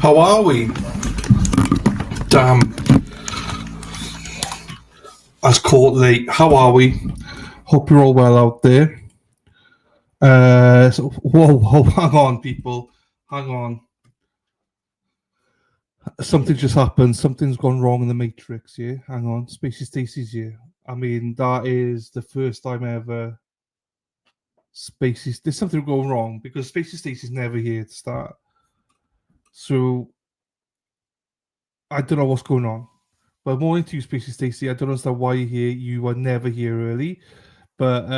How are we? Damn. I was caught late. How are we? Hope you're all well out there. Whoa, hang on, people. Hang on. Something just happened. Something's gone wrong in the Matrix here. Hang on. Spacey Stacy's here. I mean, that is the first time ever there's something going wrong because Spacey Stacy's never here to start. So I don't know what's going on. But morning to you, Spacey Stacy. I don't understand why you're here. You were never here early. But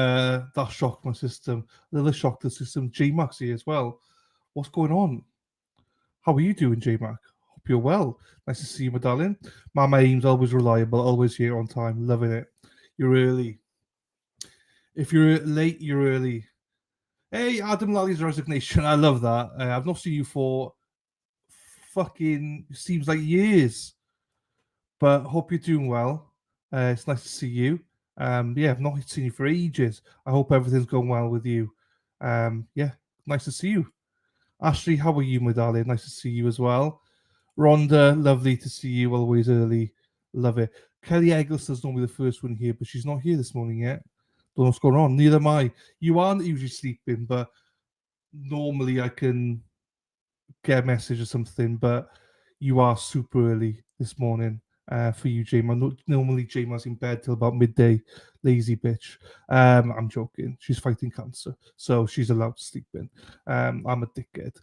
that shocked my system. A little shocked the system. J-Mac's here as well. What's going on? How are you doing, J-Mac? Hope you're well. Nice to see you, my darling. Mama Aim's always reliable, always here on time. Loving it. You're early. If you're late, you're early. Hey, Adam Lally's resignation. I love that. I've not seen you for fucking seems like years. But hope you're doing well. It's nice to see you. I've not seen you for ages. I hope everything's going well with you. Nice to see you. Ashley, how are you, my darling? Nice to see you as well. Rhonda, lovely to see you. Always early. Love it. Kelly Eggleston's normally the first one here, but she's not here this morning yet. Don't know what's going on. Neither am I. You aren't usually sleeping, but normally I can get a message or something, but you are super early this morning. For you, J-Man. Normally, J-Man's in bed till about midday. Lazy bitch. I'm joking. She's fighting cancer, so she's allowed to sleep in. I'm a dickhead,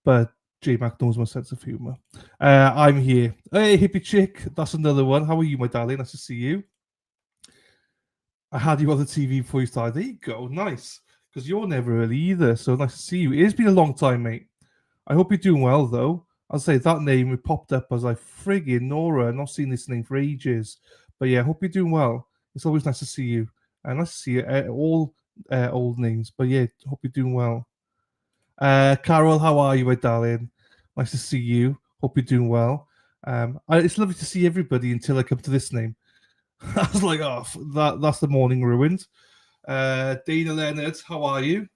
but J-Mac knows my sense of humor. I'm here. Hey, hippie chick. That's another one. How are you, my darling? Nice to see you. I had you on the TV before you started. There you go. Nice. Because you're never early either, so nice to see you. It has been a long time, mate. I hope you're doing well, though. I'll say that name, it popped up as like friggin' Nora. I've not seen this name for ages. But yeah, hope you're doing well. It's always nice to see you. And nice to see you. All old names. But yeah, hope you're doing well. Carol, how are you, my darling? Nice to see you. Hope you're doing well. It's lovely to see everybody until I come to this name. I was like, oh, that's the morning ruined. Dana Leonard, how are you?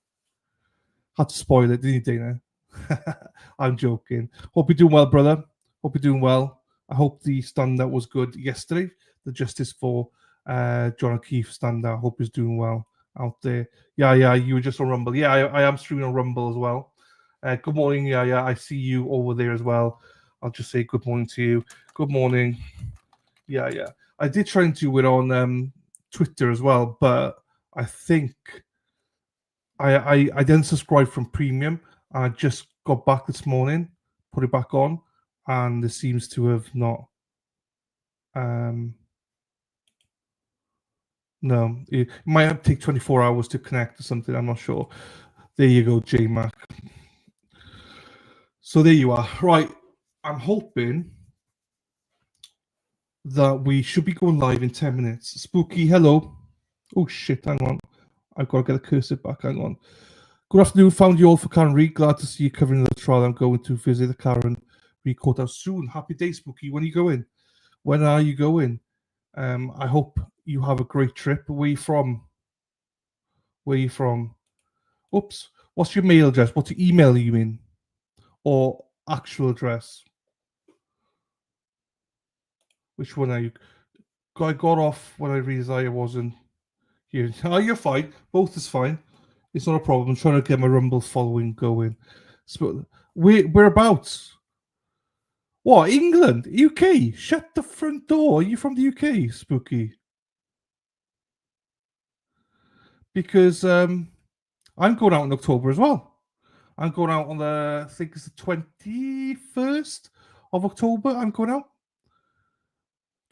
Had to spoil it, didn't you, Dana? I'm joking. Hope you're doing well, brother. Hope you're doing well. I hope the standout was good yesterday. The Justice for John O'Keefe standout. Hope he's doing well out there. Yeah, you were just on Rumble. Yeah, I am streaming on Rumble as well. Good morning. Yeah, I see you over there as well. I'll just say good morning to you. Good morning. Yeah. I did try and do it on Twitter as well, but I think I didn't subscribe from Premium. I just got back this morning, put it back on, and it seems to have not. No, it might have to take 24 hours to connect or something. I'm not sure. There you go, J-Mac. So there you are. Right. I'm hoping that we should be going live in 10 minutes. Spooky, hello. Oh, shit, hang on. I've got to get a cursor back. Hang on. Good afternoon. Found you all for Karen Reid. Glad to see you covering the trial. I'm going to visit the Karen Reid courthouse soon. Happy day, Spooky. When are you going? When are you going? I hope you have a great trip. Where are you from? Oops. What's your mail address? What's your email are you in? Or actual address? Which one are you? I got off when I realized I wasn't here. Oh, you're fine. Both is fine. It's not a problem. I'm trying to get my Rumble following going. So, whereabouts? What? England? UK? Shut the front door. Are you from the UK, Spooky? Because I'm going out in October as well. I'm going out on I think it's the 21st of October. I'm going out.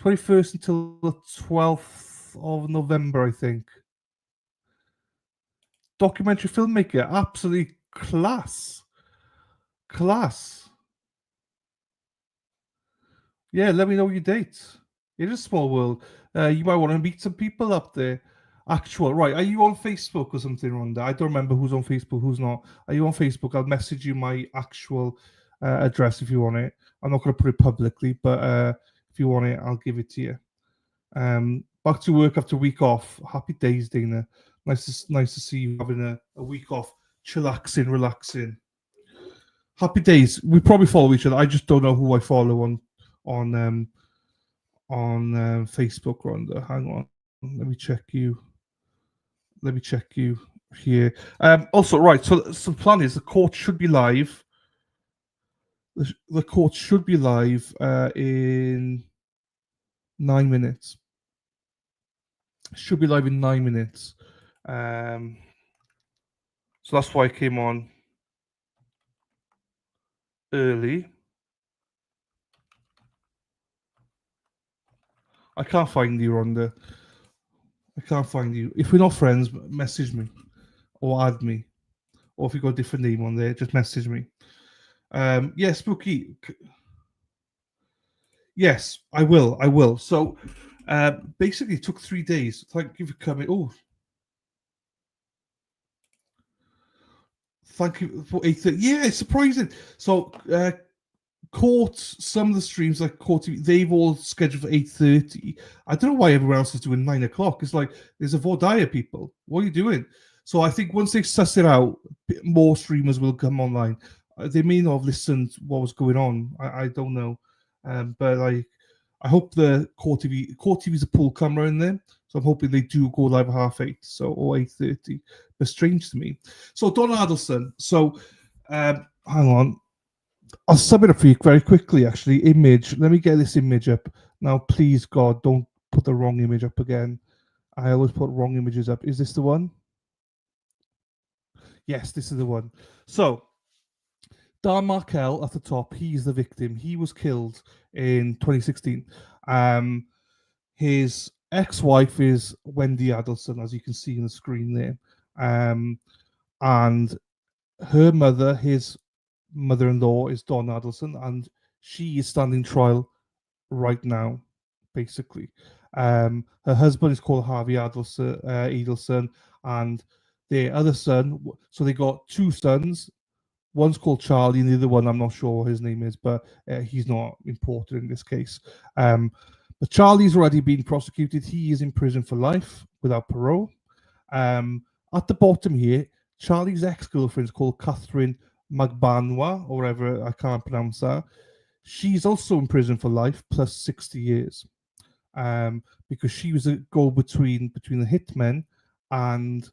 21st until the 12th of November, I think. Documentary filmmaker, absolutely class. Yeah, let me know your dates. It is a small world. You might want to meet some people up there. Right. Are you on Facebook or something, Rhonda? I don't remember who's on Facebook, who's not. Are you on Facebook? I'll message you my actual address if you want it. I'm not going to put it publicly, but if you want it, I'll give it to you. Back to work after a week off. Happy days, Dana. Nice to see you having a week off, chillaxing, relaxing. Happy days. We probably follow each other. I just don't know who I follow on Facebook. Rhonda, hang on. Let me check you. Let me check you here. Also, right. So the plan is the court should be live. The court should be live in 9 minutes. Should be live in 9 minutes. So that's why I came on early. I can't find you, Rhonda. I can't find you. If we're not friends, message me or add me. Or if you've got a different name on there, just message me. Yeah, Spooky. Yes, I will. I will. So basically, it took 3 days. Thank you for coming. Oh, thank you for 8:30. Yeah, it's surprising. So courts, some of the streams like Court TV, they've all scheduled for 8:30. I don't know why everyone else is doing 9 o'clock. It's like there's a Vodaya people. What are you doing? So I think once they suss it out, more streamers will come online. They may not have listened what was going on. I don't know, but I hope the Court TV is a pool camera in there. So I'm hoping they do go live at 8:30, so or 8:30. But strange to me. So Donna Adelson. So hang on. I'll sum it up for you very quickly, actually. Image. Let me get this image up. Now, please, God, don't put the wrong image up again. I always put wrong images up. Is this the one? Yes, this is the one. So, Dan Markel at the top, he's the victim. He was killed in 2016. His ex-wife is Wendi Adelson, as you can see on the screen there. And her mother, his mother-in-law, is Donna Adelson, and she is standing trial right now, basically. Her husband is called Harvey Adelson, and their other son. So they got two sons. One's called Charlie, and the other one I'm not sure what his name is, but he's not important in this case. But Charlie's already been prosecuted. He is in prison for life without parole. At the bottom here, Charlie's ex-girlfriend is called Catherine Magbanwa, or whatever, I can't pronounce that. She's also in prison for life plus 60 years, because she was a go-between between the hitmen and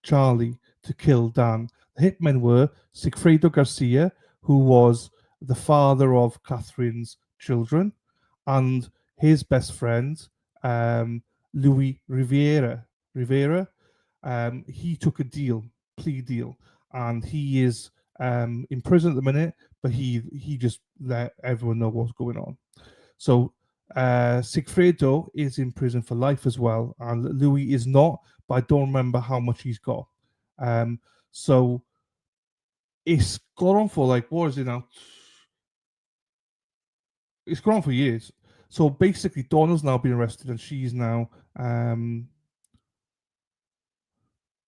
Charlie to kill Dan. The hitmen were Sigfredo Garcia, who was the father of Catherine's children, and his best friend, Louis Rivera. He took a plea deal, and he is in prison at the minute, but he just let everyone know what's going on. So Sigfredo is in prison for life as well, and Louis is not, but I don't remember how much he's got. So it's gone on for what is it now? It's gone on for years. So basically, Donna's now been arrested, and she's now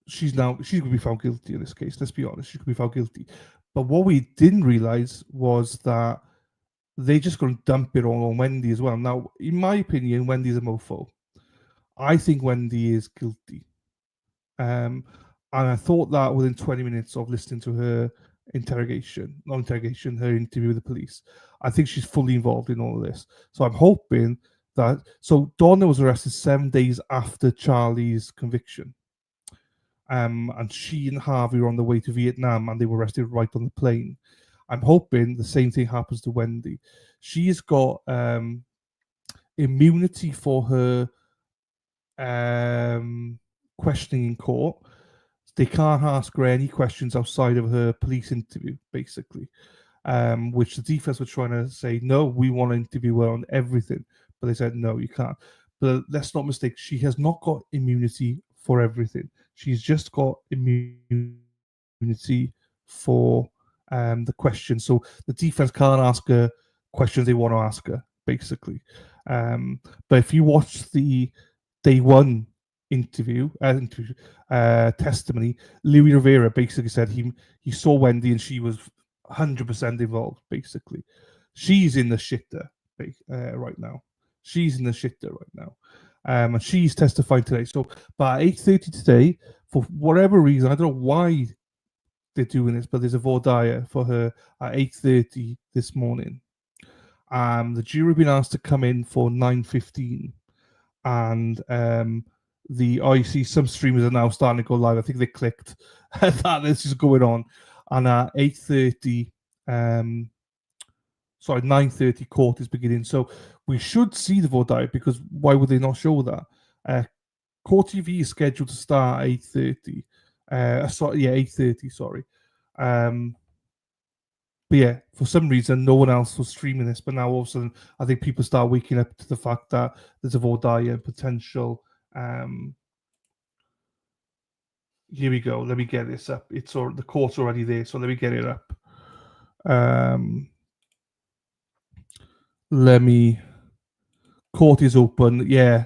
she's going to be found guilty in this case. Let's be honest, she could be found guilty. But what we didn't realize was that they just going to dump it all on Wendi as well. Now, in my opinion, Wendy's a mofo. I think Wendi is guilty. And I thought that within 20 minutes of listening to her her interview with the police. I think she's fully involved in all of this. So I'm hoping that. So Donna was arrested 7 days after Charlie's conviction. And she and Harvey were on the way to Vietnam, and they were arrested right on the plane. I'm hoping the same thing happens to Wendi. She's got immunity for her questioning in court. They can't ask her any questions outside of her police interview, basically, which the defense were trying to say, no, we want to interview her on everything. But they said, no, you can't. But let's not mistake, she has not got immunity for everything. She's just got immunity for the question. So the defense can't ask her questions they want to ask her, basically. But if you watch the day one testimony, Louis Rivera basically said he saw Wendi and she was 100% involved, basically. She's in the shitter right now. She's in the shitter right now. And she's testifying today. So by 8:30 today, for whatever reason, I don't know why they're doing this, but there's a Vordia for her at 8:30 this morning. The jury been asked to come in for 9:15, and I see some streamers are now starting to go live. I think they clicked that this is going on, and at 8:30, 9:30 court is beginning. So we should see the Vordia, because why would they not show that? Court TV is scheduled to start at 8:30. 8:30. Sorry. But yeah, for some reason, no one else was streaming this. But now all of a sudden, I think people start waking up to the fact that there's a Vordia and potential. Here we go. Let me get this up. The court's already there, so let me get it up. Court is open. Yeah,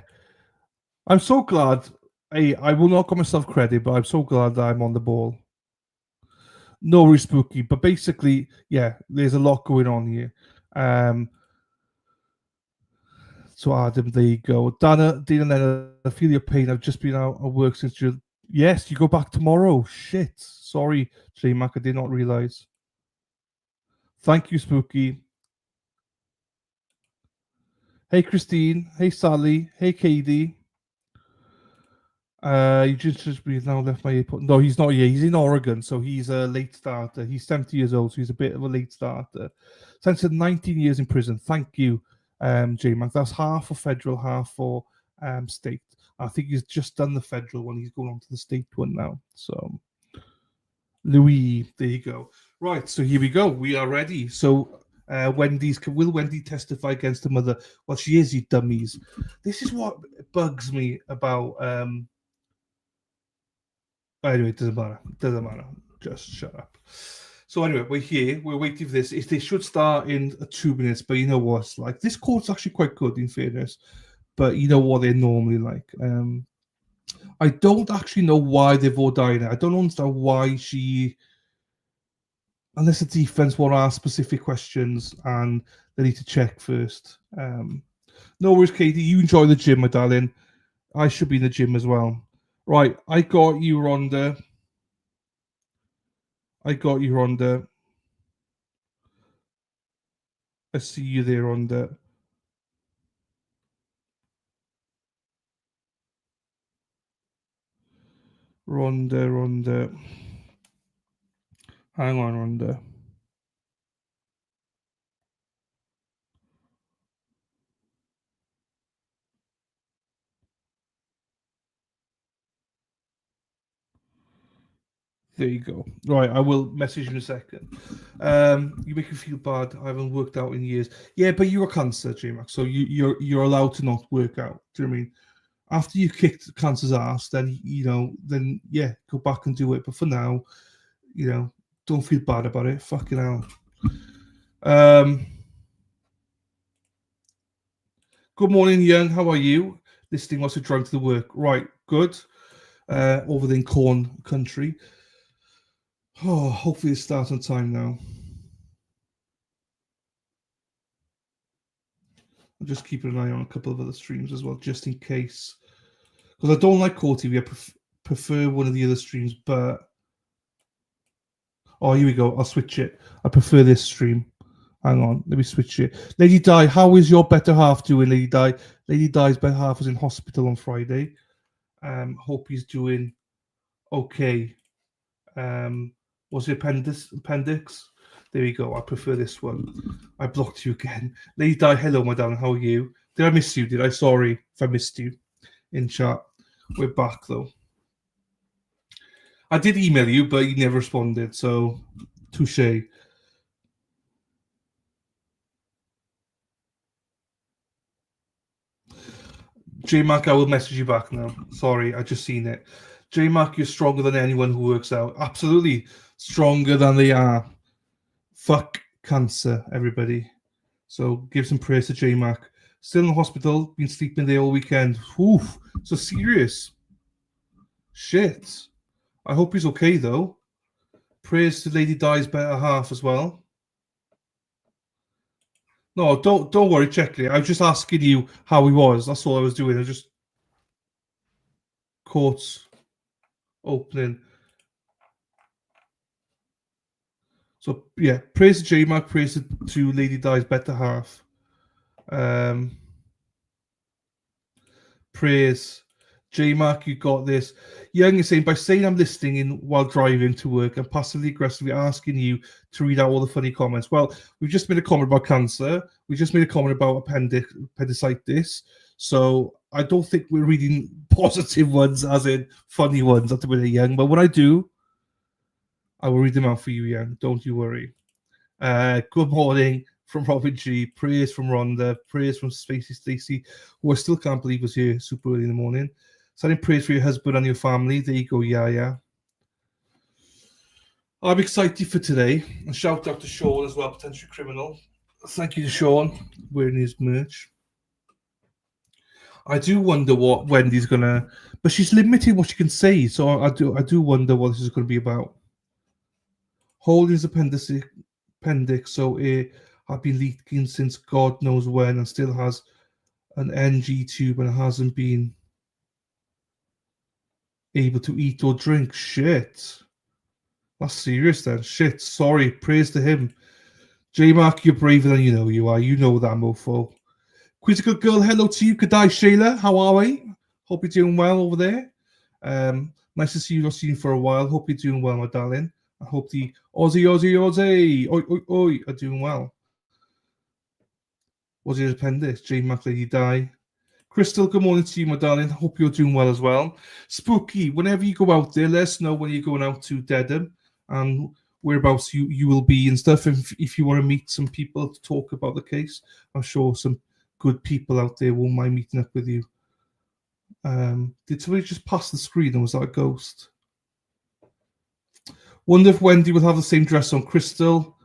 I'm so glad. I will not give myself credit, but I'm so glad that I'm on the ball. No, really spooky, but basically, yeah, there's a lot going on here. So Adam, there you go. Donna, I feel your pain. I've just been out of work since you. Yes, you go back tomorrow. Shit. Sorry, J-Mac, I did not realise. Thank you, Spooky. Hey, Christine. Hey, Sally. Hey, Katie. You just now left my airport. No, he's not here. He's in Oregon, so he's a late starter. He's 70 years old, so he's a bit of a late starter. Sentenced 19 years in prison. Thank you, J-Mac. That's half for federal, half for state. I think he's just done the federal one. He's going on to the state one now. So, Louis, there you go. Right, so here we go. We are ready. So, will Wendi testify against the mother? Well, she is, you dummies. This is what bugs me about. Anyway, it doesn't matter. Doesn't matter. Just shut up. So anyway, we're here. We're waiting for this. They should start in 2 minutes, but you know what? Like, this court's actually quite good, in fairness. But you know what they're normally like. I don't actually know why they've all died. I don't understand why she, unless the defense want to ask specific questions and they need to check first. No worries, Katie. You enjoy the gym, my darling. I should be in the gym as well. Right, I got you, Rhonda. I see you there, Rhonda. Rhonda. Hang on, Rhonda. There you go. Right, I will message you in a second. You make me feel bad. I haven't worked out in years. Yeah, but you're a cancer, J-Mac, so you're allowed to not work out. Do you know what I mean? After you kicked cancer's ass, then yeah, go back and do it. But for now, don't feel bad about it. Fucking hell. Good morning, Young. How are you? Listening whilst you drive to the work. Right, good. Over there in Corn Country. Oh, hopefully it starts on time now. I'm just keeping an eye on a couple of other streams as well, just in case. Because I don't like Core TV. I prefer one of the other streams, but... Oh, here we go. I'll switch it. I prefer this stream. Hang on. Let me switch it. Lady Di, how is your better half doing, Lady Di? Lady Di's better half was in hospital on Friday. Hope he's doing okay. Was it appendix? There we go. I prefer this one. I blocked you again. Lady Di, hello, my darling. How are you? Did I miss you? Did I? Sorry if I missed you in chat. We're back, though. I did email you, but you never responded, so touche. J-Mac, I will message you back now. Sorry, I just seen it. J-Mac, you're stronger than anyone who works out. Absolutely stronger than they are. Fuck cancer, everybody. So give some praise to J-Mac. Still in the hospital, been sleeping there all weekend. Oof, so serious. Shit. I hope he's okay, though. Praise to Lady Di's better half as well. No, don't worry, Checkley. I was just asking you how he was. That's all I was doing. I just courts opening. So yeah, praise to J-Mac, praise to Lady Di's better half. Praise. J-Mac, you got this. Young is saying, by saying I'm listening in while driving to work and passively aggressively asking you to read out all the funny comments. Well, we've just made a comment about cancer. We just made a comment about appendicitis. So I don't think we're reading positive ones, as in funny ones, at the minute, Young. But when I do, I will read them out for you, Young. Don't you worry. Good morning from Robin G. Praise from Rhonda. Praise from Spacey Stacey, who I still can't believe was here super early in the morning. Sending praise for your husband and your family. There you go, yeah. I'm excited for today. A shout out to Sean as well, potential criminal. Thank you to Sean wearing his merch. I do wonder what Wendy's gonna, but she's limiting what she can say. So I do wonder what this is going to be about. Holding his appendix, so it had been leaking since God knows when, and still has an NG tube and hasn't been able to eat or drink. Shit. That's serious then. Shit. Sorry. Praise to him. J-Mark, you're braver than you know you are. You know that, mofo. Quizzical girl, hello to you. Good day, Shayla. How are we? Hope you're doing well over there. Nice to see you. Not seen you for a while. Hope you're doing well, my darling. I hope the Aussie, oi, are doing well. Was your appendix? J-Mac, Lady Di. Crystal, good morning to you, my darling. Hope you're doing well as well. Spooky, whenever you go out there, let us know when you're going out to Dedham and whereabouts you will be and stuff. If you want to meet some people to talk about the case, I'm sure some good people out there won't mind meeting up with you. Did somebody just pass the screen or was that a ghost? Wonder if Wendy will have the same dress on. Crystal.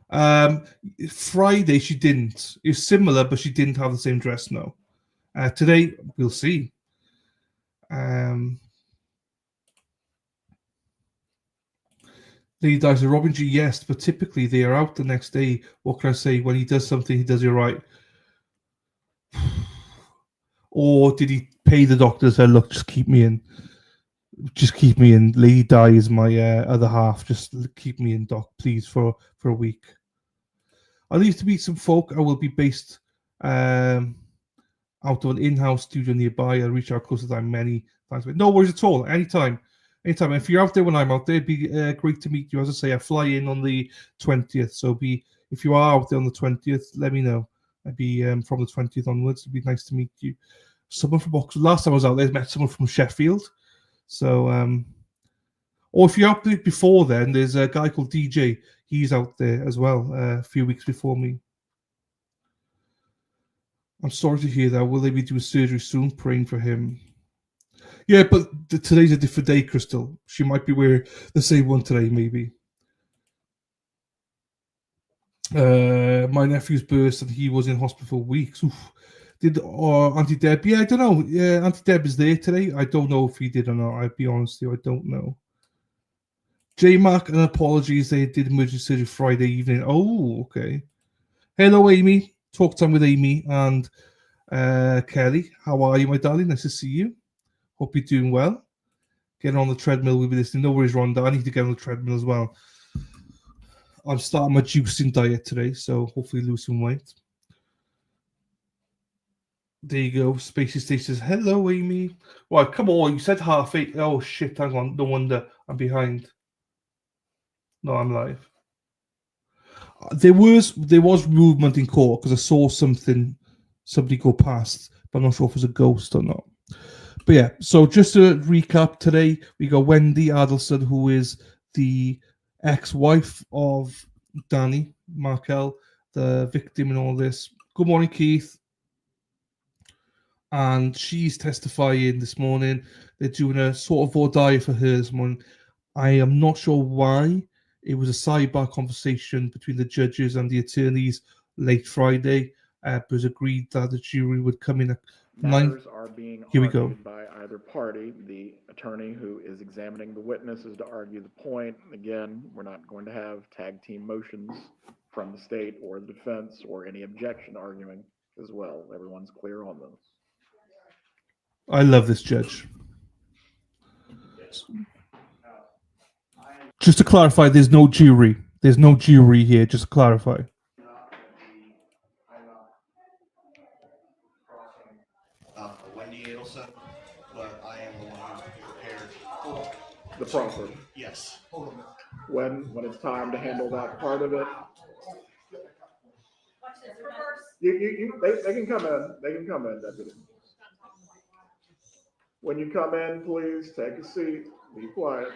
Friday, she didn't. It's similar, but she didn't have the same dress, no. Today, we'll see. Lady Dice and Robin G, yes, but typically they are out the next day. What can I say? When he does something, he does it right. Or did he pay the doctor and say, look, just keep me in. Just keep me in. Lady Di is my other half. Just keep me in, doc, please, for a week. I'll leave to meet some folk. I will be based out of an in-house studio nearby. I'll reach out closer than many times. No worries at all. Anytime. If you're out there when I'm out there, it'd be great to meet you. As I say, I fly in on the 20th. So if you are out there on the 20th, let me know. I'd be from the 20th onwards. It'd be nice to meet you. Someone from Oxford. Last time I was out there, I met someone from Sheffield. So, or if you're out there before then, there's a guy called DJ. He's out there as well a few weeks before me. I'm sorry to hear that. Will they be doing surgery soon? Praying for him. Yeah, but today's a different day, Crystal. She might be wearing the same one today, maybe. My nephew's burst and he was in hospital for weeks. Oof. Did Auntie Deb? Yeah, I don't know. Yeah, Auntie Deb is there today. I don't know if he did or not. I'll be honest with you, I don't know. J-Mac, and apologies. They did emergency surgery Friday evening. Oh, okay. Hello, Amy. Talk time with Amy and Kelly. How are you, my darling? Nice to see you. Hope you're doing well. Getting on the treadmill. We'll be listening. No worries, Rhonda. I need to get on the treadmill as well. I'm starting my juicing diet today, so hopefully lose some weight. There you go. Spacey Stacey says, hello, Amy. Well, come on. You said 8:30. Oh, shit. Hang on. No wonder. I'm behind. No, I'm live. There was movement in court because I saw somebody go past, but I'm not sure if it was a ghost or not. But yeah, so just to recap, today we got Wendi Adelson, who is the ex-wife of Danny Markel, the victim in all this. Good morning, Keith. And she's testifying this morning. They're doing a sort of ordeal for her this morning. I am not sure why. It was a sidebar conversation between the judges and the attorneys late Friday. It was agreed that the jury would come in at 9. Matters are being Here we go. argued by either party. The attorney who is examining the witnesses to argue the point. Again, we're not going to have tag team motions from the state or the defense or any objection arguing as well. Everyone's clear on those. I love this judge. Just to clarify, there's no jury. There's no jury here, just to clarify. Wendi Adelson, but I am the one who prepared The proffer. Yes. When it's time to handle that part of it. They can come in. They can come in, Deputy. When you come in, please take a seat. Be quiet.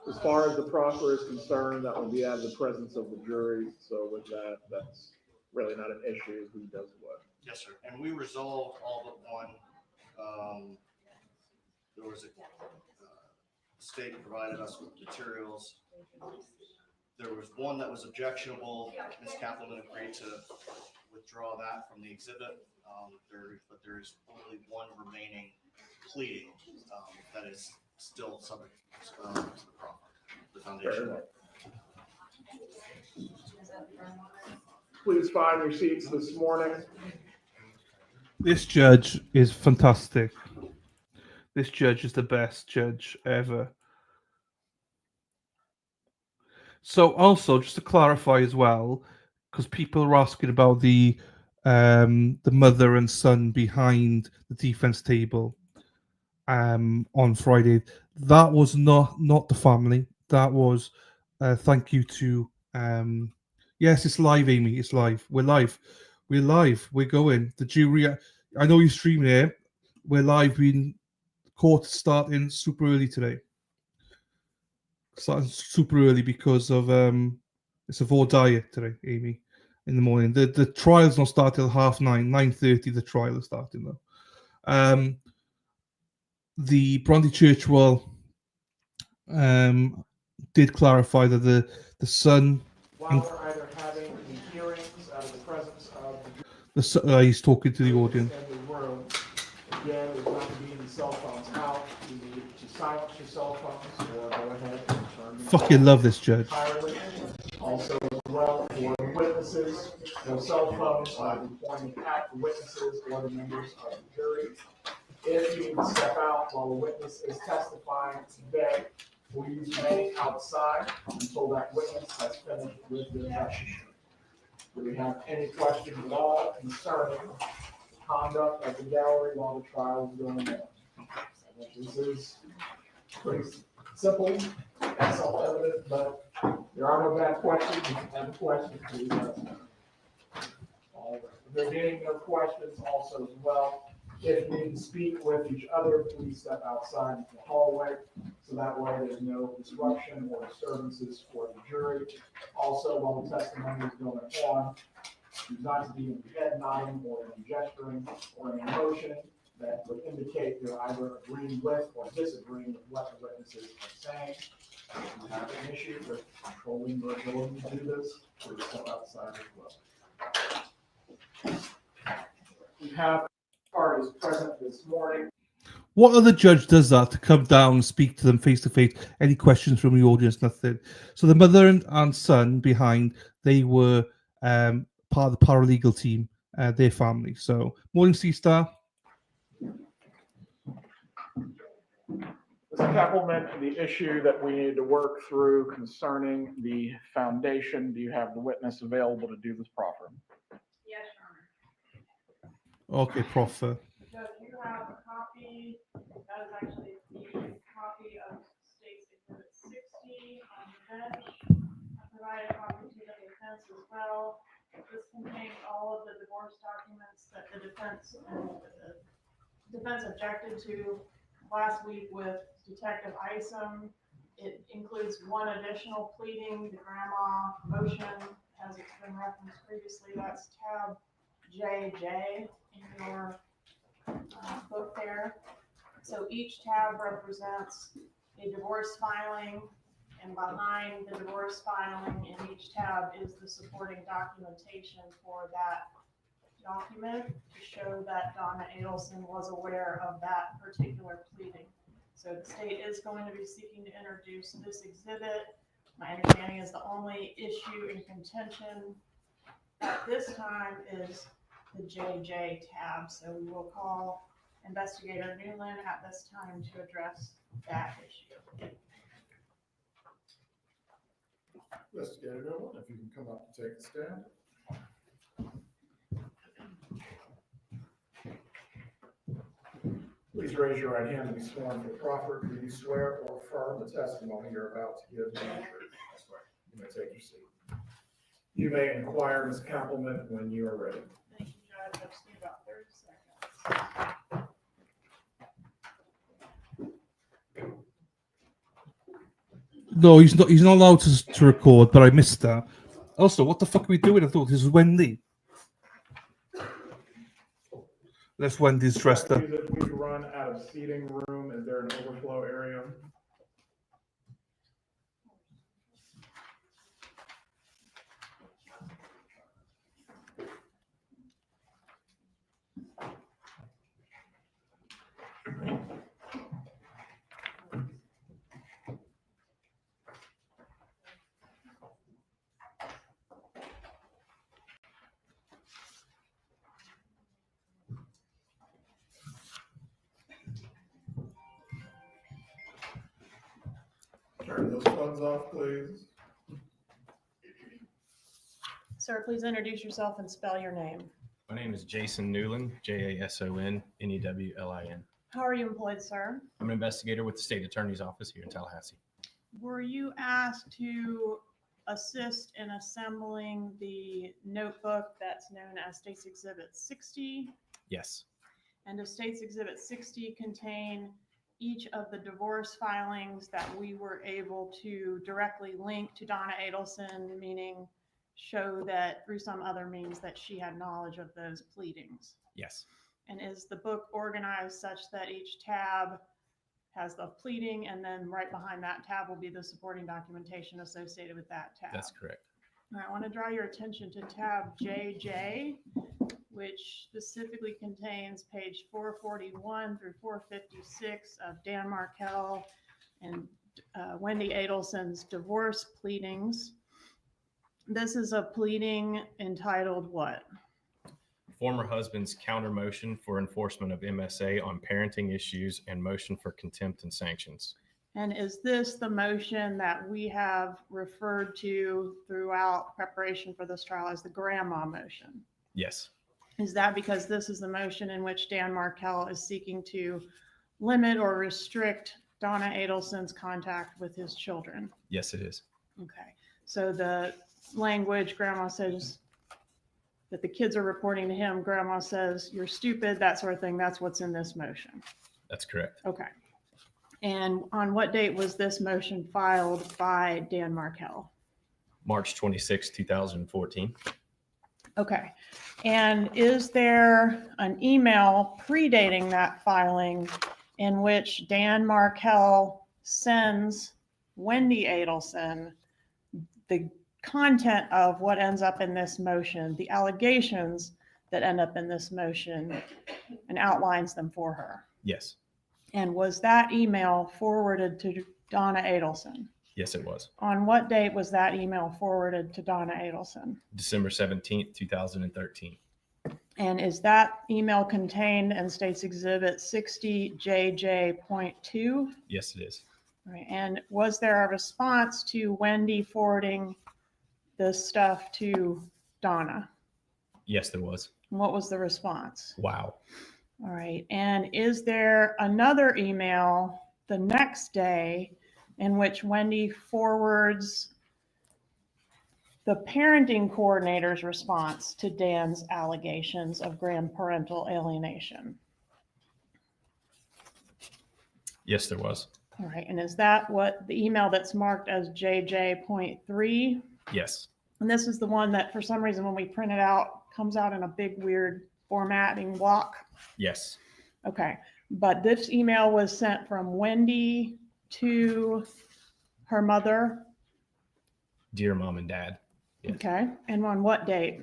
As far as the proffer is concerned, that will be out of the presence of the jury. So with that, that's really not an issue. Who does what? Yes, sir. And we resolved all but one. There was a state provided us with materials. There was one that was objectionable. Ms. Kaplan agreed to withdraw that from the exhibit. But there is only one remaining pleading that is still subject to the foundation. Please find your seats this morning. This judge is fantastic. This judge is the best judge ever. So also, just to clarify as well, because people are asking about the mother and son behind the defense table on Friday. That was not the family. That was thank you to yes, it's live, Amy. It's live. We're live. We're live. We're going. The jury. I know you're streaming here. We're live. Being court starting super early today. Starting super early because of it's a Vore diet today, Amy, in the morning. The trial's not start till 9:30. 9:30 the trial is starting though. The Bronte Churchwell did clarify that the son. While we're either having the hearings out of the presence of he's talking to the audience. In the room, again, there's not to be any cell phones out. You need to silence your cell phones or go ahead and turn them Fucking love this judge. entirely. Also, as well, for the witnesses, no cell phones are pointing at the witnesses or the members of the jury. If you need to step out while the witness is testifying today, please remain outside until that witness has finished with their testimony. Do we have any questions at all concerning conduct at the gallery while the trial is going on? This is pretty simple and self-evident, but there are no bad questions. If you have a question, please let us know. All right. If there being no questions also as well, if you need to speak with each other, please step outside into the hallway, so that way there's no disruption or disturbances for the jury. Also, while the testimony is going on, do not to be in head nodding or in gesturing or in motion that would indicate you're either agreeing with or disagreeing with what the witnesses are saying. If you have an issue with controlling your ability to do this, please step outside as well. We have parties present this morning. What other judge does that, to come down and speak to them face to face? Any questions from the audience? Nothing. So the mother and son behind, they were part of the paralegal team, their family. So morning, C-Star. Mr. Keppelman, the issue that we need to work through concerning the foundation, do you have the witness available to do this proffer? Yes, Your Honor. Okay, Proffer. So if you have a copy, that is actually the copy of State's Exhibit 60 on the bench. I provided a copy to the defense as well. This contains all of the divorce documents that the defense objected to last week with Detective Isom. It includes one additional pleading, the grandma motion, as it's been referenced previously. That's tab JJ in your book there. So each tab represents a divorce filing, and behind the divorce filing in each tab is the supporting documentation for that document to show that Donna Adelson was aware of that particular pleading. So the state is going to be seeking to introduce this exhibit. My understanding is the only issue in contention at this time is the JJ tab. So we will call Investigator Newlin at this time to address that issue. Investigator Newlin, if you can come up and take the stand. Please raise your right hand to be sworn for the proffer. Do you swear or affirm the testimony you're about to give is the truth? You may take your seat. You may inquire, Ms. Compliment, when you are ready. Thank you, Judge. I just need about 30 seconds. No, he's not. He's not allowed to record. But I missed that. Also, what the fuck are we doing? I thought this was Wendi. That's Wendy's dressed up. We've run out of seating room. Is there an overflow area? Turn those phones off, please. Sir, please introduce yourself and spell your name. My name is Jason Newlin, Jasonnewlin. How are you employed, sir? I'm an investigator with the state attorney's office here in Tallahassee. Were you asked to assist in assembling the notebook that's known as State's Exhibit 60? Yes, And does State's Exhibit 60 contain each of the divorce filings that we were able to directly link to Donna Adelson, meaning show that through some other means that she had knowledge of those pleadings? yes, And is the book organized such that each tab has the pleading, and then right behind that tab will be the supporting documentation associated with that tab? that's correct. All right, I want to draw your attention to tab JJ, which specifically contains page 441 through 456 of Dan Markel and Wendi Adelson's divorce pleadings. This is a pleading entitled what? Former husband's counter motion for enforcement of MSA on parenting issues and motion for contempt and sanctions. And is this the motion that we have referred to throughout preparation for this trial as the grandma motion? Yes, Is that because this is the motion in which Dan Markel is seeking to limit or restrict Donna Adelson's contact with his children? yes, it is. Okay, so the language, grandma says that the kids are reporting to him, grandma says, you're stupid, that sort of thing, that's what's in this motion. That's correct. Okay. And on what date was this motion filed by Dan Markel? March 26, 2014. Okay. And is there an email predating that filing in which Dan Markel sends Wendi Adelson the content of what ends up in this motion, the allegations that end up in this motion, and outlines them for her? Yes, And was that email forwarded to Donna Adelson? yes, it was. On what date was that email forwarded to Donna Adelson? December 17th, 2013. And is that email contained in State's Exhibit 60JJ.2? Yes, it is. Right. And was there a response to Wendi forwarding this stuff to Donna? Yes, there was. And what was the response? Wow. All right. And is there another email the next day in which Wendi forwards the parenting coordinator's response to Dan's allegations of grandparental alienation? Yes, there was. All right. And is that what the email that's marked as JJ.3? Yes, And this is the one that for some reason when we print it out comes out in a big weird formatting block? yes, Okay. But this email was sent from Wendi to her mother. dear mom and dad. Yes. Okay. And on what date?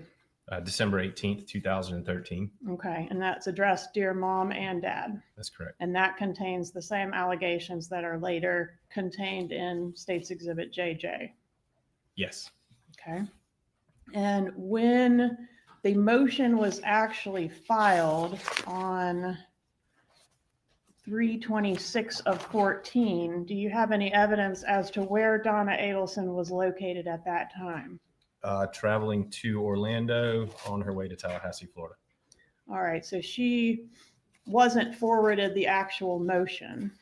December 18th, 2013. Okay. And that's addressed Dear Mom and Dad. That's correct. And that contains the same allegations that are later contained in State's Exhibit JJ. Yes, Okay. And when the motion was actually filed on 3/26 of 14. Do you have any evidence as to where Donna Adelson was located at that time? Traveling to Orlando on her way to Tallahassee, Florida. All right, so she wasn't forwarded the actual motion.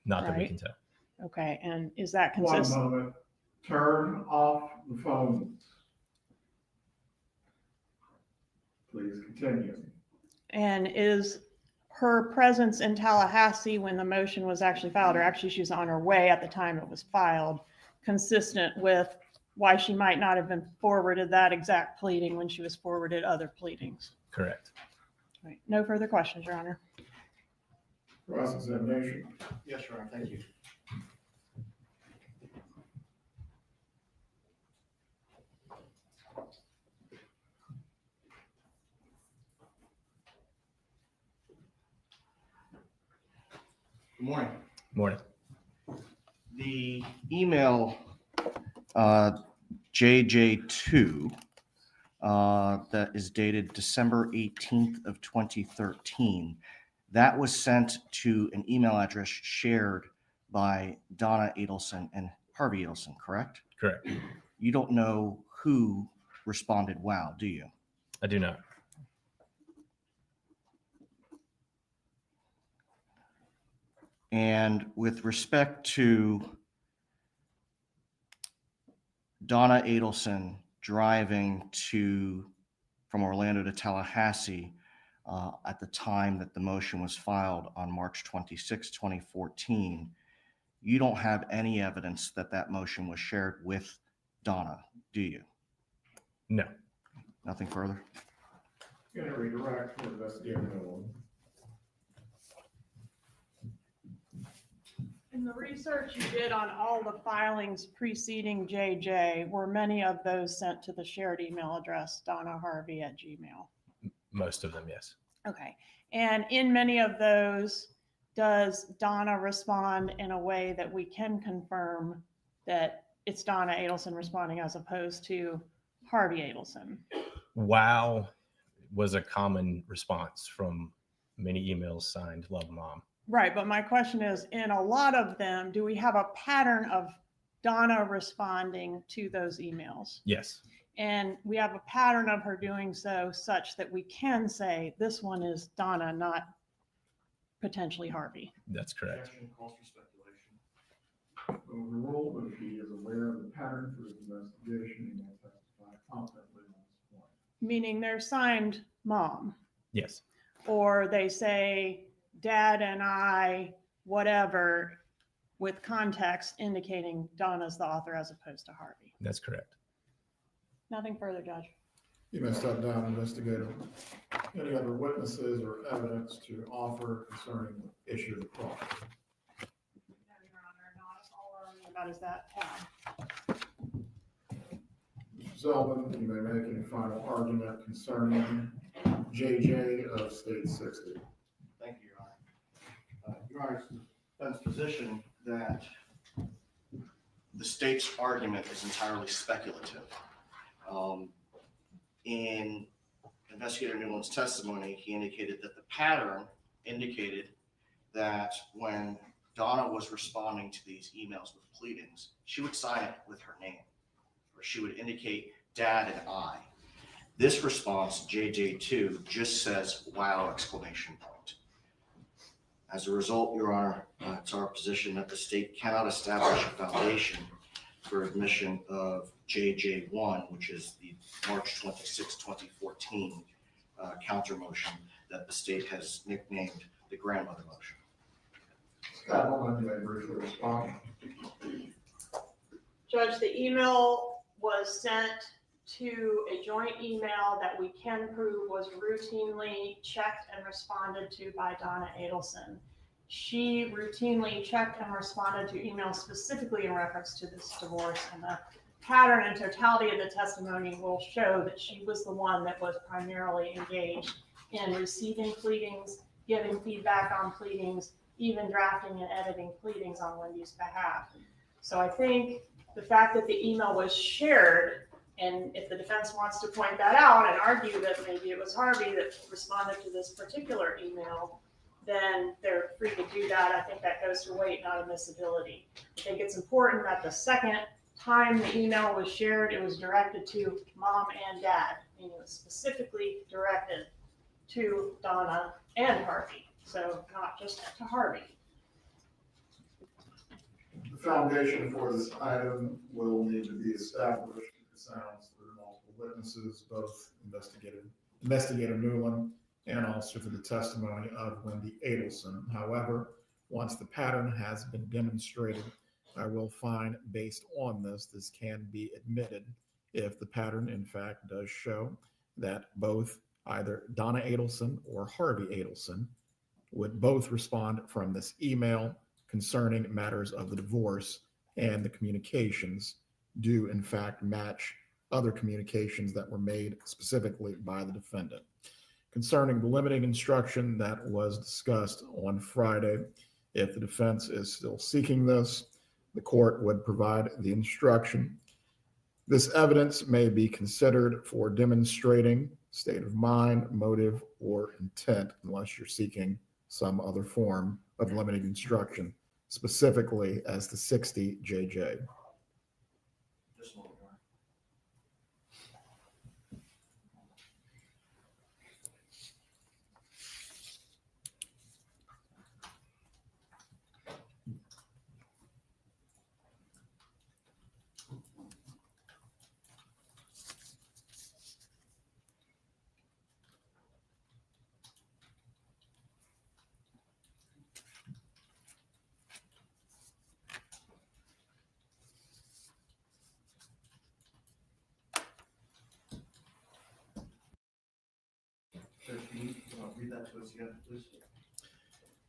Not that we Right. can tell. Okay, and is that One consistent? moment, turn off the phones. Please continue. And is her presence in Tallahassee when the motion was actually filed, or actually she was on her way at the time it was filed, consistent with why she might not have been forwarded that exact pleading when she was forwarded other pleadings? Correct. All right, no further questions, Your Honor. Cross-examination. Yes, Your Honor, thank you. Good morning. Morning. The email JJ2 that is dated December 18th of 2013, that was sent to an email address shared by Donna Adelson and Harvey Adelson, correct? Correct. You don't know who responded wow, do you? I do not. And with respect to Donna Adelson driving from Orlando to Tallahassee at the time that the motion was filed on March 26, 2014, you don't have any evidence that that motion was shared with Donna, do you? No. Nothing further? Going to redirect to Investigator Newlin. In the research you did on all the filings preceding JJ, were many of those sent to the shared email address, donnaharvey@gmail.com? Most of them, yes. Okay. And in many of those, does Donna respond in a way that we can confirm that it's Donna Adelson responding as opposed to Harvey Adelson? Wow was a common response from many emails signed Love Mom. Right. But my question is, in a lot of them, do we have a pattern of Donna responding to those emails? Yes. And we have a pattern of her doing so such that we can say this one is Donna, not potentially Harvey. That's correct. Objection calls for speculation. Overruled, but if he is aware of the pattern for his investigation, he may testify confidently on this point. Meaning they're signed mom, Yes. or they say dad and I, whatever, with context indicating Donna's the author as opposed to Harvey. That's correct. Nothing further, Judge. You may step down, Investigator. Any other witnesses or evidence to offer concerning the issue of the Proffer? No, Your Honor, not all we're arguing about is that tab. Mr. Zeldin, you may make any final argument concerning JJ of State 60. Thank you, Your Honor. Your Honor, it's the defense position that the state's argument is entirely speculative. In Investigator Newlin's testimony, he indicated that the pattern indicated that when Donna was responding to these emails with pleadings, she would sign it with her name, or she would indicate dad and I. This response, JJ2, just says wow, exclamation point. As a result, Your Honor, it's our position that the state cannot establish a foundation for admission of JJ1, which is the March 26, 2014 counter motion that the state has nicknamed the grandmother motion. Scott Holman, you may briefly respond. Judge, the email was sent to a joint email that we can prove was routinely checked and responded to by Donna Adelson. She routinely checked and responded to emails specifically in reference to this divorce, and the pattern and totality of the testimony will show that she was the one that was primarily engaged in receiving pleadings, giving feedback on pleadings, even drafting and editing pleadings on Wendy's behalf. So I think the fact that the email was shared, and if the defense wants to point that out and argue that maybe it was Harvey that responded to this particular email, then they're free to do that. I think that goes to weight, not admissibility. I think it's important that the second time the email was shared, it was directed to mom and dad, and it was specifically directed to Donna and Harvey, so not just to Harvey. The foundation for this item will need to be established. It sounds through multiple witnesses, both Investigator Newlin and also for the testimony of Wendi Adelson. However, once the pattern has been demonstrated, I will find based on this can be admitted if the pattern in fact does show that both either Donna Adelson or Harvey Adelson would both respond from this email concerning matters of the divorce, and the communications do in fact match other communications that were made specifically by the defendant. Concerning the limiting instruction that was discussed on Friday, if the defense is still seeking this, the court would provide the instruction. This evidence may be considered for demonstrating state of mind, motive, or intent, unless you're seeking some other form of limiting instruction, specifically as to 60 JJ. Just a moment. Can you read that to us again, please?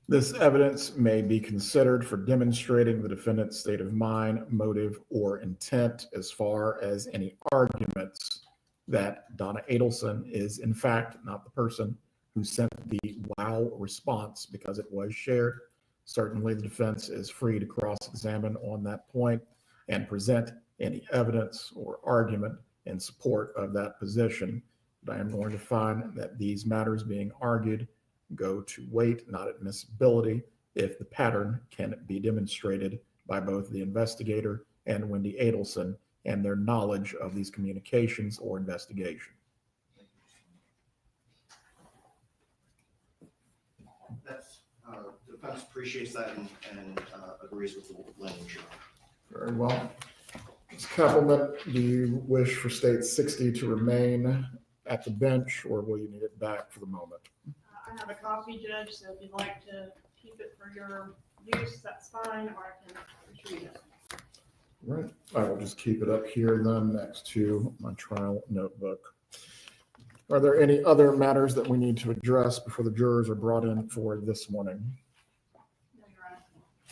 This evidence may be considered for demonstrating the defendant's state of mind, motive, or intent as far as any arguments that Donna Adelson is in fact not the person who sent the wow response, because it was shared. Certainly the defense is free to cross-examine on that point and present any evidence or argument in support of that position. But I am going to find that these matters being argued go to weight, not admissibility, if the pattern can be demonstrated by both the investigator and Wendi Adelson and their knowledge of these communications or investigation. That's, the defense appreciates that and agrees with the language. Very well. Ms. Kappelman, do you wish for State 60 to remain at the bench, or will you need it back for the moment? I have a copy, Judge, so if you'd like to keep it for your use, that's fine, or I can retrieve it. Right. I will just keep it up here then next to my trial notebook. Are there any other matters that we need to address before the jurors are brought in for this morning? No, Your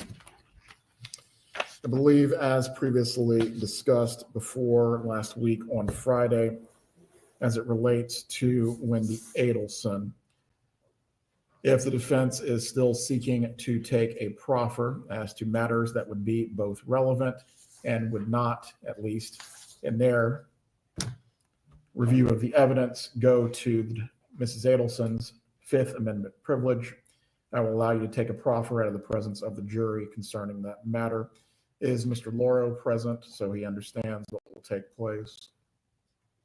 Honor. I believe, as previously discussed before last week on Friday, as it relates to Wendi Adelson, if the defense is still seeking to take a proffer as to matters that would be both relevant and would not, at least in their review of the evidence, go to Mrs. Adelson's Fifth Amendment privilege, I will allow you to take a proffer out of the presence of the jury concerning that matter. Is Mr. Loro present so he understands what will take place?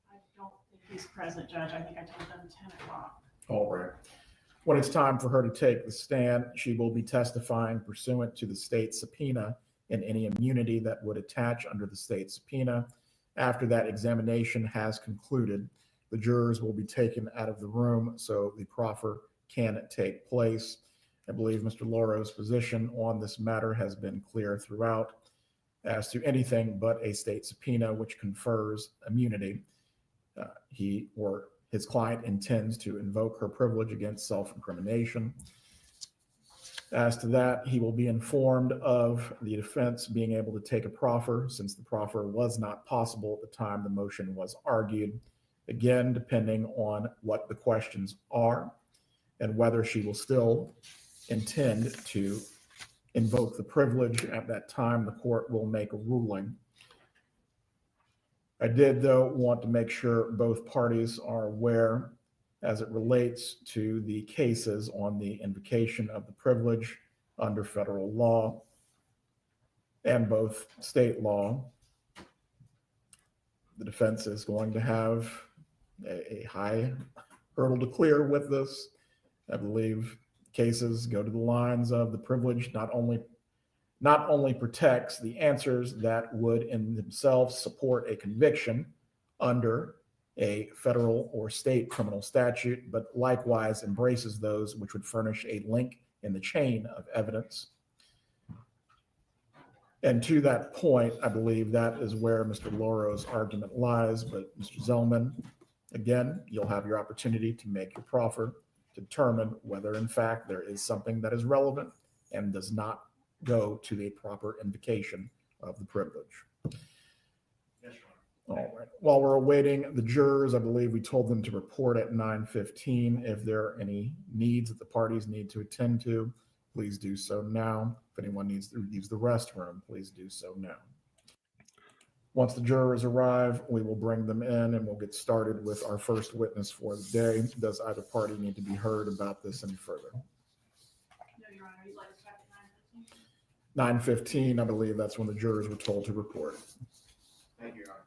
I don't think he's present, Judge. I think I told them 10 o'clock. All right. When it's time for her to take the stand, she will be testifying pursuant to the state subpoena and any immunity that would attach under the state subpoena. After that examination has concluded, the jurors will be taken out of the room so the proffer can take place. I believe Mr. Loro's position on this matter has been clear throughout. As to anything but a state subpoena which confers immunity, he or his client intends to invoke her privilege against self-incrimination. As to that, he will be informed of the defense being able to take a proffer, since the proffer was not possible at the time the motion was argued. Again, depending on what the questions are and whether she will still intend to invoke the privilege at that time, the court will make a ruling. I did, though, want to make sure both parties are aware as it relates to the cases on the invocation of the privilege under federal law and both state law. The defense is going to have a high hurdle to clear with this. I believe cases go to the lines of the privilege not only protects the answers that would in themselves support a conviction under a federal or state criminal statute, but likewise embraces those which would furnish a link in the chain of evidence. And to that point, I believe that is where Mr. Loro's argument lies. But Mr. Zellman, again, you'll have your opportunity to make your proffer to determine whether in fact there is something that is relevant and does not go to the proper invocation of the privilege. Yes, Your Honor. All right. While we're awaiting the jurors, I believe we told them to report at 9:15. If there are any needs that the parties need to attend to, please do so now. If anyone needs to use the restroom, please do so now. Once the jurors arrive, we will bring them in and we'll get started with our first witness for the day. Does either party need to be heard about this any further? No, Your Honor, you'd like to start at 9:15? 9:15, I believe that's when the jurors were told to report. Thank you, Your Honor.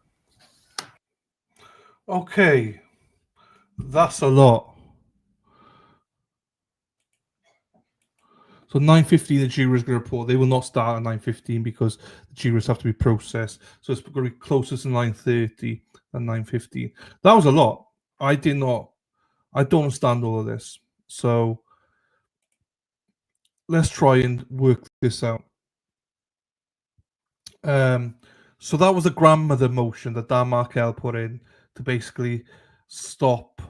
Okay, that's a lot. So 9:15, the jurors going to report. They will not start at 9:15 because the jurors have to be processed. So it's going to be closer to 9:30 than 9:15. That was a lot. I don't understand all of this. So let's try and work this out. So that was a grandmother motion that Dan Markel put in to basically stop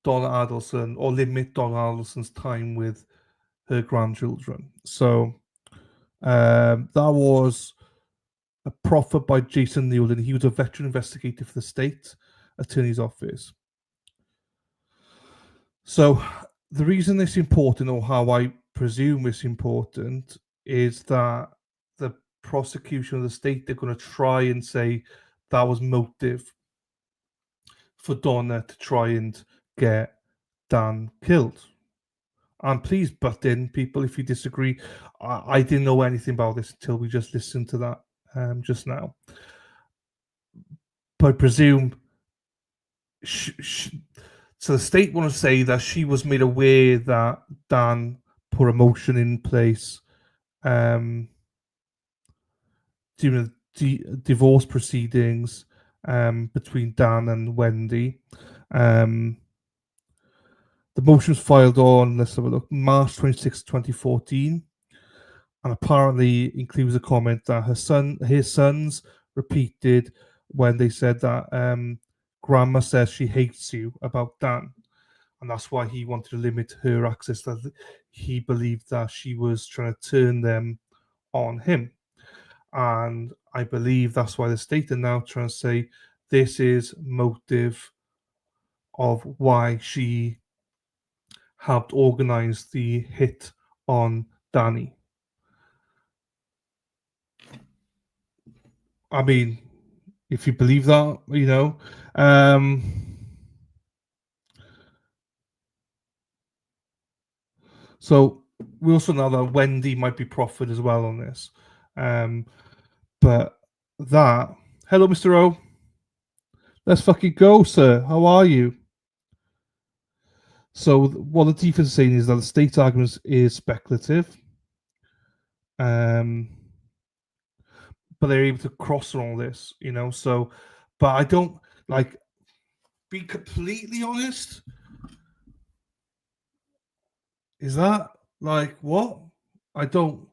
Donna Adelson or limit Donna Adelson's time with her grandchildren. So that was a proffer by Jason Newlin. He was a veteran investigator for the state attorney's office. So the reason it's important, or how I presume it's important, is that the prosecution of the state, they're going to try and say that was motive for Donna to try and get Dan killed. And please butt in, people, if you disagree. I didn't know anything about this until we just listened to that just now. But I presume so the state want to say that she was made aware that Dan put a motion in place during the divorce proceedings between Dan and Wendi. The motion was filed on, let's have a look, March 26, 2014, and apparently includes a comment that his sons repeated when they said that Grandma says she hates you about Dan, and that's why he wanted to limit her access, that he believed that she was trying to turn them on him. And I believe that's why the state are now trying to say this is motive of why she helped organize the hit on Danny. I mean, if you believe that, you know. So we also know that Wendi might be proffered as well on this. But that, hello, Mr. O. Let's fucking go, sir. How are you? So what the defense is saying is that the state's argument is speculative. But they're able to cross all this, you know. So, but I don't, like, be completely honest. Is that like what? I don't.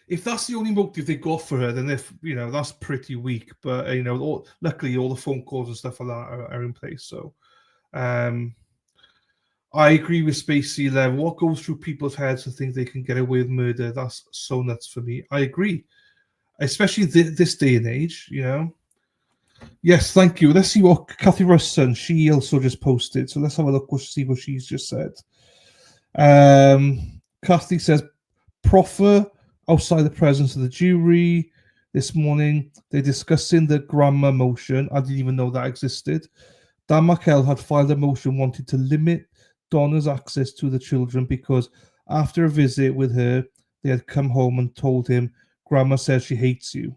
If that's the only motive they got for her, then that's pretty weak. But luckily all the phone calls and stuff like that are in place. So, I agree with Spacey 11. What goes through people's heads to think they can get away with murder? That's so nuts for me. I agree, especially this day and age. You know. Yes, thank you. Let's see what Kathy Russon, she also just posted. So let's have a look. We'll see what she's just said. Kathy says, Proffer outside the presence of the jury this morning. They're discussing the grandma motion. I didn't even know that existed. that Markel had filed a motion wanting to limit Donna's access to the children because after a visit with her, they had come home and told him, Grandma says she hates you.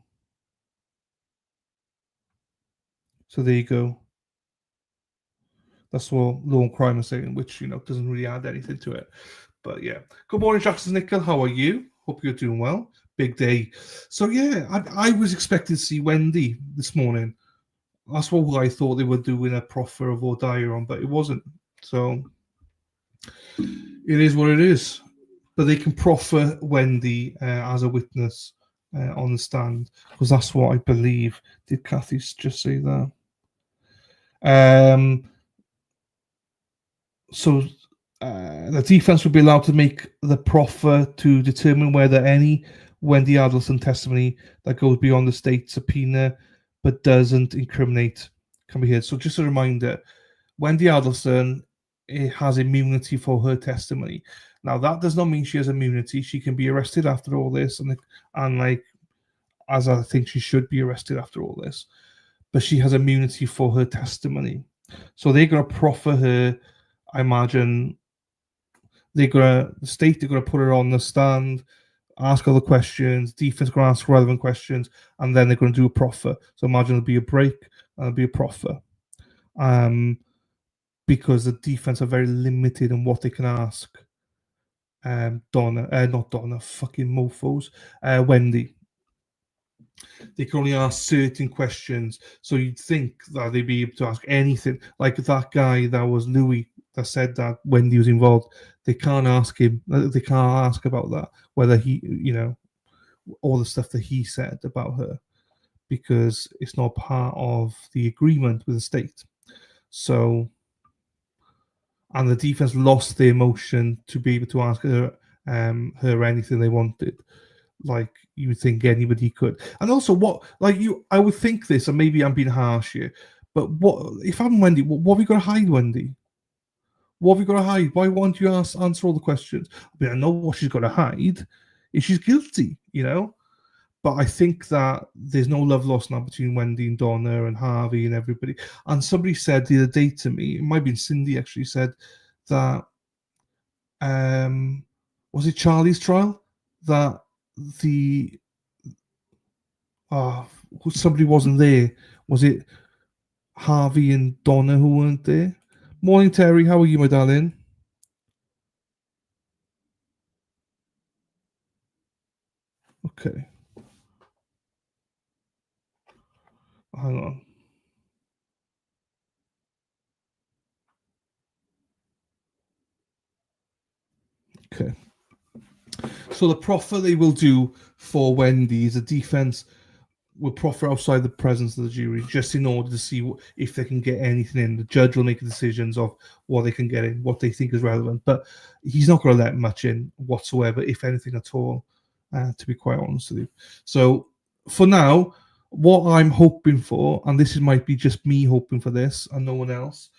So there you go. That's what Law and Crime is saying, which, doesn't really add anything to it. But yeah. Good morning, Jackson Nickel. How are you? Hope you're doing well. Big day. So yeah, I was expecting to see Wendi this morning. That's what I thought they were doing a proffer of O'Dyer on, but it wasn't. So it is what it is. But they can proffer Wendi as a witness on the stand, because that's what I believe. Did Kathy just say that? So the defense would be allowed to make the proffer to determine whether any Wendi Adelson testimony that goes beyond the state subpoena but doesn't incriminate can be heard. So just a reminder, Wendi Adelson has immunity for her testimony. Now that does not mean she has immunity. She can be arrested after all this, and like, as I think she should be arrested after all this, but she has immunity for her testimony. So they're going to proffer her. I imagine they're gonna put her on the stand, ask all the questions, defense gonna ask relevant questions, and then they're gonna do a proffer. So imagine there'll be a break and there'll be a proffer. Because the defense are very limited in what they can ask. Not Donna, fucking mofos. Wendi. They can only ask certain questions. So you'd think that they'd be able to ask anything. Like that guy that was Louis that said that Wendi was involved. They can't ask him. They can't ask about that. Whether he, all the stuff that he said about her, because it's not part of the agreement with the state. So, and the defense lost their motion to be able to ask her anything they wanted. Like, you would think anybody could. And also, I would think this, and maybe I'm being harsh here, but if I'm Wendi, what have we got to hide, Wendi? What have we got to hide? Why won't you answer all the questions? I mean, I know what she's got to hide. Is she's guilty, But I think that there's no love lost now between Wendi and Donna and Harvey and everybody. And somebody said the other day to me, it might have been Cindy actually, said that, was it Charlie's trial? That somebody wasn't there. Was it Harvey and Donna who weren't there? Morning, Terry. How are you, my darling? Okay. Hang on. Okay. So the proffer they will do for Wendi is a defense will proffer outside the presence of the jury just in order to see if they can get anything in. The judge will make decisions of what they can get in, what they think is relevant. But he's not going to let much in whatsoever, if anything at all, to be quite honest with you. So for now, what I'm hoping for, and this might be just me hoping for this and no one else,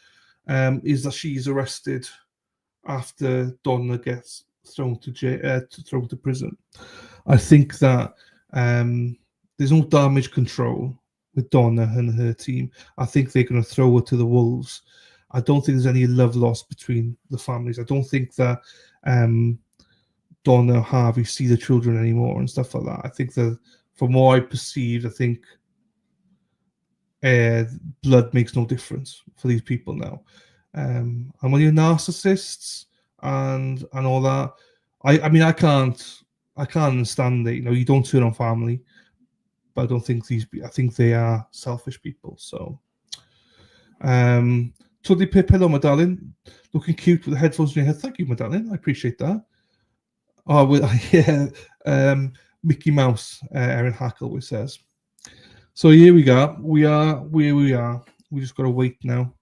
is that she's arrested after Donna gets thrown to prison. I think that there's no damage control with Donna and her team. I think they're going to throw her to the wolves. I don't think there's any love lost between the families. I don't think that Donna and Harvey see the children anymore and stuff like that. I think that from what I perceived, I think blood makes no difference for these people now. And when you're narcissists and all that, I mean, I can't understand it. You don't turn on family. But I don't think I think they are selfish people. So, Tuddy Pip, hello, my darling. Looking cute with the headphones in your head. Thank you, my darling. I appreciate that. Oh, well, yeah. Mickey Mouse, Erin Hackle, says. So here we go. We are where we are. We just got to wait now.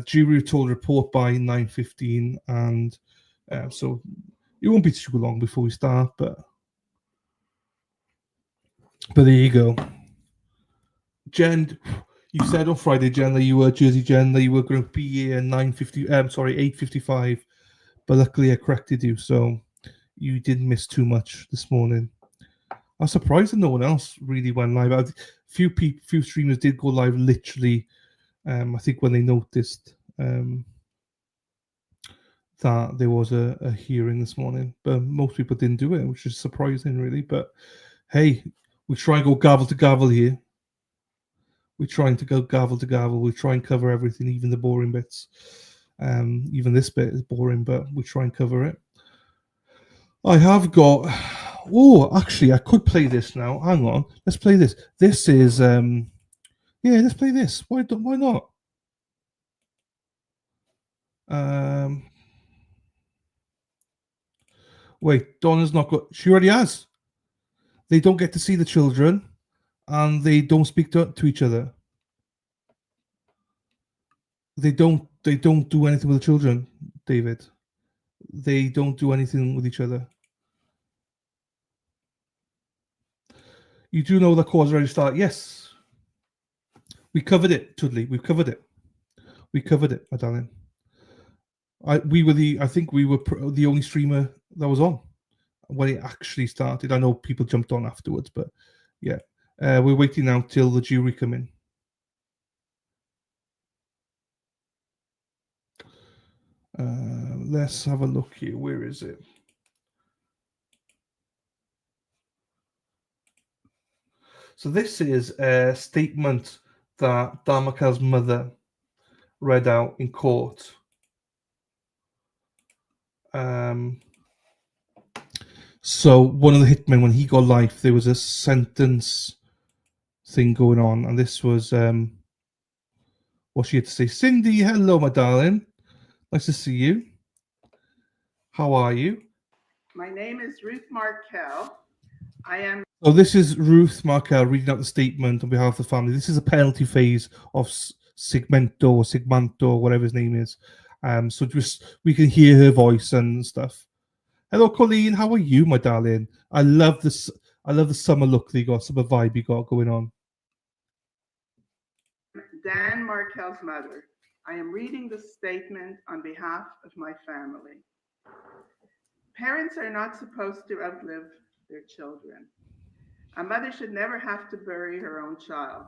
Jury told report by 9:15, and so it won't be too long before we start, but there you go. Jen, you said on Friday, Jen, that you were Jersey Jen, that you were going to be here 8:55, but luckily I corrected you, so you didn't miss too much this morning. I was surprised that no one else really went live. A few streamers did go live literally I think when they noticed that there was a hearing this morning, but most people didn't do it, which is surprising, really. But hey, we try and go gavel to gavel here. We're trying to go gavel to gavel. We try and cover everything, even the boring bits. Even this bit is boring, but we try and cover it. I have got. Oh, actually, I could play this now. Hang on, let's play this. This is yeah, let's play this. Why not? Wait, Donna's not got. She already has. They don't get to see the children, and they don't speak to each other. They don't do anything with the children, David. They don't do anything with each other. You do know the cause already started. Yes. We covered it, Tudley. We covered it. We covered it, my darling. I think we were the only streamer that was on when it actually started. I know people jumped on afterwards, but yeah. We're waiting now till the jury come in. Let's have a look here. Where is it? So this is a statement that Dan Markel's mother read out in court. So one of the hitmen, when he got life, there was a sentence thing going on, and this was what she had to say. Cindy, hello, my darling. Nice to see you. How are you? My name is Ruth Markel. I am. So this is Ruth Markel reading out the statement on behalf of the family. This is a penalty phase of Segmento, whatever his name is. So just we can hear her voice and stuff. Hello, Colleen. How are you, my darling? I love this. I love the summer look that you got, summer vibe you got going on. Dan Markel's mother. I am reading the statement on behalf of my family. Parents are not supposed to outlive their children. A mother should never have to bury her own child.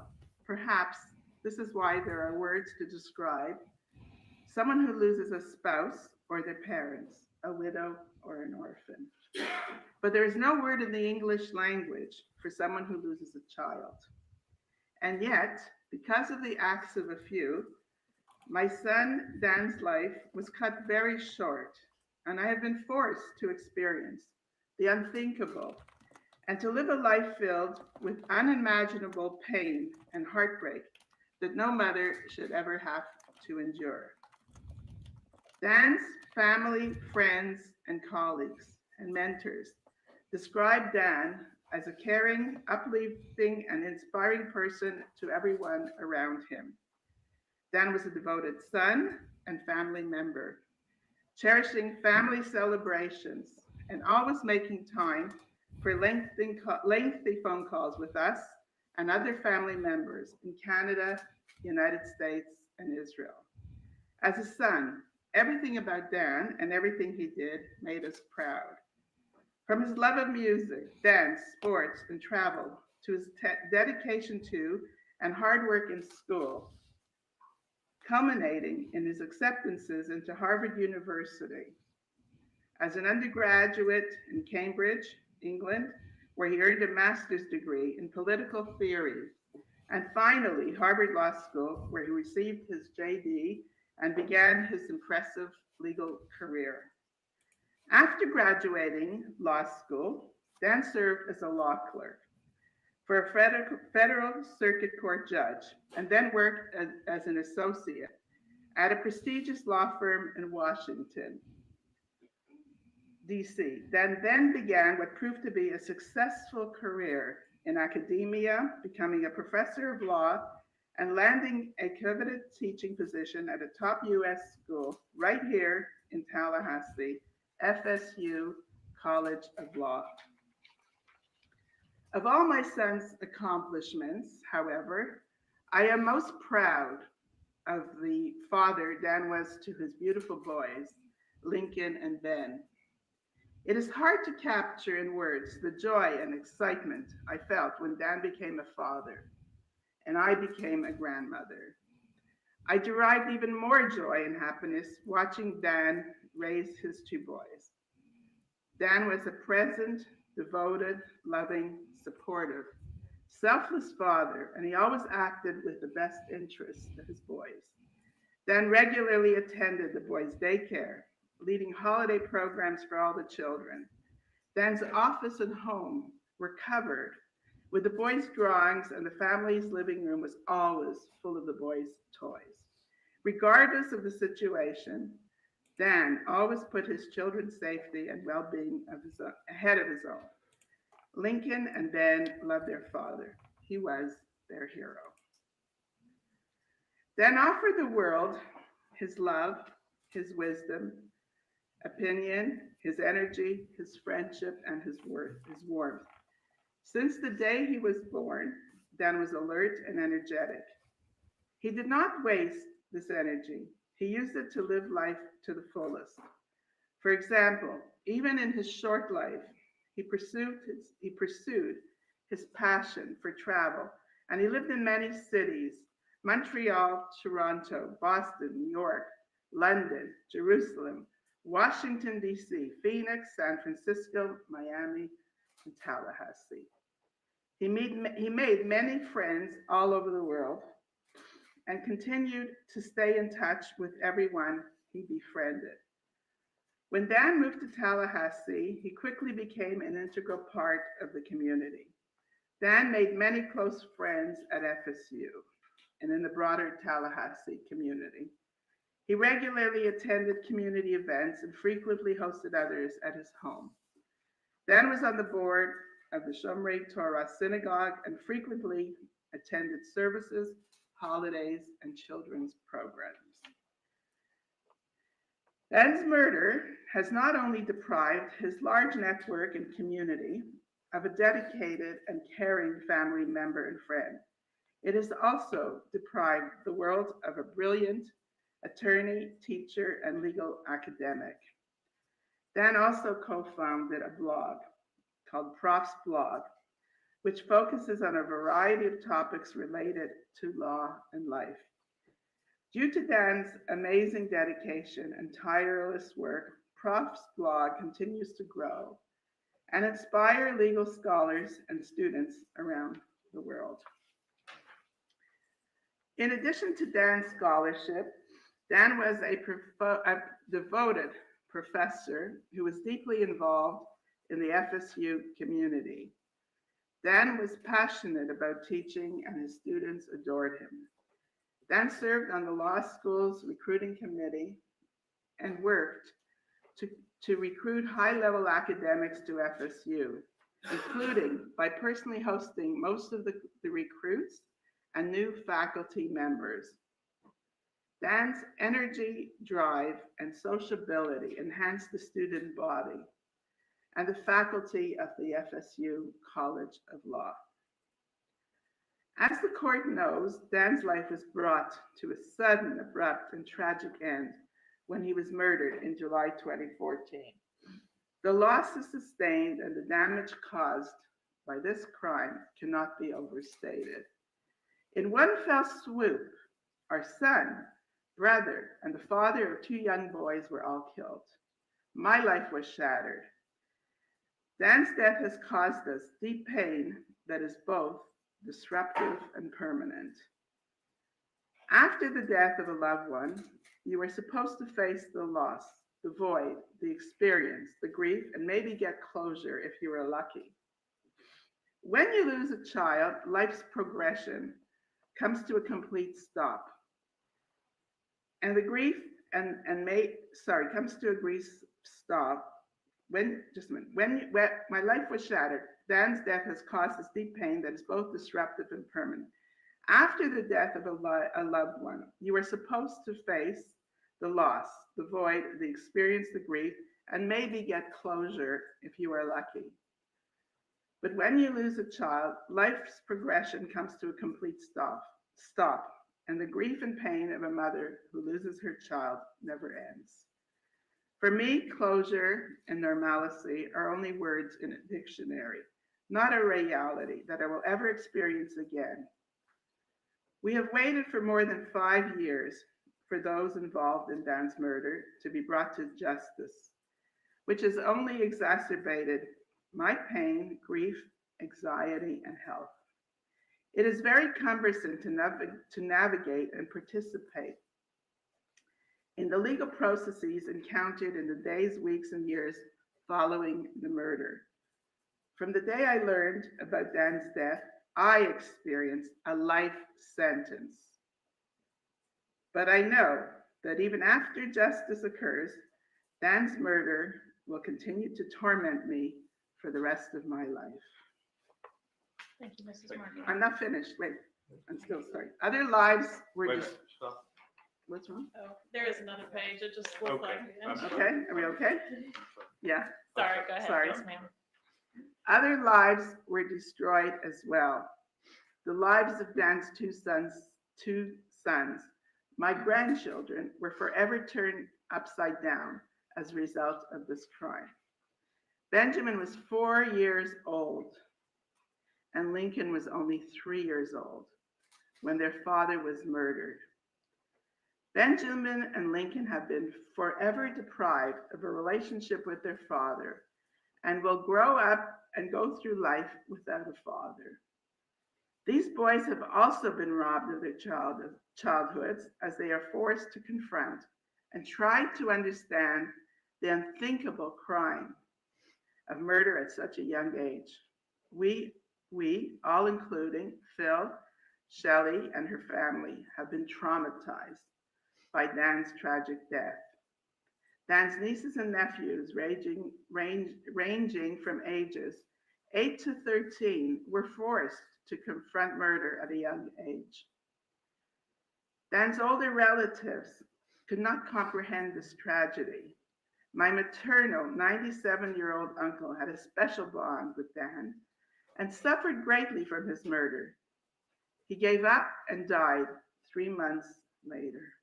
Perhaps this is why there are words to describe someone who loses a spouse or their parents, a widow or an orphan. But there is no word in the English language for someone who loses a child. And yet, because of the acts of a few, my son Dan's life was cut very short, and I have been forced to experience the unthinkable and to live a life filled with unimaginable pain and heartbreak that no mother should ever have to endure. Dan's family, friends, and colleagues and mentors describe Dan as a caring, uplifting, and inspiring person to everyone around him. Dan was a devoted son and family member, cherishing family celebrations and always making time for lengthy phone calls with us and other family members in Canada, United States, and Israel. As a son, everything about Dan and everything he did made us proud. From his love of music, dance, sports, and travel, to his dedication to and hard work in school, culminating in his acceptances into Harvard University. As an undergraduate in Cambridge, England, where he earned a master's degree in political theory, and finally Harvard Law School, where he received his JD and began his impressive legal career. After graduating law school, Dan served as a law clerk for a federal circuit court judge, and then worked as an associate at a prestigious law firm in Washington, DC. Then began what proved to be a successful career in academia, becoming a professor of law and landing a coveted teaching position at a top US school right here in Tallahassee, FSU College of Law. Of all my son's accomplishments, however, I am most proud of the father Dan was to his beautiful boys, Lincoln and Ben. It is hard to capture in words the joy and excitement I felt when Dan became a father and I became a grandmother. I derived even more joy and happiness watching Dan raise his two boys. Dan was a present, devoted, loving, supportive, selfless father, and he always acted with the best interests of his boys. Dan regularly attended the boys' daycare, leading holiday programs for all the children. Dan's office and home were covered with the boys' drawings, and the family's living room was always full of the boys' toys. Regardless of the situation, Dan always put his children's safety and well-being ahead of his own. Lincoln and Ben loved their father. He was their hero. Dan offered the world his love, his wisdom, opinion, his energy, his friendship, and his warmth. Since the day he was born, Dan was alert and energetic. He did not waste this energy. He used it to live life to the fullest. For example, even in his short life, he pursued his passion for travel, and he lived in many cities: Montreal, Toronto, Boston, New York, London, Jerusalem, Washington, D.C., Phoenix, San Francisco, Miami, and Tallahassee. He made many friends all over the world and continued to stay in touch with everyone he befriended. When Dan moved to Tallahassee, he quickly became an integral part of the community. Dan made many close friends at FSU and in the broader Tallahassee community. He regularly attended community events and frequently hosted others at his home. Dan was on the board of the Shomrei Torah Synagogue and frequently attended services, holidays, and children's programs. Dan's murder has not only deprived his large network and community of a dedicated and caring family member and friend, it has also deprived the world of a brilliant attorney, teacher, and legal academic. Dan also co-founded a blog called Proff's Blog, which focuses on a variety of topics related to law and life. Due to Dan's amazing dedication and tireless work, Proff's Blog continues to grow and inspire legal scholars and students around the world. In addition to Dan's scholarship, Dan was a devoted professor who was deeply involved in the FSU community. Dan was passionate about teaching, and his students adored him. Dan served on the law school's recruiting committee and worked to recruit high-level academics to FSU, including by personally hosting most of the recruits and new faculty members. Dan's energy, drive, and sociability enhanced the student body and the faculty of the FSU College of Law. As the court knows, Dan's life was brought to a sudden, abrupt, and tragic end when he was murdered in July 2014. The losses sustained and the damage caused by this crime cannot be overstated. In one fell swoop, our son, brother, and the father of two young boys were all killed. My life was shattered. Dan's death has caused us deep pain that is both disruptive and permanent. After the death of a loved one, you are supposed to face the loss, the void, the experience, the grief, and maybe get closure if you are lucky. When you lose a child, life's progression comes to a complete stop. And the grief comes to a grief stop. When my life was shattered, Dan's death has caused us deep pain that is both disruptive and permanent. After the death of a loved one, you are supposed to face the loss, the void, the experience, the grief, and maybe get closure if you are lucky. But when you lose a child, life's progression comes to a complete stop, and the grief and pain of a mother who loses her child never ends. For me, closure and normalcy are only words in a dictionary, not a reality that I will ever experience again. We have waited for more than 5 years for those involved in Dan's murder to be brought to justice, which has only exacerbated my pain, grief, anxiety, and health. It is very cumbersome to navigate and participate in the legal processes encountered in the days, weeks, and years following the murder. From the day I learned about Dan's death, I experienced a life sentence. But I know that even after justice occurs, Dan's murder will continue to torment me for the rest of my life. Thank you, Mrs. Markel. I'm not finished. Wait, I'm still starting. Other lives were just. What's wrong? Oh, there is another page. It just looked like. Okay, are we okay? Yeah. Sorry, go ahead. Sorry. Yes, ma'am. Other lives were destroyed as well. The lives of Dan's two sons, my grandchildren, were forever turned upside down as a result of this crime. Benjamin was 4 years old, and Lincoln was only 3 years old when their father was murdered. Benjamin and Lincoln have been forever deprived of a relationship with their father and will grow up and go through life without a father. These boys have also been robbed of their childhoods as they are forced to confront and try to understand the unthinkable crime of murder at such a young age. We, all including Phil, Shelley, and her family, have been traumatized by Dan's tragic death. Dan's nieces and nephews, ranging from ages 8 to 13, were forced to confront murder at a young age. Dan's older relatives could not comprehend this tragedy. My maternal 97-year-old uncle had a special bond with Dan and suffered greatly from his murder. He gave up and died 3 months later.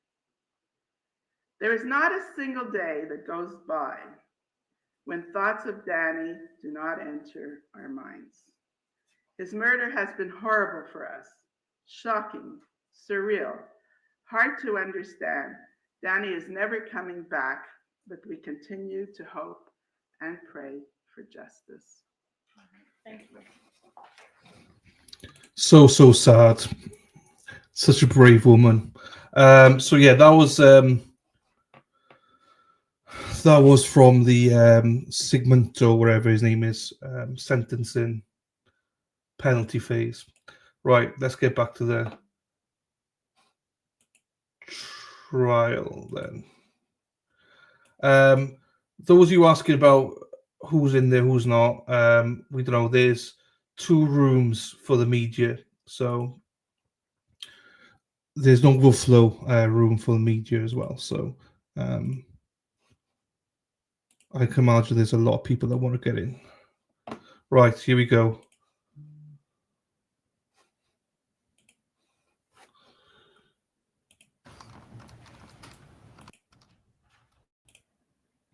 There is not a single day that goes by when thoughts of Danny do not enter our minds. His murder has been horrible for us, shocking, surreal, hard to understand. Danny is never coming back, but we continue to hope and pray for justice. Thank you. So sad. Such a brave woman. So yeah, that was from the Sigmund or whatever his name is, sentencing penalty phase. Right, let's get back to the trial then. Those of you asking about who's in there, who's not, we don't know. There's 2 rooms for the media, so there's no overflow room for the media as well. So I can imagine there's a lot of people that want to get in. Right, here we go.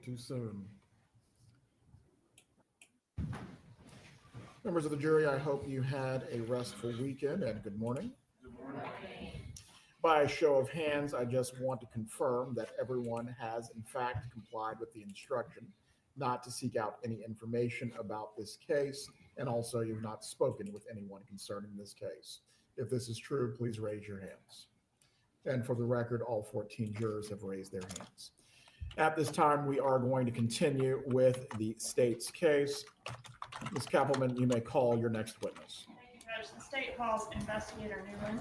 Too soon. Members of the jury, I hope you had a restful weekend and good morning. Good morning. By a show of hands, I just want to confirm that everyone has in fact complied with the instruction not to seek out any information about this case, and also you've not spoken with anyone concerning this case. If this is true, please raise your hands. And for the record, all 14 jurors have raised their hands. At this time, we are going to continue with the state's case. Ms. Kappelman, you may call your next witness. Thank you, Judge. The state calls Investigator Newlin.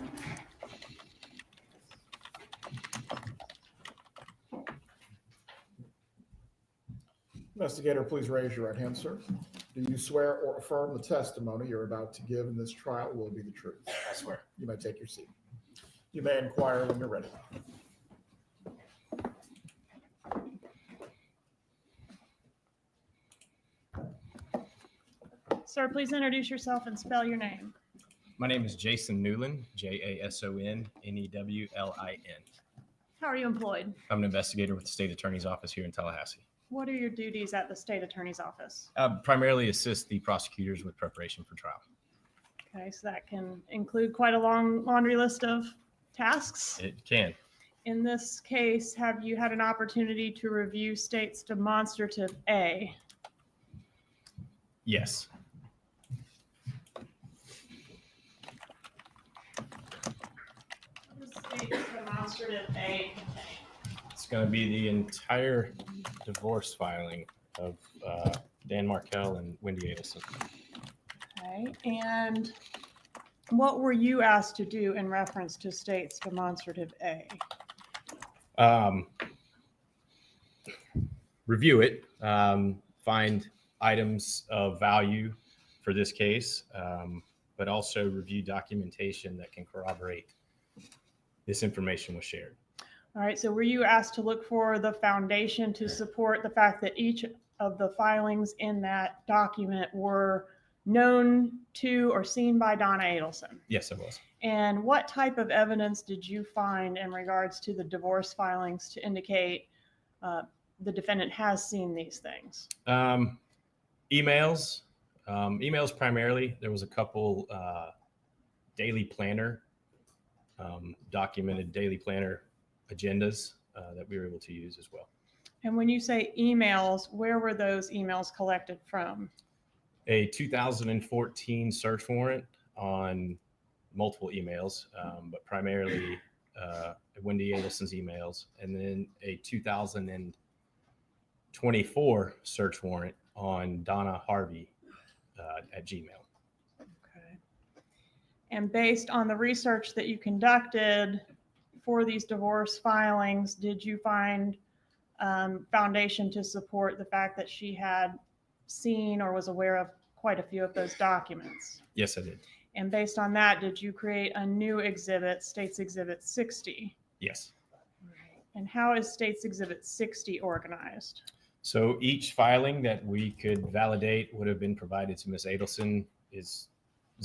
Investigator, please raise your right hand, sir. Do you swear or affirm the testimony you're about to give in this trial will be the truth? I swear. You may take your seat. You may inquire when you're ready. Sir, please introduce yourself and spell your name. My name is Jason Newlin, JASONNEWLIN. How are you employed? I'm an investigator with the state attorney's office here in Tallahassee. What are your duties at the state attorney's office? Primarily assist the prosecutors with preparation for trial. Okay, so that can include quite a long laundry list of tasks. It can. In this case, have you had an opportunity to review state's demonstrative A? Yes. What does state's demonstrative A contain? It's going to be the entire divorce filing of Dan Markel and Wendi Adelson. Okay, and what were you asked to do in reference to state's demonstrative A? Review it, find items of value for this case, but also review documentation that can corroborate this information was shared. All right, so were you asked to look for the foundation to support the fact that each of the filings in that document were known to or seen by Donna Adelson? Yes, I was. And what type of evidence did you find in regards to the divorce filings to indicate the defendant has seen these things? Emails primarily. There was a couple daily planner, documented daily planner agendas that we were able to use as well. And when you say emails, where were those emails collected from? A 2014 search warrant on multiple emails, but primarily Wendi Adelson's emails, and then a 2024 search warrant on Donna Harvey at Gmail. Okay. And based on the research that you conducted for these divorce filings, did you find foundation to support the fact that she had seen or was aware of quite a few of those documents? Yes, I did. And based on that, did you create a new exhibit, State's Exhibit 60? Yes. And how is State's Exhibit 60 organized? So each filing that we could validate would have been provided to Ms. Adelson is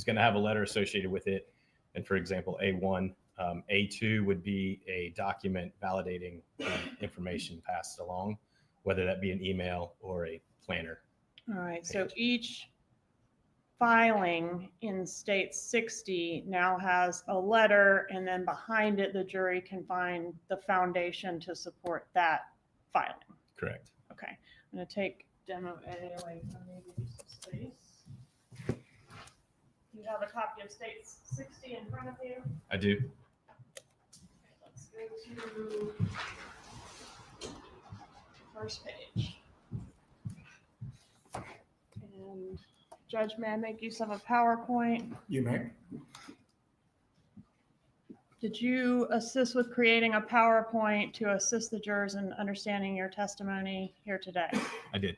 going to have a letter associated with it. And for example, A1, A2 would be a document validating the information passed along, whether that be an email or a planner. All right, so each filing in State 60 now has a letter, and then behind it, the jury can find the foundation to support that filing. Correct. Okay, I'm going to take demo A away from me, give you some space. You have a copy of State 60 in front of you? I do. Okay, let's go to first page. And Judge, may I make use of a PowerPoint? You may. Did you assist with creating a PowerPoint to assist the jurors in understanding your testimony here today? I did.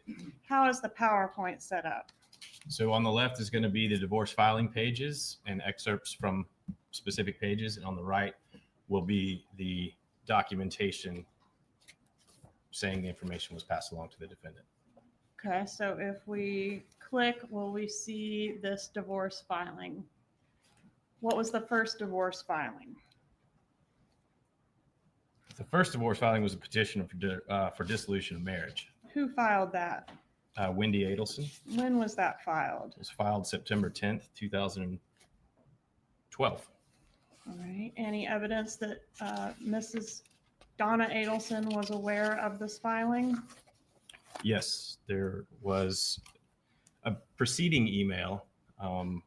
How is the PowerPoint set up? So on the left is going to be the divorce filing pages and excerpts from specific pages. And on the right will be the documentation saying the information was passed along to the defendant. Okay, so if we click, will we see this divorce filing? What was the first divorce filing? The first divorce filing was a petition for dissolution of marriage. Who filed that? Wendi Adelson. When was that filed? It was filed September 10th, 2012. All right, any evidence that Mrs. Donna Adelson was aware of this filing? Yes, there was a preceding email and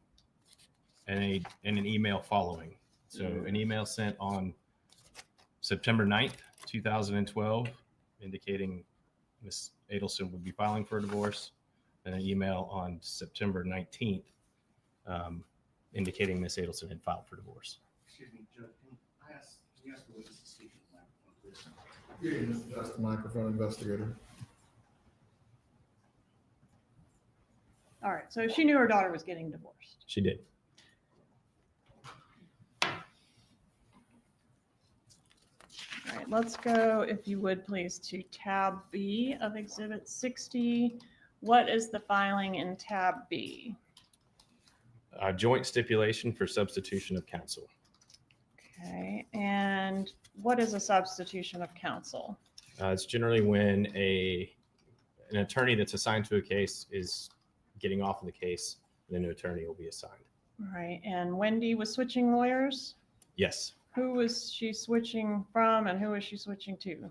an email following. So an email sent on September 9th, 2012, indicating Ms. Adelson would be filing for a divorce, and an email on September 19th indicating Ms. Adelson had filed for divorce. Excuse me, Judge, can I ask the witness to speak to the microphone, please? You can just adjust the microphone, investigator. All right, so she knew her daughter was getting divorced. She did. All right, let's go, if you would please, to tab B of Exhibit 60. What is the filing in tab B? Joint stipulation for substitution of counsel. Okay, and what is a substitution of counsel? It's generally when an attorney that's assigned to a case is getting off of the case, and a new attorney will be assigned. All right, and Wendi was switching lawyers? Yes, Who was she switching from and who was she switching to?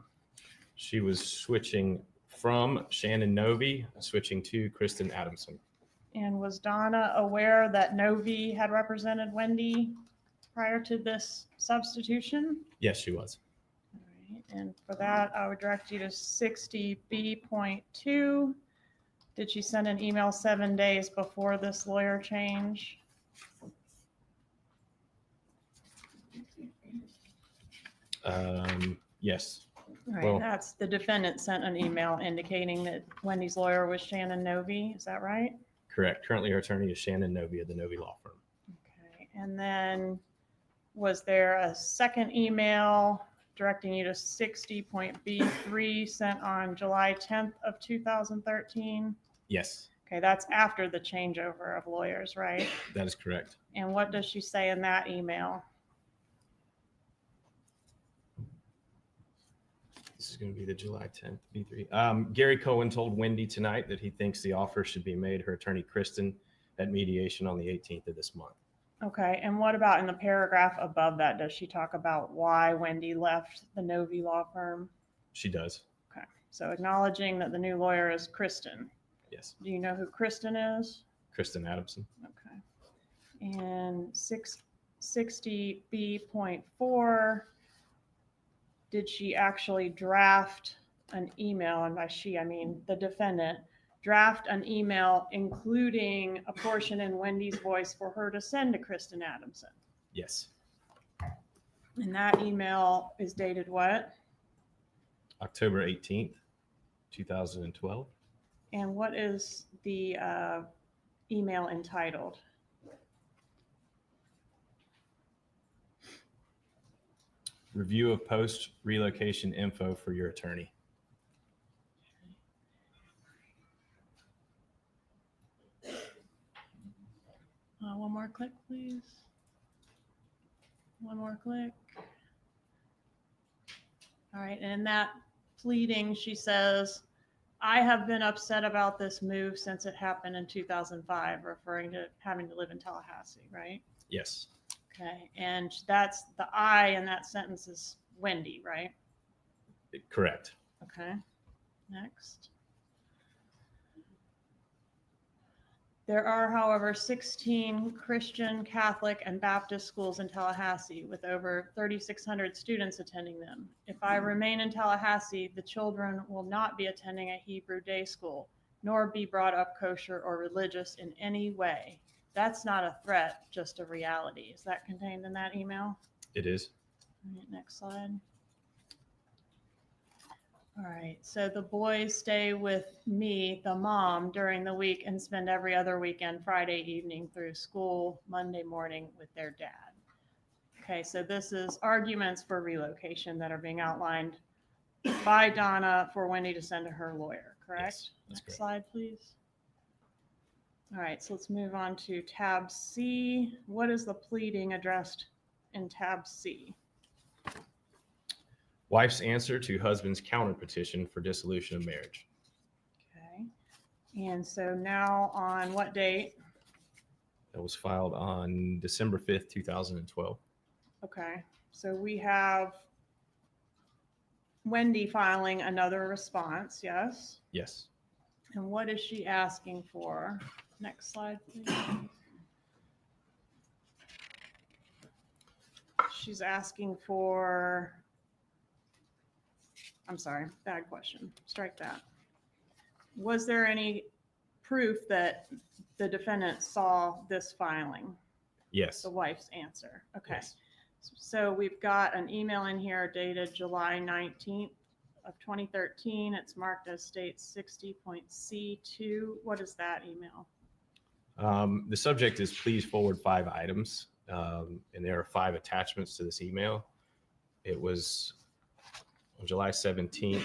she was switching from Shannon Novy, switching to Kristen Adamson. And was Donna aware that Novi had represented Wendi prior to this substitution? Yes, she was. All right, and for that, I would direct you to 60B.2. Did she send an email 7 days before this lawyer change? Yes, All right, Well- that's the defendant sent an email indicating that Wendy's lawyer was Shannon Novi. Is that right? correct. Currently, her attorney is Shannon Novy of the Novy Law Firm. Okay, and then was there a second email directing you to 60.B3 sent on July 10th of 2013? Yes, Okay, that's after the changeover of lawyers, right? that is correct. And what does she say in that email? This is going to be the July 10th B3. Gary Cohen told Wendi tonight that he thinks the offer should be made her attorney Kristen at mediation on the 18th of this month. Okay, and what about in the paragraph above that? Does she talk about why Wendi left the Novi law firm? She does. Okay, so acknowledging that the new lawyer is Kristen. Yes, Do you know who Kristen is? Kristen Adamson. Okay. And 60B.4, did she actually draft an email? And by she, I mean the defendant, draft an email including a portion in Wendy's voice for her to send to Kristen Adamson? Yes, And that email is dated what? October 18th, 2012. And what is the email entitled? Review of post relocation info for your attorney. One more click, please. One more click. All right, and in that pleading, she says, I have been upset about this move since it happened in 2005, referring to having to live in Tallahassee, right? Yes, Okay, and that's the I in that sentence is Wendi, right? correct. Okay, next. There are, however, 16 Christian, Catholic, and Baptist schools in Tallahassee with over 3,600 students attending them. If I remain in Tallahassee, the children will not be attending a Hebrew day school, nor be brought up kosher or religious in any way. That's not a threat, just a reality. Is that contained in that email? It is. All right, next slide. All right, so the boys stay with me, the mom, during the week and spend every other weekend, Friday evening through school, Monday morning with their dad. Okay, so this is arguments for relocation that are being outlined by Donna for Wendi to send to her lawyer, correct? Yes, that's Next correct. slide, please. All right, so let's move on to tab C. What is the pleading addressed in tab C? Wife's answer to husband's counter petition for dissolution of marriage. Okay, and so now on what date? That was filed on December 5th, 2012. Okay, so we have Wendi filing another response, yes? Yes. And what is she asking for? Next slide, please. She's asking for, I'm sorry, bad question. Strike that. Was there any proof that the defendant saw this filing, Yes. the wife's answer? Okay. Yes. So we've got an email in here dated July 19th of 2013. It's marked as state 60.C2. What is that email? The subject is please forward 5 items, and there are 5 attachments to this email. It was on July 17th,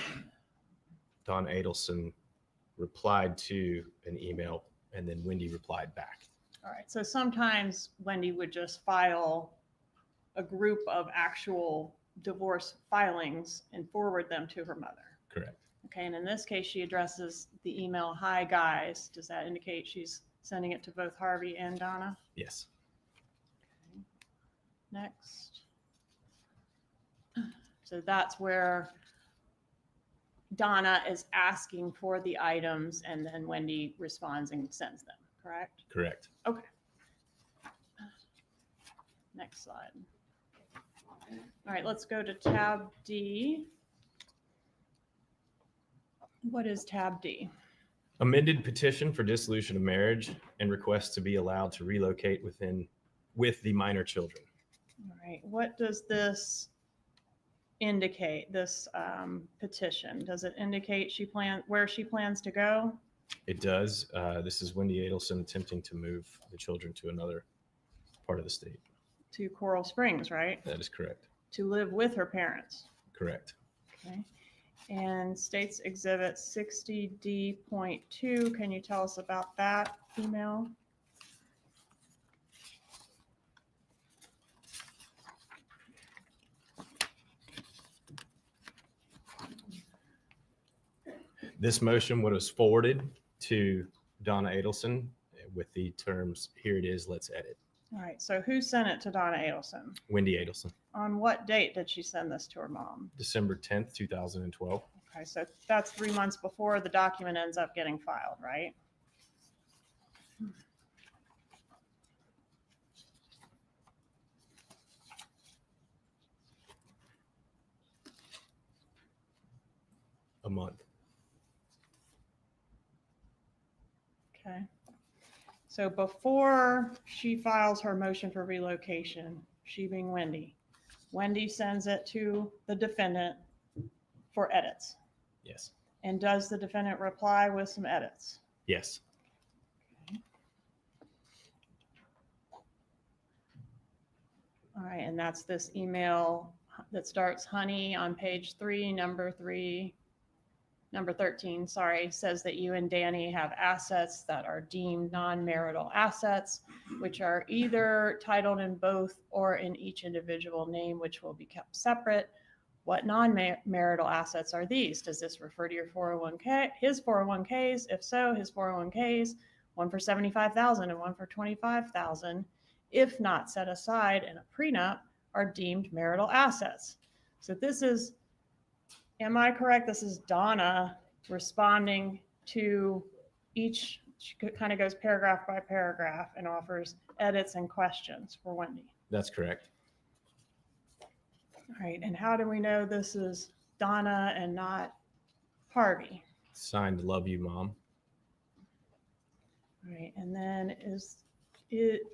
Donna Adelson replied to an email, and then Wendi replied back. All right, so sometimes Wendi would just file a group of actual divorce filings and forward them to her mother. Correct. Okay, and in this case, she addresses the email, hi guys. Does that indicate she's sending it to both Harvey and Donna? Yes. Next. So that's where Donna is asking for the items and then Wendi responds and sends them, correct? Correct. Okay. Next slide. All right, let's go to tab D. What is tab D? Amended petition for dissolution of marriage and request to be allowed to relocate with the minor children. All right, what does this indicate, this petition? Does it indicate where she plans to go? It does. This is Wendi Adelson attempting to move the children to another part of the state. To Coral Springs, right? That is correct. To live with her parents. Correct. Okay. And States Exhibit 60D.2, can you tell us about that email? This motion was forwarded to Donna Adelson with the terms, here it is, let's edit. All right, so who sent it to Donna Adelson? Wendi Adelson, On what date did she send this to her mom? December 10th, 2012. Okay, so that's 3 months before the document ends up getting filed, right? A month. Okay. So before she files her motion for relocation, she being Wendi sends it to the defendant for edits. Yes. And does the defendant reply with some edits? Yes. All right, and that's this email that starts, honey, on page 3, number 13, sorry, says that you and Danny have assets that are deemed non-marital assets, which are either titled in both or in each individual name, which will be kept separate. What non-marital assets are these? Does this refer to your 401k, his 401ks? If so, his 401ks, one for $75,000 and one for $25,000, if not set aside in a prenup, are deemed marital assets. So this is, am I correct? This is Donna responding to each, she kind of goes paragraph by paragraph and offers edits and questions for Wendi. That's correct. All right, and how do we know this is Donna and not Harvey? Signed, love you, Mom. All right, and then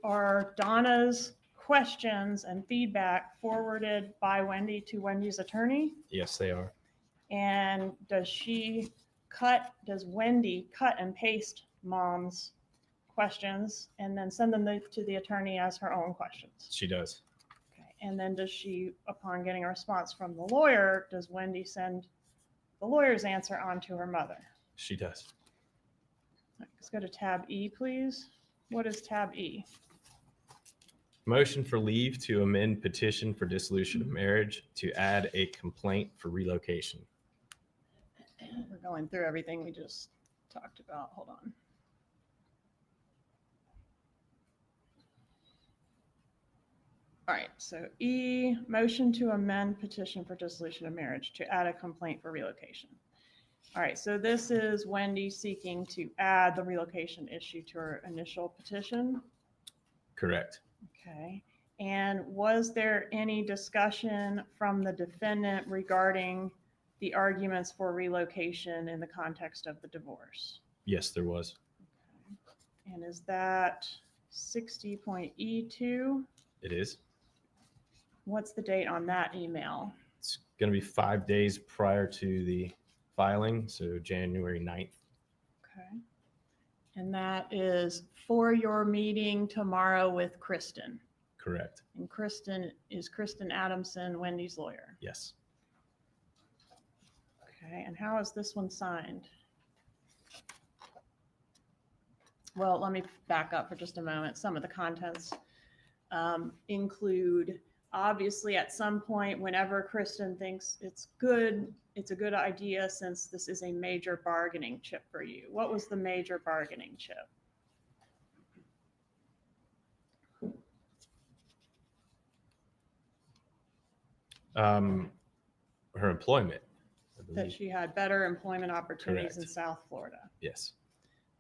are Donna's questions and feedback forwarded by Wendi to Wendi's attorney? Yes, they are. And does Wendi cut and paste Mom's questions and then send them to the attorney as her own questions? She does. Okay. And then does she, upon getting a response from the lawyer, does Wendi send the lawyer's answer on to her mother? She does. Let's go to tab E, please. What is tab E? Motion for leave to amend petition for dissolution of marriage to add a complaint for relocation. We're going through everything we just talked about. Hold on. All right, so E, motion to amend petition for dissolution of marriage to add a complaint for relocation. All right, so this is Wendi seeking to add the relocation issue to her initial petition. Correct. Okay, and was there any discussion from the defendant regarding the arguments for relocation in the context of the divorce? Yes, there was. Okay. And is that 60.E2? It is. What's the date on that email? It's going to be 5 days prior to the filing, so January 9th. Okay. And that is for your meeting tomorrow with Kristen. Correct. And Kristen Adamson, Wendi's lawyer. Yes. Okay, and how is this one signed? Well, let me back up for just a moment. Some of the contents include, obviously, at some point, whenever Kristen thinks it's a good idea, since this is a major bargaining chip for you. What was the major bargaining chip? Her employment. I That believe. she had better employment opportunities in Correct. South Florida. Yes.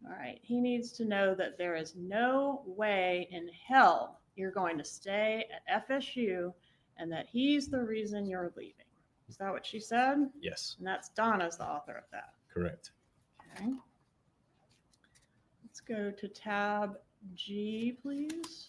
All right. He needs to know that there is no way in hell you're going to stay at FSU and that he's the reason you're leaving. Is that what she said? Yes. And that's Donna's the author of that. Correct. Okay. Let's go to tab G, please.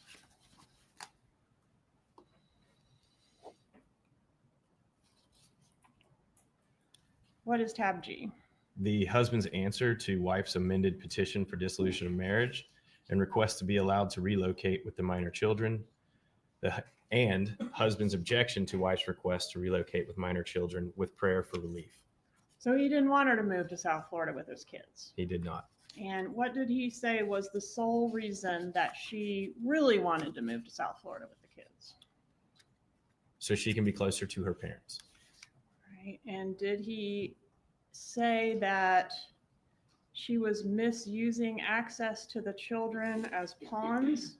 What is tab G? The husband's answer to wife's amended petition for dissolution of marriage and request to be allowed to relocate with the minor children. And husband's objection to wife's request to relocate with minor children with prayer for relief. So he didn't want her to move to South Florida with his kids. He did not. And what did he say was the sole reason that she really wanted to move to South Florida with the kids? So she can be closer to her parents. Right. And did he say that she was misusing access to the children as pawns?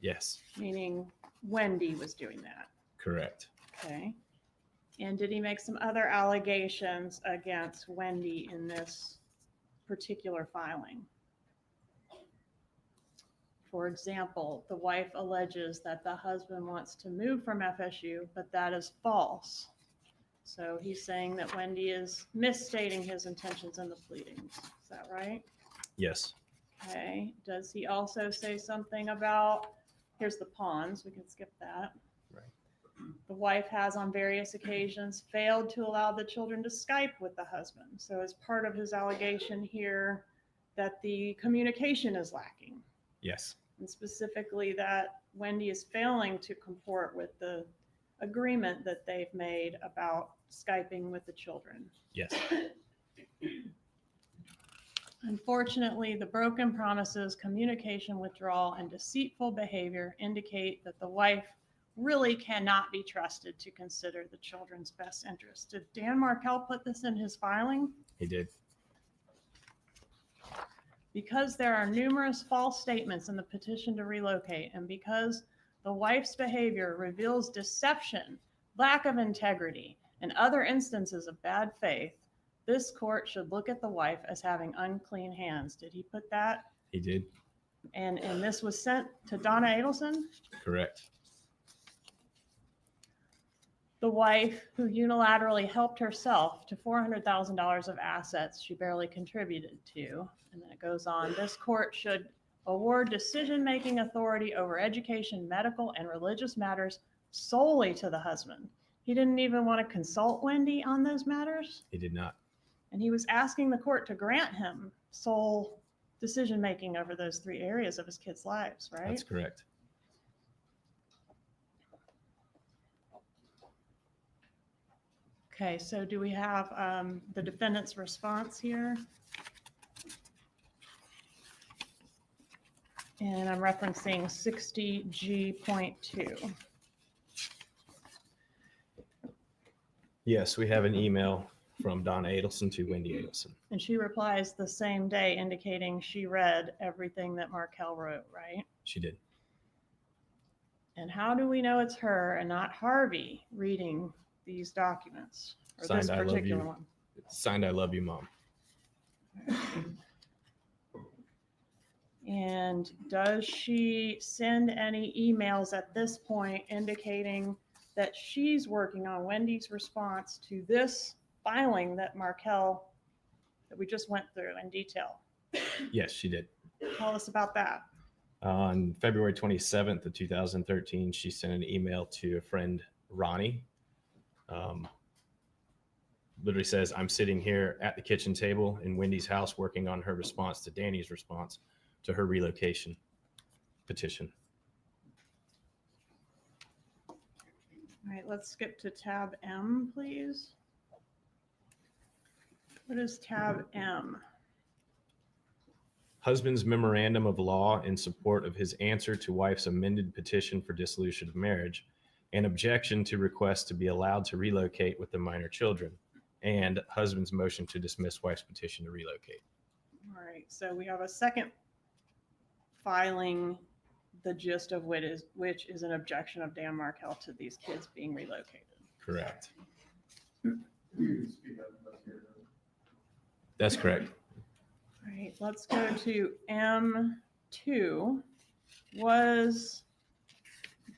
Yes. Meaning Wendi was doing that. Correct. Okay. And did he make some other allegations against Wendi in this particular filing? For example, the wife alleges that the husband wants to move from FSU, but that is false. So he's saying that Wendi is misstating his intentions in the pleadings. Is that right? Yes. Okay. Does he also say something about, here's the pawns, we can skip that. Right. The wife has on various occasions failed to allow the children to Skype with the husband. So as part of his allegation here that the communication is lacking. Yes. And specifically that Wendi is failing to comport with the agreement that they've made about Skyping with the children. Yes. Unfortunately, the broken promises, communication withdrawal, and deceitful behavior indicate that the wife really cannot be trusted to consider the children's best interest. Did Dan Markel put this in his filing? He did. Because there are numerous false statements in the petition to relocate, and because the wife's behavior reveals deception, lack of integrity, and other instances of bad faith, this court should look at the wife as having unclean hands. Did he put that? He did. And this was sent to Donna Adelson, Correct. the wife who unilaterally helped herself to $400,000 of assets she barely contributed to. And then it goes on, this court should award decision-making authority over education, medical, and religious matters solely to the husband. He didn't even want to consult Wendi on those matters. He did not. And he was asking the court to grant him sole decision-making over those three areas of his kids' lives, right? That's correct. Okay, so do we have the defendant's response here? And I'm referencing 60G.2. Yes, we have an email from Donna Adelson to Wendi Adelson. And she replies the same day indicating she read everything that Markel wrote, right? She did. And how do we know it's her and not Harvey reading these documents? Or Signed, this I love particular you. one? Signed, I love you, Mom. And does she send any emails at this point indicating that she's working on Wendi's response to this filing that Markel, that we just went through in detail? Yes, she did. Tell us about that. On February 27th of 2013, she sent an email to a friend, Ronnie. Literally says, I'm sitting here at the kitchen table in Wendi's house working on her response to Danny's response to her relocation petition. All right, let's skip to tab M, please. What is tab M? Husband's memorandum of law in support of his answer to wife's amended petition for dissolution of marriage and objection to request to be allowed to relocate with the minor children, and husband's motion to dismiss wife's petition to relocate. All right, so we have a second filing, the gist of which is an objection of Dan Markel to these kids being relocated. Correct. You can speak up, investigator. That's correct. All right, let's go to M2. Was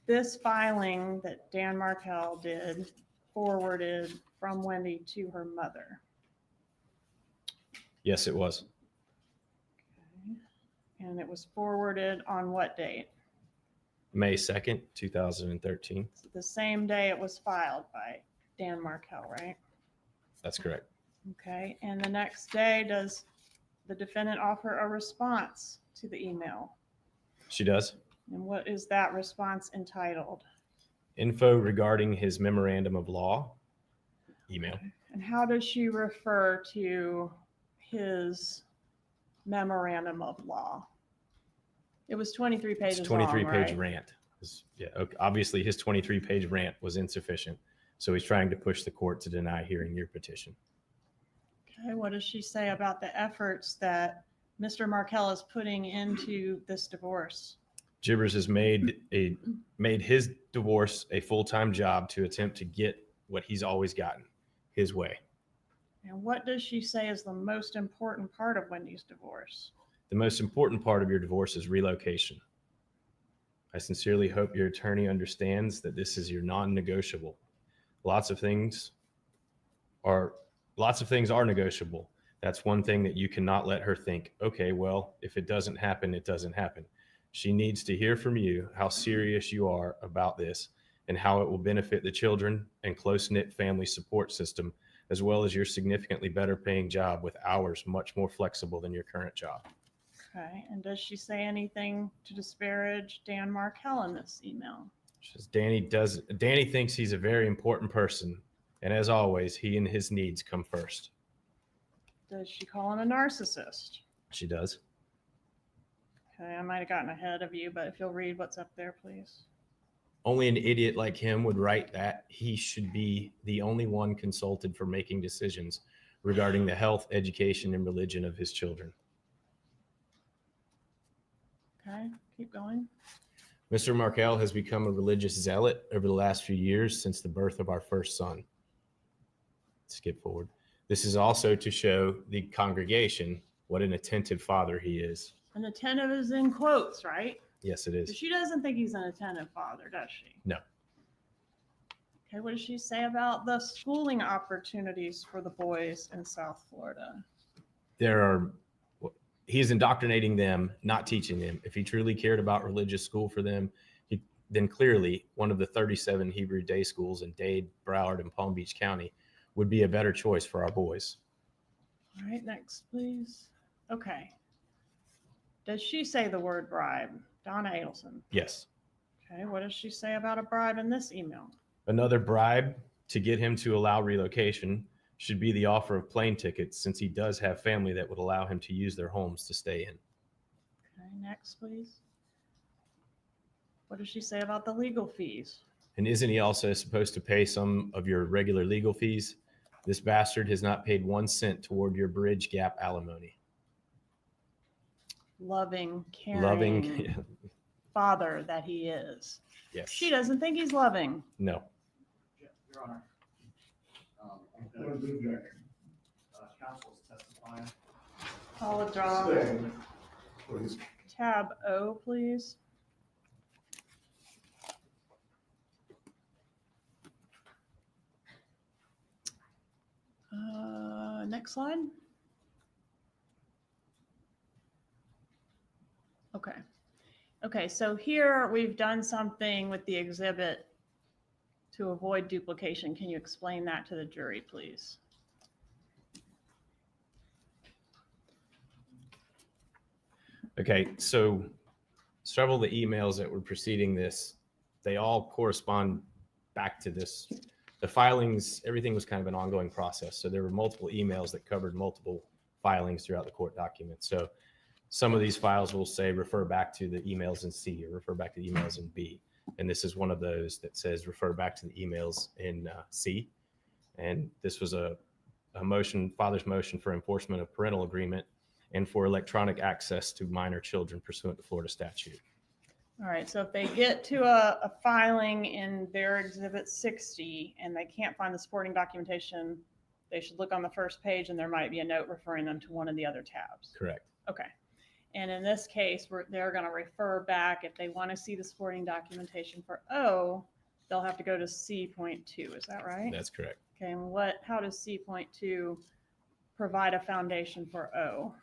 this filing that Dan Markel did forwarded from Wendi to her mother? Yes, it was. Okay. And it was forwarded on what date? May 2nd, 2013. The same day it was filed by Dan Markel, right? That's correct. Okay, and the next day, does the defendant offer a response to the email? She does. And what is that response entitled? Info regarding his memorandum of law email. And how does she refer to his memorandum of law? It was 23 pages His long, 23-page right? rant. Yeah, okay. Obviously, his 23-page rant was insufficient. So he's trying to push the court to deny hearing your petition. Okay, what does she say about the efforts that Mr. Markel is putting into this divorce? Gibbers has made his divorce a full-time job to attempt to get what he's always gotten, his way. And what does she say is the most important part of Wendi's divorce? The most important part of your divorce is relocation. I sincerely hope your attorney understands that this is your non-negotiable. Lots of things are negotiable. That's one thing that you cannot let her think, okay, well, if it doesn't happen, it doesn't happen. She needs to hear from you how serious you are about this and how it will benefit the children and close-knit family support system, as well as your significantly better paying job with hours much more flexible than your current job. Okay, and does she say anything to disparage Dan Markel in this email? She says, Danny thinks he's a very important person, and as always, he and his needs come first. Does she call him a narcissist? She does. Okay, I might have gotten ahead of you, but if you'll read what's up there, please. Only an idiot like him would write that. He should be the only one consulted for making decisions regarding the health, education, and religion of his children. Okay, keep going. Mr. Markel has become a religious zealot over the last few years since the birth of our first son. Skip forward. This is also to show the congregation what an attentive father he is. And attentive is in quotes, right? Yes, it is. She doesn't think he's an attentive father, does she? No. Okay, what does she say about the schooling opportunities for the boys in South Florida? He's indoctrinating them, not teaching them. If he truly cared about religious school for them, then clearly one of the 37 Hebrew day schools in Dade, Broward, and Palm Beach County would be a better choice for our boys. All right, next, please. Okay. Does she say the word bribe? Donna Adelson. Yes. Okay, what does she say about a bribe in this email? Another bribe to get him to allow relocation should be the offer of plane tickets, since he does have family that would allow him to use their homes to stay in. Okay, next, please. What does she say about the legal fees? And isn't he also supposed to pay some of your regular legal fees? This bastard has not paid 1 cent toward your bridge gap alimony. Loving, caring Loving, father that he is. yes. She doesn't think he's loving. No. Your Honor. What is the objection? Counsel is testifying. Call a draw. Stay, please. Tab O, please. Next slide. Okay. Okay, so here we've done something with the exhibit to avoid duplication. Can you explain that to the jury, please? Okay, so several of the emails that were preceding this, they all correspond back to this. The filings, everything was kind of an ongoing process. So there were multiple emails that covered multiple filings throughout the court document. So some of these files will say refer back to the emails in C or refer back to the emails in B. And this is one of those that says refer back to the emails in C. And this was a motion, father's motion for enforcement of parental agreement and for electronic access to minor children pursuant to Florida statute. All right, so if they get to a filing in their exhibit 60 and they can't find the supporting documentation, they should look on the first page and there might be a note referring them to one of the other tabs. Correct. Okay. And in this case, they're going to refer back. If they want to see the supporting documentation for O, they'll have to go to C.2. Is that right? That's correct. Okay, and how does C.2 provide a foundation for O?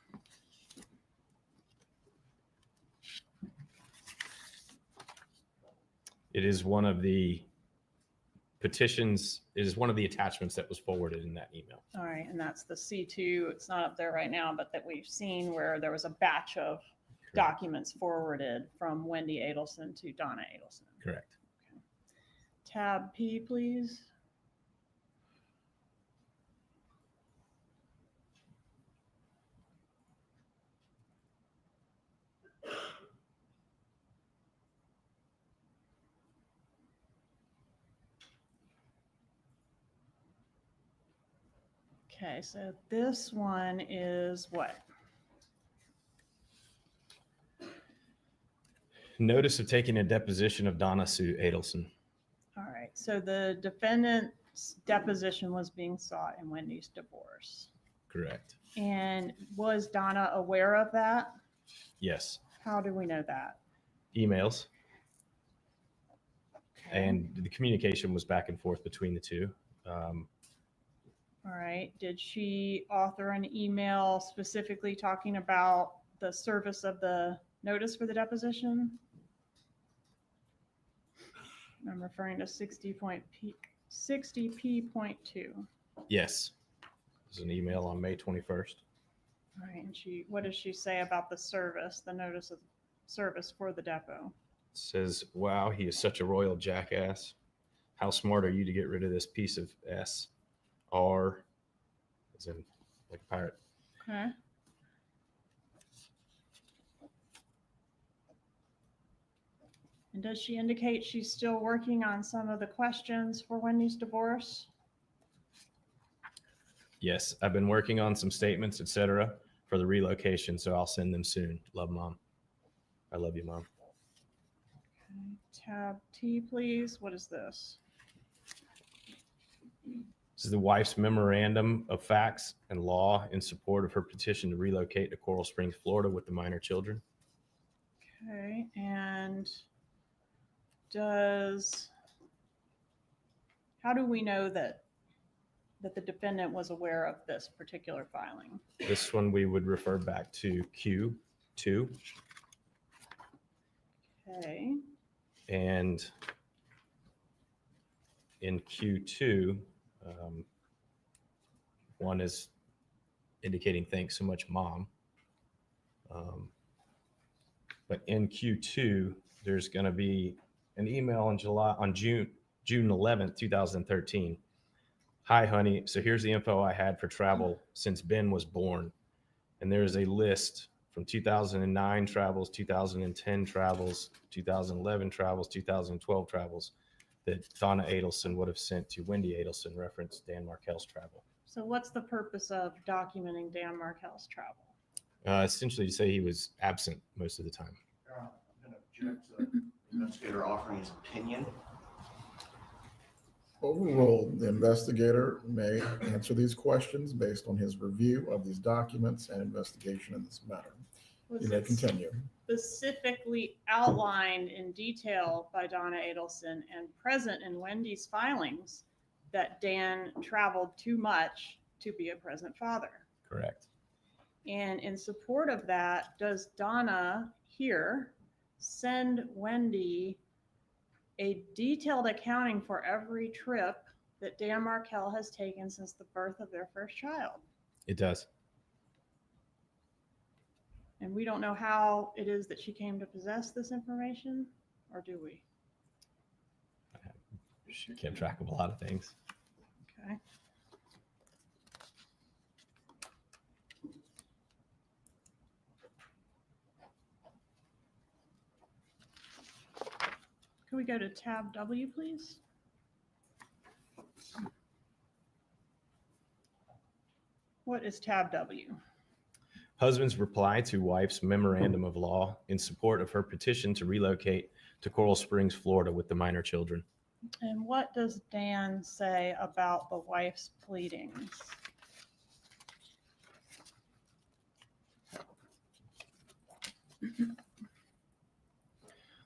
It is one of the petitions, it is one of the attachments that was forwarded in that email. All right, and that's the C2. It's not up there right now, but that we've seen where there was a batch of documents forwarded from Wendi Adelson to Donna Adelson. Correct. Okay. Tab P, please. Okay, so this one is what? Notice of taking a deposition of Donna Sue Adelson. All right, so the defendant's deposition was being sought in Wendy's divorce. Correct. And was Donna aware of that? Yes. How do we know that? Emails. Okay. And the communication was back and forth between the two. All right. Did she author an email specifically talking about the service of the notice for the deposition? I'm referring to 60P.2. Yes. There's an email on May 21st. All right. And what does she say about the service, the notice of service for the depo? It says, wow, he is such a royal jackass. How smart are you to get rid of this piece of S? R, as in like a pirate. Okay. And does she indicate she's still working on some of the questions for Wendy's divorce? Yes, I've been working on some statements, etc., for the relocation, so I'll send them soon. Love, Mom. I love you, Mom. Okay. Tab T, please. What is this? This is the wife's memorandum of facts and law in support of her petition to relocate to Coral Springs, Florida with the minor children. Okay. And how do we know that the defendant was aware of this particular filing? This one we would refer back to Q2. Okay. And in Q2, one is indicating thanks so much, Mom. But in Q2, there's going to be an email on June 11th, 2013. Hi, honey. So here's the info I had for travel since Ben was born. And there is a list from 2009 travels, 2010 travels, 2011 travels, 2012 travels that Donna Adelson would have sent to Wendi Adelson, reference Dan Markel's travel. So what's the purpose of documenting Dan Markel's travel? Essentially to say he was absent most of the time. I'm going to object to the investigator offering his opinion. Overruled, the investigator may answer these questions based on his review of these documents and investigation in this matter. Was You may it continue. specifically outlined in detail by Donna Adelson and present in Wendy's filings that Dan traveled too much to be a present father? Correct. And in support of that, does Donna here send Wendi a detailed accounting for every trip that Dan Markel has taken since the birth of their first child? It does. And we don't know how it is that she came to possess this information, or do we? She kept track of a lot of things. Okay. Can we go to tab W, please? What is tab W? Husband's reply to wife's memorandum of law in support of her petition to relocate to Coral Springs, Florida with the minor children. And what does Dan say about the wife's pleadings? The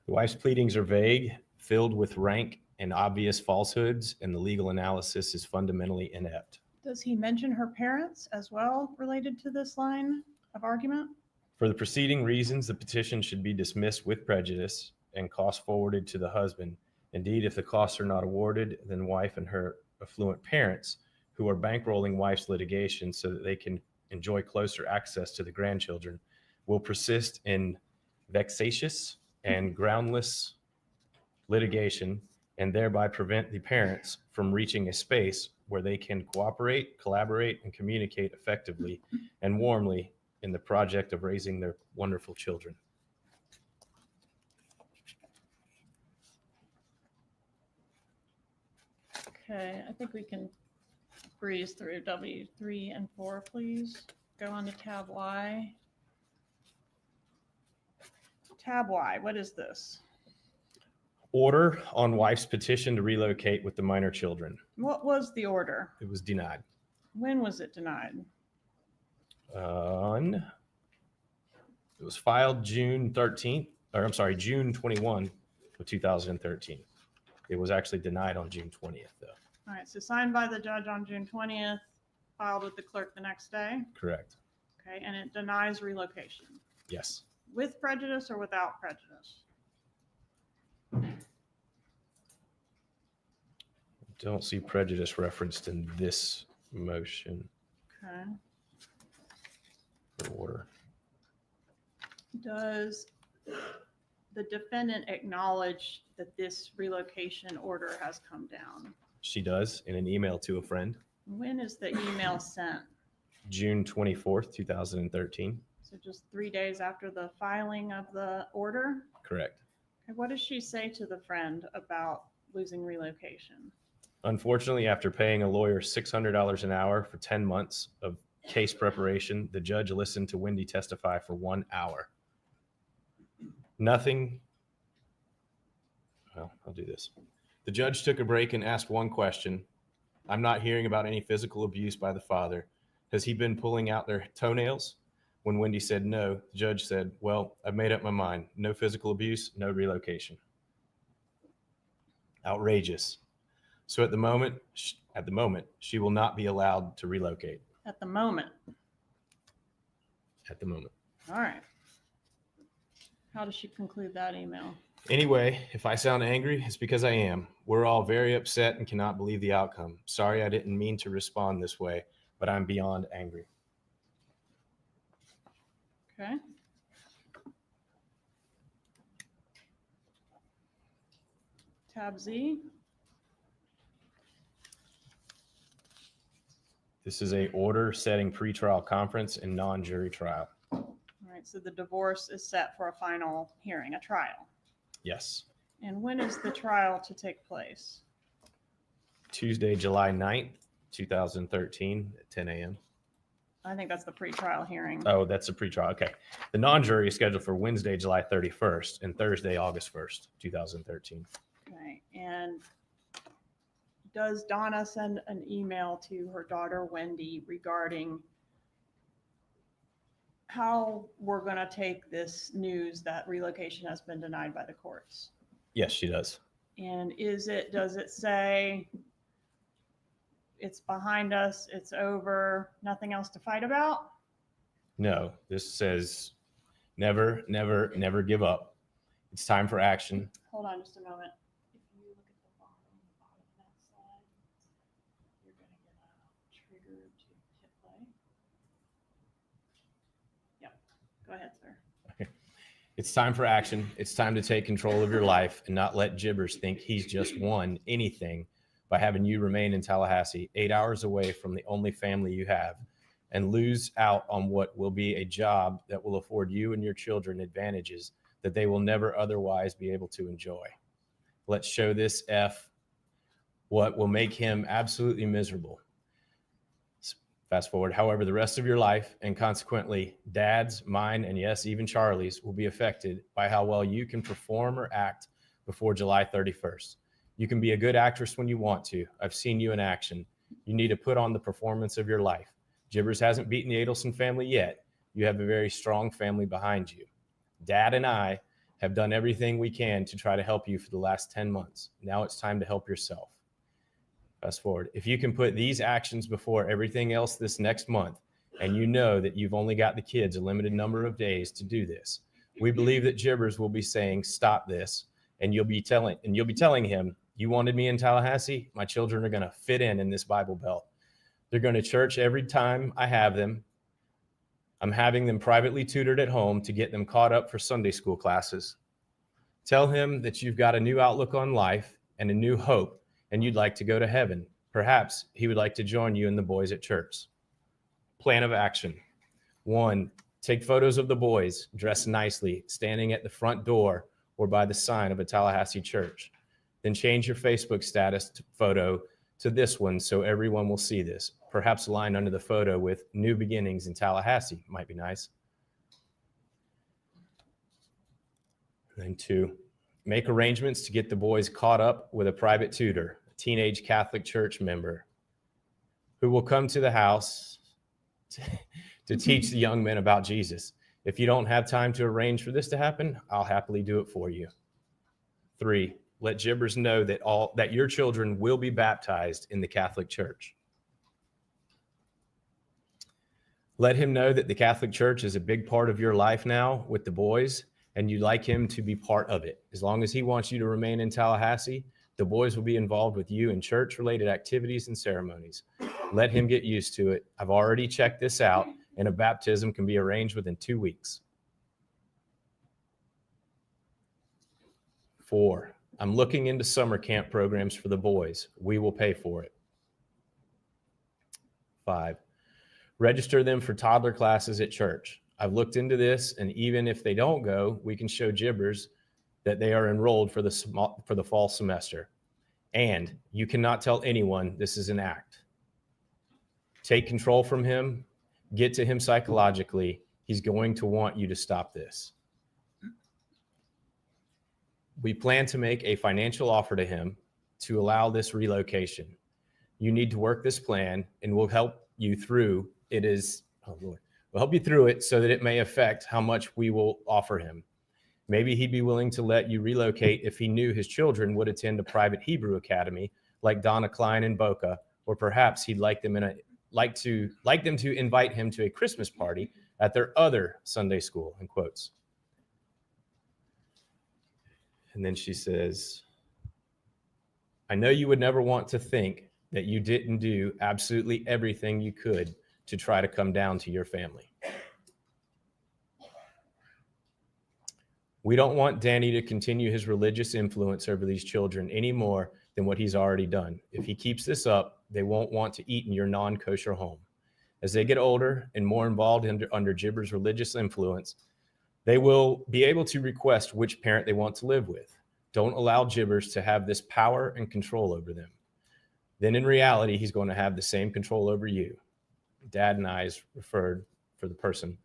wife's pleadings are vague, filled with rank and obvious falsehoods, and the legal analysis is fundamentally inept. Does he mention her parents as well related to this line of argument? For the preceding reasons, the petition should be dismissed with prejudice and costs forwarded to the husband. Indeed, if the costs are not awarded, then wife and her affluent parents, who are bankrolling wife's litigation so that they can enjoy closer access to the grandchildren, will persist in vexatious and groundless litigation and thereby prevent the parents from reaching a space where they can cooperate, collaborate, and communicate effectively and warmly in the project of raising their wonderful children. Okay, I think we can breeze through W3 and 4, please. Go on to tab Y. Tab Y, what is this? Order on wife's petition to relocate with the minor children. What was the order? It was denied. When was it denied? It was filed June 13th, or I'm sorry, June 21 of 2013. It was actually denied on June 20th, though. All right, so signed by the judge on June 20th, filed with the clerk the next day. Correct. Okay, and it denies relocation. Yes. With prejudice or without prejudice? Don't see prejudice referenced in this motion Okay. for order. Does the defendant acknowledge that this relocation order has come down? She does in an email to a friend, When is the email sent? June 24th, 2013. So just 3 days after the filing of the order? Correct. Okay, what does she say to the friend about losing relocation? Unfortunately, after paying a lawyer $600 an hour for 10 months of case preparation, the judge listened to Wendi testify for 1 hour. Nothing. Well, I'll do this. The judge took a break and asked one question. I'm not hearing about any physical abuse by the father. Has he been pulling out their toenails? When Wendi said no, the judge said, well, I've made up my mind. No physical abuse, no relocation. Outrageous. So at the moment, she will not be allowed to relocate. At the moment. At the moment. All right. How does she conclude that email? Anyway, if I sound angry, it's because I am. We're all very upset and cannot believe the outcome. Sorry, I didn't mean to respond this way, but I'm beyond angry. Okay. Tab Z. This is a order setting pretrial conference and non-jury trial. All right, so the divorce is set for a final hearing, a trial. Yes. And when is the trial to take place? Tuesday, July 9th, 2013 at 10 a.m. I think that's the pretrial hearing. Oh, that's a pretrial. Okay. The non-jury is scheduled for Wednesday, July 31st and Thursday, August 1st, 2013. Okay, and does Donna send an email to her daughter Wendi regarding how we're going to take this news that relocation has been denied by the courts? Yes, she does. And does it say it's behind us, it's over, nothing else to fight about? No, this says never, never, never give up. It's time for action. Hold on just a moment. If you look at the bottom of that slide, you're going to get a trigger to hit play. Yep, go ahead, sir. It's time for action. It's time to take control of your life and not let Jibbers think he's just won anything by having you remain in Tallahassee, 8 hours away from the only family you have, and lose out on what will be a job that will afford you and your children advantages that they will never otherwise be able to enjoy. Let's show this F what will make him absolutely miserable. Fast forward. However, the rest of your life, and consequently Dad's, mine, and yes, even Charlie's, will be affected by how well you can perform or act before July 31st. You can be a good actress when you want to. I've seen you in action. You need to put on the performance of your life. Jibbers hasn't beaten the Adelson family yet. You have a very strong family behind you. Dad and I have done everything we can to try to help you for the last 10 months. Now it's time to help yourself. Fast forward. If you can put these actions before everything else this next month, and you know that you've only got the kids a limited number of days to do this, we believe that Jibbers will be saying, stop this. And you'll be telling him, you wanted me in Tallahassee. My children are going to fit in this Bible Belt. They're going to church every time I have them. I'm having them privately tutored at home to get them caught up for Sunday school classes. Tell him that you've got a new outlook on life and a new hope, and you'd like to go to heaven. Perhaps he would like to join you and the boys at church. Plan of action. 1, take photos of the boys dressed nicely, standing at the front door or by the sign of a Tallahassee church. Then change your Facebook status photo to this one so everyone will see this. Perhaps a line under the photo with "New Beginnings in Tallahassee" might be nice. And then 2, make arrangements to get the boys caught up with a private tutor, a teenage Catholic church member who will come to the house to teach the young men about Jesus. If you don't have time to arrange for this to happen, I'll happily do it for you. 3, let Jibbers know that your children will be baptized in the Catholic Church. Let him know that the Catholic Church is a big part of your life now with the boys, and you'd like him to be part of it. As long as he wants you to remain in Tallahassee, the boys will be involved with you in church-related activities and ceremonies. Let him get used to it. I've already checked this out, and a baptism can be arranged within 2 weeks. 4, I'm looking into summer camp programs for the boys. We will pay for it. 5, register them for toddler classes at church. I've looked into this, and even if they don't go, we can show Jibbers that they are enrolled for the fall semester. And you cannot tell anyone this is an act. Take control from him. Get to him psychologically. He's going to want you to stop this. We plan to make a financial offer to him to allow this relocation. You need to work this plan, and we'll help you through it. We'll help you through it so that it may affect how much we will offer him. Maybe he'd be willing to let you relocate if he knew his children would attend a private Hebrew academy like Donna Klein in Boca, or perhaps he'd like them to invite him to a Christmas party at their other Sunday school, in quotes. And then she says, I know you would never want to think that you didn't do absolutely everything you could to try to come down to your family. We don't want Danny to continue his religious influence over these children any more than what he's already done. If he keeps this up, they won't want to eat in your non-kosher home. As they get older and more involved under Jibbers' religious influence, they will be able to request which parent they want to live with. Don't allow Jibbers to have this power and control over them. Then in reality, he's going to have the same control over you. Dad and I is referred for the person.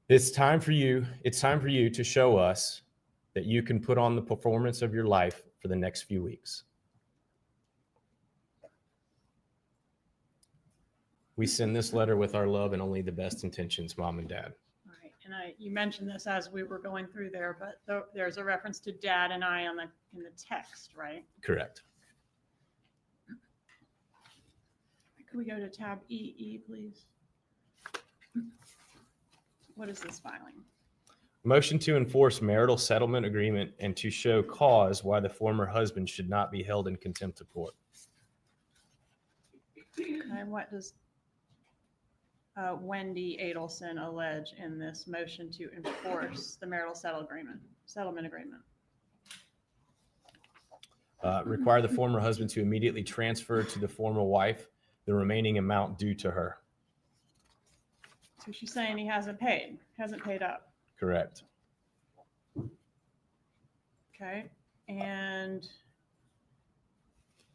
It's time for you to show us that you can put on the performance of your life for the next few weeks. We send this letter with our love and only the best intentions, Mom and Dad. All right, and you mentioned this as we were going through there, but there's a reference to Dad and I in the text, right? Correct. Could we go to tab EE, please? What is this filing? Motion to enforce marital settlement agreement and to show cause why the former husband should not be held in contempt of court. And what does Wendi Adelson allege in this motion to enforce the marital settlement agreement? Require the former husband to immediately transfer to the former wife the remaining amount due to her. So she's saying he hasn't paid up. Correct. Okay, and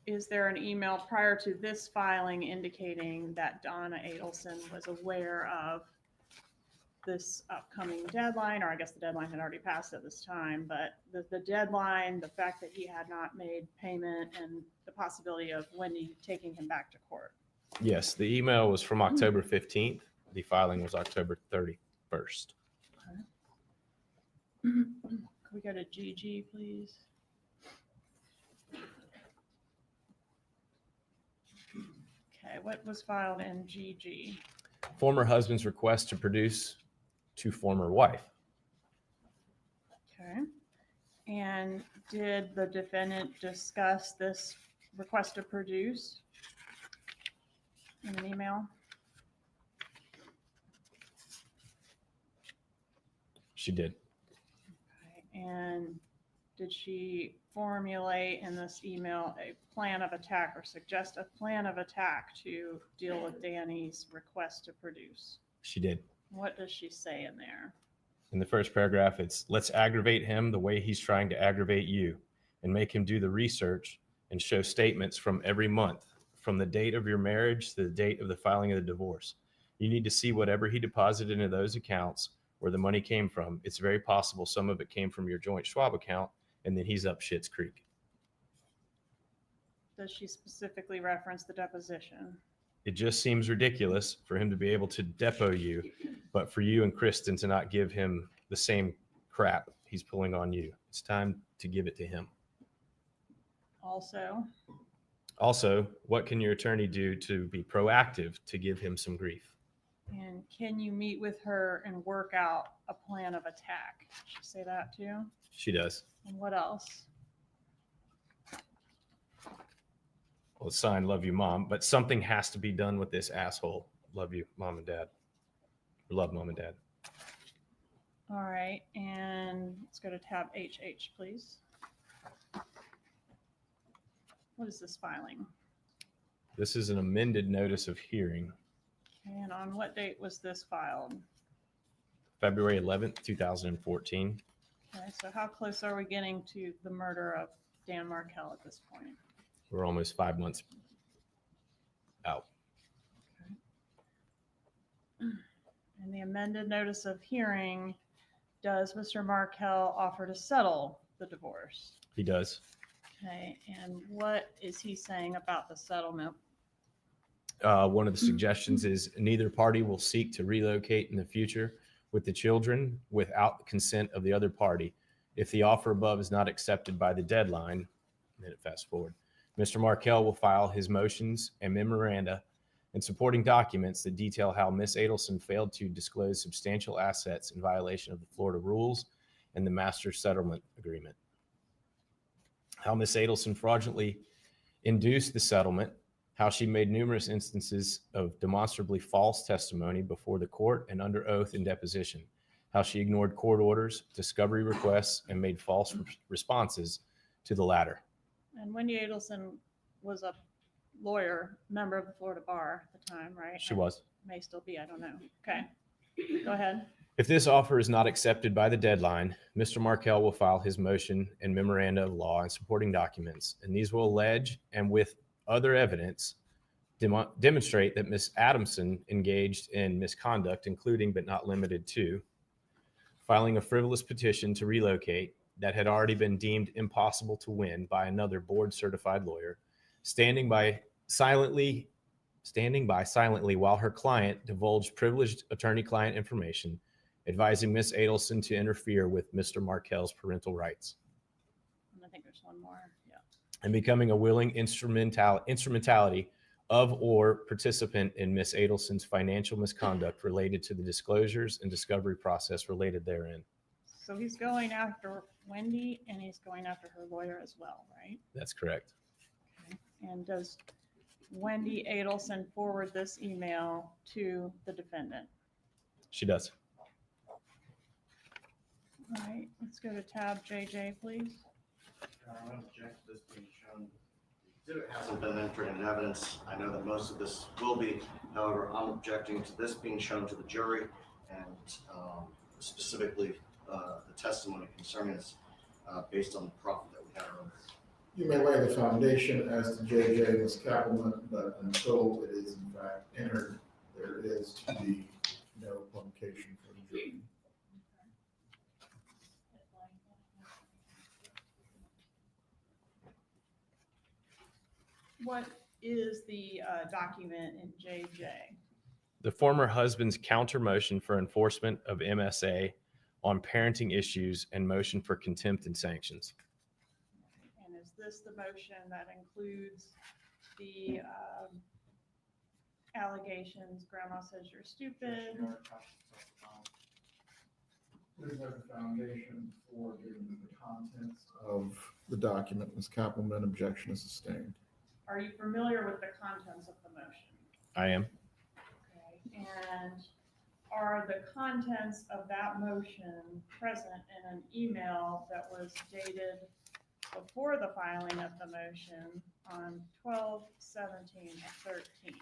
is there an email prior to this filing indicating that Donna Adelson was aware of this upcoming deadline, or I guess the deadline had already passed at this time, but the deadline, the fact that he had not made payment, and the possibility of Wendi taking him back to court? Yes, the email was from October 15th. The filing was October 31st. Can we go to GG, please? Okay, what was filed in GG? Former husband's request to produce to former wife. Okay. And did the defendant discuss this request to produce in an email? She did. Okay. And did she formulate in this email a plan of attack or suggest a plan of attack to deal with Danny's request to produce? She did. What does she say in there? In the first paragraph, it's let's aggravate him the way he's trying to aggravate you and make him do the research and show statements from every month, from the date of your marriage to the date of the filing of the divorce. You need to see whatever he deposited into those accounts where the money came from. It's very possible some of it came from your joint Schwab account, and then he's up Schitt's Creek. Does she specifically reference the deposition? It just seems ridiculous for him to be able to depot you, but for you and Kristen to not give him the same crap he's pulling on you. It's time to give it to him. Also, what can your attorney do to be proactive to give him some grief? and can you meet with her and work out a plan of attack? Did she say that too? She does. And what else? Well, it's signed, love you, Mom, but something has to be done with this asshole. Love you, Mom and Dad. Or love Mom and Dad. All right, and let's go to tab HH, please. What is this filing? This is an amended notice of hearing, And on what date was this filed? February 11th, 2014. Okay, so how close are we getting to the murder of Dan Markel at this point? We're almost 5 months out. In the amended notice of hearing, does Mr. Markel offer to settle the divorce? He does. Okay, and what is he saying about the settlement? One of the suggestions is neither party will seek to relocate in the future with the children without the consent of the other party. If the offer above is not accepted by the deadline, then fast forward, Mr. Markel will file his motions and memoranda and supporting documents that detail how Ms. Adelson failed to disclose substantial assets in violation of the Florida rules and the master settlement agreement. How Ms. Adelson fraudulently induced the settlement, how she made numerous instances of demonstrably false testimony before the court and under oath in deposition, how she ignored court orders, discovery requests, and made false responses to the latter. And Wendi Adelson was a lawyer, member of the Florida Bar at the time, right? She was. May still be, I don't know. Okay, go ahead. If this offer is not accepted by the deadline, Mr. Markel will file his motion and memoranda of law and supporting documents, and these will allege and with other evidence demonstrate that Ms. Adelson engaged in misconduct, including but not limited to filing a frivolous petition to relocate that had already been deemed impossible to win by another board certified lawyer, standing by silently while her client divulged privileged attorney-client information, advising Ms. Adelson to interfere with Mr. Markel's parental rights. And I think there's one more. Yeah. And becoming a willing instrumentality of or participant in Ms. Adelson's financial misconduct related to the disclosures and discovery process related therein. So he's going after Wendi and he's going after her lawyer as well, right? That's correct. Okay. And does Wendi Adelson forward this email to the defendant? She does. All right, let's go to tab JJ, please. I object to this being shown. The exhibit hasn't been entered in evidence. I know that most of this will be. However, I'm objecting to this being shown to the jury and specifically the testimony concerning this based on the proffer that we had earlier. You may lay the foundation as to JJ miscalculation, but until it is in fact entered, there is to be no publication for the jury. What is the document in JJ? The former husband's counter motion for enforcement of MSA on parenting issues and motion for contempt and sanctions. And is this the motion that includes the allegations, grandma says you're stupid? Please lay the foundation for giving the contents of the document. Ms. Kappelman, objection is sustained. Are you familiar with the contents of the motion? I am. Okay, and are the contents of that motion present in an email that was dated before the filing of the motion on 12/17/13?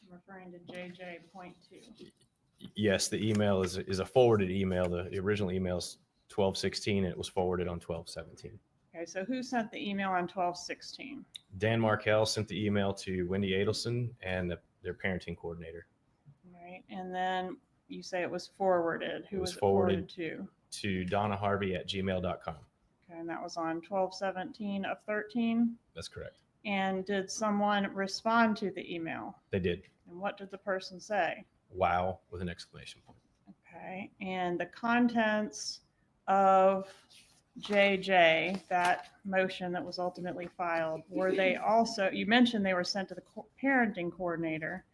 I'm referring to JJ.2. Yes, the email is a forwarded email. The original email is 12/16 and it was forwarded on 12/17. Okay, so who sent the email on 12/16? Dan Markel sent the email to Wendi Adelson and their parenting coordinator. Right, and then you say it was forwarded. Who It was was it forwarded to? To donnaharvey@gmail.com. Okay, and that was on 12/17/13. That's correct. And did someone respond to the email? They did. And what did the person say? Wow, with an exclamation point. Okay, and the contents of JJ, that motion that was ultimately filed, were they also, you mentioned they were sent to the parenting coordinator.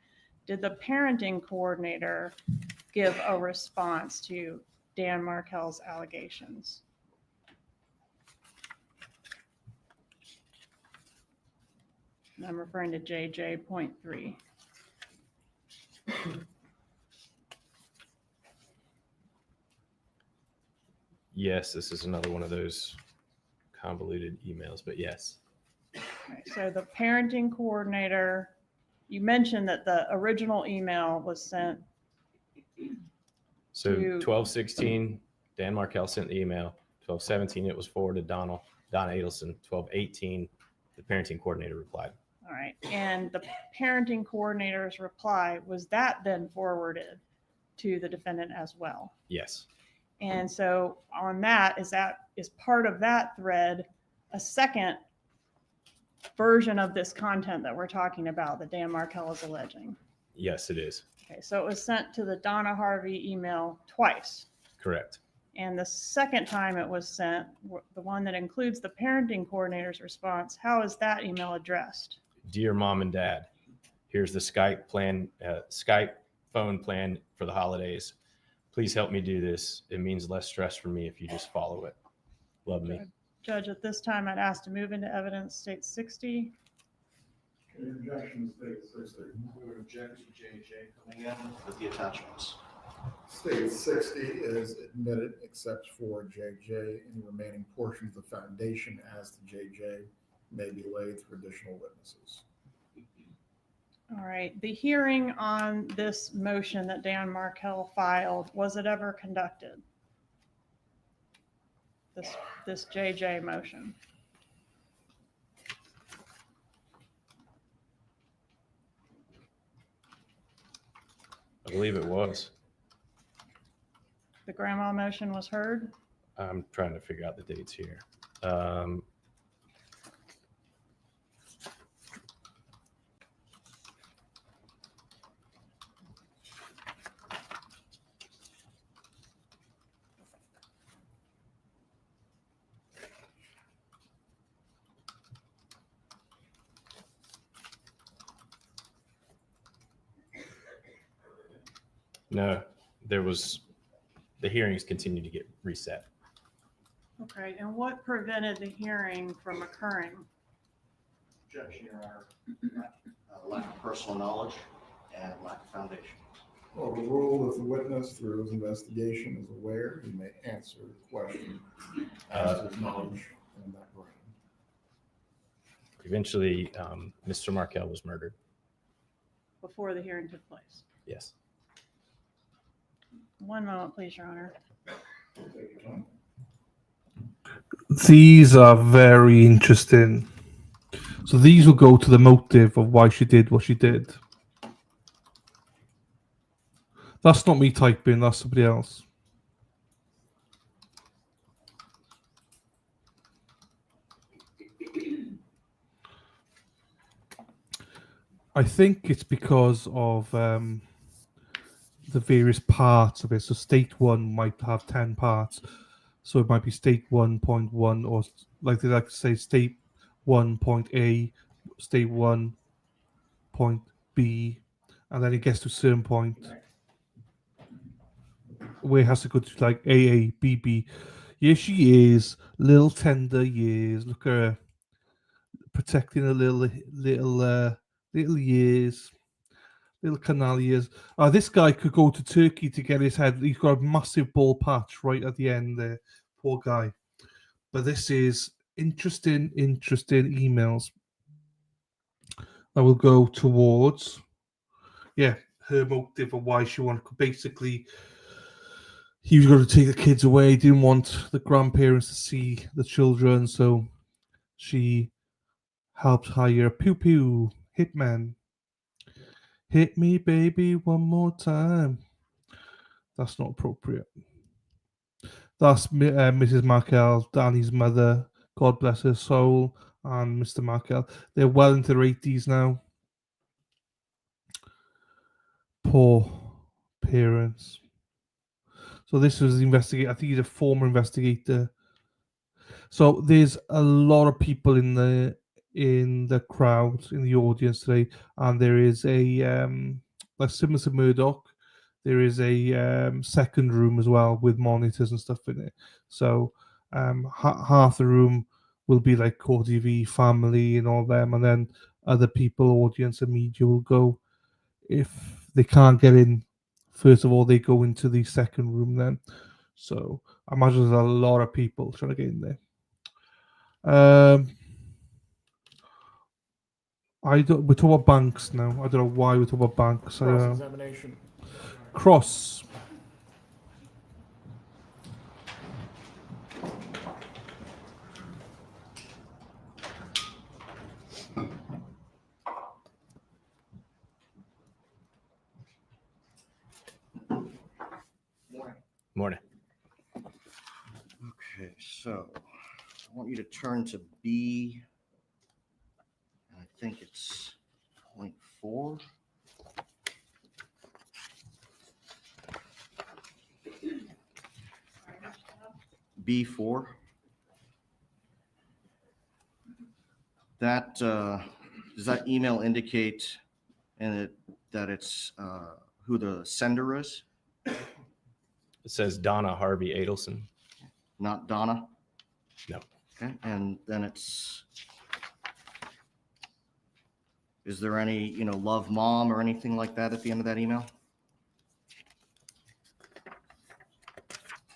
Did the parenting coordinator give a response to Dan Markel's allegations? And I'm referring to JJ.3. Yes, this is another one of those convoluted emails, but yes. Okay, so the parenting coordinator, you mentioned that the original email was sent. So To- 12/16, Dan Markel sent the email. 12/17, it was forwarded to Donna Adelson. 12/18, the parenting coordinator replied. All right, and the parenting coordinator's reply, was that then forwarded to the defendant as well? Yes. And so on that, is part of that thread a second version of this content that we're talking about that Dan Markel is alleging? Yes, it is. Okay, so it was sent to the Donna Harvey email twice. Correct. And the second time it was sent, the one that includes the parenting coordinator's response, how is that email addressed? Dear mom and dad, here's the Skype phone plan for the holidays. Please help me do this. It means less stress for me if you just follow it. Love me. Judge, at this time, I'd ask to move into evidence state 60. Any objection to state 60? We would object to JJ coming in with the attachments. State 60 is admitted except for JJ. Any remaining portion of the foundation as to JJ may be laid through additional witnesses. All right, the hearing on this motion that Dan Markel filed, was it ever conducted? This JJ motion? I believe it was. The grandma motion was heard? I'm trying to figure out the dates here. No, the hearings continue to get reset. Okay, and what prevented the hearing from occurring? Objection, Your Honor. Lack of personal knowledge and lack of foundation. Overrule if the witness, through his investigation, is aware, he may answer the question as to his knowledge and background. Eventually, Mr. Markel was murdered. Before the hearing took place? Yes. One moment, please, Your Honor. Take your time. These are very interesting. So these will go to the motive of why she did what she did. That's not me typing, that's somebody else. I think it's because of the various parts of it. So state 1 might have 10 parts. So it might be state 1.1, or like they like to say, state 1.A, state 1.B, and then it gets to a certain point where it has to go to like AA, BB. Here she is, little tender years. Look at her protecting her little years. Little canal years. This guy could go to Turkey to get his head. He's got a massive ball patch right at the end there. Poor guy. But this is interesting emails that will go towards, her motive of why she wanted. Basically, he was going to take the kids away. He didn't want the grandparents to see the children, so she helped hire a pew hitman. Hit me, baby, one more time. That's not appropriate. That's Mrs. Markel, Danny's mother. God bless her soul, and Mr. Markel. They're well into their 80s now. Poor parents. So this was the investigator. I think he's a former investigator. So there's a lot of people in the crowd, in the audience today, and there is like similar to Murdoch, there is a second room as well with monitors and stuff in it. So half the room will be like Core TV family and all them, and then other people, audience and media will go. If they can't get in, first of all, they go into the second room then. So I imagine there's a lot of people trying to get in there. We're talking about banks now. I don't know why we're talking about banks. I don't know. Cross-examination. Cross. Morning. Okay, so I want you to turn to B. I think it's point 4. B4. That does that email indicate that it's who the sender is? It says Donna Harvey Adelson. Not Donna? No. Okay, and then is there any, love mom or anything like that at the end of that email?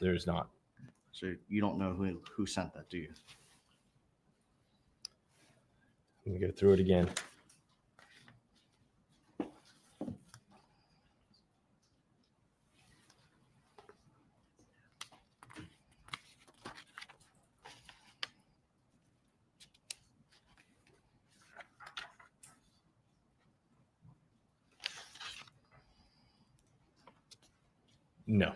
There's not. So you don't know who sent that, do you? Let me go through it again. No.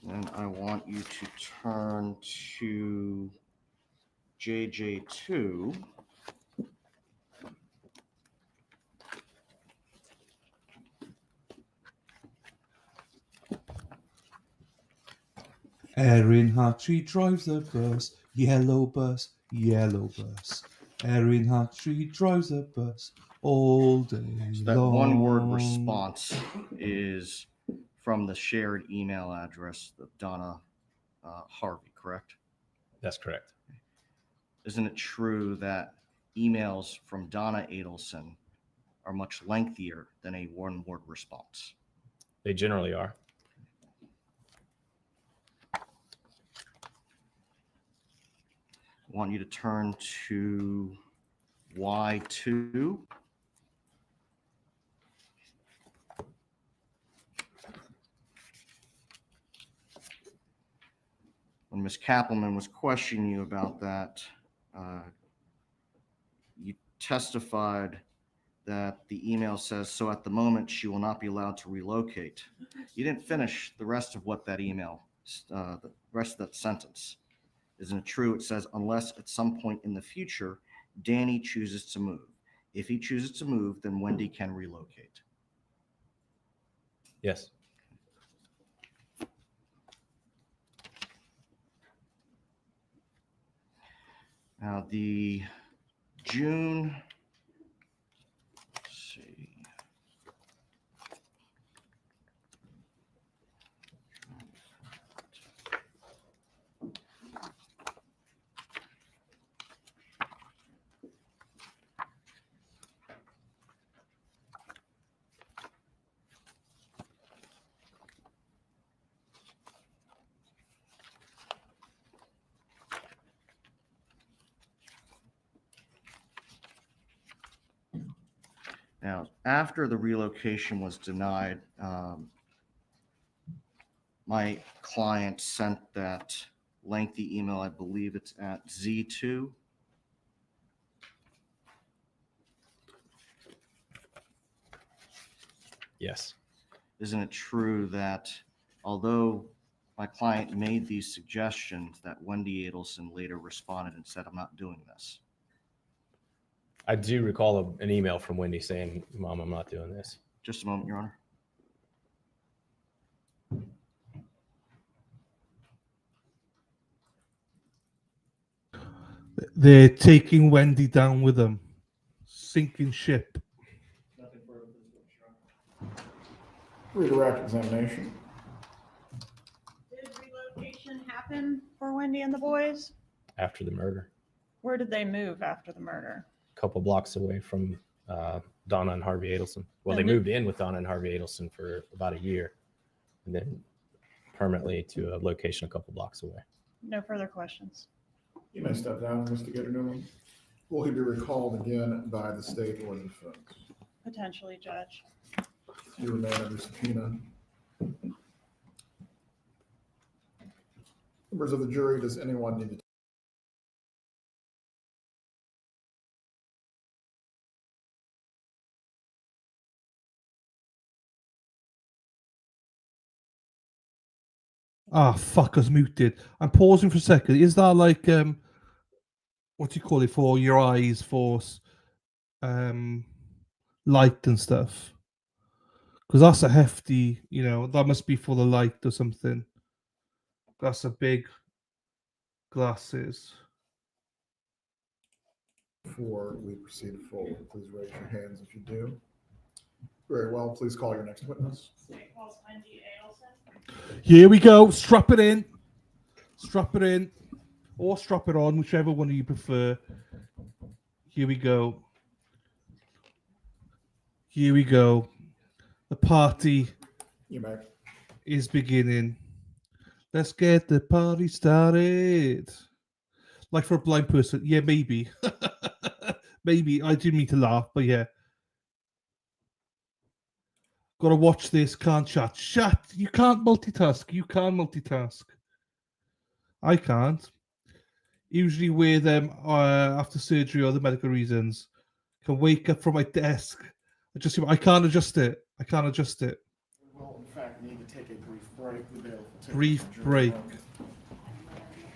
And I want you to turn to JJ2. Erin Hartree drives the bus, yellow bus, yellow bus. Erin Hartree drives the bus all day So that long. one-word response is from the shared email address of Donna Harvey, correct? That's correct. Isn't it true that emails from Donna Adelson are much lengthier than a one-word response? They generally are. want you to turn to Y2. When Ms. Kappelman was questioning you about that, you testified that the email says, so at the moment she will not be allowed to relocate. You didn't finish the rest of what that email, the rest of that sentence. Isn't it true? It says, unless at some point in the future, Danny chooses to move. If he chooses to move, then Wendi can relocate. Yes. Now, the June, let's see. Now, after the relocation was denied, my client sent that lengthy email. I believe it's at Z2. Yes. Isn't it true that although my client made these suggestions, that Wendi Adelson later responded and said, I'm not doing this? I do recall an email from Wendi saying, Mom, I'm not doing this. Just a moment, Your Honor. They're taking Wendi down with them. Sinking ship. Nothing further for this witness, Your Honor. Redirect examination. Did relocation happen for Wendi and the boys? After the murder, Where did they move after the murder? a couple blocks away from Donna and Harvey Adelson. Well, they And did- moved in with Donna and Harvey Adelson for about a year, and then permanently to a location a couple blocks away. No further questions. You may step down, Investigator Newlin. Will he be recalled again by the state or the defense? Potentially, Judge. You remain under subpoena. Members of the jury, does anyone need to? Ah, fuck, I was muted. I'm pausing for a second. Is that like what do you call it for your eyes for light and stuff? Because that's a hefty, that must be for the light or something. That's a big glasses. Before we proceed forward, please raise your hands if you do. Very well, please call your next witness. State calls Wendi Adelson. Here we go. Strap it in. Strap it in. Or strap it on, whichever one you prefer. Here we go. Here we go. The party You may. is beginning. Let's get the party started. Like for a blind person, yeah, maybe. Maybe. I didn't mean to laugh, but yeah. Gotta watch this, can't chat. Chat! You can't multitask. You can't multitask. I can't. Usually wear them after surgery or the medical reasons. Can wake up from my desk. I can't adjust it. I can't adjust it. We will, in fact, need to take a brief break. The bailiff will take Brief the jury break. room.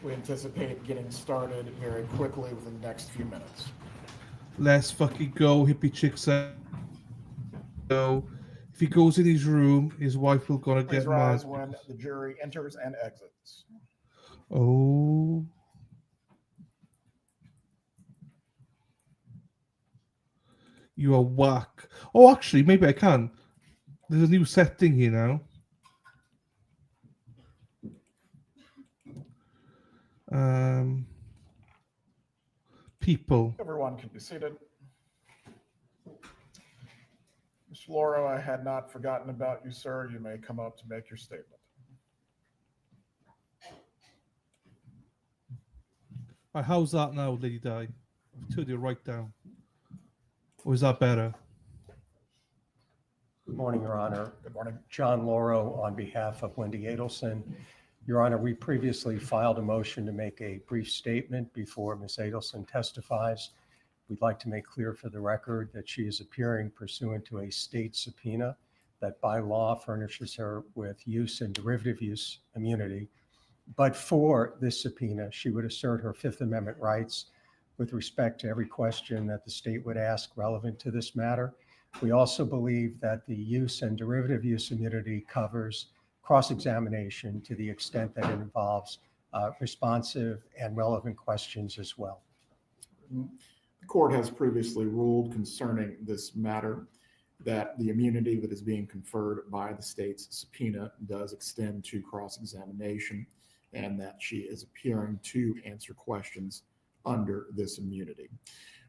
We anticipate getting started very quickly within the next few minutes. Let's fucking go, hippie chicks. So, if he goes in his room, his wife will gonna Please get rise mad. when the jury enters and exits. Oh. You are whack. Oh, actually, maybe I can. There's a new setting here now. People. Everyone can be seated. Mr. Loro, I had not forgotten about you, sir. You may come up to make your statement. Right, how's that now, Lady Di? I've turned it right down. Or is that better? Good morning, Your Honor. Good morning. John Lauro on behalf of Wendi Adelson. Your Honor, we previously filed a motion to make a brief statement before Ms. Adelson testifies. We'd like to make clear for the record that she is appearing pursuant to a state subpoena that by law furnishes her with use and derivative use immunity. But for this subpoena, she would assert her Fifth Amendment rights with respect to every question that the state would ask relevant to this matter. We also believe that the use and derivative use immunity covers cross-examination to the extent that it involves responsive and relevant questions as well. The court has previously ruled concerning this matter that the immunity that is being conferred by the state's subpoena does extend to cross-examination, and that she is appearing to answer questions under this immunity.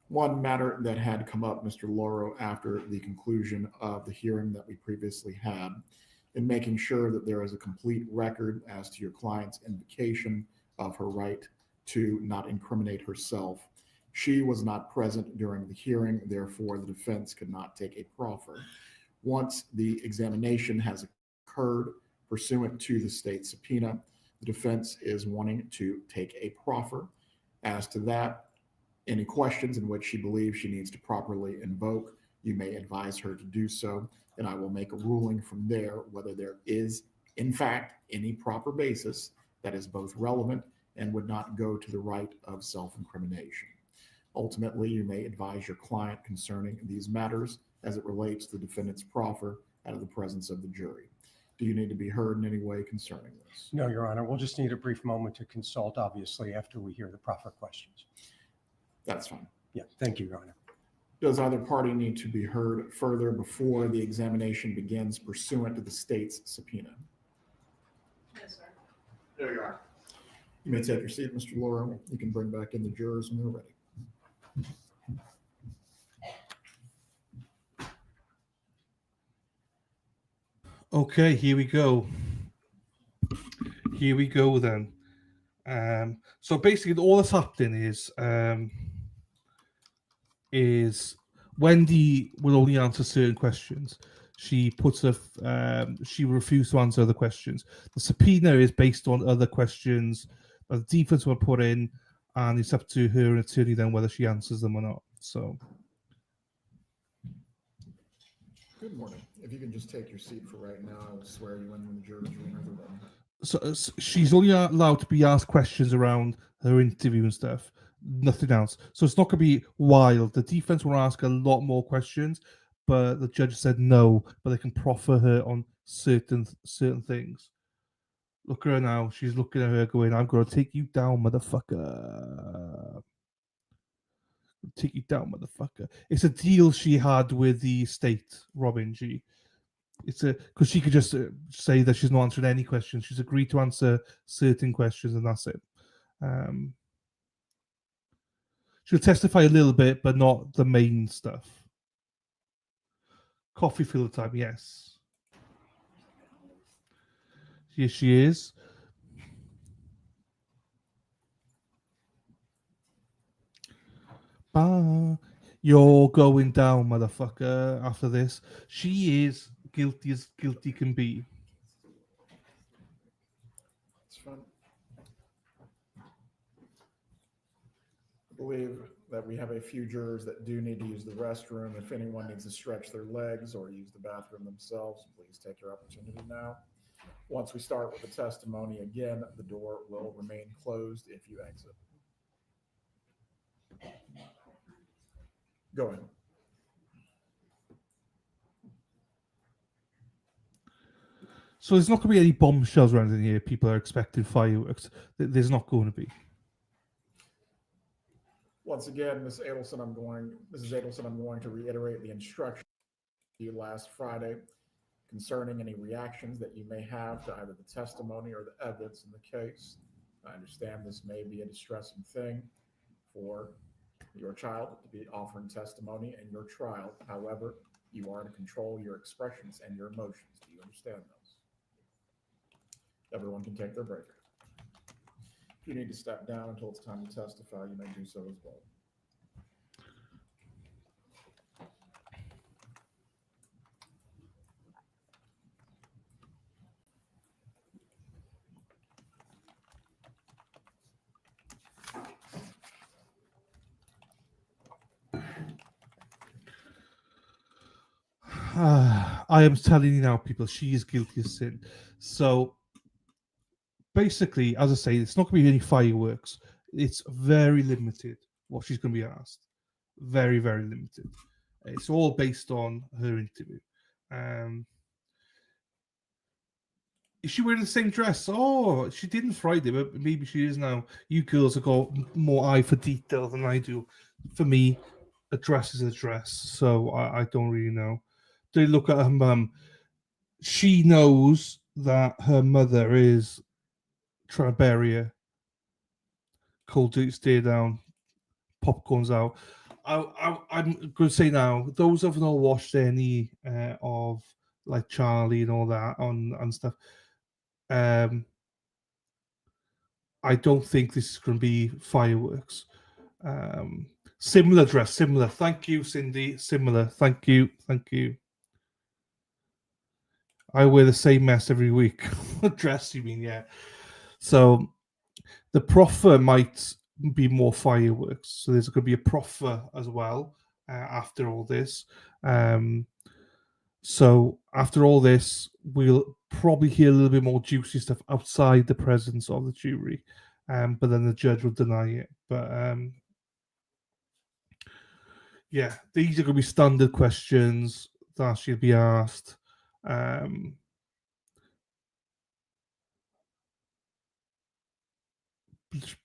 One matter that had come up, Mr. Lauro, after the conclusion of the hearing that we previously had, in making sure that there is a complete record as to your client's invocation of her right to not incriminate herself. She was not present during the hearing, therefore the defense could not take a proffer. Once the examination has occurred pursuant to the state subpoena, the defense is wanting to take a proffer. As to that, any questions in which she believes she needs to properly invoke, you may advise her to do so, and I will make a ruling from there whether there is, in fact, any proper basis that is both relevant and would not go to the right of self-incrimination. Ultimately, you may advise your client concerning these matters as it relates to the defendant's proffer out of the presence of the jury. Do you need to be heard in any way concerning this? No, Your Honor, we'll just need a brief moment to consult, obviously, after we hear the proffer questions. That's fine. Yeah, thank you, Your Honor. Does either party need to be heard further before the examination begins pursuant to the state's subpoena? Yes, sir. There you are. You may take your seat, Mr. Lauro. You can bring back in the jurors when they're ready. Okay, here we go. Here we go then. So basically, all that's happening is Wendi will only answer certain questions. She puts she refused to answer other questions. The subpoena is based on other questions that the defense will put in, and it's up to her and attorney then whether she answers them or not. So, Good morning. If you can just take your seat for right now, I will swear you in when the jurors are in the room. so she's only allowed to be asked questions around her interview and stuff, nothing else. So it's not going to be wild. The defense will ask a lot more questions, but the judge said no, but they can proffer her on certain things. Look at her now. She's looking at her going, I'm going to take you down, motherfucker. Take you down, motherfucker. It's a deal she had with the state, Robin G. It's because she could just say that she's not answering any questions. She's agreed to answer certain questions, and that's it. She'll testify a little bit, but not the main stuff. Coffee fill time, yes. Here she is. Bah. You're going down, motherfucker, after this. She is guilty as guilty can be. It's fun. I believe that we have a few jurors that do need to use the restroom. If anyone needs to stretch their legs or use the bathroom themselves, please take your opportunity now. Once we start with the testimony, again, the door will remain closed if you exit. Go ahead. So there's not going to be any bombshells around in here. People are expecting fireworks. There's not going to be. Once again, Mrs. Adelson, I'm going to reiterate the instruction you last Friday concerning any reactions that you may have to either the testimony or the evidence in the case. I understand this may be a distressing thing for your child to be offering testimony in your trial. However, you are to control your expressions and your emotions. Do you understand those? Everyone can take their break. If you need to step down until it's time to testify, you may do so as well. I am telling you now, people, she is guilty of sin. So basically, as I say, it's not going to be any fireworks. It's very limited what she's going to be asked. Very, very limited. It's all based on her interview. Is she wearing the same dress? Oh, she didn't Friday, but maybe she is now. You girls have got more eye for detail than I do. For me, a dress is a dress, so I don't really know. They look at her mum. She knows that her mother is trying to bury her. Cold to stay down, popcorn's out. I'm going to say now, those who have not watched any of like Charlie and all that and stuff, I don't think this is going to be fireworks. Similar dress, similar. Thank you, Cindy. Similar. Thank you. Thank you. I wear the same mess every week. Dress, you mean? Yeah. So the proffer might be more fireworks. So there's going to be a proffer as well after all this. So after all this, we'll probably hear a little bit more juicy stuff outside the presence of the jury. But then the judge will deny it. But yeah, these are going to be standard questions that she'll be asked.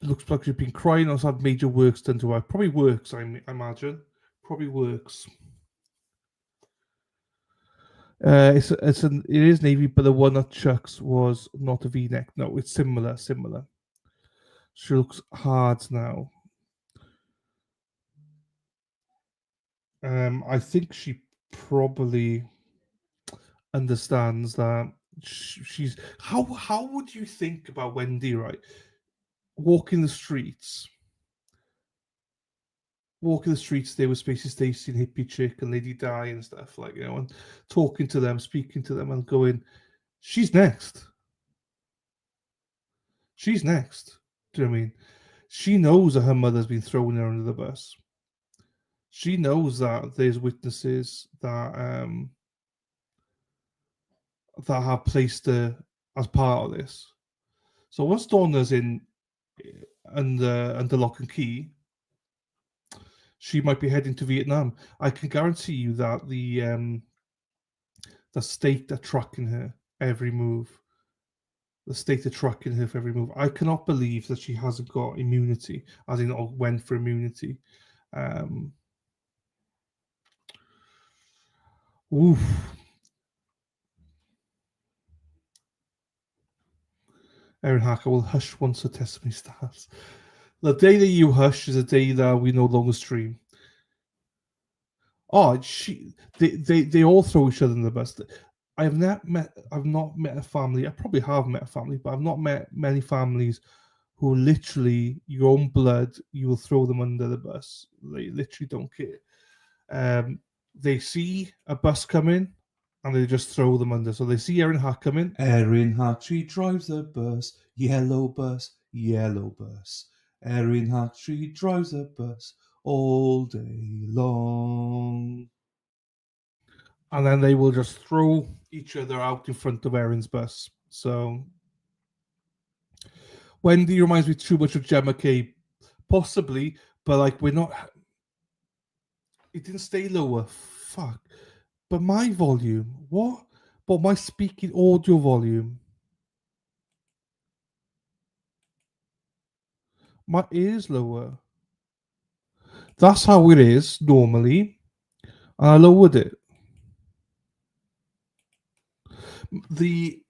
Looks like she's been crying or has had major works done to her. Probably works, I imagine. Probably works. It is navy, but the one that Chuck's was not a V-neck. No, it's similar. She looks hard now. I think she probably understands that she's. How would you think about Wendi, right? Walking the streets there with Spacey Stacey and Hippie Chick and Lady Di and stuff, like, and talking to them, speaking to them, and going, she's next. Do you know what I mean? She knows that her mother's been throwing her under the bus. She knows that there's witnesses that that have placed her as part of this. So once Donna's in under lock and key, she might be heading to Vietnam. I can guarantee you that the state are tracking her every move. The state are tracking her for every move. I cannot believe that she hasn't got immunity, as in went for immunity. Oof. Erin Hacker will hush once her testimony starts. The day that you hush is the day that we no longer stream. Oh, they all throw each other in the bus. I've not met a family. I probably have met a family, but I've not met many families who literally your own blood, you will throw them under the bus. They literally don't care. They see a bus coming and they just throw them under. So they see Erin Hack coming. Erin Hack, she drives the bus, yellow bus, yellow bus. Erin Hack, she drives the bus all day long. And then they will just throw each other out in front of Erin's bus. So Wendi reminds me too much of Gemma K. Possibly, but like we're not. It didn't stay lower. Fuck. But my volume, what? But my speaking audio volume. My ears lower. That's how it is normally. And I lowered it. The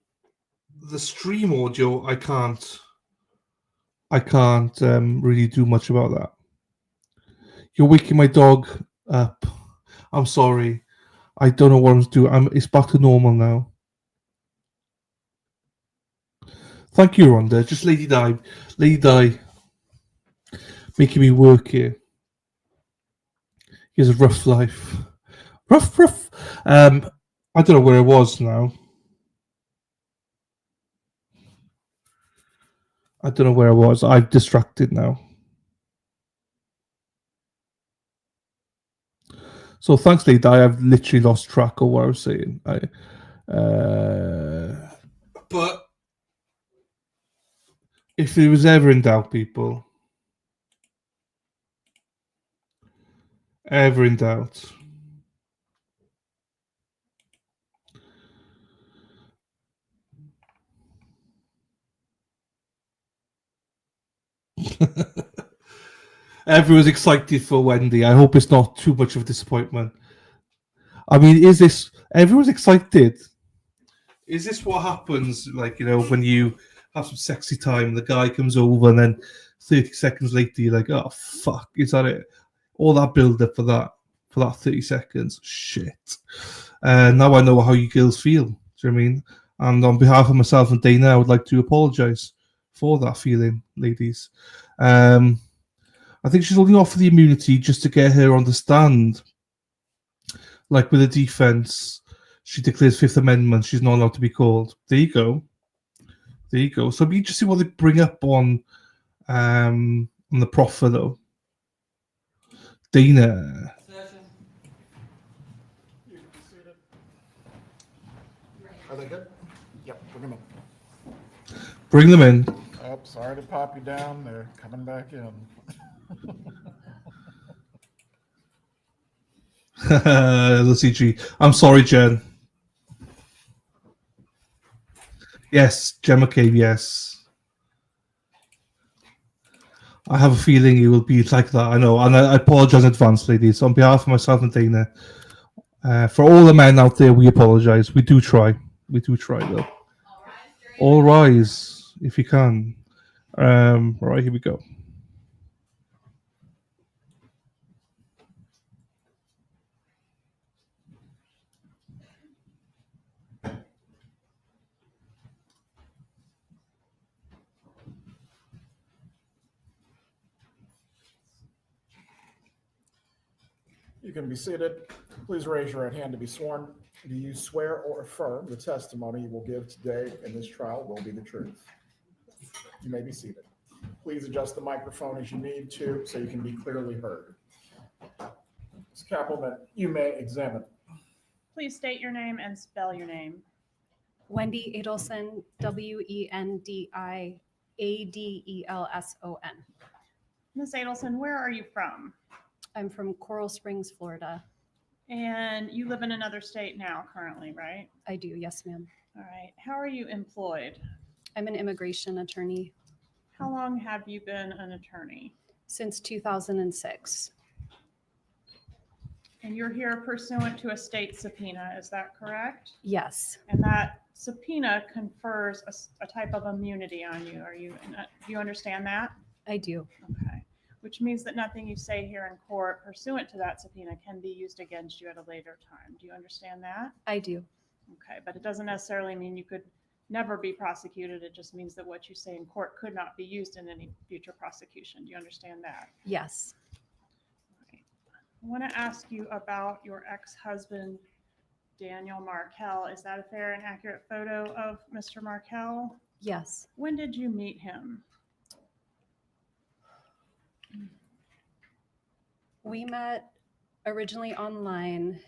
stream audio, I can't really do much about that. You're waking my dog up. I'm sorry. I don't know what I'm doing. It's back to normal now. Thank you, Rhonda. Just Lady Di, making me work here. He has a rough life. Rough. I don't know where I was now. I don't know where I was. I'm distracted now. So thanks, Lady Di. I've literally lost track of what I was saying. But if there was ever in doubt, people, ever in doubt, everyone's excited for Wendi. I hope it's not too much of a disappointment. I mean, everyone's excited? Is this what happens, like, when you have some sexy time, the guy comes over and then 30 seconds later you're like, oh, fuck, is that it? All that build up for that 30 seconds. Shit. Now I know how you girls feel. Do you know what I mean? And on behalf of myself and Dana, I would like to apologise for that feeling, ladies. I think she's holding off for the immunity just to get her on the stand. Like with the defence, she declares Fifth Amendment. She's not allowed to be called. There you go. So it'll be interesting what they bring up on the proffer, though. Dana. Are they good? Yep, bring them in. Bring them in. Oh, sorry to pop you down. They're coming back in. The CG. I'm sorry, Jen. Yes, Gemma came, yes. I have a feeling it will be like that. I know. And I apologize in advance, ladies. On behalf of myself and Dana, for all the men out there, we apologize. We do try. Though. All rise, if you can. Right, here we go. You can be seated. Please raise your right hand to be sworn. Do you swear or affirm the testimony you will give today in this trial will be the truth? You may be seated. Please adjust the microphone as you need to so you can be clearly heard. Ms. Kappelman, you may examine. Please state your name and spell your name. Wendi Adelson, Wendiadelson. Ms. Adelson, where are you from? I'm from Coral Springs, Florida. And you live in another state now currently, right? I do, yes, ma'am. All right. How are you employed? I'm an immigration attorney How long have you been an attorney? since 2006. And you're here pursuant to a state subpoena, is that correct? Yes, And that subpoena confers a type of immunity on you. Do you understand that? I do. Okay. Which means that nothing you say here in court pursuant to that subpoena can be used against you at a later time. Do you understand that? I do. Okay, but it doesn't necessarily mean you could never be prosecuted. It just means that what you say in court could not be used in any future prosecution. Do you understand that? Yes. Okay. I want to ask you about your ex-husband, Daniel Markel. Is that a fair and accurate photo of Mr. Markel? Yes. When did you meet him? We met originally online.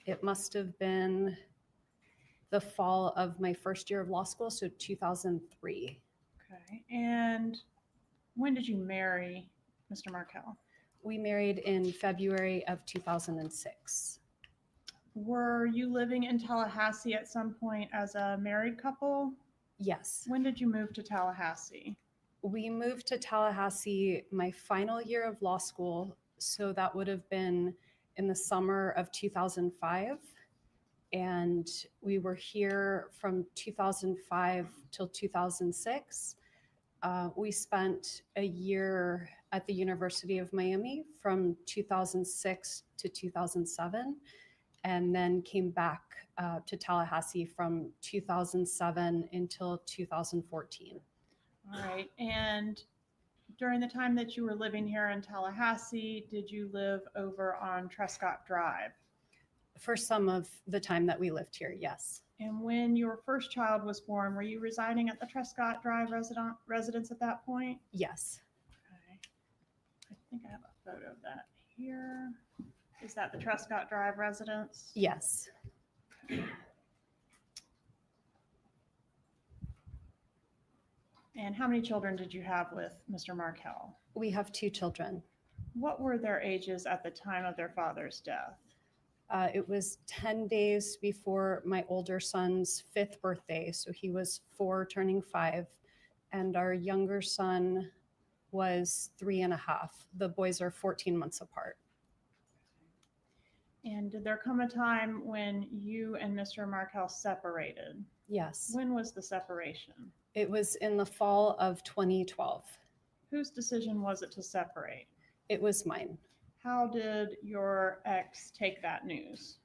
It must have been the fall of my first year of law school, so 2003. Okay. And when did you marry Mr. Markel? We married in February of 2006. Were you living in Tallahassee at some point as a married couple? Yes. When did you move to Tallahassee? We moved to Tallahassee my final year of law school, so that would have been in the summer of 2005. And we were here from 2005 till 2006. We spent a year at the University of Miami from 2006 to 2007, and then came back to Tallahassee from 2007 until 2014. All right. And during the time that you were living here in Tallahassee, did you live over on Trescott Drive? For some of the time that we lived here, yes. And when your first child was born, were you residing at the Trescott Drive residence at that point? Yes. Okay. I think I have a photo of that here. Is that the Trescott Drive residence? Yes. And how many children did you have with Mr. Markel? We have 2 children. What were their ages at the time of their father's death? It was 10 days before my older son's 5th birthday. So he was 4 turning 5. And our younger son was 3.5. The boys are 14 months apart. And did there come a time when you and Mr. Markel separated? Yes. When was the separation? It was in the fall of 2012. Whose decision was it to separate? It was mine. How did your ex take that news?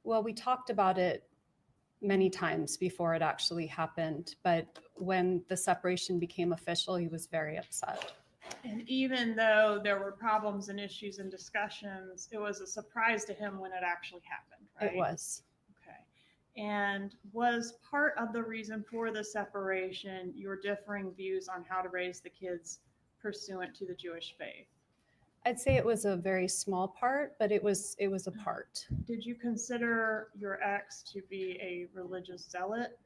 Well, we talked about it many times before it actually happened, but when the separation became official, he was very upset. And even though there were problems and issues and discussions, it was a surprise to him when it actually happened, right? It was. Okay. And was part of the reason for the separation your differing views on how to raise the kids pursuant to the Jewish faith? I'd say it was a very small part, but it was a part. Did you consider your ex to be a religious zealot?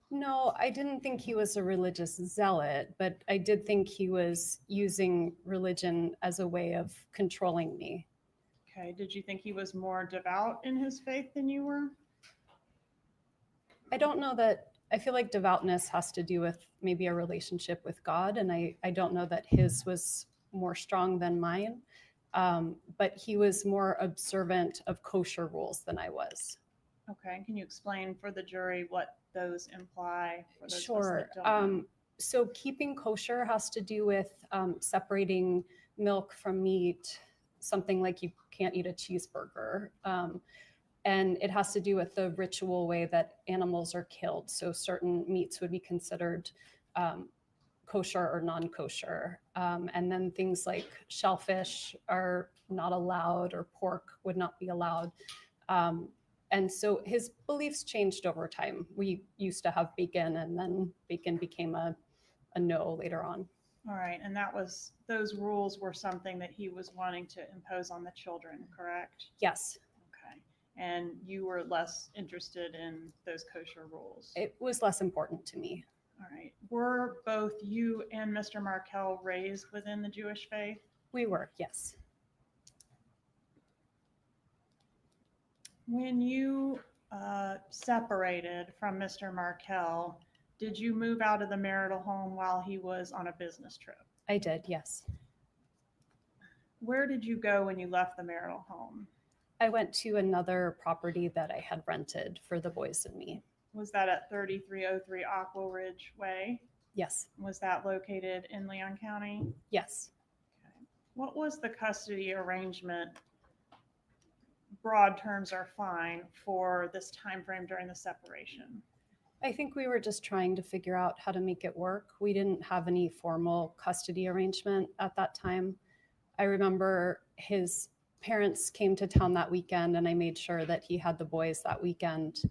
No, I didn't think he was a religious zealot, but I did think he was using religion as a way of controlling me. Okay. Did you think he was more devout in his faith than you were? I don't know that. I feel like devoutness has to do with maybe a relationship with God, and I don't know that his was more strong than mine, but he was more observant of kosher rules than I was. Okay. Can you explain for the jury what those imply? For those of us Sure. that don't know? So keeping kosher has to do with separating milk from meat, something like you can't eat a cheeseburger. And it has to do with the ritual way that animals are killed. So certain meats would be considered kosher or non-kosher. And then things like shellfish are not allowed, or pork would not be allowed. And so his beliefs changed over time. We used to have bacon, and then bacon became a no later on. All right. And those rules were something that he was wanting to impose on the children, correct? Yes, Okay. And you were less interested in those kosher rules? it was less important to me. All right. Were both you and Mr. Markel raised within the Jewish faith? We were, yes. When you separated from Mr. Markel, did you move out of the marital home while he was on a business trip? I did, yes. Where did you go when you left the marital home? I went to another property that I had rented for the boys and me. Was that at 3303 Aqua Ridge Way? Yes, Was that located in Leon County? yes. What was the custody arrangement? Broad terms are fine for this time frame during the separation. I think we were just trying to figure out how to make it work. We didn't have any formal custody arrangement at that time. I remember his parents came to town that weekend, and I made sure that he had the boys that weekend.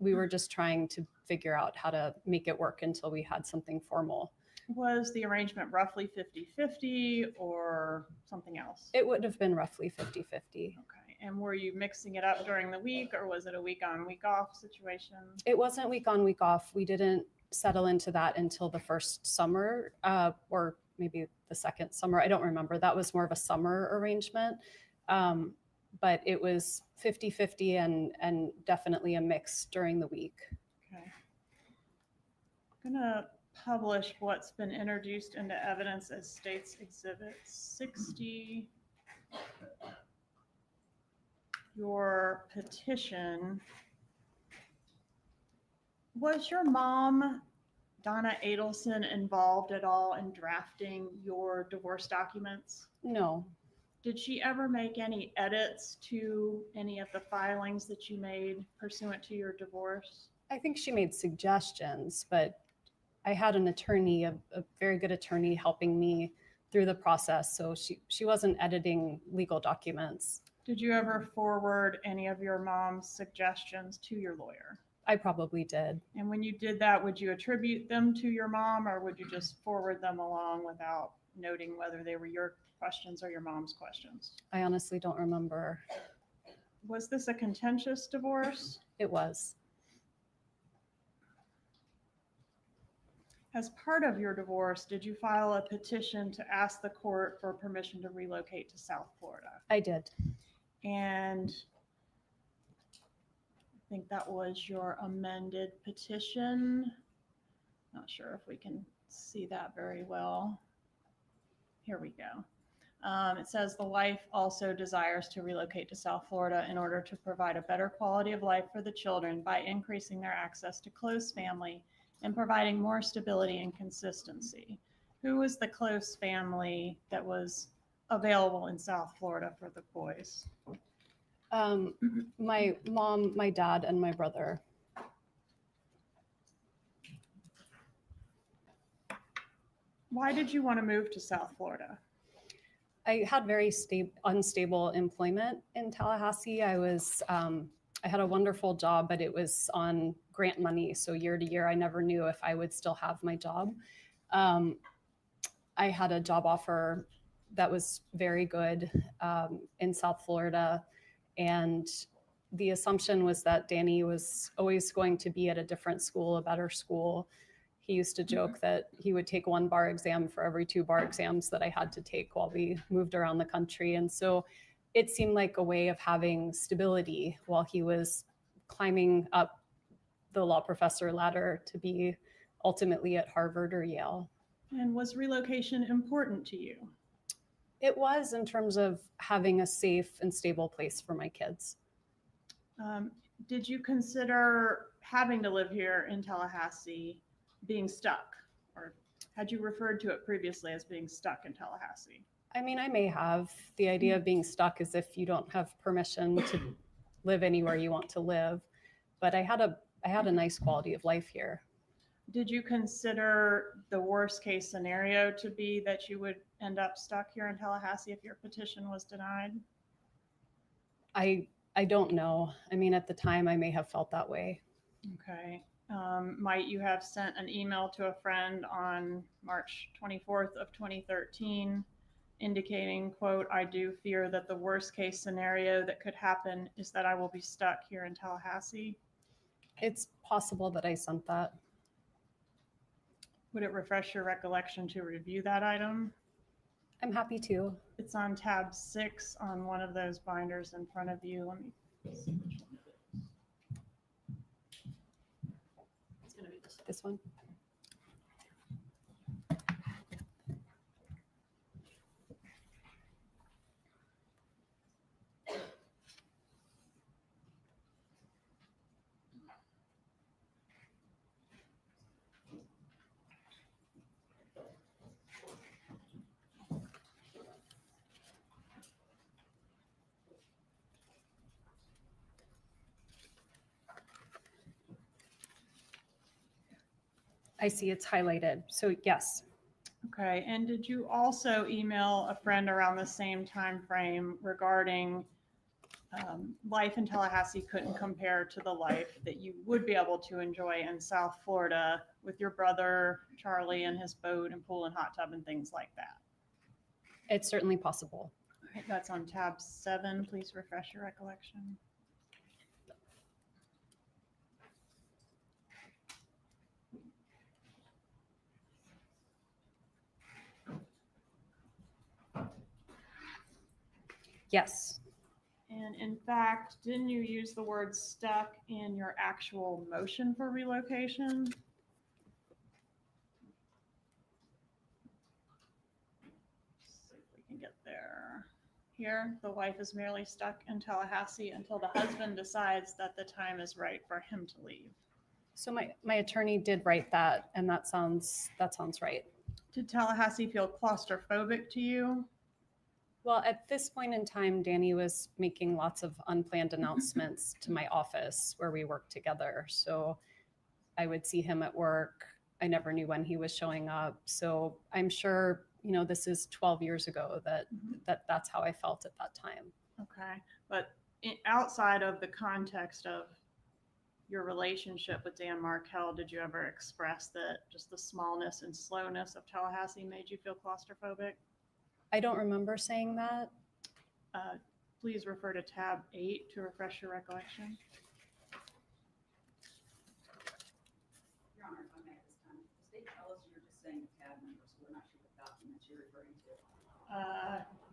We were just trying to figure out how to make it work until we had something formal. Was the arrangement roughly 50-50 or something else? It would have been roughly 50-50. Okay. And were you mixing it up during the week, or was it a week on, week off situation? It wasn't week on, week off. We didn't settle into that until the first summer, or maybe the second summer. I don't remember. That was more of a summer arrangement. But it was 50-50 and definitely a mix during the week. Okay. I'm gonna publish what's been introduced into evidence as State's Exhibit 60. Your petition. Was your mom, Donna Adelson, involved at all in drafting your divorce documents? No, Did she ever make any edits to any of the filings that you made pursuant to your divorce? I think she made suggestions, but I had an attorney, a very good attorney, helping me through the process. So she wasn't editing legal documents. Did you ever forward any of your mom's suggestions to your lawyer? I probably did. And when you did that, would you attribute them to your mom, or would you just forward them along without noting whether they were your questions or your mom's questions? I honestly don't remember. Was this a contentious divorce? It was. As part of your divorce, did you file a petition to ask the court for permission to relocate to South Florida? I did. And I think that was your amended petition. Not sure if we can see that very well. Here we go. It says the wife also desires to relocate to South Florida in order to provide a better quality of life for the children by increasing their access to close family and providing more stability and consistency. Who was the close family that was available in South Florida for the boys? My mom, my dad, and my brother. Why did you want to move to South Florida? I had very unstable employment in Tallahassee. I had a wonderful job, but it was on grant money. So year to year, I never knew if I would still have my job. I had a job offer that was very good in South Florida. And the assumption was that Danny was always going to be at a different school, a better school. He used to joke that he would take one bar exam for every 2 bar exams that I had to take while we moved around the country. And so it seemed like a way of having stability while he was climbing up the law professor ladder to be ultimately at Harvard or Yale. And was relocation important to you? It was, in terms of having a safe and stable place for my kids. Did you consider having to live here in Tallahassee being stuck? Or had you referred to it previously as being stuck in Tallahassee? I mean, I may have. The idea of being stuck is if you don't have permission to live anywhere you want to live. But I had a nice quality of life here. Did you consider the worst case scenario to be that you would end up stuck here in Tallahassee if your petition was denied? I don't know. I mean, at the time, I may have felt that way. Okay. Might you have sent an email to a friend on March 24th of 2013 indicating, quote, "I do fear that the worst case scenario that could happen is that I will be stuck here in Tallahassee"? It's possible that I sent that. Would it refresh your recollection to review that item? I'm happy to. It's on tab 6 on one of those binders in front of you. Let me see which one it is. It's going to be This one. I see it's highlighted. So yes. Okay, and did you also email a friend around the same time frame regarding life in Tallahassee couldn't compare to the life that you would be able to enjoy in South Florida with your brother Charlie and his boat and pool and hot tub and things like that? It's certainly possible. All right, that's on tab 7. Please refresh your recollection. Yes. And in fact, didn't you use the word stuck in your actual motion for relocation? Let's see if we can get there. Here, the wife is merely stuck in Tallahassee until the husband decides that the time is right for him to leave. So my attorney did write that, and that sounds right. Did Tallahassee feel claustrophobic to you? Well, at this point in time, Danny was making lots of unplanned announcements to my office where we work together. So I would see him at work. I never knew when he was showing up. So I'm sure, you know, this is 12 years ago that's how I felt at that time. Okay, but outside of the context of your relationship with Dan Markel, did you ever express that just the smallness and slowness of Tallahassee made you feel claustrophobic? I don't remember saying that. Please refer to tab 8 to refresh your recollection. Your Honor, if I may at this time, the state tell us you're just saying the tab number, so we're not sure what documents you're referring to.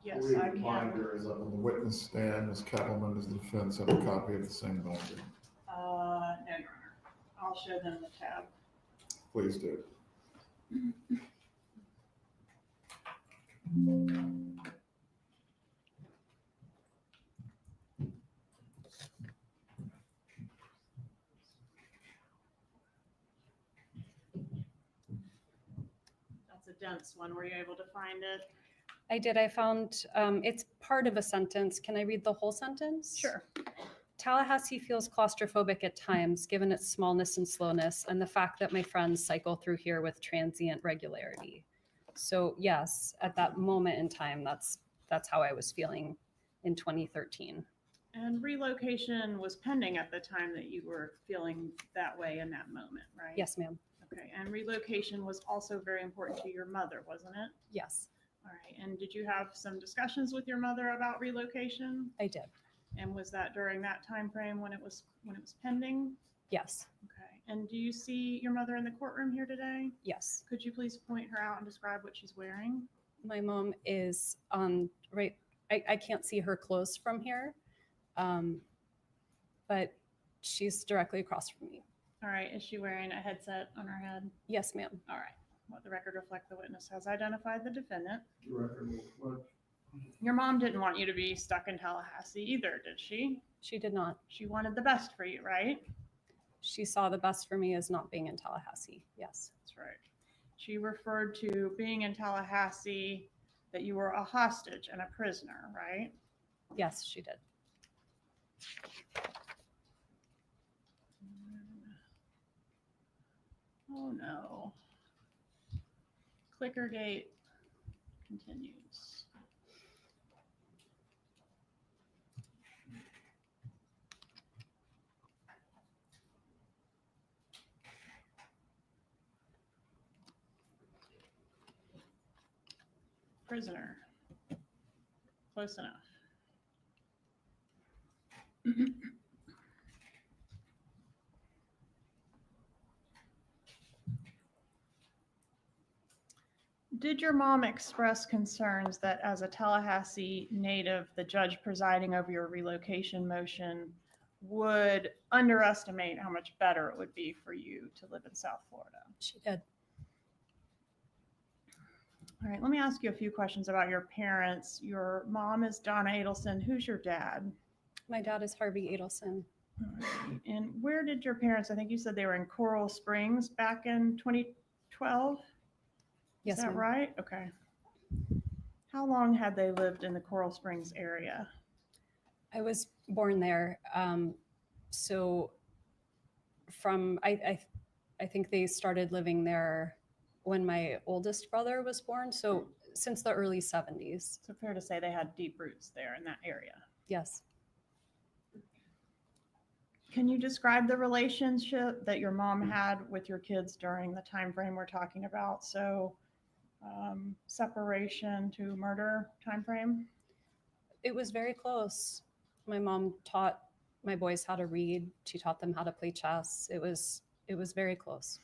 Yes, believe I the can. binder is up on the witness stand. Ms. Kettleman, as the defense, have a copy of the same binder. No, Your Honor. I'll show them the tab. Please do. That's a dense one. Were you able to find it? I did. I found it's part of a sentence. Can I read the whole sentence? Sure. Tallahassee feels claustrophobic at times, given its smallness and slowness, and the fact that my friends cycle through here with transient regularity. So yes, at that moment in time, that's how I was feeling in 2013. And relocation was pending at the time that you were feeling that way in that moment, right? Yes, ma'am. Okay, and relocation was also very important to your mother, wasn't it? Yes, All right, and did you have some discussions with your mother about relocation? I did. And was that during that time frame when it was pending? Yes, Okay, and do you see your mother in the courtroom here today? yes. Could you please point her out and describe what she's wearing? My mom is right. I can't see her clothes from here, but she's directly across from me. All right, is she wearing a headset on her head? Yes, ma'am. All right, let the record reflect the witness has identified the defendant. The record will reflect. Your mom didn't want you to be stuck in Tallahassee either, did she? She did not. She wanted the best for you, right? She saw the best for me as not being in Tallahassee. Yes. That's right. She referred to being in Tallahassee that you were a hostage and a prisoner, right? Yes, she did. Oh no. Clickergate continues. Prisoner. Close enough. Did your mom express concerns that as a Tallahassee native, the judge presiding over your relocation motion would underestimate how much better it would be for you to live in South Florida? She did. All right, let me ask you a few questions about your parents. Your mom is Donna Adelson. Who's your dad? My dad is Harvey Adelson. All right. And where did your parents, I think you said they were in Coral Springs back in 2012? Yes, Is that ma'am. right? Okay. How long had they lived in the Coral Springs area? I was born there. So from I think they started living there when my oldest brother was born. So since the early 70s. So fair to say they had deep roots there in that area. Yes. Can you describe the relationship that your mom had with your kids during the time frame we're talking about? So separation to murder time frame? It was very close. My mom taught my boys how to read. She taught them how to play chess. It was very close.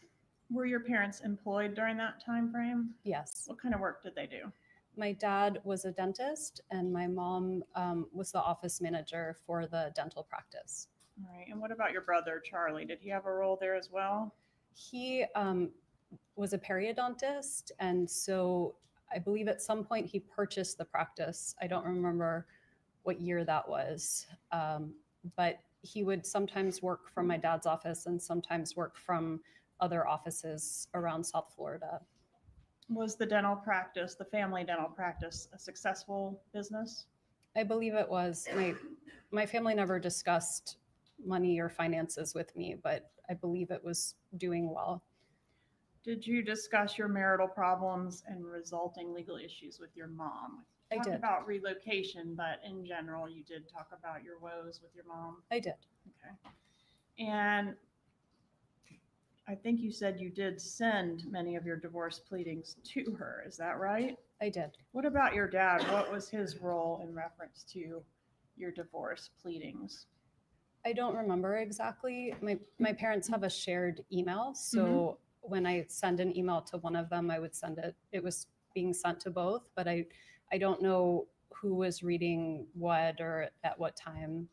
Were your parents employed during that time frame? Yes. What kind of work did they do? My dad was a dentist and my mom was the office manager for the dental practice. All right. And what about your brother, Charlie? Did he have a role there as well? He was a periodontist, and so I believe at some point he purchased the practice. I don't remember what year that was, but he would sometimes work from my dad's office and sometimes work from other offices around South Florida. Was the dental practice, the family dental practice, a successful business? I believe it was. My family never discussed money or finances with me, but I believe it was doing well. Did you discuss your marital problems and resulting legal issues with your mom? I Talked did. about relocation, but in general, you did talk about your woes with your mom. I did. Okay. And I think you said you did send many of your divorce pleadings to her. Is that right? I did. What about your dad? What was his role in reference to your divorce pleadings? I don't remember exactly. My parents have a shared email, so when I send an email to one of them, I would send it. It was being sent to both, but I don't know who was reading what or at what time.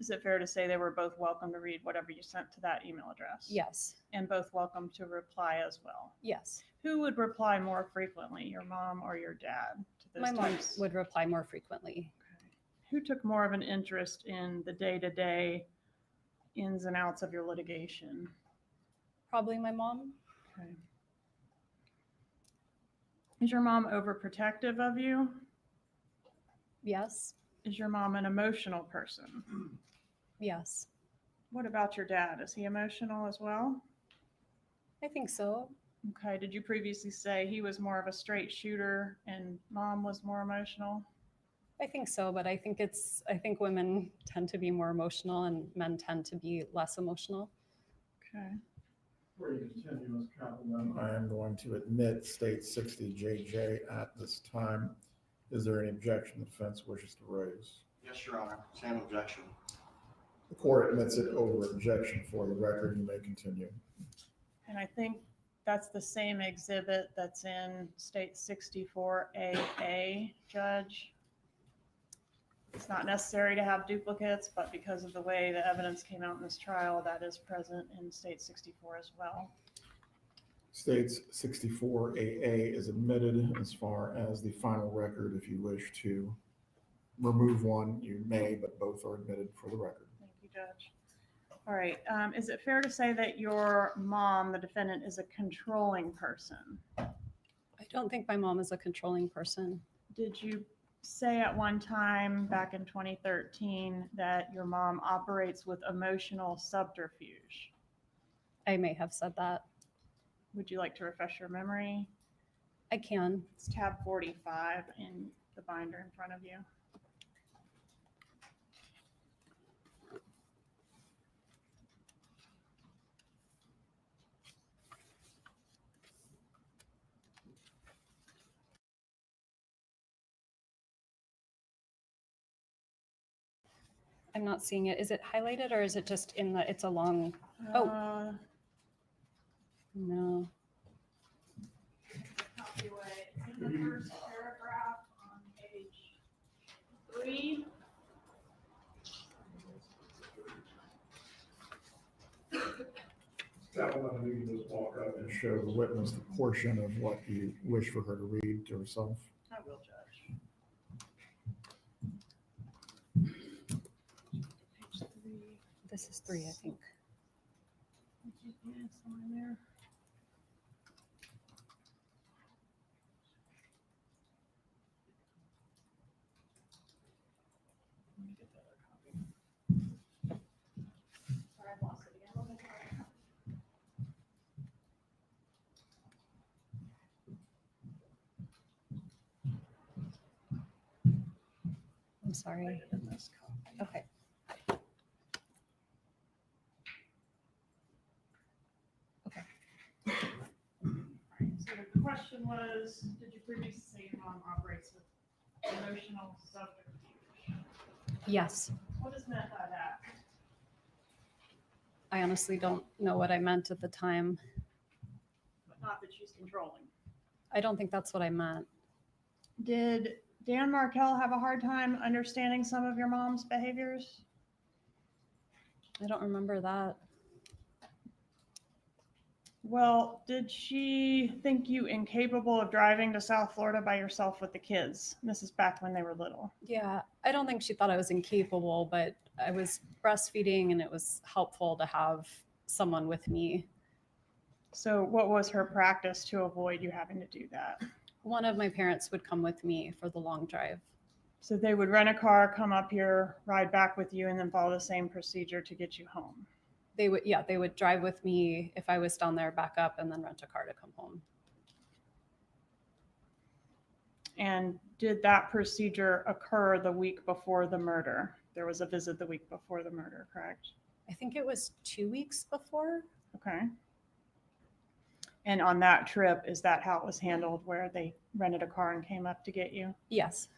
Is it fair to say they were both welcome to read whatever you sent to that email address? Yes. And both welcome to reply as well? Yes. Who would reply more frequently, your mom or your dad? To those My mom types? would reply more frequently. Who took more of an interest in the day-to-day ins and outs of your litigation? Probably my mom. Okay. Is your mom overprotective of you? Yes. Is your mom an emotional person? Yes. What about your dad? Is he emotional as well? I think so. Okay. Did you previously say he was more of a straight shooter and mom was more emotional? I think so, but I think women tend to be more emotional and men tend to be less emotional. Okay. Before you continue, Ms. Kappelman, I am going to admit State 60JJ at this time. Is there any objection the defense wishes to raise? Yes, Your Honor, same objection. The court admits it over objection. For the record. You may continue. And I think that's the same exhibit that's in State 64AA, Judge. It's not necessary to have duplicates, but because of the way the evidence came out in this trial, that is present in State 64 as well. States 64AA is admitted as far as the final record. If you wish to remove one, you may, but both are admitted for the record. Thank you, Judge. All right. Is it fair to say that your mom, the defendant, is a controlling person? I don't think my mom is a controlling person. Did you say at one time back in 2013 that your mom operates with emotional subterfuge? I may have said that. Would you like to refresh your memory? I can. It's tab 45 in the binder in front of you. I'm not seeing it. Is it highlighted or is it just in the, it's a long, oh, no. Copyright. In the first paragraph on page 3. Kappelman, you can just walk up and show the witness the portion of what you wish for her to read to herself. I will, Judge. Page 3. This is 3, I think. Yeah, somewhere in there. Let me get the other copy. Sorry, I lost it again. Let me get the other copy. I'm sorry. Right in this copy. Okay. Right, so the question was, did you previously say your mom operates with emotional subterfuge? Yes. What is meant by that? I honestly don't know what I meant at the time. But not that she's controlling. I don't think that's what I meant. Did Dan Markel have a hard time understanding some of your mom's behaviors? I don't remember that. Well, did she think you incapable of driving to South Florida by yourself with the kids? This is back when they were little. Yeah, I don't think she thought I was incapable, but I was breastfeeding and it was helpful to have someone with me. So what was her practice to avoid you having to do that? One of my parents would come with me for the long drive. So they would rent a car, come up here, ride back with you, and then follow the same procedure to get you home. They would, yeah, they would drive with me if I was down there, back up, and then rent a car to come home. And did that procedure occur the week before the murder? There was a visit the week before the murder, correct? I think it was 2 weeks before. Okay. And on that trip, is that how it was handled, where they rented a car and came up to get you? Yes.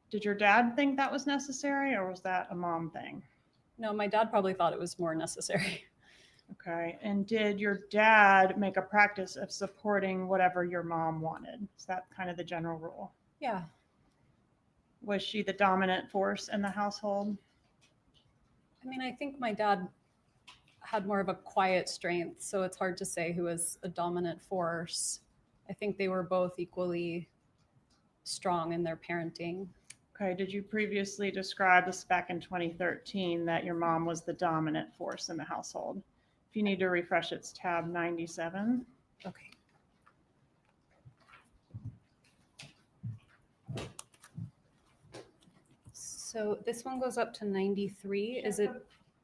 Did your dad think that was necessary, or was that a mom thing? No, my dad probably thought it was more necessary. Okay. And did your dad make a practice of supporting whatever your mom wanted? Is that kind of the general rule? Yeah. Was she the dominant force in the household? I mean, I think my dad had more of a quiet strength, so it's hard to say who was a dominant force. I think they were both equally strong in their parenting. Okay. Did you previously describe this back in 2013 that your mom was the dominant force in the household? If you need to refresh, it's tab 97. Okay. So this one goes up to 93. Is it?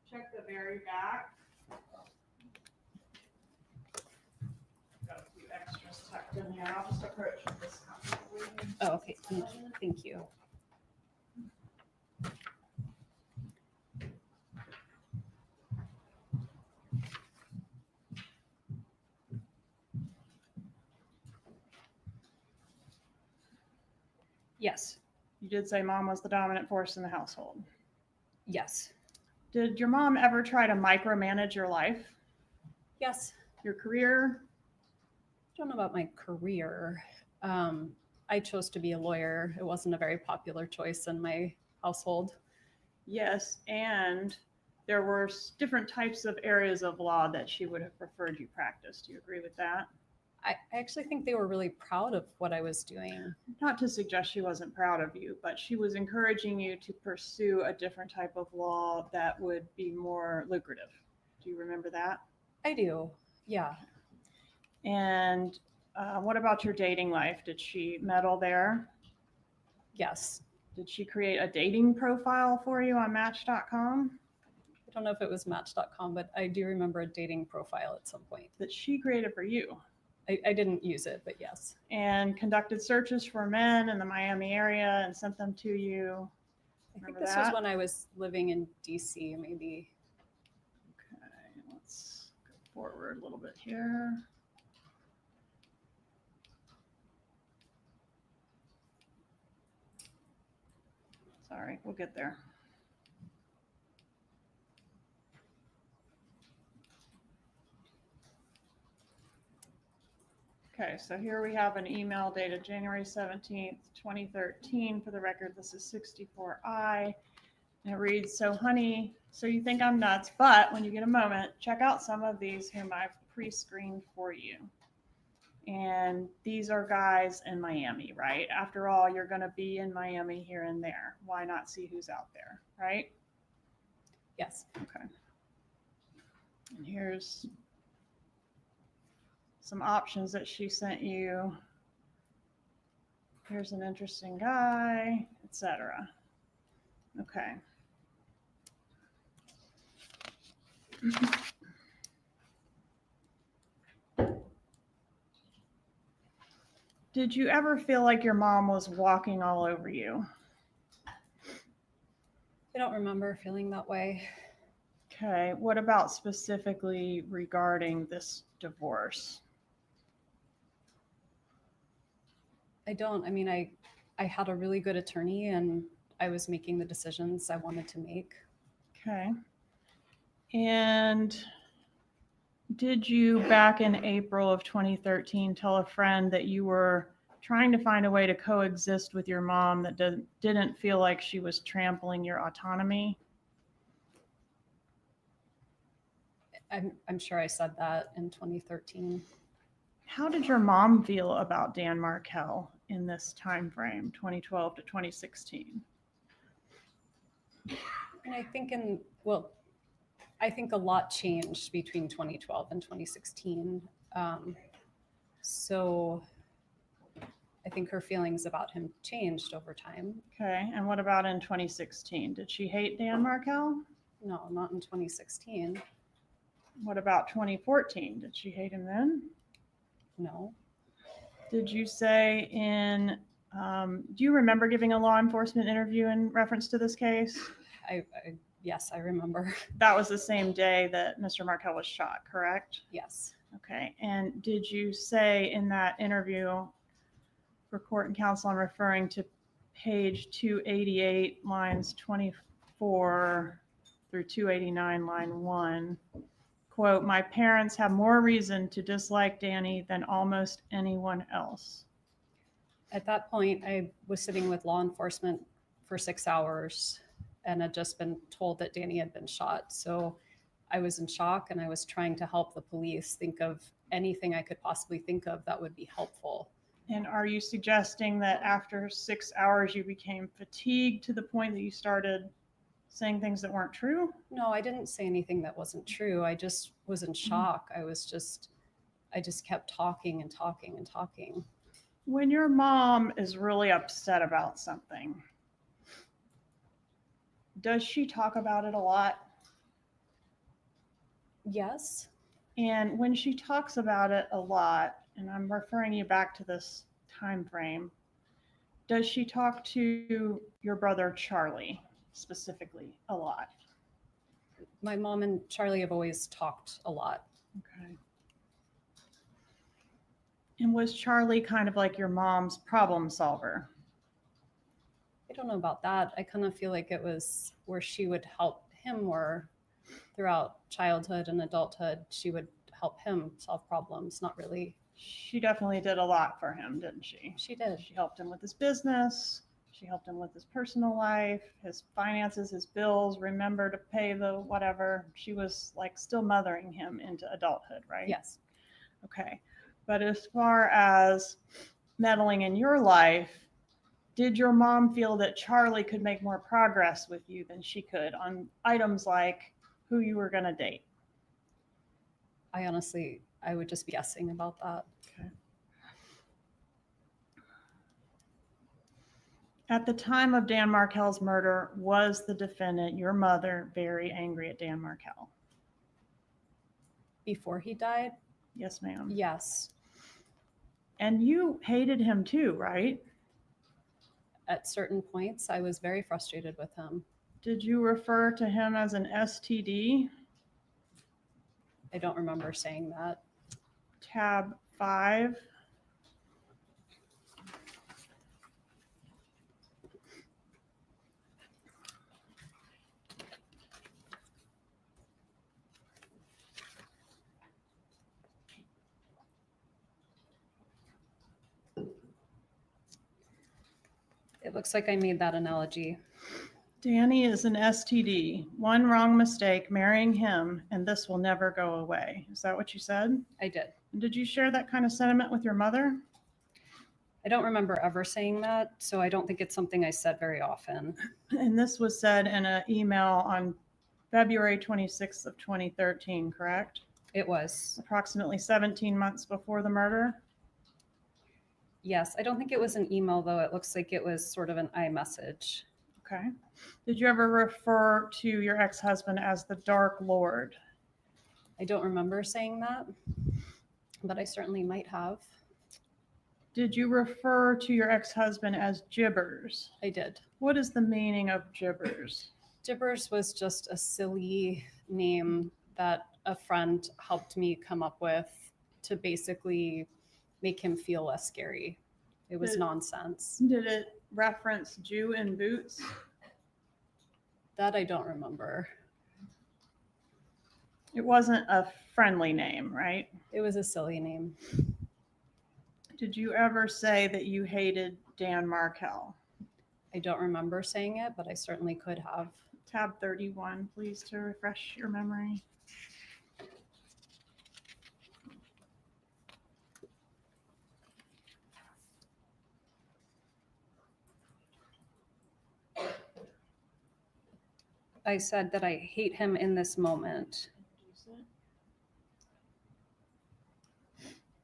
Check the very back. Got a few extras tucked in there. I'll just approach this copy. Oh, okay. Thank you. Yes. You did say mom was the dominant force in the household. Yes. Did your mom ever try to micromanage your life, Yes. your career? I don't know about my career. I chose to be a lawyer. It wasn't a very popular choice in my household. Yes, and there were different types of areas of law that she would have preferred you practice. Do you agree with that? I actually think they were really proud of what I was doing. Not to suggest she wasn't proud of you, but she was encouraging you to pursue a different type of law that would be more lucrative. Do you remember that? I do. Yeah. And what about your dating life? Did she meddle there? Yes. Did she create a dating profile for you on Match.com? I don't know if it was Match.com, but I do remember a dating profile at some point. That she created for you? I didn't use it, but yes. And conducted searches for men in the Miami area and sent them to you? I think Remember this that? was when I was living in DC, maybe. Okay, let's go forward a little bit here. Sorry, we'll get there. Okay, so here we have an email dated January 17th, 2013. For the record, this is 64I. And it reads, so honey, so you think I'm nuts, but when you get a moment, check out some of these whom I've pre-screened for you. And these are guys in Miami, right? After all, you're going to be in Miami here and there. Why not see who's out there, right? Yes. Okay. And here's some options that she sent you. Here's an interesting guy, etc. Okay. Did you ever feel like your mom was walking all over you? I don't remember feeling that way. Okay. What about specifically regarding this divorce? I don't. I mean, I had a really good attorney and I was making the decisions I wanted to make. Okay. And did you, back in April of 2013, tell a friend that you were trying to find a way to coexist with your mom that didn't feel like she was trampling your autonomy? I'm sure I said that in 2013. How did your mom feel about Dan Markel in this time frame, 2012 to 2016? And I think I think a lot changed between 2012 and 2016. So I think her feelings about him changed over time. Okay, and what about in 2016? Did she hate Dan Markel? No, not in 2016. What about 2014? Did she hate him then? No. Did you say do you remember giving a law enforcement interview in reference to this case? Yes, I remember. That was the same day that Mr. Markel was shot, correct? Yes. Okay. And did you say in that interview for court and counsel, I'm referring to page 288, lines 24 through 289, line 1, quote, "My parents have more reason to dislike Danny than almost anyone else." At that point, I was sitting with law enforcement for 6 hours and had just been told that Danny had been shot. So I was in shock, and I was trying to help the police think of anything I could possibly think of that would be helpful. And are you suggesting that after 6 hours you became fatigued to the point that you started saying things that weren't true? No, I didn't say anything that wasn't true. I just was in shock. I just kept talking and talking and talking. When your mom is really upset about something, does she talk about it a lot? Yes. And when she talks about it a lot, and I'm referring you back to this time frame, does she talk to your brother Charlie specifically a lot? My mom and Charlie have always talked a lot. Okay. And was Charlie kind of like your mom's problem solver? I don't know about that. I kind of feel like it was where she would help him more throughout childhood and adulthood. She would help him solve problems, not really. She definitely did a lot for him, didn't she? She did. She helped him with his business. She helped him with his personal life, his finances, his bills, remember to pay the whatever. She was like still mothering him into adulthood, right? Yes. Okay. But as far as meddling in your life, did your mom feel that Charlie could make more progress with you than she could on items like who you were going to date? I would just be guessing about that. Okay. At the time of Dan Markel's murder, was the defendant, your mother, very angry at Dan Markel? Before he died? Yes, ma'am. Yes. And you hated him too, right? At certain points, I was very frustrated with him. Did you refer to him as an STD? I don't remember saying that. Tab 5. It looks like I made that analogy. Danny is an STD. One wrong mistake, marrying him, and this will never go away. Is that what you said? I did. Did you share that kind of sentiment with your mother? I don't remember ever saying that, so I don't think it's something I said very often. And this was said in an email on February 26th of 2013, correct? It was. Approximately 17 months before the murder? Yes, I don't think it was an email, though. It looks like it was sort of an iMessage. Okay. Did you ever refer to your ex-husband as the Dark Lord? I don't remember saying that, but I certainly might have. Did you refer to your ex-husband as Gibbers? I did. What is the meaning of Gibbers? Gibbers was just a silly name that a friend helped me come up with to basically make him feel less scary. It was nonsense. Did it reference Jew in boots? That I don't remember. It wasn't a friendly name, right? It was a silly name. Did you ever say that you hated Dan Markel? I don't remember saying it, but I certainly could have. Tab 31, please, to refresh your memory. I said that I hate him in this moment.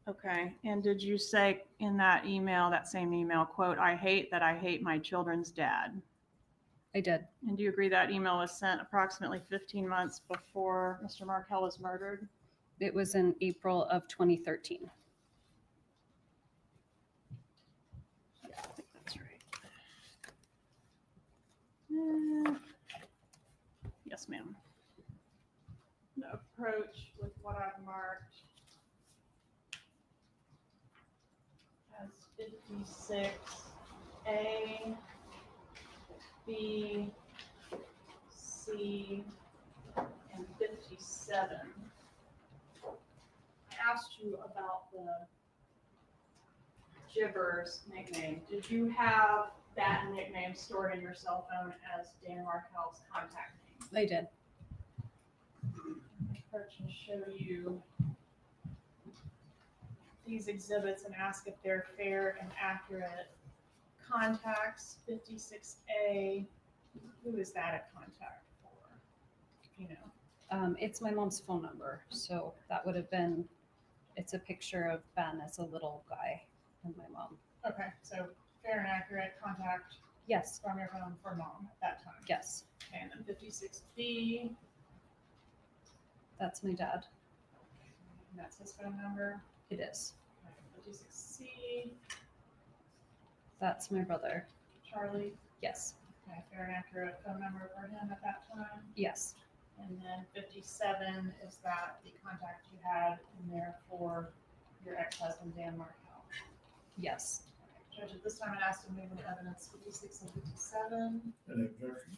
Okay, and did you say in that email, that same email, quote, I hate that I hate my children's dad? I did. And do you agree that email was sent approximately 15 months before Mr. Markel was murdered? It was in April of 2013. Yeah, I think that's right. Yes, ma'am. The approach with what I've marked as 56A, B, C, and 57. I asked you about the Gibbers nickname. Did you have that nickname stored in your cell phone as Dan Markel's contact name? I did. Approach and show you these exhibits and ask if they're fair and accurate. Contacts 56A. Who is that a contact for? You know. It's my mom's phone number. So that would have been, it's a picture of Ben as a little guy and my mom. Okay, so fair and accurate contact Yes. from your phone for mom at that time. Yes. Okay, and then 56B. That's my dad. And that's his phone number. It is. 56C. That's my brother. Charlie. Yes. Okay, fair and accurate phone number for him at that time. Yes. And then 57, is that the contact you had in there for your ex-husband, Dan Markel? Yes. Judge, at this time, I'd ask to move into evidence 56 and 57. Any objection?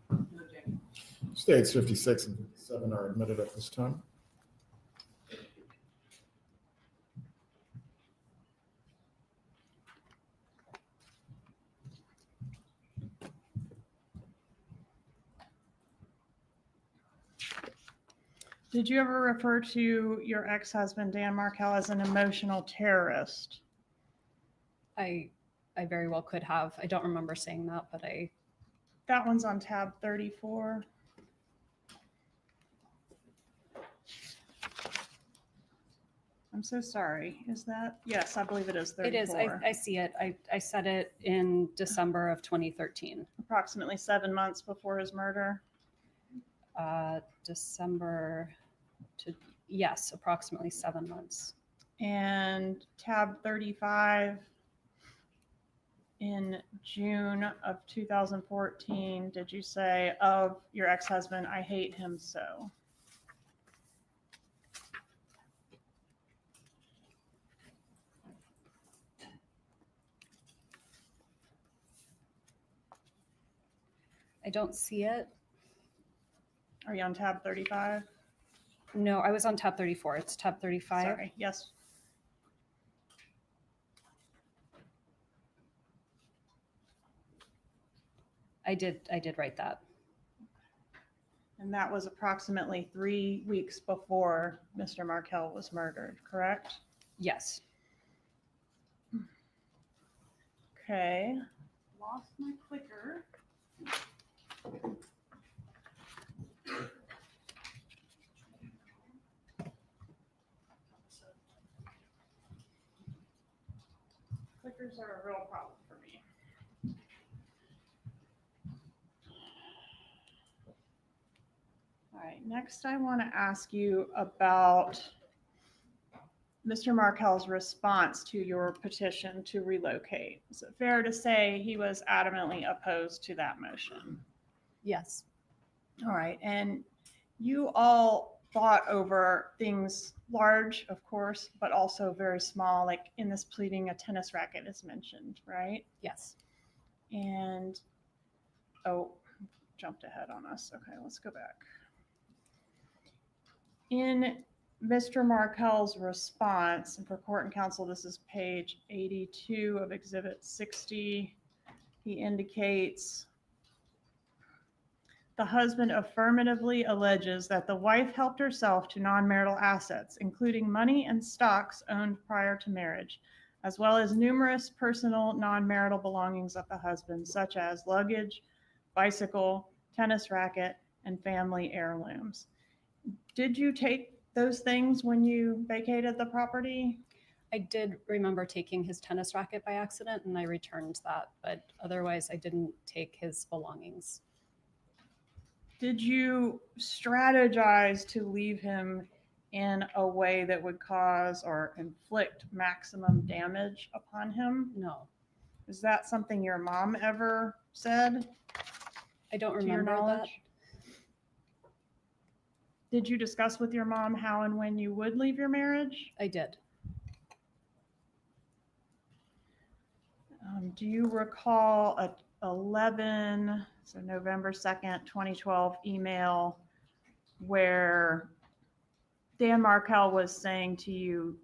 No objection. States 56 and 57 are admitted at this time. Did you ever refer to your ex-husband, Dan Markel, as an emotional terrorist? I very well could have. I don't remember saying that, but I That one's on tab 34. I'm so sorry. Is that? Yes, I believe it is 34. it is. I see it. I said it in December of 2013. Approximately 7 months before his murder. December to, yes, approximately 7 months. And tab 35, in June of 2014, did you say of your ex-husband, I hate him so? I don't see it. Are you on tab 35? No, I was on tab 34. It's tab 35. Sorry, yes. I did write that. And that was approximately 3 weeks before Mr. Markel was murdered, correct? Yes. Okay. Lost my clicker. Clickers are a real problem for me. All right, next I want to ask you about Mr. Markel's response to your petition to relocate. Is it fair to say he was adamantly opposed to that motion? Yes. All right, and you all fought over things large, of course, but also very small, like in this pleading, a tennis racket is mentioned, right? Yes. And, oh, jumped ahead on us. Okay, let's go back. In Mr. Markel's response, and for court and counsel, this is page 82 of Exhibit 60, he indicates the husband affirmatively alleges that the wife helped herself to non-marital assets, including money and stocks owned prior to marriage, as well as numerous personal non-marital belongings of the husband, such as luggage, bicycle, tennis racket, and family heirlooms. Did you take those things when you vacated the property? I did remember taking his tennis racket by accident and I returned that, but otherwise I didn't take his belongings. Did you strategize to leave him in a way that would cause or inflict maximum damage upon him? No, Is that something your mom ever said? I don't To your remember that. knowledge? Did you discuss with your mom how and when you would leave your marriage? I did. Do you recall a November 2nd, 2012 email where Dan Markel was saying to you,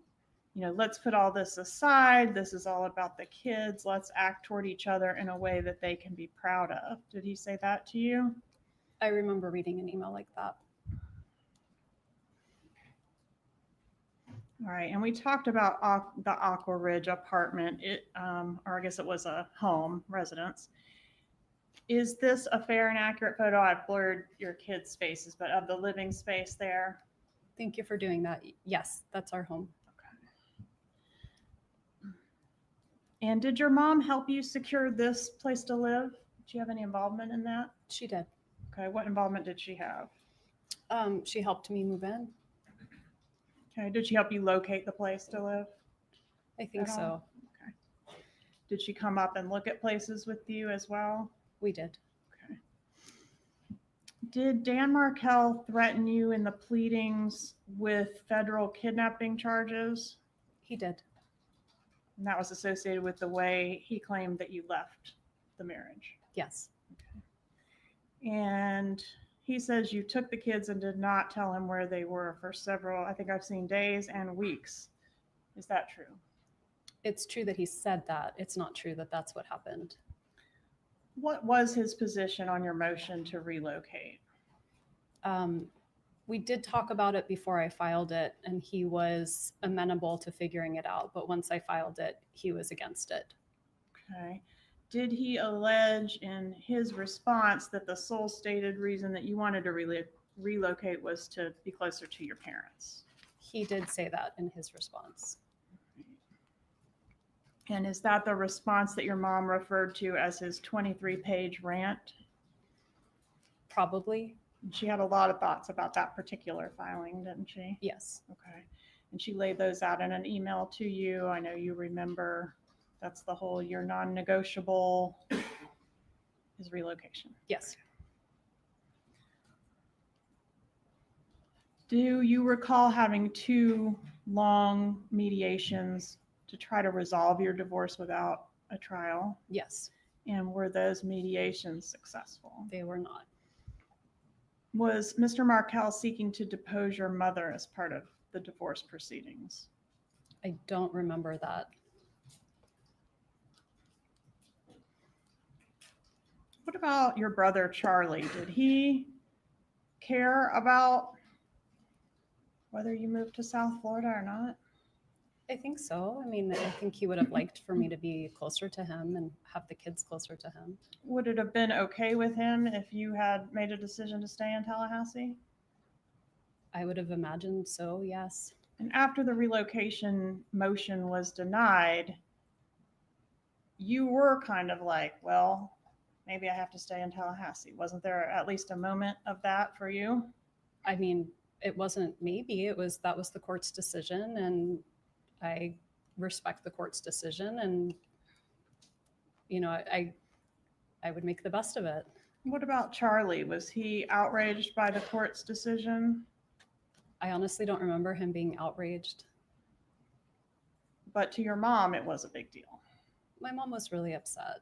let's put all this aside. This is all about the kids. Let's act toward each other in a way that they can be proud of. Did he say that to you? I remember reading an email like that. All right, and we talked about the Aqua Ridge apartment, or I guess it was a home residence. Is this a fair and accurate photo? I've blurred your kids' faces, but of the living space there? Thank you for doing that. Yes, that's our home. And did your mom help you secure this place to live? Did you have any involvement in that? She did. Okay, what involvement did she have? She helped me move in. Okay, did she help you locate the place to live? I think At all? so. Okay. Did she come up and look at places with you as well? We did. Okay. Did Dan Markel threaten you in the pleadings with federal kidnapping charges? He did. And that was associated with the way he claimed that you left the marriage. Yes. And he says you took the kids and did not tell him where they were for several, I think I've seen days and weeks. Is that true? It's true that he said that. It's not true that that's what happened. What was his position on your motion to relocate? We did talk about it before I filed it, and he was amenable to figuring it out. But once I filed it, he was against it. Okay. Did he allege in his response that the sole stated reason that you wanted to relocate was to be closer to your parents? He did say that in his response. And is that the response that your mom referred to as his 23-page rant? Probably. She had a lot of thoughts about that particular filing, didn't she? Yes. Okay. And she laid those out in an email to you. I know you remember. That's the whole, your non-negotiable is relocation. Yes. Do you recall having 2 long mediations to try to resolve your divorce without a trial? Yes. And were those mediations successful? They were not. Was Mr. Markel seeking to depose your mother as part of the divorce proceedings? I don't remember that. What about your brother, Charlie? Did he care about whether you moved to South Florida or not? I think so. I mean, I think he would have liked for me to be closer to him and have the kids closer to him. Would it have been okay with him if you had made a decision to stay in Tallahassee? I would have imagined so, yes. And after the relocation motion was denied, you were kind of like, well, maybe I have to stay in Tallahassee. Wasn't there at least a moment of that for you? I mean, it wasn't maybe, that was the court's decision, and I respect the court's decision, and I would make the best of it. What about Charlie? Was he outraged by the court's decision? I honestly don't remember him being outraged. But to your mom, it was a big deal. My mom was really upset.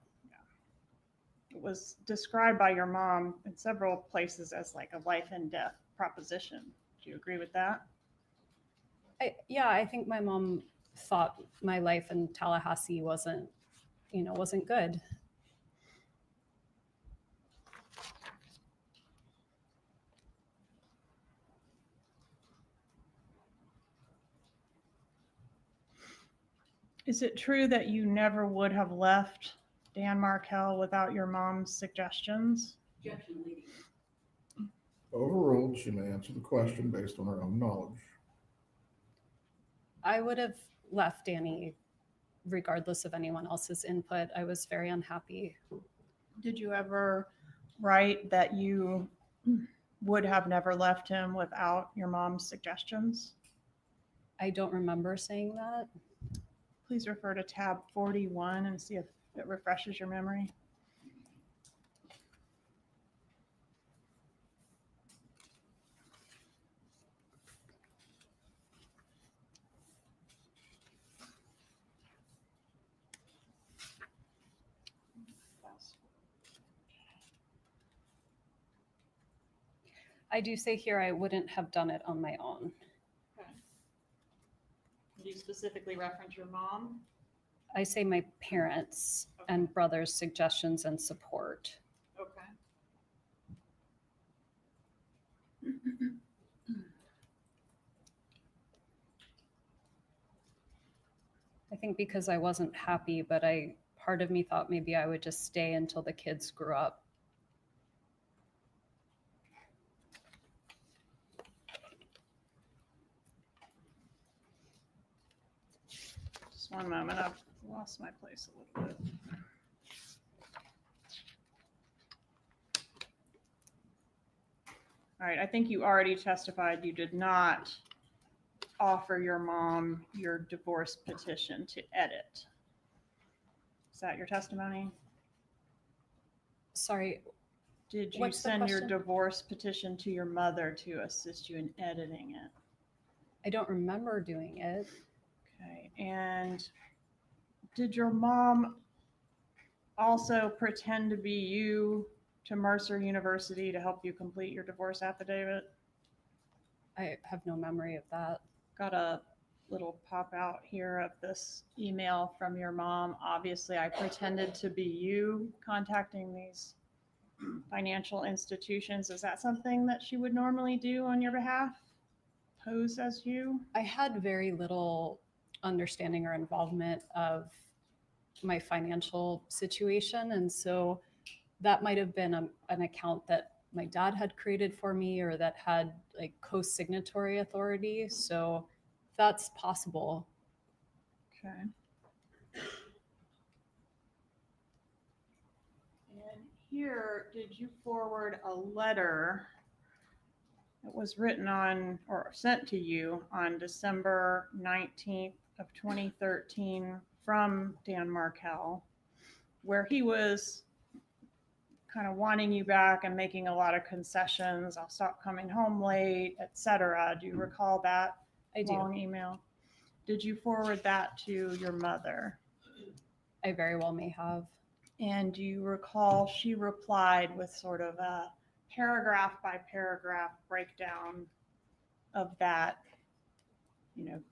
It was described by your mom in several places as like a life and death proposition. Do you agree with that? I think my mom thought my life in Tallahassee wasn't good. Is it true that you never would have left Dan Markel without your mom's suggestions? Objection, lady. Overruled, she may answer the question based on her own knowledge. I would have left Danny regardless of anyone else's input. I was very unhappy. Did you ever write that you would have never left him without your mom's suggestions? I don't remember saying that. Please refer to tab 41 and see if it refreshes your memory. I do say here I wouldn't have done it on my own. Okay. Did you specifically reference your mom? I say my parents and brothers' suggestions and support. Okay. I think because I wasn't happy, but part of me thought maybe I would just stay until the kids grew up. Just one moment, I've lost my place a little bit. All right, I think you already testified you did not offer your mom your divorce petition to edit. Is that your testimony? Sorry, Did you what's the send your question? divorce petition to your mother to assist you in editing it? I don't remember doing it. Okay, and did your mom also pretend to be you to Mercer University to help you complete your divorce affidavit? I have no memory of that. Got a little pop out here of this email from your mom. Obviously, I pretended to be you contacting these financial institutions. Is that something that she would normally do on your behalf? Pose as you? I had very little understanding or involvement of my financial situation. And so that might have been an account that my dad had created for me or that had like co-signatory authority. So that's possible. Okay. And here, did you forward a letter that was written on or sent to you on December 19th of 2013 from Dan Markel, where he was kind of wanting you back and making a lot of concessions? I'll stop coming home late, etc. Do you recall that I do. long email? Did you forward that to your mother? I very well may have. And do you recall she replied with sort of a paragraph by paragraph breakdown of that,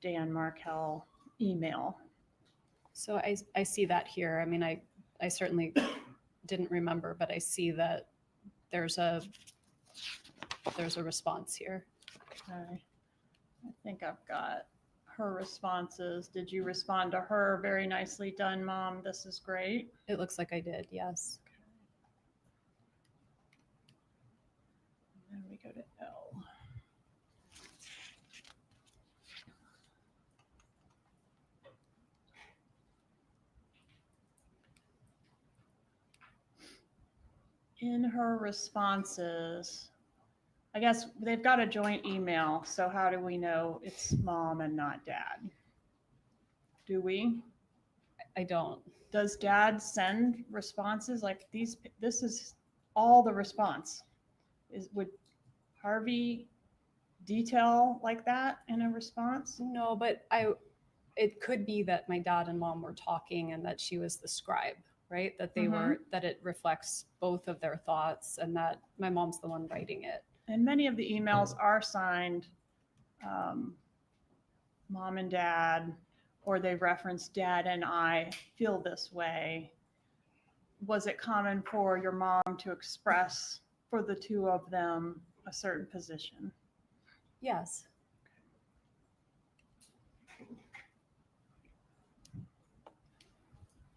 Dan Markel email? So I see that here. I mean, I certainly didn't remember, but I see that there's a response here. Okay. I think I've got her responses. Did you respond to her? Very nicely done, Mom. This is great. It looks like I did, yes. And then we go to L. In her responses, I guess they've got a joint email, so how do we know it's mom and not dad? Do we? I don't. Does dad send responses like these? This is all the response. Would Harvey detail like that in a response? No, but it could be that my dad and mom were talking and that she was the scribe, right? That they were, that it reflects both of their thoughts and that my mom's the one writing it. And many of the emails are signed mom and dad, or they reference dad and I feel this way. Was it common for your mom to express for the two of them a certain position? Yes.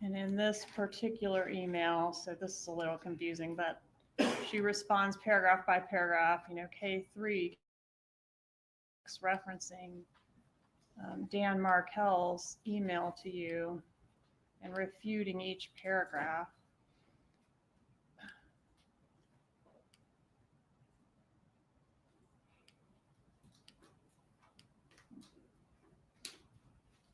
And in this particular email, so this is a little confusing, but she responds paragraph by paragraph, K3 referencing Dan Markel's email to you and refuting each paragraph.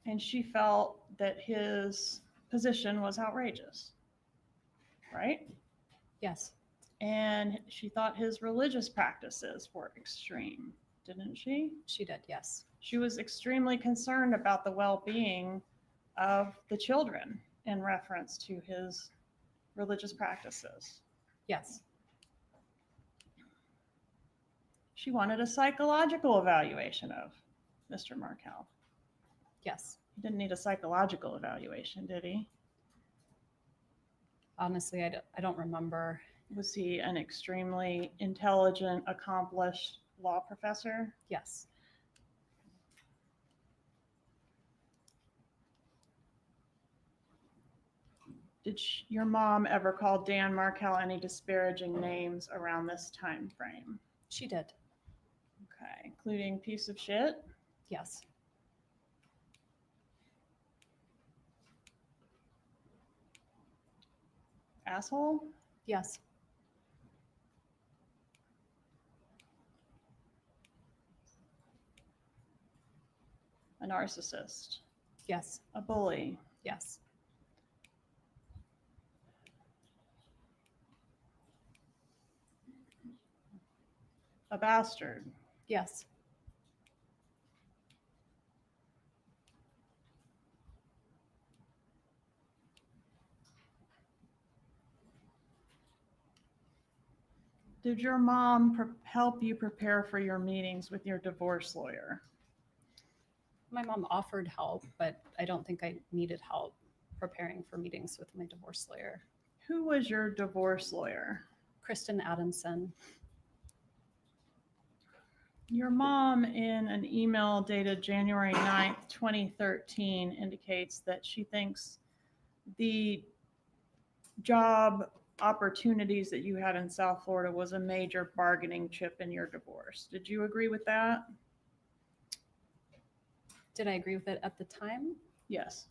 And she felt that his position was outrageous, right? Yes, And she thought his religious practices were extreme, didn't she? she did. Yes. She was extremely concerned about the well-being of the children in reference to his religious practices. Yes. She wanted a psychological evaluation of Mr. Markel. Yes. He didn't need a psychological evaluation, did he? Honestly, I don't remember. Was he an extremely intelligent, accomplished law professor? Yes. Did your mom ever call Dan Markel any disparaging names around this time frame? She did. Okay, including piece of shit? Yes. Asshole? Yes. A narcissist? Yes. A bully? Yes. A bastard? Yes. Did your mom help you prepare for your meetings with your divorce lawyer? My mom offered help, but I don't think I needed help preparing for meetings with my divorce lawyer. Who was your divorce lawyer? Kristen Adelson. Your mom, in an email dated January 9th, 2013, indicates that she thinks the job opportunities that you had in South Florida was a major bargaining chip in your divorce. Did you agree with that? Did I agree with it at the time? Yes.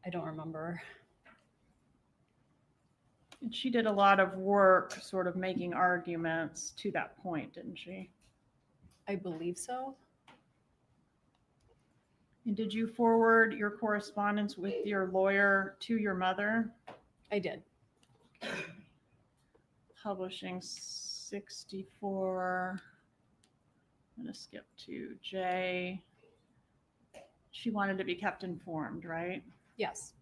I don't remember. And she did a lot of work sort of making arguments to that point, didn't she? I believe so. And did you forward your correspondence with your lawyer to your mother? I did. Publishing 64. I'm going to skip to J. She wanted to be kept informed, right? Yes.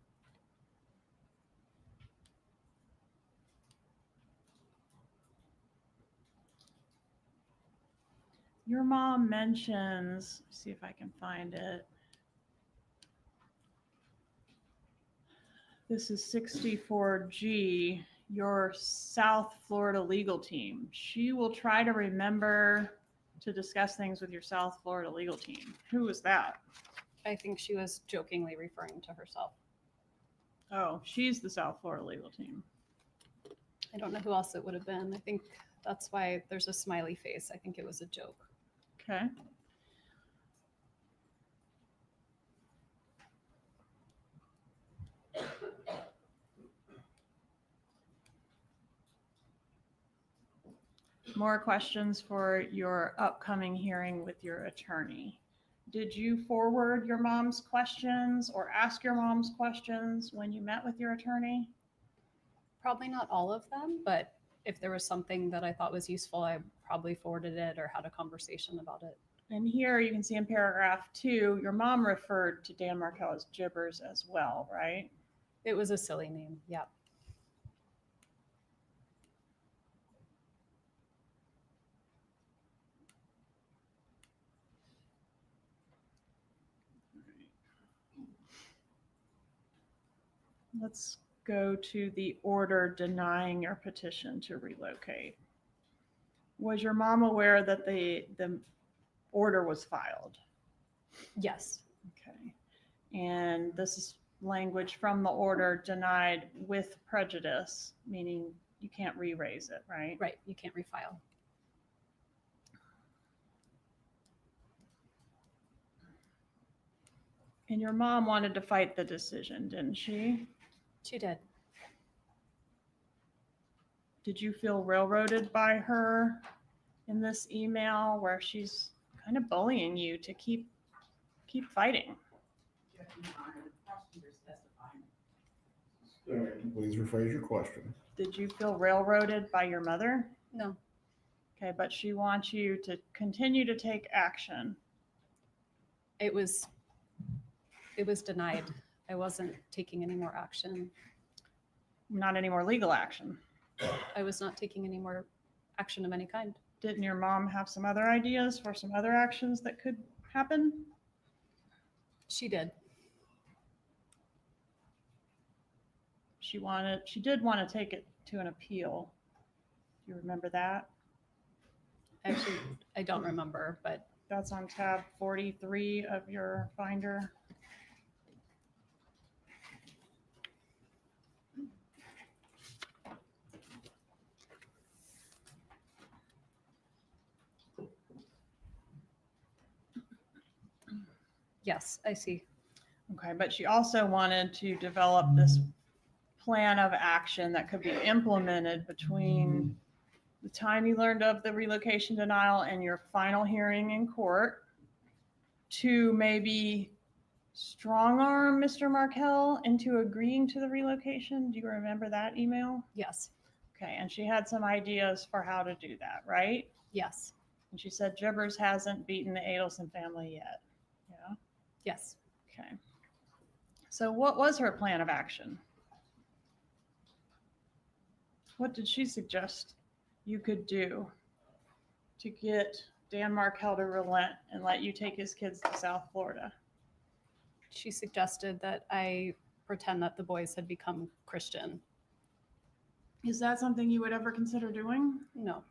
Your mom mentions, see if I can find it. This is 64G, your South Florida legal team. She will try to remember to discuss things with your South Florida legal team. Who was that? I think she was jokingly referring to herself. Oh, she's the South Florida legal team. I don't know who else it would have been. I think that's why there's a smiley face. I think it was a joke. Okay. More questions for your upcoming hearing with your attorney. Did you forward your mom's questions or ask your mom's questions when you met with your attorney? Probably not all of them, but if there was something that I thought was useful, I probably forwarded it or had a conversation about it. And here you can see in paragraph 2, your mom referred to Dan Markel as Gibbers as well, right? It was a silly name. Yeah. Let's go to the order denying your petition to relocate. Was your mom aware that the order was filed? Yes. Okay. And this is language from the order denied with prejudice, meaning you can't re-raise it, right? Right. You can't refile. And your mom wanted to fight the decision, didn't she? She did. Did you feel railroaded by her in this email where she's kind of bullying you to keep fighting? Objection, Your Honor, the prosecutor's testifying. Please rephrase your question. Did you feel railroaded by your mother? No, Okay, but she wants you to continue to take action. it was denied. I wasn't taking any more action. Not any more legal action. I was not taking any more action of any kind. Didn't your mom have some other ideas for some other actions that could happen? She did. She did want to take it to an appeal. Do you remember that? Actually, I don't remember, but That's on tab 43 of your binder. yes, I see. Okay, but she also wanted to develop this plan of action that could be implemented between the time you learned of the relocation denial and your final hearing in court to maybe strong arm Mr. Markel into agreeing to the relocation. Do you remember that email? Yes, Okay, and she had some ideas for how to do that, right? yes, And she said Jibbers hasn't beaten the Adelson family yet. Yeah, yes. okay. So what was her plan of action? What did she suggest you could do to get Dan Markel to relent and let you take his kids to South Florida? She suggested that I pretend that the boys had become Christian. Is that something you would ever consider doing? No,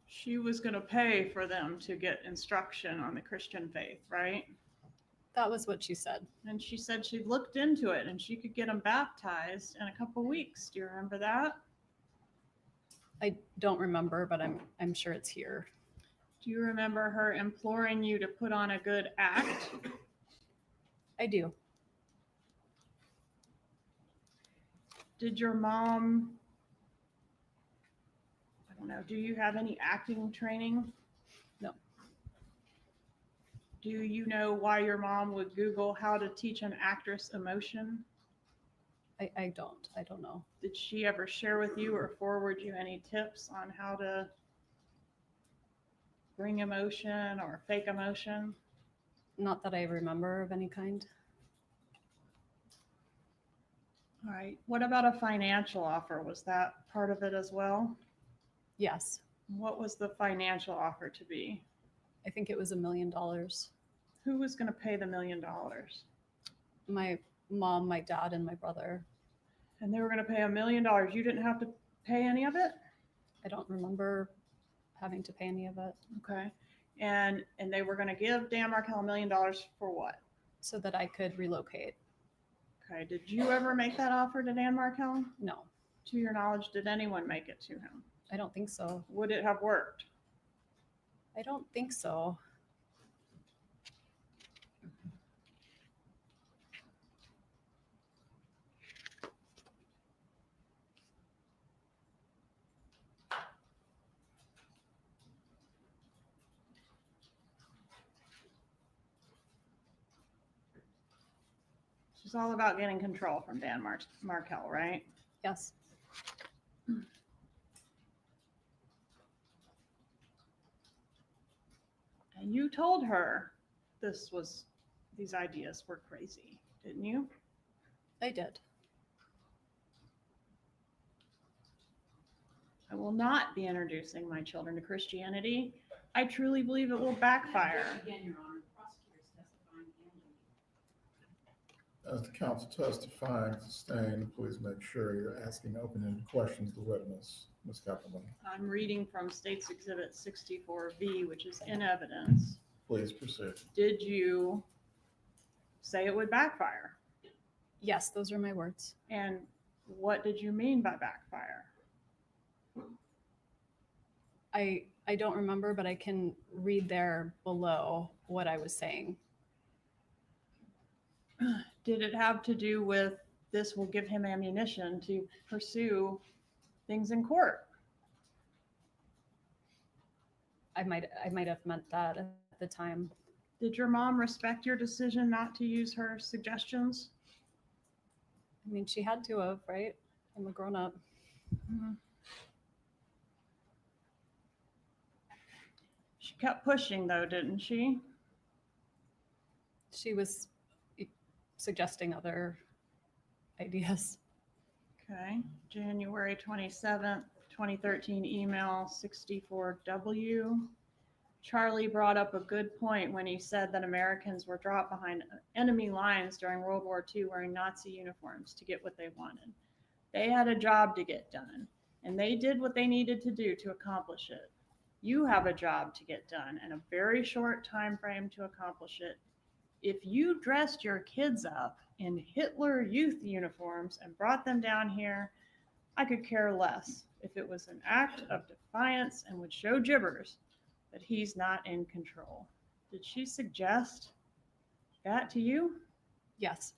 She was going to pay for them to get instruction on the Christian faith, right? that was what she said. And she said she looked into it and she could get them baptized in a couple weeks. Do you remember that? I don't remember, but I'm sure it's here. Do you remember her imploring you to put on a good act? I do. Did your mom, I don't know, do you have any acting training? No. Do you know why your mom would Google how to teach an actress emotion? I don't know. Did she ever share with you or forward you any tips on how to bring emotion or fake emotion? Not that I remember of any kind. All right. What about a financial offer? Was that part of it as well? Yes, What was the financial offer to be? I think it was $1 million. Who was going to pay the $1 million? My mom, my dad, and my brother. And they were going to pay $1 million. You didn't have to pay any of it? I don't remember having to pay any of it. Okay. And they were going to give Dan Markel $1 million for what? So that I could relocate. Okay. Did you ever make that offer to Dan Markel? No, To your knowledge, did anyone make it to him? I don't think so. Would it have worked? I don't think so. It's all about getting control from Dan Markel, right? Yes, And you told her these ideas were crazy, didn't you? I did. I will not be introducing my children to Christianity. I truly believe it will backfire. Again, Your Honor, the prosecutor's testifying and As the counsel testifying, sustained, please make sure you're asking open-ended questions to the witness. Ms. Kappelman, I'm reading from State's Exhibit 64V, which is in evidence. please proceed. Did you say it would backfire? Yes, those are my words. And what did you mean by backfire? I don't remember, but I can read there below what I was saying. Did it have to do with this will give him ammunition to pursue things in court? I might have meant that at the time. Did your mom respect your decision not to use her suggestions? I mean, she had to have, right? I'm a grown up. She kept pushing though, didn't she? She was suggesting other ideas. Okay, January 27th, 2013 email 64W. Charlie brought up a good point when he said that Americans were dropped behind enemy lines during World War II wearing Nazi uniforms to get what they wanted. They had a job to get done, and they did what they needed to do to accomplish it. You have a job to get done and a very short time frame to accomplish it. If you dressed your kids up in Hitler Youth uniforms and brought them down here, I could care less if it was an act of defiance and would show gibbers that he's not in control. Did she suggest that to you? Yes.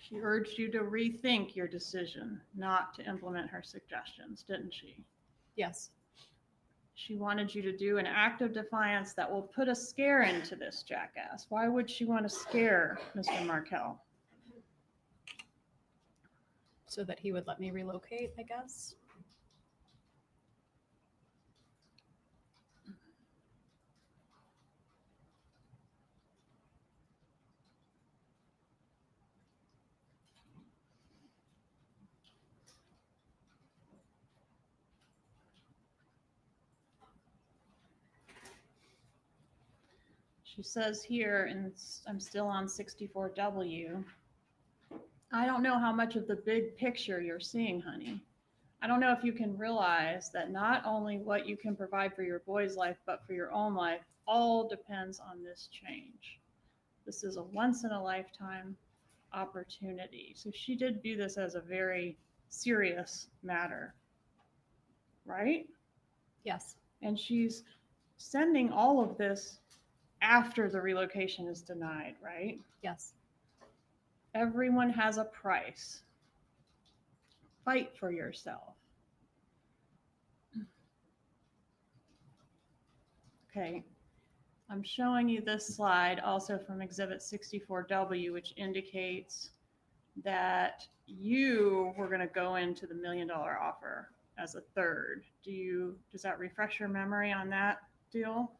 She urged you to rethink your decision not to implement her suggestions, didn't she? Yes. She wanted you to do an act of defiance that will put a scare into this jackass. Why would she want to scare Mr. Markel? So that he would let me relocate, I guess. She says here, and I'm still on 64W, I don't know how much of the big picture you're seeing, honey. I don't know if you can realize that not only what you can provide for your boy's life, but for your own life, all depends on this change. This is a once in a lifetime opportunity. So she did view this as a very serious matter, right? Yes. And she's sending all of this after the relocation is denied, right? Yes. Everyone has a price. Fight for yourself. Okay, I'm showing you this slide also from Exhibit 64W, which indicates that you were going to go into the $1 million offer as a third. Does that refresh your memory on that deal?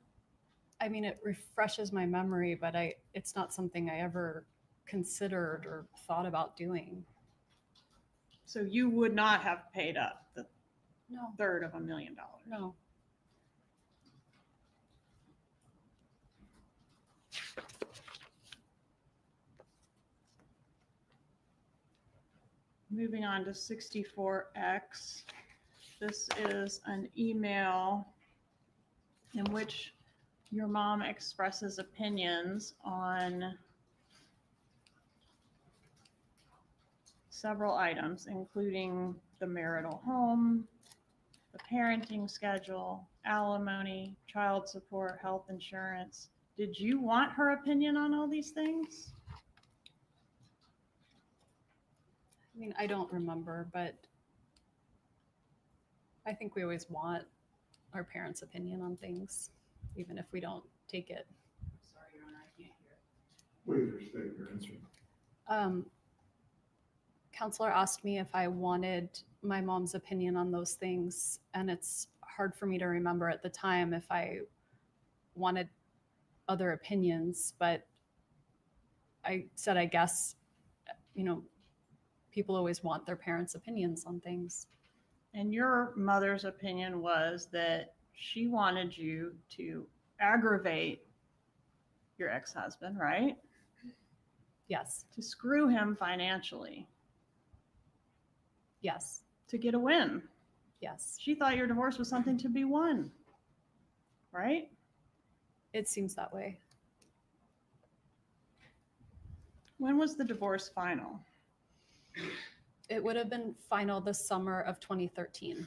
I mean, it refreshes my memory, but it's not something I ever considered or thought about doing. So you would not have paid up the No. third of $1 million? No. Moving on to 64X. This is an email in which your mom expresses opinions on several items, including the marital home, the parenting schedule, alimony, child support, health insurance. Did you want her opinion on all these things? I mean, I don't remember, but I think we always want our parents' opinion on things, even if we don't take it. Sorry, Your Honor, I can't hear it. Please restate your answer. Counselor asked me if I wanted my mom's opinion on those things, and it's hard for me to remember at the time if I wanted other opinions, but I said, I guess, people always want their parents' opinions on things. And your mother's opinion was that she wanted you to aggravate your ex-husband, right? Yes. To screw him financially. Yes. to get a win. Yes, She thought your divorce was something to be won, right? it seems that way. When was the divorce final? It would have been final the summer of 2013.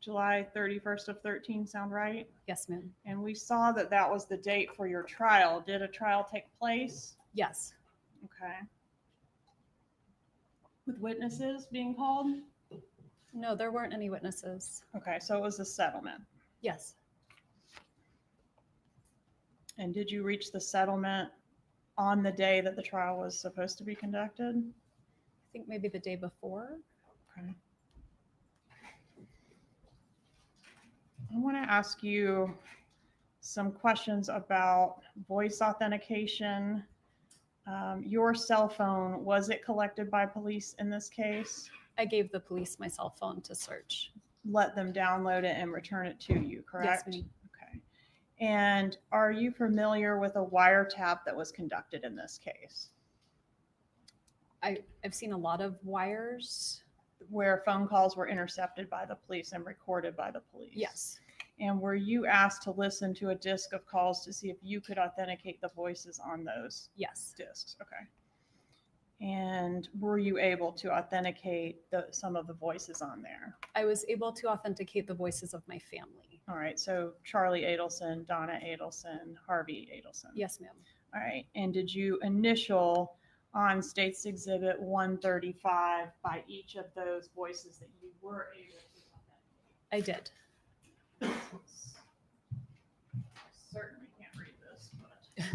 July 31st of 13 sound right? Yes, ma'am. And we saw that that was the date for your trial. Did a trial take place? Yes, Okay. With witnesses being called? no, there weren't any witnesses. Okay, so it was a settlement. Yes, And did you reach the settlement on the day that the trial was supposed to be conducted? I think maybe the day before. Okay. I want to ask you some questions about voice authentication. Your cell phone, was it collected by police in this case? I gave the police my cell phone to search. Let them download it and return it to you, correct? Yes, ma'am. Okay. And are you familiar with a wiretap that was conducted in this case? I've seen a lot of wires. Where phone calls were intercepted by the police and recorded by the police? Yes, And were you asked to listen to a disc of calls to see if you could authenticate the voices on those yes, discs? Okay. And were you able to authenticate some of the voices on there? I was able to authenticate the voices of my family. All right. So Charlie Adelson, Donna Adelson, Harvey Adelson. Yes, ma'am. All right. And did you initial on State's Exhibit 135 by each of those voices that you were able to authenticate? I did. Certainly can't read this, but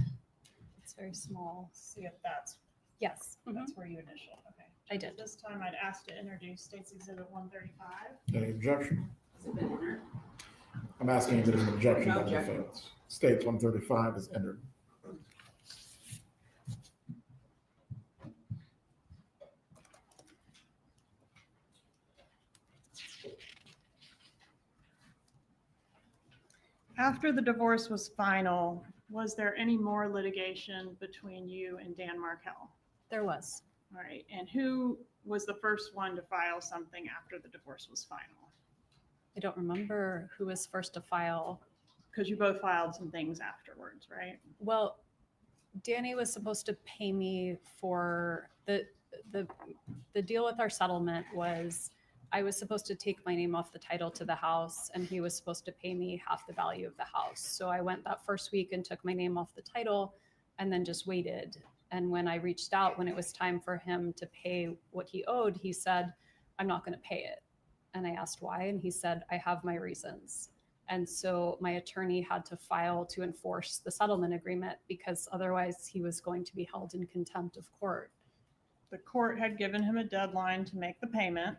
It's very small. see if that's Yes. Mhm. that's where you initialed. Okay. I did. This time I'd ask to introduce State's Exhibit 135. Any objection? Has it been entered? I'm asking if there's an objection No on the objection. defense. States 135 is entered. After the divorce was final, was there any more litigation between you and Dan Markel? There was. All right. And who was the first one to file something after the divorce was final? I don't remember who was first to file. Because you both filed some things afterwards, right? Well, Danny was supposed to pay me for the deal with our settlement was I was supposed to take my name off the title to the house and he was supposed to pay me half the value of the house. So I went that first week and took my name off the title and then just waited. And when I reached out, when it was time for him to pay what he owed, he said, I'm not going to pay it. And I asked why, and he said, I have my reasons. And so my attorney had to file to enforce the settlement agreement because otherwise he was going to be held in contempt of court. The court had given him a deadline to make the payment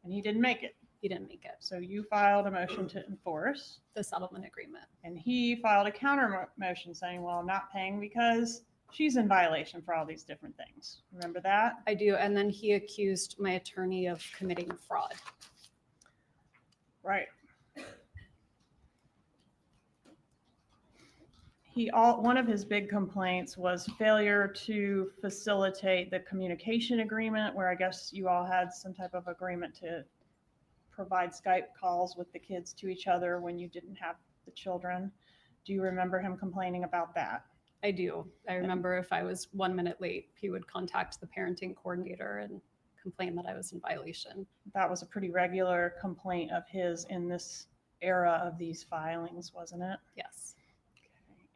and he didn't make it. He didn't make it. So you filed a motion to enforce The settlement agreement. and he filed a counter motion saying, well, I'm not paying because she's in violation for all these different things. Remember that? I do. And then he accused my attorney of committing fraud. Right. One of his big complaints was failure to facilitate the communication agreement, where I guess you all had some type of agreement to provide Skype calls with the kids to each other when you didn't have the children. Do you remember him complaining about that? I do. I remember if I was 1 minute late, he would contact the parenting coordinator and complain that I was in violation. That was a pretty regular complaint of his in this era of these filings, wasn't it? Yes.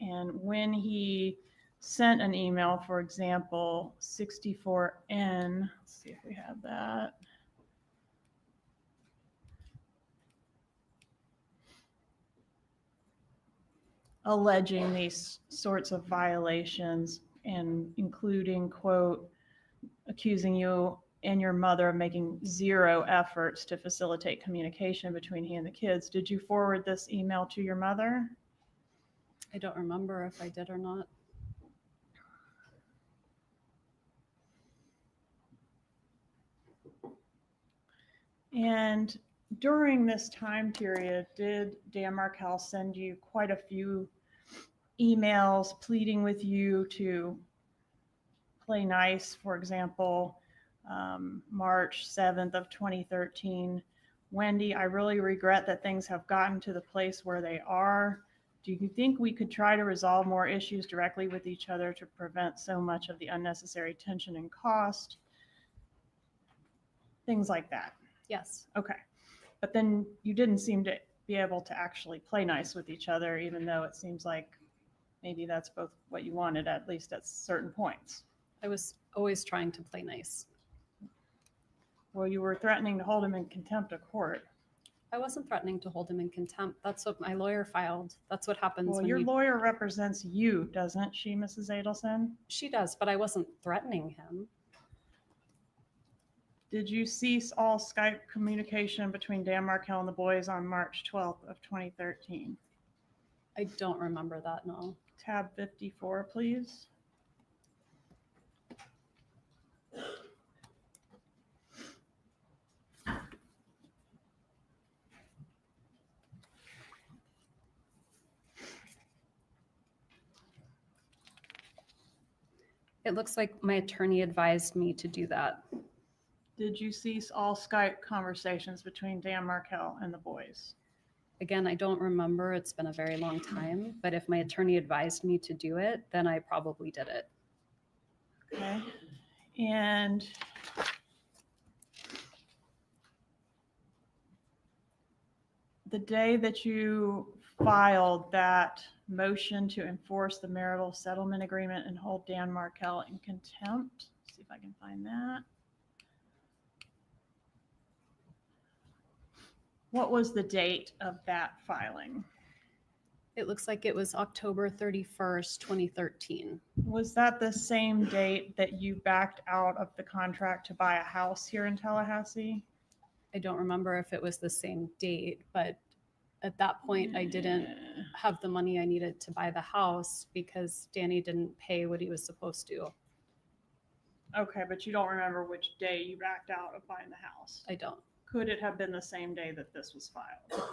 And when he sent an email, for example, 64N, let's see if we have that. Alleging these sorts of violations and including, quote, accusing you and your mother of making zero efforts to facilitate communication between he and the kids. Did you forward this email to your mother? I don't remember if I did or not. And during this time period, did Dan Markel send you quite a few emails pleading with you to play nice? For example, March 7th of 2013. Wendi, I really regret that things have gotten to the place where they are. Do you think we could try to resolve more issues directly with each other to prevent so much of the unnecessary tension and cost? Things like that. Yes. Okay. But then you didn't seem to be able to actually play nice with each other, even though it seems like maybe that's both what you wanted, at least at certain points. I was always trying to play nice. Well, you were threatening to hold him in contempt of court. I wasn't threatening to hold him in contempt. That's what my lawyer filed. That's what happens Well, when your you... lawyer represents you, doesn't she, Mrs. Adelson? She does, but I wasn't threatening him. Did you cease all Skype communication between Dan Markel and the boys on March 12th of 2013? I don't remember that, no. Tab 54, please. It looks like my attorney advised me to do that. Did you cease all Skype conversations between Dan Markel and the boys? Again, I don't remember. It's been a very long time, but if my attorney advised me to do it, then I probably did it. Okay. And the day that you filed that motion to enforce the marital settlement agreement and hold Dan Markel in contempt, see if I can find that. What was the date of that filing? It looks like it was October 31st, 2013. Was that the same date that you backed out of the contract to buy a house here in Tallahassee? I don't remember if it was the same date, but at that point I didn't have the money I needed to buy the house because Danny didn't pay what he was supposed to. Okay, but you don't remember which day you backed out of buying the house? I don't. Could it have been the same day that this was filed?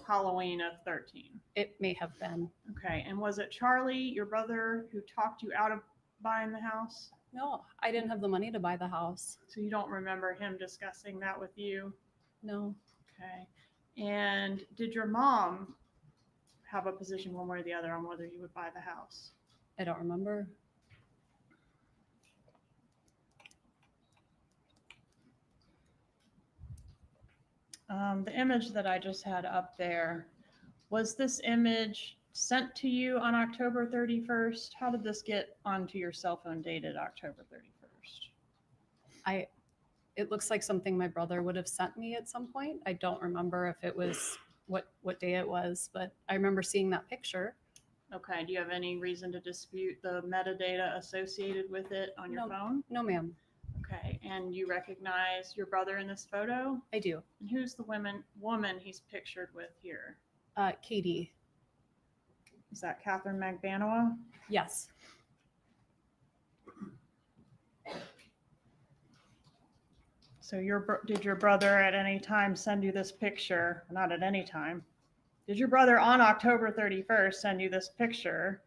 Halloween of 13? It may have been. Okay, and was it Charlie, your brother, who talked you out of buying the house? No, I didn't have the money to buy the house. So you don't remember him discussing that with you? No. Okay. And did your mom have a position one way or the other on whether you would buy the house? I don't remember. The image that I just had up there, was this image sent to you on October 31st? How did this get onto your cell phone dated October 31st? It looks like something my brother would have sent me at some point. I don't remember if it was what day it was, but I remember seeing that picture. Okay, do you have any reason to dispute the metadata associated with it on your phone? No, ma'am. Okay, and you recognize your brother in this photo? I do. And who's the woman he's pictured with here? Katie. Is that Catherine McBanoa? Yes. So did your brother at any time send you this picture? Not at any time. Did your brother on October 31st send you this picture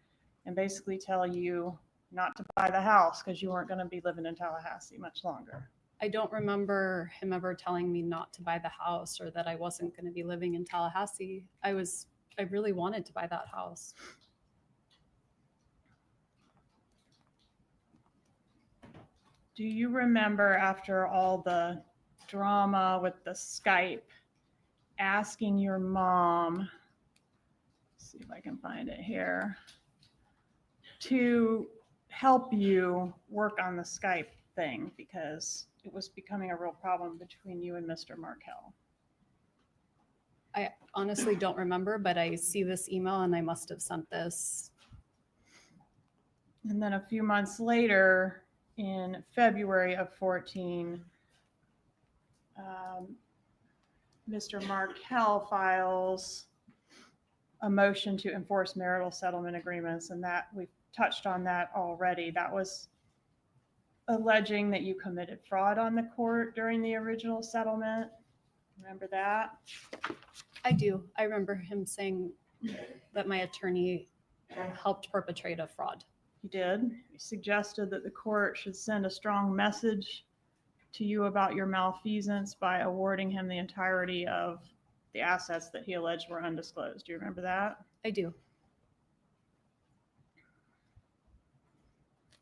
and basically tell you not to buy the house because you weren't going to be living in Tallahassee much longer? I don't remember him ever telling me not to buy the house or that I wasn't going to be living in Tallahassee. I really wanted to buy that house. Do you remember, after all the drama with the Skype, asking your mom, let's see if I can find it here, to help you work on the Skype thing because it was becoming a real problem between you and Mr. Markel? I honestly don't remember, but I see this email and I must have sent this. And then a few months later, in February of 14, Mr. Markel files a motion to enforce marital settlement agreements, and that we've touched on that already. That was alleging that you committed fraud on the court during the original settlement. Remember that? I do. I remember him saying that my attorney helped perpetrate a fraud. He did. He suggested that the court should send a strong message to you about your malfeasance by awarding him the entirety of the assets that he alleged were undisclosed. Do you remember that? I do.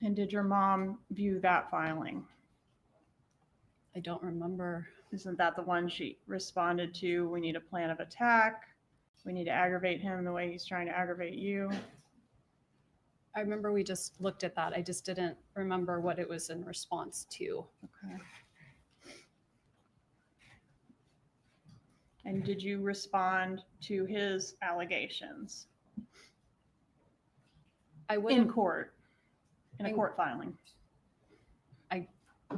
And did your mom view that filing? I don't remember. Isn't that the one she responded to? We need a plan of attack. We need to aggravate him the way he's trying to aggravate you. I remember we just looked at that. I just didn't remember what it was in response to. Okay. And did you respond to his allegations I would in have, court, in a in- court filing?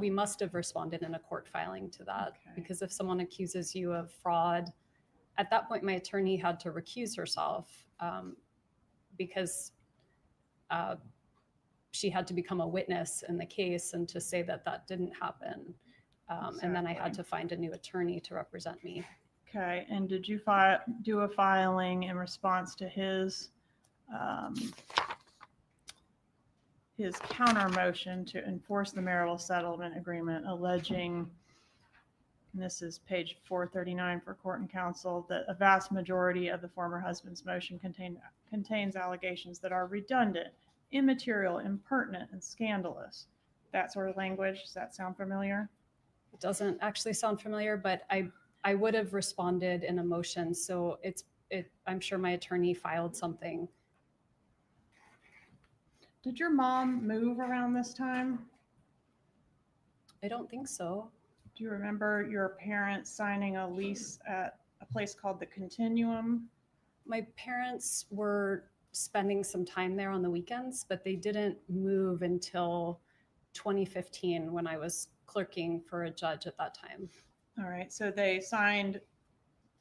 we must have responded in a court filing to that, Okay. because if someone accuses you of fraud, at that point, my attorney had to recuse herself because she had to become a witness in the case and to say that that didn't happen. And then I had Exactly. to find a new attorney to represent me. Okay, and did you do a filing in response to his counter motion to enforce the marital settlement agreement, alleging, and this is page 439 for court and counsel, that a vast majority of the former husband's motion contains allegations that are redundant, immaterial, impertinent, and scandalous? That sort of language, does that sound familiar? It doesn't actually sound familiar, but I would have responded in a motion. So I'm sure my attorney filed something. Did your mom move around this time? I don't think so. Do you remember your parents signing a lease at a place called the Continuum? My parents were spending some time there on the weekends, but they didn't move until 2015 when I was clerking for a judge at that time. All right, so they signed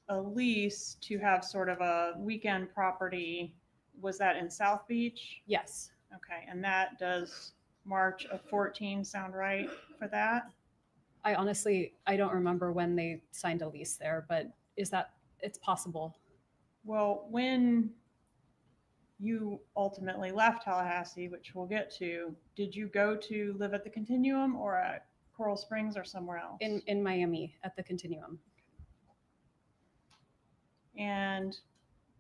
a lease to have sort of a weekend property. Was that in South Beach? Yes. Okay, and that does March of 14 sound right for that? I don't remember when they signed a lease there, but it's possible. Well, when you ultimately left Tallahassee, which we'll get to, did you go to live at the Continuum or at Coral Springs or somewhere else? In Miami at the Continuum. And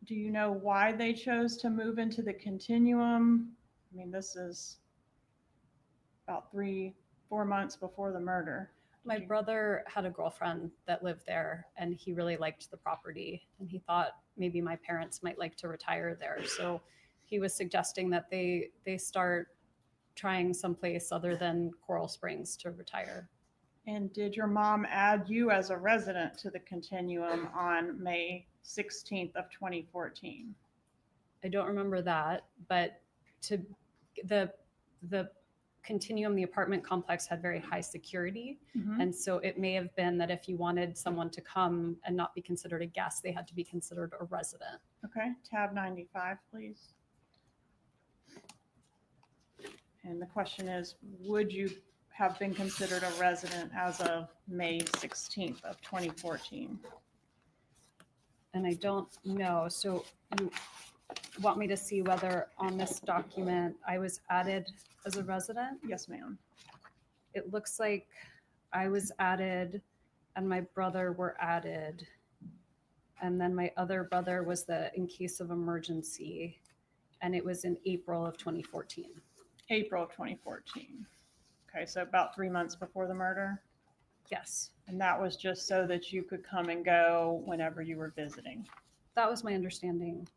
do you know why they chose to move into the Continuum? I mean, this is about 3-4 months before the murder. My brother had a girlfriend that lived there, and he really liked the property, and he thought maybe my parents might like to retire there. So he was suggesting that they start trying someplace other than Coral Springs to retire. And did your mom add you as a resident to the Continuum on May 16th of 2014? I don't remember that, but the Continuum, the apartment complex, had very high security. Mhm. And so it may have been that if you wanted someone to come and not be considered a guest, they had to be considered a resident. Okay, tab 95, please. And the question is, would you have been considered a resident as of May 16th of 2014? And I don't know. So you want me to see whether on this document I was added as a resident? Yes, ma'am. It looks like I was added and my brother were added. And then my other brother was the in case of emergency. And it was in April of 2014. April of 2014. Okay, so about 3 months before the murder? Yes, And that was just so that you could come and go whenever you were visiting. that was my understanding.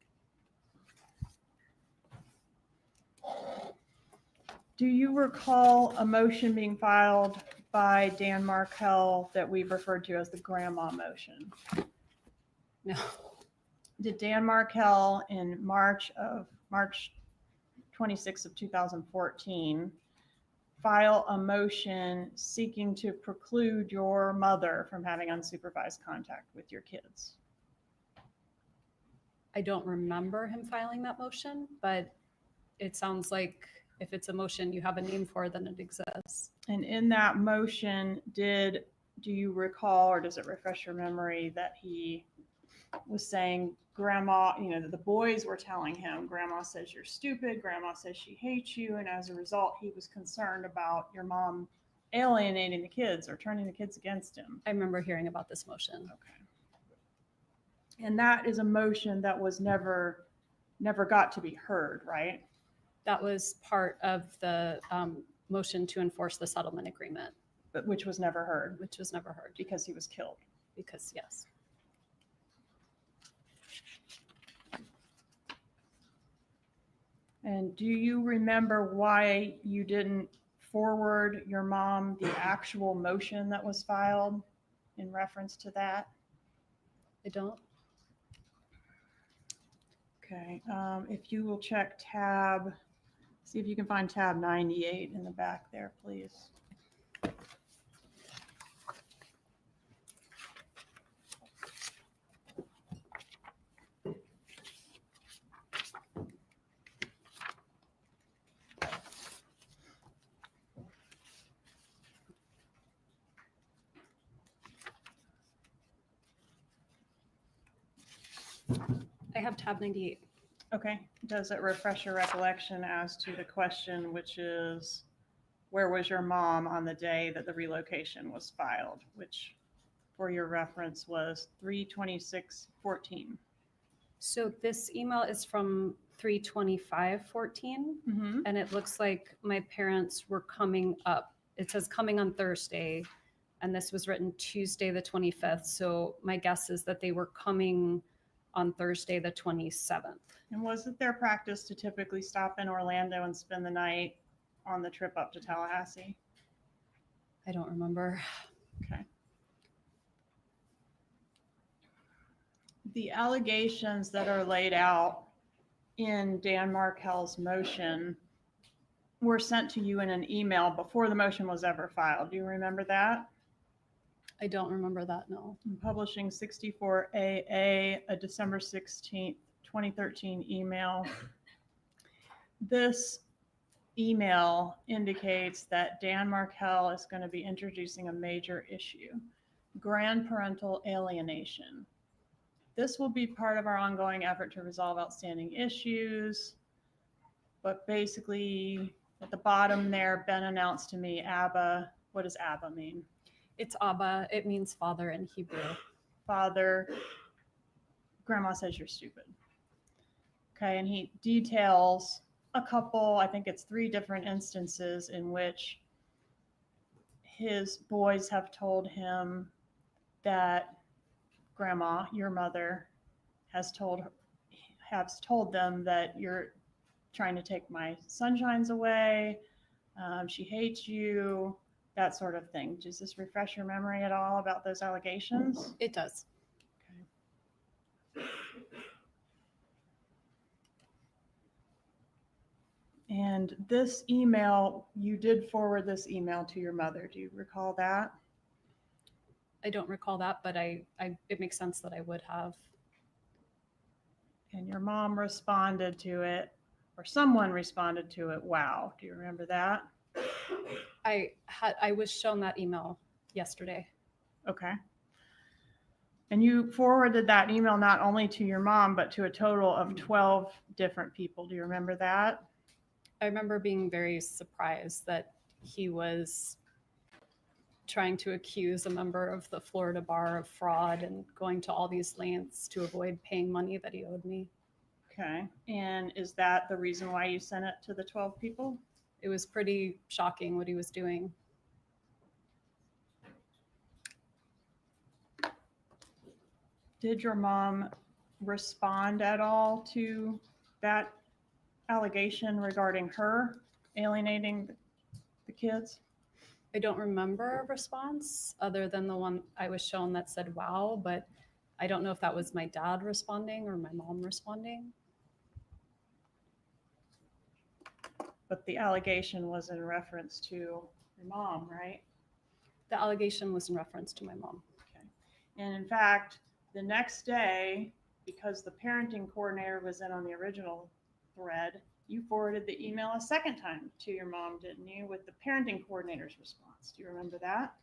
Do you recall a motion being filed by Dan Markel that we've referred to as the grandma motion? No, Did Dan Markel in March 26th of 2014 file a motion seeking to preclude your mother from having unsupervised contact with your kids? I don't remember him filing that motion, but it sounds like if it's a motion you have a name for, then it exists. And in that motion, do you recall, or does it refresh your memory, that he was saying, Grandma, the boys were telling him, Grandma says you're stupid, Grandma says she hates you, and as a result, he was concerned about your mom, alienating the kids or turning the kids against him. I remember hearing about this motion. Okay. And that is a motion that was never got to be heard, right? That was part of the motion to enforce the settlement agreement, But which was never heard which was never heard because he was killed. because, yes. And do you remember why you didn't forward your mom the actual motion that was filed in reference to that? I don't. Okay, if you will check tab, see if you can find tab 98 in the back there, please. I have tab 98. Okay, does it refresh your recollection as to the question, which is, where was your mom on the day that the relocation was filed, which for your reference was 3/26/14. So this email is from 3/25/14, Mm-hmm. and it looks like my parents were coming up. It says coming on Thursday, and this was written Tuesday the 25th. So my guess is that they were coming on Thursday the 27th. And was it their practice to typically stop in Orlando and spend the night on the trip up to Tallahassee? I don't remember. Okay. The allegations that are laid out in Dan Markel's motion were sent to you in an email before the motion was ever filed. Do you remember that? I don't remember that, no. In Publishing 64AA, a December 16th, 2013 email. This email indicates that Dan Markel is going to be introducing a major issue, grandparental alienation. This will be part of our ongoing effort to resolve outstanding issues. But basically, at the bottom there, Ben announced to me, Abba. What does Abba mean? It's Abba. It means father in Hebrew. Father. Grandma says you're stupid. Okay, and he details a couple, I think it's 3 different instances in which his boys have told him that Grandma, your mother, has told them that you're trying to take my sunshines away. She hates you, that sort of thing. Does this refresh your memory at all about those allegations? It does. Okay. And this email, you did forward this email to your mother. Do you recall that? I don't recall that, but it makes sense that I would have. And your mom responded to it, or someone responded to it. Wow. Do you remember that? I was shown that email yesterday. Okay. And you forwarded that email not only to your mom, but to a total of 12 different people. Do you remember that? I remember being very surprised that he was trying to accuse a member of the Florida bar of fraud and going to all these lengths to avoid paying money that he owed me. Okay. And is that the reason why you sent it to the 12 people? It was pretty shocking what he was doing. Did your mom respond at all to that allegation regarding her alienating the kids? I don't remember a response other than the one I was shown that said, wow, but I don't know if that was my dad responding or my mom responding. But the allegation was in reference to your mom, right? The allegation was in reference to my mom. Okay. And in fact, the next day, because the parenting coordinator was in on the original thread, you forwarded the email a second time to your mom, didn't you, with the parenting coordinator's response? Do you remember that?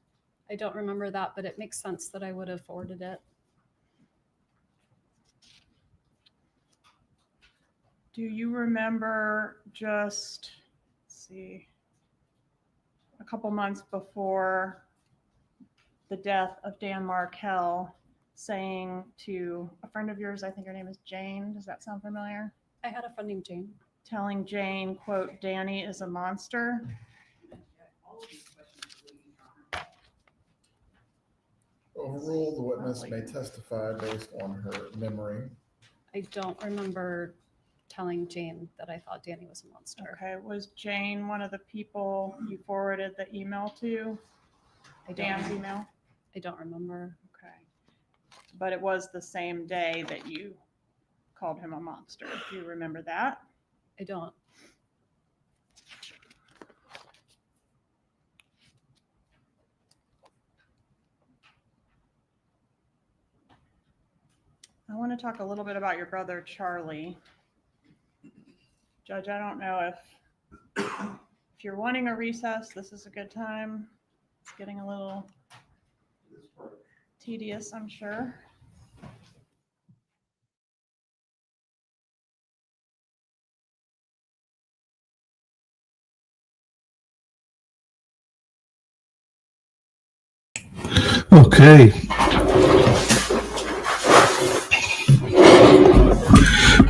I don't remember that, but it makes sense that I would have forwarded it. Do you remember just, let's see, a couple months before the death of Dan Markel, saying to a friend of yours, I think her name is Jane. Does that sound familiar? I had a friend named Jane. Telling Jane, quote, Danny is a monster. Overruled, the witness may testify based on her memory. I don't remember telling Jane that I thought Danny was a monster. Okay, was Jane one of the people you forwarded the email to? Dan's email? I don't remember. Okay. But it was the same day that you called him a monster. Do you remember that? I don't. I want to talk a little bit about your brother, Charlie. Judge, I don't know if you're wanting a recess, this is a good time. It's getting a little tedious, I'm sure. Okay.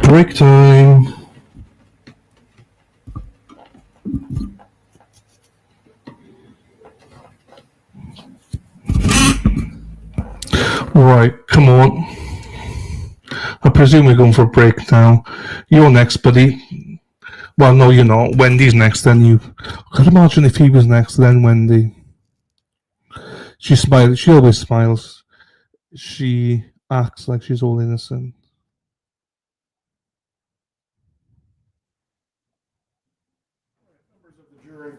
Break time. Right, come on. I presume we're going for a break now. You're next, buddy. Well, no, you're not. Wendy's next, then you. I can imagine if he was next, then Wendy. She smiles. She always smiles. She acts like she's all innocent. Members of the jury,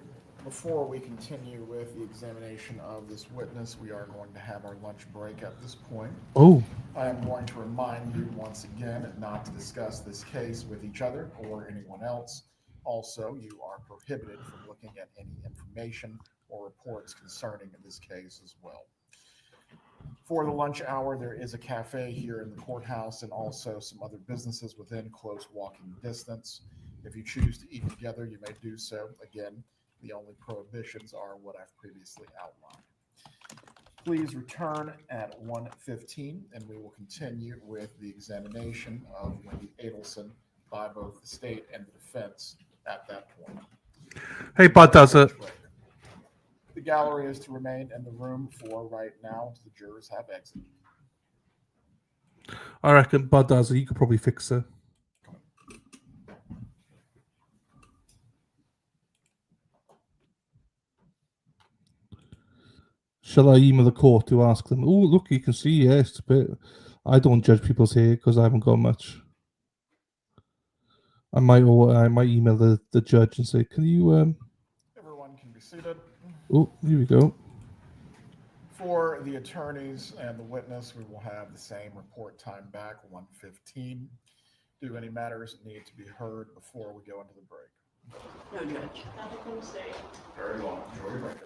before we continue with the examination of this witness, we are going to have our lunch break at this point. Oh. I am going to remind you once again not to discuss this case with each other or anyone else. Also, you are prohibited from looking at any information or reports concerning this case as well. For the lunch hour, there is a cafe here in the courthouse and also some other businesses within close walking distance. If you choose to eat together, you may do so. Again, the only prohibitions are what I've previously outlined. Please return at 1:15 and we will continue with the examination of Wendi Adelson by both the state and the defense at that point. Hey, Bud does it. The gallery is to remain in the room for right now until the jurors have exited. I reckon Bud does it. You could probably fix it. Shall I email the court to ask them? Oh, look, you can see, yeah, it's a bit. I don't judge people's hair because I haven't got much. I might email the judge and say, can you Everyone can be seated. Oh, here we go. For the attorneys and the witness, we will have the same report time back, 1:15. Do any matters need to be heard before we go into the break? No, Judge. Nothing from the state. Very well. Enjoy your break.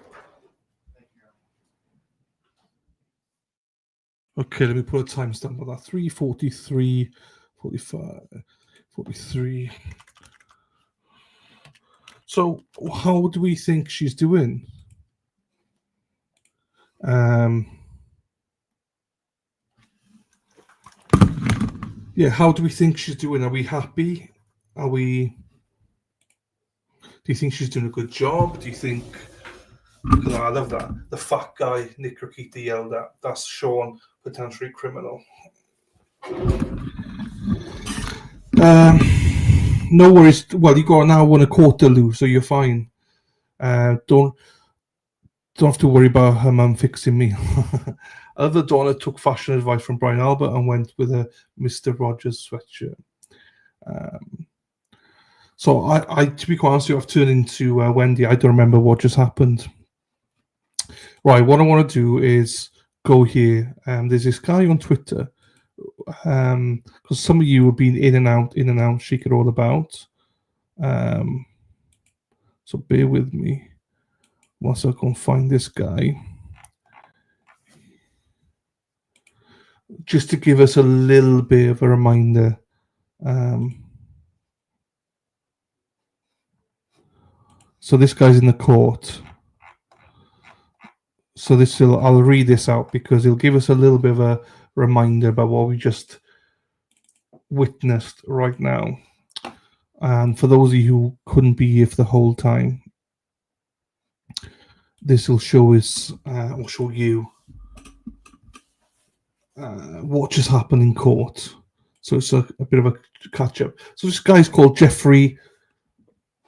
Okay, let me put a timestamp on that. 3:43, 45, 43. So, how do we think she's doing? Yeah, how do we think she's doing? Are we happy? Are we? Do you think she's doing a good job? Do you think? Because I love that. The fat guy Nick Rakita yelled at. That's Sean, potentially criminal. No worries. Well, you got an hour and a quarter, Lou, so you're fine. Don't have to worry about her mum fixing me. Other Donna took fashion advice from Brian Albert and went with a Mr. Rogers sweatshirt. So I, to be quite honest with you, I've turned into Wendi. I don't remember what just happened. Right, what I want to do is go here. There's this guy on Twitter. Because some of you have been in and out, shake it all about. So bear with me once I go and find this guy. Just to give us a little bit of a reminder. So this guy's in the court. So I'll read this out because it'll give us a little bit of a reminder about what we just witnessed right now. And for those of you who couldn't be here for the whole time, this will show us, or show you, what just happened in court. So it's a bit of a catch up. So this guy's called Jeffrey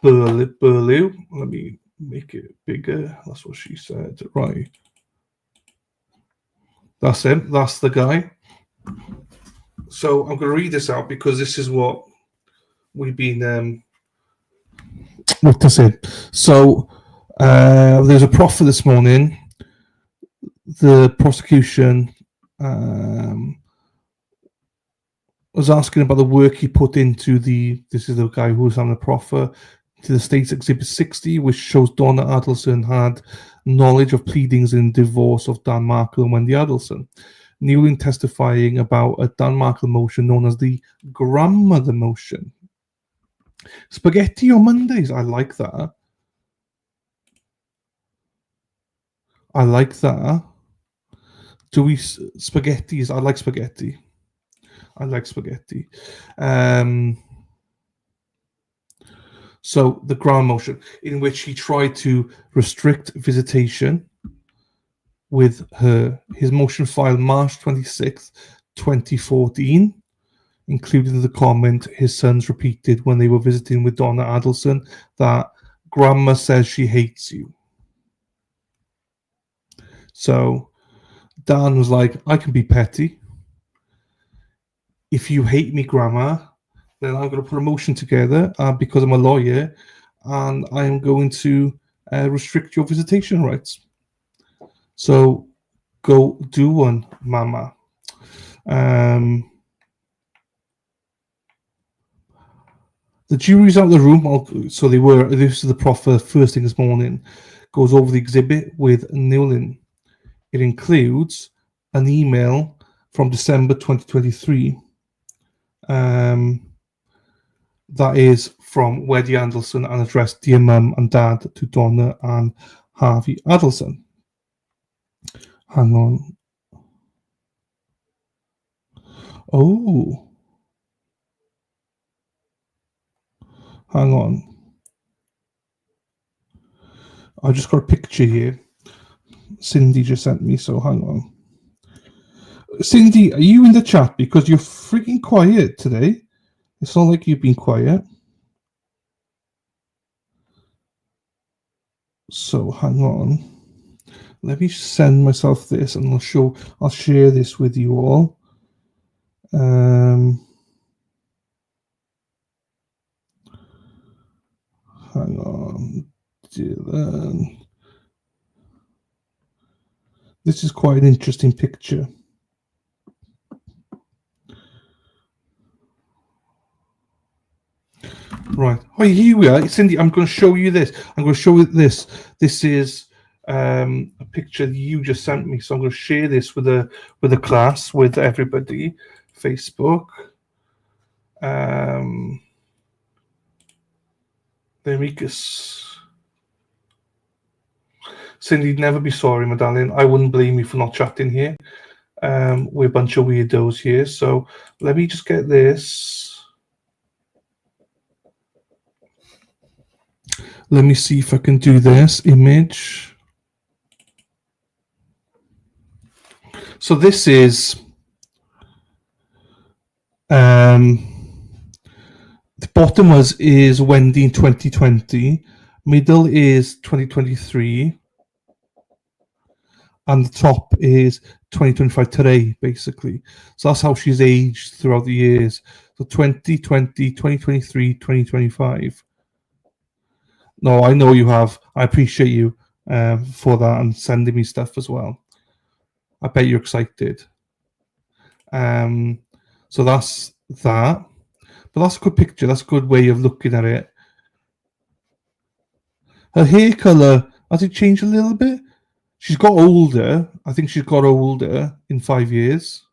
Burlew. Let me make it bigger. That's what she said. Right. That's him. That's the guy. So I'm going to read this out because this is what we've been witnessing. So there's a proffer this morning. The prosecution was asking about the work he put into this is the guy who was on the proffer, to the state's Exhibit 60, which shows Donna Adelson had knowledge of pleadings in divorce of Dan Markel and Wendi Adelson. Newlin testifying about a Dan Markel motion known as the grandmother motion. Spaghetti on Mondays. I like that. I like that. Spaghettis? I like spaghetti. I like spaghetti. So the ground motion, in which he tried to restrict visitation with her. His motion filed March 26th, 2014, including the comment his sons repeated when they were visiting with Donna Adelson that Grandma says she hates you. So Dan was like, I can be petty. If you hate me, Grandma, then I'm going to put a motion together because I'm a lawyer, and I am going to restrict your visitation rights. So go do one, Mama. The jury's out of the room. So they were. This is the proffer first thing this morning. Goes over the exhibit with Newlin. It includes an email from December 2023. That is from Wendi Adelson and addressed Dear Mum and Dad to Donna and Harvey Adelson. Hang on. Oh. Hang on. I just got a picture here. Cindy just sent me, so hang on. Cindy, are you in the chat? Because you're freaking quiet today. It's not like you've been quiet. So hang on. Let me send myself this, and I'll share this with you all. Hang on, Dylan. This is quite an interesting picture. Right. Oh, here we are. Cindy, I'm going to show you this. I'm going to show you this. This is a picture that you just sent me. So I'm going to share this with the class, with everybody. Facebook. Cindy, never be sorry, my darling. I wouldn't blame you for not chatting here. We're a bunch of weirdos here. So let me just get this. Let me see if I can do this image. So this is the bottom is Wendi in 2020, middle is 2023, and the top is 2025 today, basically. So that's how she's aged throughout the years. So 2020, 2023, 2025. No, I know you have. I appreciate you for that and sending me stuff as well. I bet you're excited. So that's that. But that's a good picture. That's a good way of looking at it. Her hair colour, has it changed a little bit? She's got older. I think she's got older in 5 years.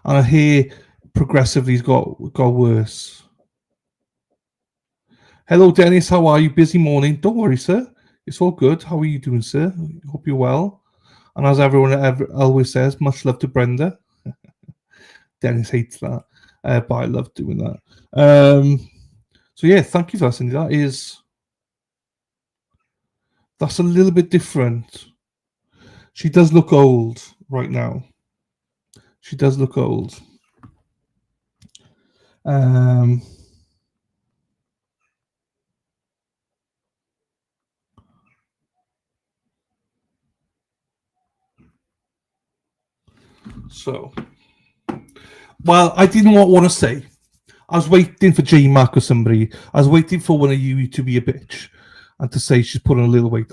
And her hair progressively has got Worse. Hello, Dennis. How are you? Busy morning. Don't worry, sir. It's all good. How are you doing, sir? Hope you're well. And as everyone always says, much love to Brenda. Dennis hates that, but I love doing that. So yeah, thank you for that, Cindy. That's a little bit different. She does look old right now. She does look old. So, well, I didn't want to say. I was waiting for J Mac or somebody. I was waiting for one of you to be a bitch and to say she's put on a little weight.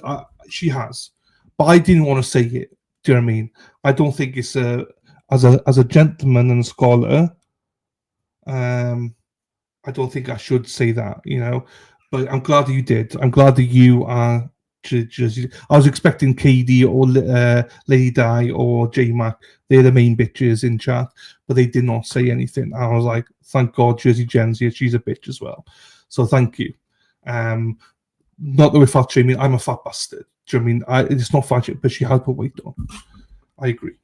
She has, but I didn't want to say it. Do you know what I mean? I don't think it's as a gentleman and a scholar. I don't think I should say that, you know. But I'm glad that you did. I'm glad that you are. I was expecting KD or Lady Di or J Mac. They're the main bitches in chat, but they did not say anything. I was like, thank God, Jersey Jen's here. She's a bitch as well. So thank you. Not that we're fat shaming. I'm a fat bastard. Do you know what I mean? It's not fat shaming, but she has put weight on. I agree.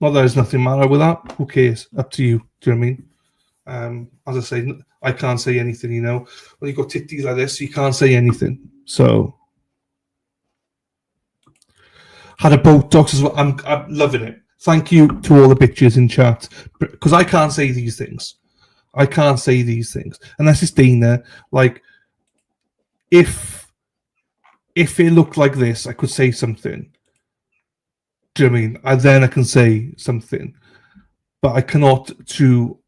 Not that there's nothing matter with that. Who cares? Up to you. Do you know what I mean? As I say, I can't say anything, you know. When you've got titties like this, you can't say anything. So, had a Botox as well. I'm loving it. Thank you to all the bitches in chat. Because I can't say these things. I can't say these things. Unless it's Dana. Like, if it looked like this, I could say something. Do you know what I mean? Then I can say something. But I cannot to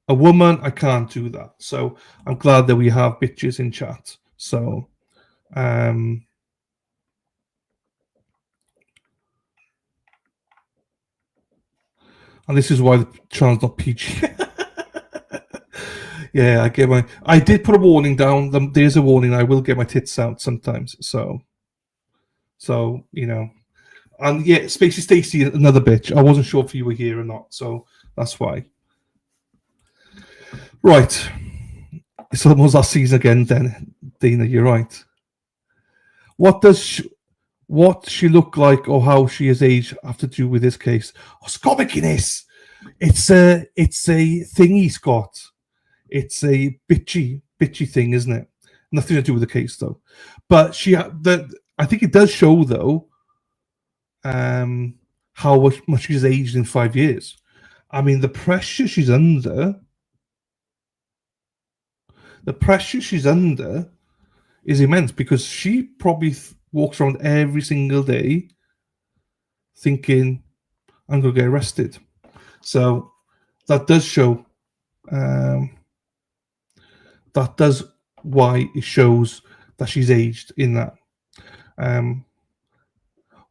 a woman, I can't do that. So I'm glad that we have bitches in chat. So, and this is why the channel's not PG. Yeah, I did put a warning down. There's a warning. I will get my tits out sometimes. So you know, and yeah, Spacey Stacey, another bitch. I wasn't sure if you were here or not, so that's why. Right. It's almost that season again, then, Dina, you're right. What she look like or how she is aged have to do with this case? Oh, Scott McInnes. It's a thing he's got. It's a bitchy thing, isn't it? Nothing to do with the case though. But I think it does show though how much she's aged in 5 years. I mean, the pressure she's under is immense because she probably walks around every single day thinking, I'm going to get arrested. So that does show, that does why it shows that she's aged in that.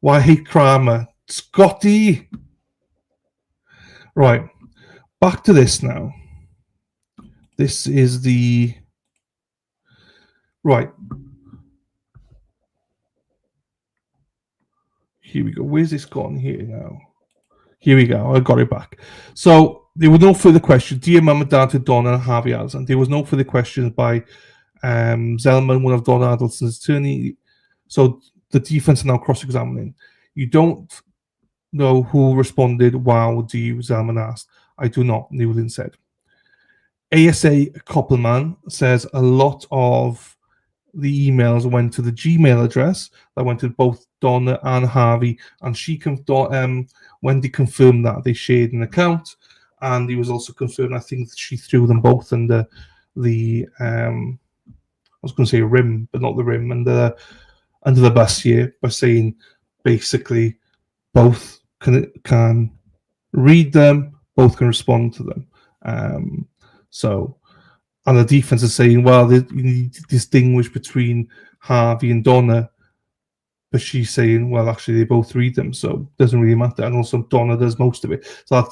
Why I hate Kramer. Scotty! Right, back to this now. This is the... Right. Here we go. Where's this gone here now? Here we go. I got it back. So there were no further questions. Dear Mum and Dad to Donna and Harvey Adelson. There was no further questions by Zellman, one of Donna Adelson's attorney. So the defense are now cross-examining. You don't know who responded. Wow, do you? Zellman asked. I do not, Newlin said. ASA Koppelman says a lot of the emails went to the Gmail address that went to both Donna and Harvey, and Wendi confirmed that they shared an account, and he was also confirmed. I think that she threw them both under the I was going to say rim, but not the rim, under the bus here by saying basically both can read them, both can respond to them. So. And the defense is saying, well, you need to distinguish between Harvey and Donna. But she's saying, well, actually, they both read them, so it doesn't really matter. And also, Donna does most of it. So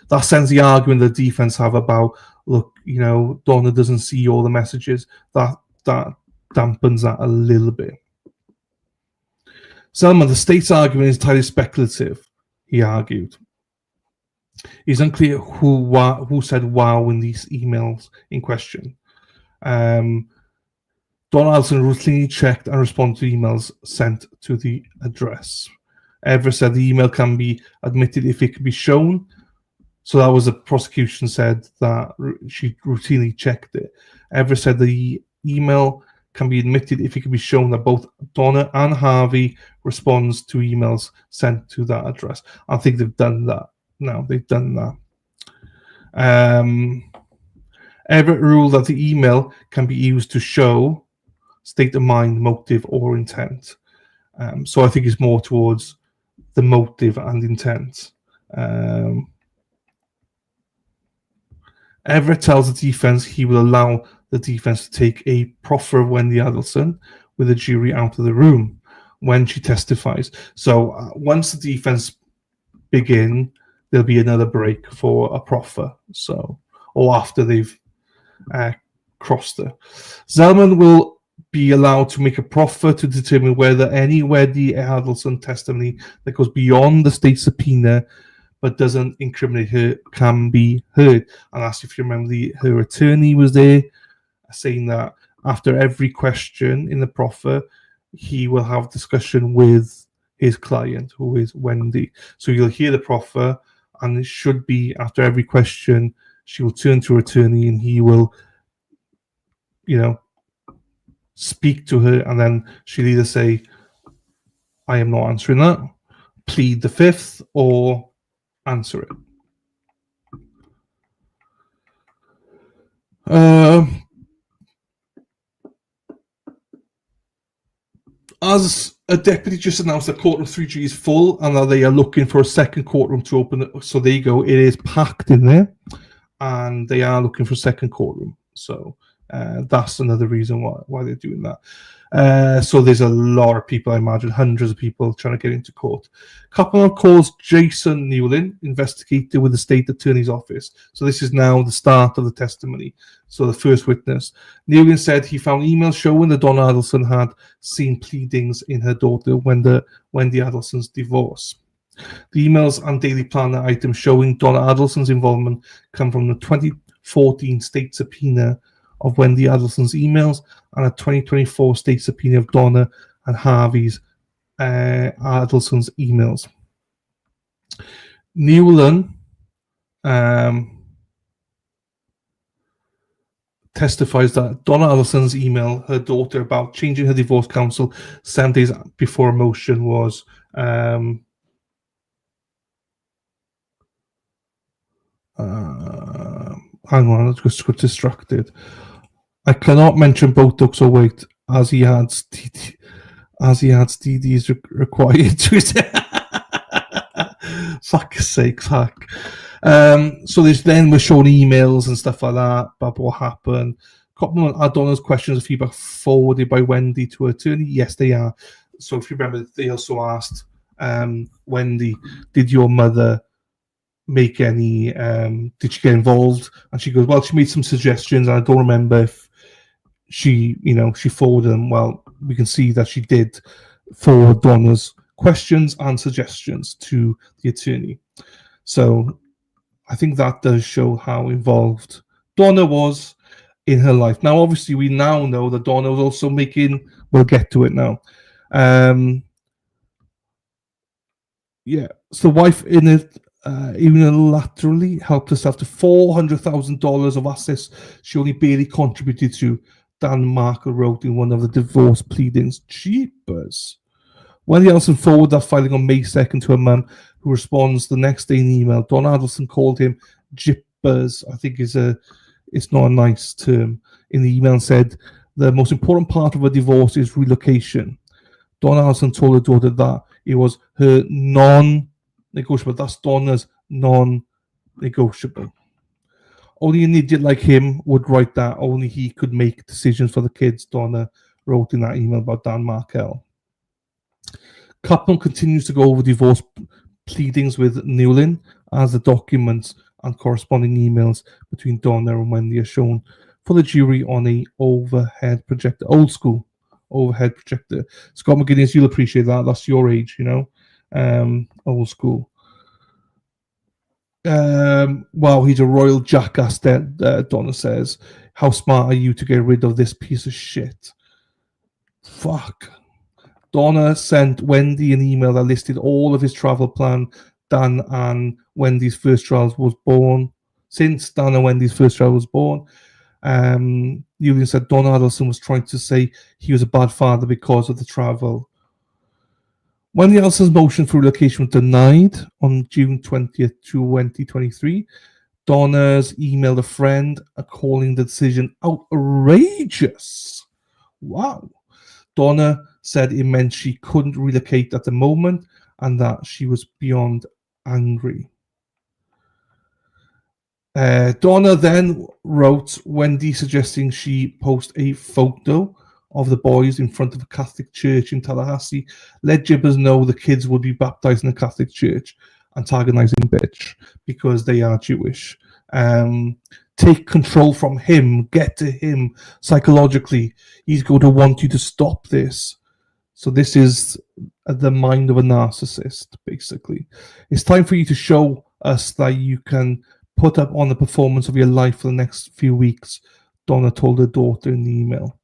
that sends the argument the defense have about, look, you know, Donna doesn't see all the messages. That dampens that a little bit. Selma, the state's argument is entirely speculative, he argued. It's unclear who said wow in these emails in question. Donna Adelson routinely checked and responded to emails sent to the address. Everett said the email can be admitted if it can be shown. So that was the prosecution said that she routinely checked it. Everett said the email can be admitted if it can be shown that both Donna and Harvey responds to emails sent to that address. I think they've done that now. They've done that. Everett ruled that the email can be used to show state of mind, motive, or intent. So I think it's more towards the motive and intent. Everett tells the defense he will allow the defense to take a proffer of Wendi Adelson with the jury out of the room when she testifies. So once the defense begin, there'll be another break for a proffer. So, or after they've crossed her. Zellman will be allowed to make a proffer to determine whether any Wendi Adelson testimony that goes beyond the state subpoena but doesn't incriminate her can be heard. And that's, if you remember, her attorney was there saying that after every question in the proffer, he will have discussion with his client, who is Wendi. So you'll hear the proffer, and it should be after every question, she will turn to her attorney and he will, speak to her, and then she'll either say, I am not answering that, plead the fifth, or answer it. As a deputy just announced that courtroom 3G is full and that they are looking for a second courtroom to open it. So there you go. It is packed in there and they are looking for a second courtroom. So that's another reason why they're doing that. So there's a lot of people, I imagine, hundreds of people trying to get into court. Coupler calls Jason Newlin, investigator with the state attorney's office. So this is now the start of the testimony. So the first witness. Newlin said he found emails showing that Donna Adelson had seen pleadings in her daughter Wendi Adelson's divorce. The emails and daily planner items showing Donna Adelson's involvement come from the 2014 state subpoena of Wendi Adelson's emails and a 2024 state subpoena of Donna and Harvey's Adelson's emails. Newlin testifies that Donna Adelson's email her daughter about changing her divorce counsel 7 days before a motion was hang on, I just got distracted. I cannot mention Botox or weight as he adds DDs required to fuck's sake, fuck. So there's then we're showing emails and stuff like that about what happened. Couple of Donna's questions and feedback forwarded by Wendi to her attorney. Yes, they are. So if you remember, they also asked Wendi, did your mother make any did she get involved? And she goes, well, she made some suggestions and I don't remember if she forwarded them. Well, we can see that she did forward Donna's questions and suggestions to the attorney. So I think that does show how involved Donna was in her life. Now, obviously, we now know that Donna was also making, we'll get to it now. So the wife in it unilaterally helped herself to $400,000 of assets she only barely contributed to, Dan Markel wrote in one of the divorce pleadings. Jeepers. Wendi Adelson forwarded that filing on May 2nd to her mum, who responds the next day in email. Donna Adelson called him jippers. I think it's not a nice term. In the email said, the most important part of a divorce is relocation. Donna Adelson told her daughter that it was her non-negotiable. That's Donna's non-negotiable. Only an idiot like him would write that. Only he could make decisions for the kids, Donna wrote in that email about Dan Markel. Couple continues to go over divorce pleadings with Newlin as the documents and corresponding emails between Donna and Wendi are shown for the jury on a overhead projector, old school overhead projector. Scott McGinnis, you'll appreciate that. That's your age, old school. Wow, he's a royal jackass, Donna says. How smart are you to get rid of this piece of shit? Fuck. Donna sent Wendi an email that listed all of his travel plan. Dan and Wendy's first child was born. Since Dan and Wendy's first child was born, Newlin said Donna Adelson was trying to say he was a bad father because of the travel. Wendi Adelson's motion for relocation was denied on June 20th, 2023. Donna's emailed a friend calling the decision outrageous. Wow. Donna said it meant she couldn't relocate at the moment and that she was beyond angry. Donna then wrote Wendi suggesting she post a photo of the boys in front of a Catholic church in Tallahassee, let Jibbers know the kids would be baptized in a Catholic church, antagonizing bitch because they are Jewish. Take control from him, get to him psychologically. He's going to want you to stop this. So this is the mind of a narcissist, basically. It's time for you to show us that you can put up on the performance of your life for the next few weeks, Donna told her daughter in the email.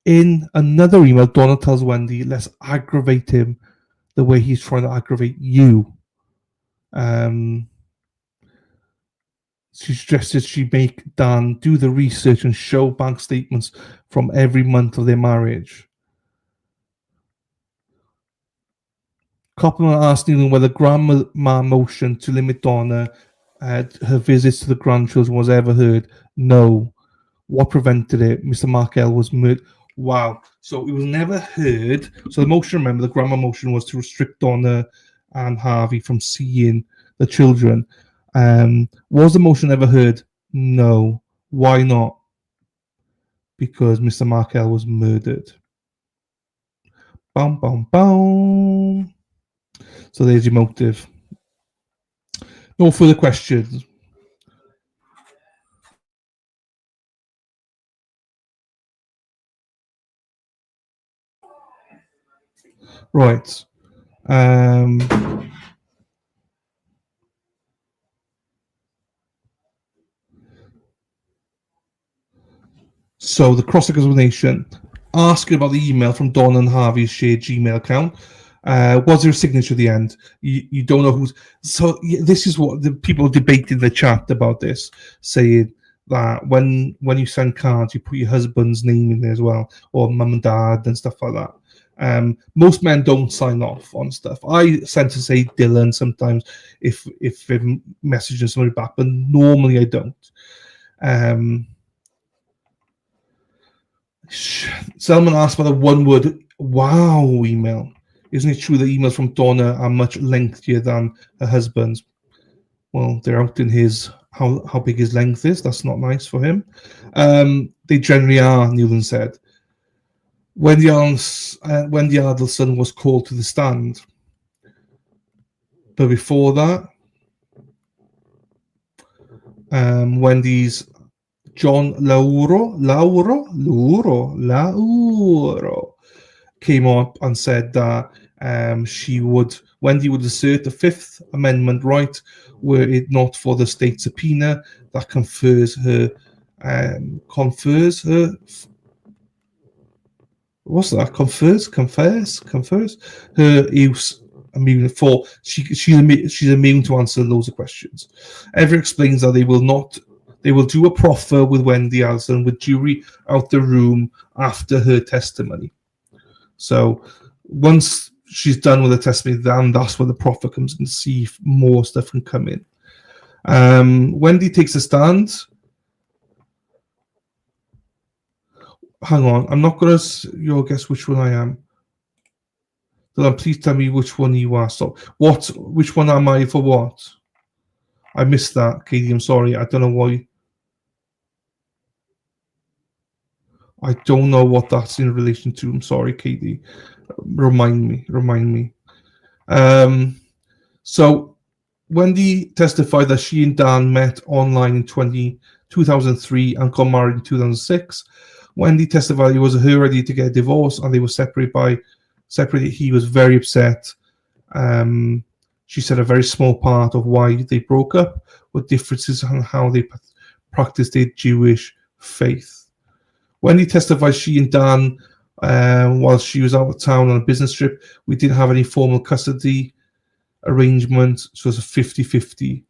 In another email, Donna tells Wendi, let's aggravate him the way he's trying to aggravate you. She suggested she make Dan do the research and show bank statements from every month of their marriage. Copeland asked Newlin whether grandma motion to limit Donna her visits to the grandchildren was ever heard. No. What prevented it? Mr. Markel was murdered. Wow. So it was never heard. So the motion, remember, the grandma motion was to restrict Donna and Harvey from seeing the children. Was the motion ever heard? No. Why not? Because Mr. Markel was murdered. Boom, boom, boom. So there's your motive. No further questions. Right. So the cross-examination, asking about the email from Donna and Harvey's shared Gmail account. Was there a signature at the end? You don't know who's. So this is what the people debated in the chat about this, saying that when you send cards, you put your husband's name in there as well, or mum and dad and stuff like that. Most men don't sign off on stuff. I tend to say Dylan sometimes if I'm messaging somebody back, but normally I don't. Selman asked about the one-word wow email. Isn't it true that emails from Donna are much lengthier than her husband's? Well, they're out in his how big his length is. That's not nice for him. They generally are, Newlin said. Wendi Adelson was called to the stand. But before that, Wendy's John Lauro came up and said that Wendi would assert the Fifth Amendment right were it not for the state subpoena that confers her her use immune for she's immune to answer loads of questions. Ever explains that they will do a proffer with Wendi Adelson with jury out the room after her testimony. So once she's done with the testimony, then that's where the proffer comes and see if more stuff can come in. Wendi takes a stand. Hang on, I'm not going to guess which one I am. Dylan, please tell me which one you are. So which one am I for what? I missed that, Katie. I'm sorry. I don't know why. I don't know what that's in relation to. I'm sorry, Katie. Remind me. So Wendi testified that she and Dan met online in 2003 and got married in 2006. Wendi testified it was her idea to get a divorce and they were separated. He was very upset. She said a very small part of why they broke up were differences on how they practiced their Jewish faith. Wendi testified she and Dan while she was out of town on a business trip. We didn't have any formal custody arrangement, so it's a 50-50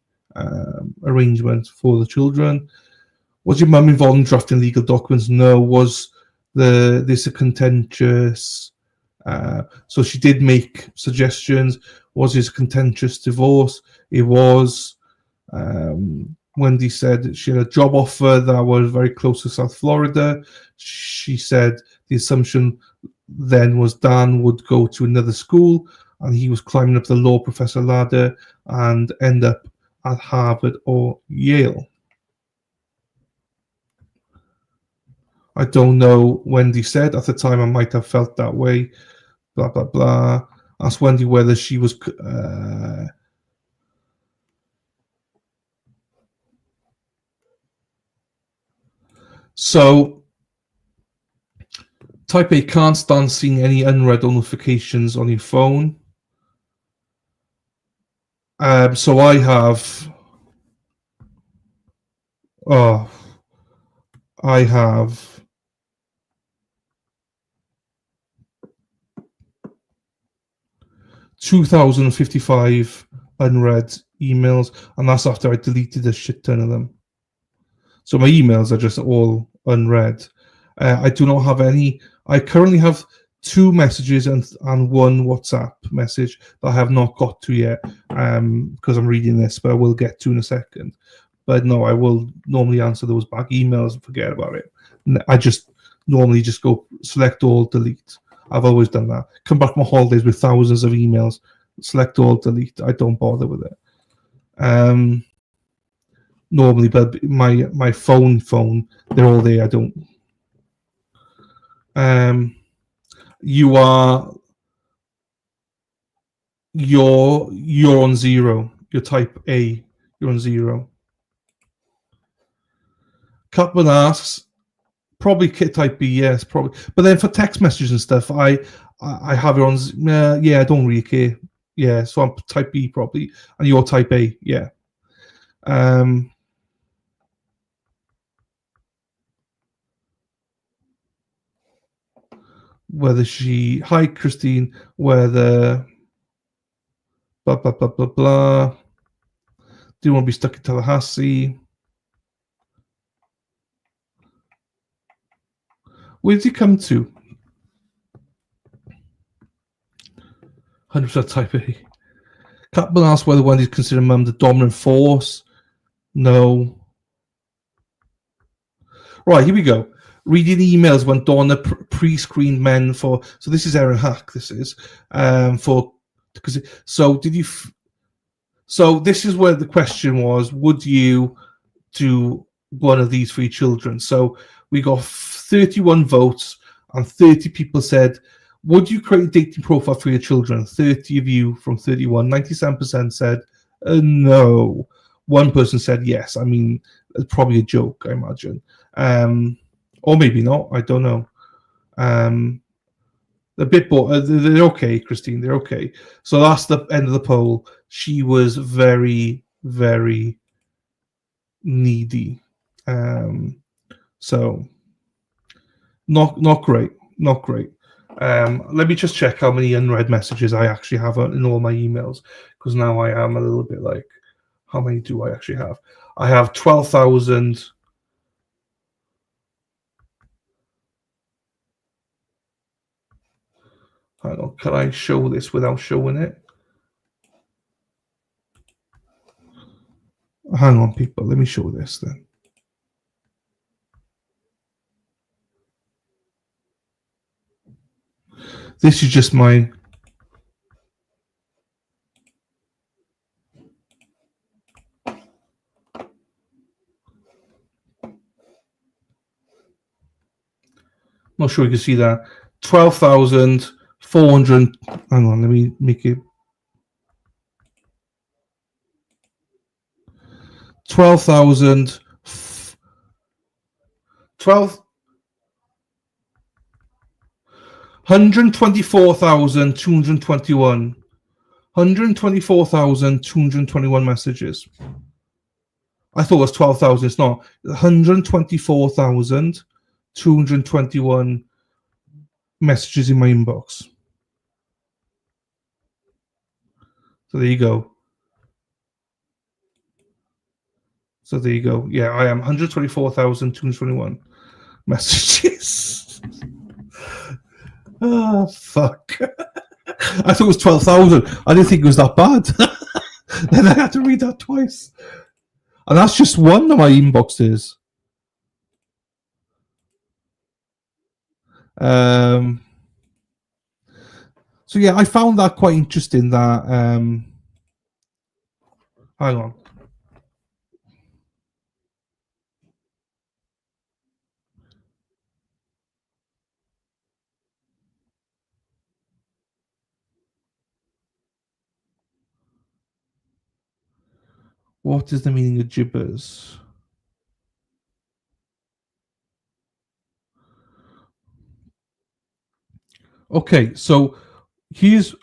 arrangement for the children. Was your mum involved in drafting legal documents? No. Was this a contentious? So she did make suggestions. Was this a contentious divorce? It was. Wendi said she had a job offer that was very close to South Florida. She said the assumption then was Dan would go to another school and he was climbing up the law professor ladder and end up at Harvard or Yale. I don't know, Wendi said. At the time, I might have felt that way. Blah, blah, blah. Asked Wendi whether she was... So, type A, can't stand seeing any unread notifications on your phone. So I have... Oh, I have... 2,055 unread emails, and that's after I deleted a shit ton of them. So my emails are just all unread. I do not have any. I currently have 2 messages and one WhatsApp message that I have not got to yet because I'm reading this, but I will get to in a second. But no, I will normally answer those back emails and forget about it. I just normally just go select all, delete. I've always done that. Come back from holidays with thousands of emails, select all, delete. I don't bother with it. Normally, but my phone, they're all there. I don't. You're on 0. You're type A. You're on 0. Cutman asks, probably type B, yes, probably. But then for text messages and stuff, I have it on. Yeah, I don't really care. Yeah, so I'm type B probably, and you're type A. Yeah. Whether she, hi Christine, whether blah blah blah blah blah. Do you want to be stuck in Tallahassee? Where did he come to? 100% type A. Captain asked whether Wendy's considered mum the dominant force. No. Right, here we go. Reading emails when Donna pre-screened men for. So this is Erin Hack. This is for because. So did you? So this is where the question was: would you do one of these for your children? So we got 31 votes, and 30 people said, "Would you create a dating profile for your children?" 30 of you from 31. 97% said no. One person said yes. I mean, it's probably a joke, I imagine. Or maybe not. I don't know. A bit bored. They're okay, Christine. They're okay. So that's the end of the poll. She was very, very needy. So not great. Not great. Let me just check how many unread messages I actually have in all my emails, because now I am a little bit like, how many do I actually have? I have 12,000. Hang on, can I show this without showing it? Hang on, people. Let me show this then. This is just my. Not sure you can see that. 12,400. Hang on, let me make it. 12,000. 124,221. 124,221 messages. I thought it was 12,000. It's not. 124,221 messages in my inbox. So there you go. So there you go. Yeah, I am 124,221 messages. Oh, fuck. I thought it was 12,000. I didn't think it was that bad. Then I had to read that twice. And that's just one of my inboxes. So yeah, I found that quite interesting that hang on. What is the meaning of gibbers? Okay, so here's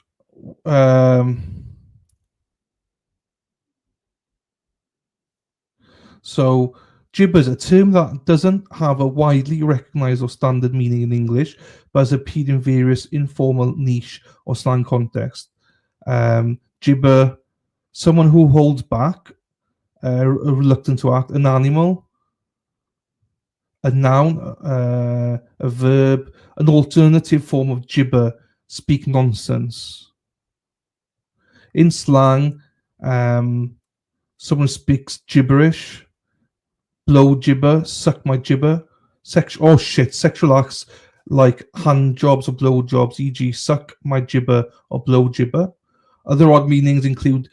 so gibbers, a term that doesn't have a widely recognized or standard meaning in English, but has appeared in various informal, niche, or slang contexts. Gibber, someone who holds back, reluctant to act, an animal, a noun, a verb, an alternative form of gibber, speak nonsense. In slang, someone speaks gibberish, blow gibber, suck my gibber, sexual acts like hand jobs or blow jobs, e.g. suck my gibber or blow gibber. Other odd meanings include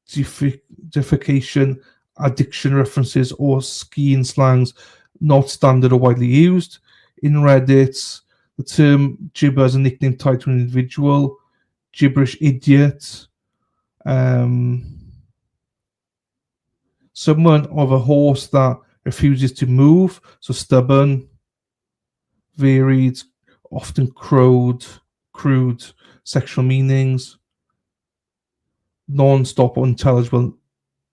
defecation, addiction references, or skiing slangs not standard or widely used. In Reddit, the term gibber is a nickname tied to an individual. Gibberish idiot. Someone of a horse that refuses to move, so stubborn. Varied, often crude sexual meanings. Non-stop, unintelligible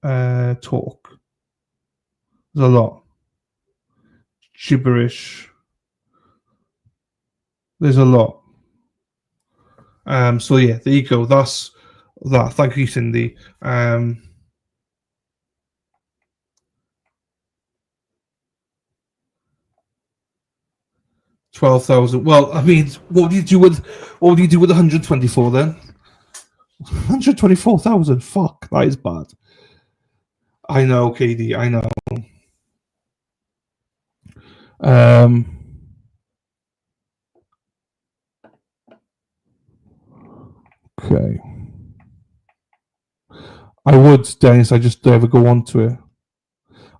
talk. There's a lot. Gibberish. There's a lot. So yeah, there you go. That's that. Thank you, Cindy. 12,000. Well, I mean, what do you do with 124 then? 124,000. Fuck, that is bad. I know, KD. I know. Okay. I would, Dennis. I just never go on to it.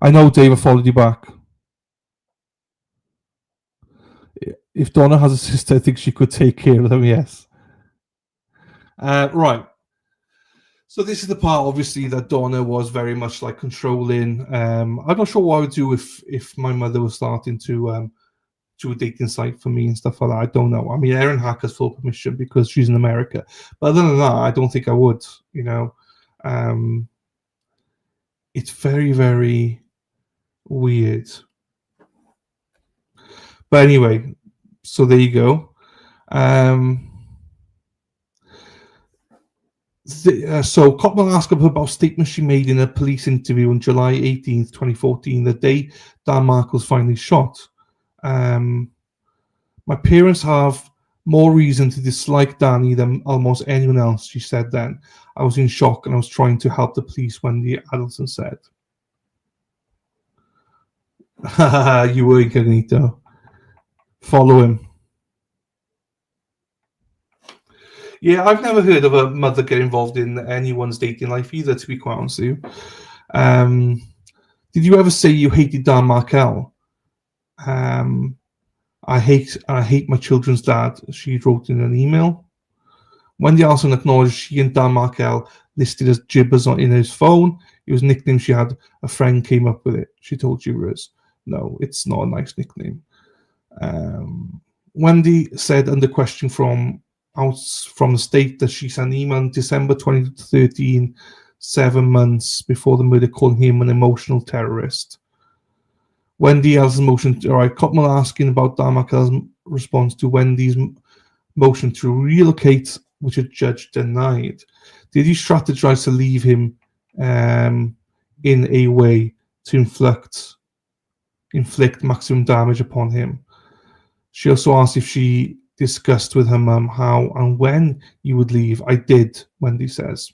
I know, Dave. I followed you back. If Donna has a sister, I think she could take care of them. Yes. Right. So this is the part, obviously, that Donna was very much like controlling. I'm not sure what I would do if my mother was starting to a dating site for me and stuff like that. I don't know. I mean, Erin Hack has full permission because she's in America. But other than that, I don't think I would. You know, it's very, very weird. But anyway, so there you go. So Cotman asked her about statements she made in a police interview on July 18th, 2014, the day Dan Markel was finally shot. My parents have more reason to dislike Danny than almost anyone else, she said then. I was in shock and I was trying to help the police, Wendi Adelson said. You were incognito. Follow him. Yeah, I've never heard of a mother get involved in anyone's dating life either, to be quite honest with you. Did you ever say you hated Dan Markel? I hate my children's dad, she wrote in an email. Wendi Adelson acknowledged she and Dan Markel listed as gibbers in his phone. It was a nickname she had. A friend came up with it. She told gibbers. No, it's not a nice nickname. Wendi said under question from the state that she sent an email in December 2013, 7 months before the murder, calling him an emotional terrorist. Wendi Adelson's motion. All right, Cotman asking about Dan Markel's response to Wendy's motion to relocate, which a judge denied. Did you strategize to leave him in a way to inflict maximum damage upon him? She also asked if she discussed with her mum how and when you would leave. I did, Wendi says.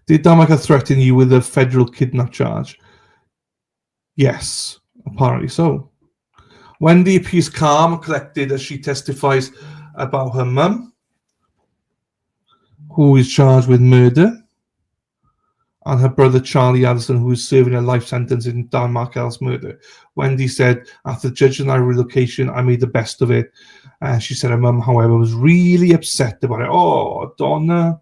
Did Dan Markel threaten you with a federal kidnap charge? Yes, apparently so. Wendi appears calm and collected as she testifies about her mum, who is charged with murder, and her brother Charlie Adelson, who is serving a life sentence in Dan Markel's murder. Wendi said, after the judge and I relocation, I made the best of it. She said her mum, however, was really upset about it. Oh, Donna.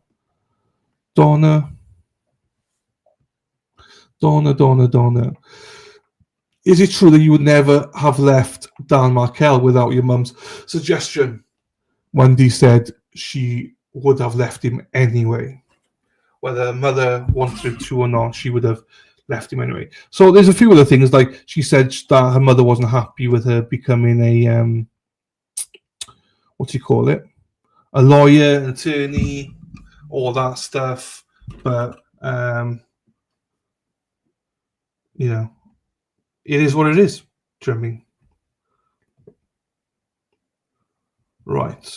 Is it true that you would never have left Dan Markel without your mum's suggestion? Wendi said she would have left him anyway. Whether her mother wanted to or not, she would have left him anyway. So there's a few other things, like she said that her mother wasn't happy with her becoming a, what do you call it? A lawyer, an attorney, all that stuff. But, you know, it is what it is. Do you know what I mean? Right.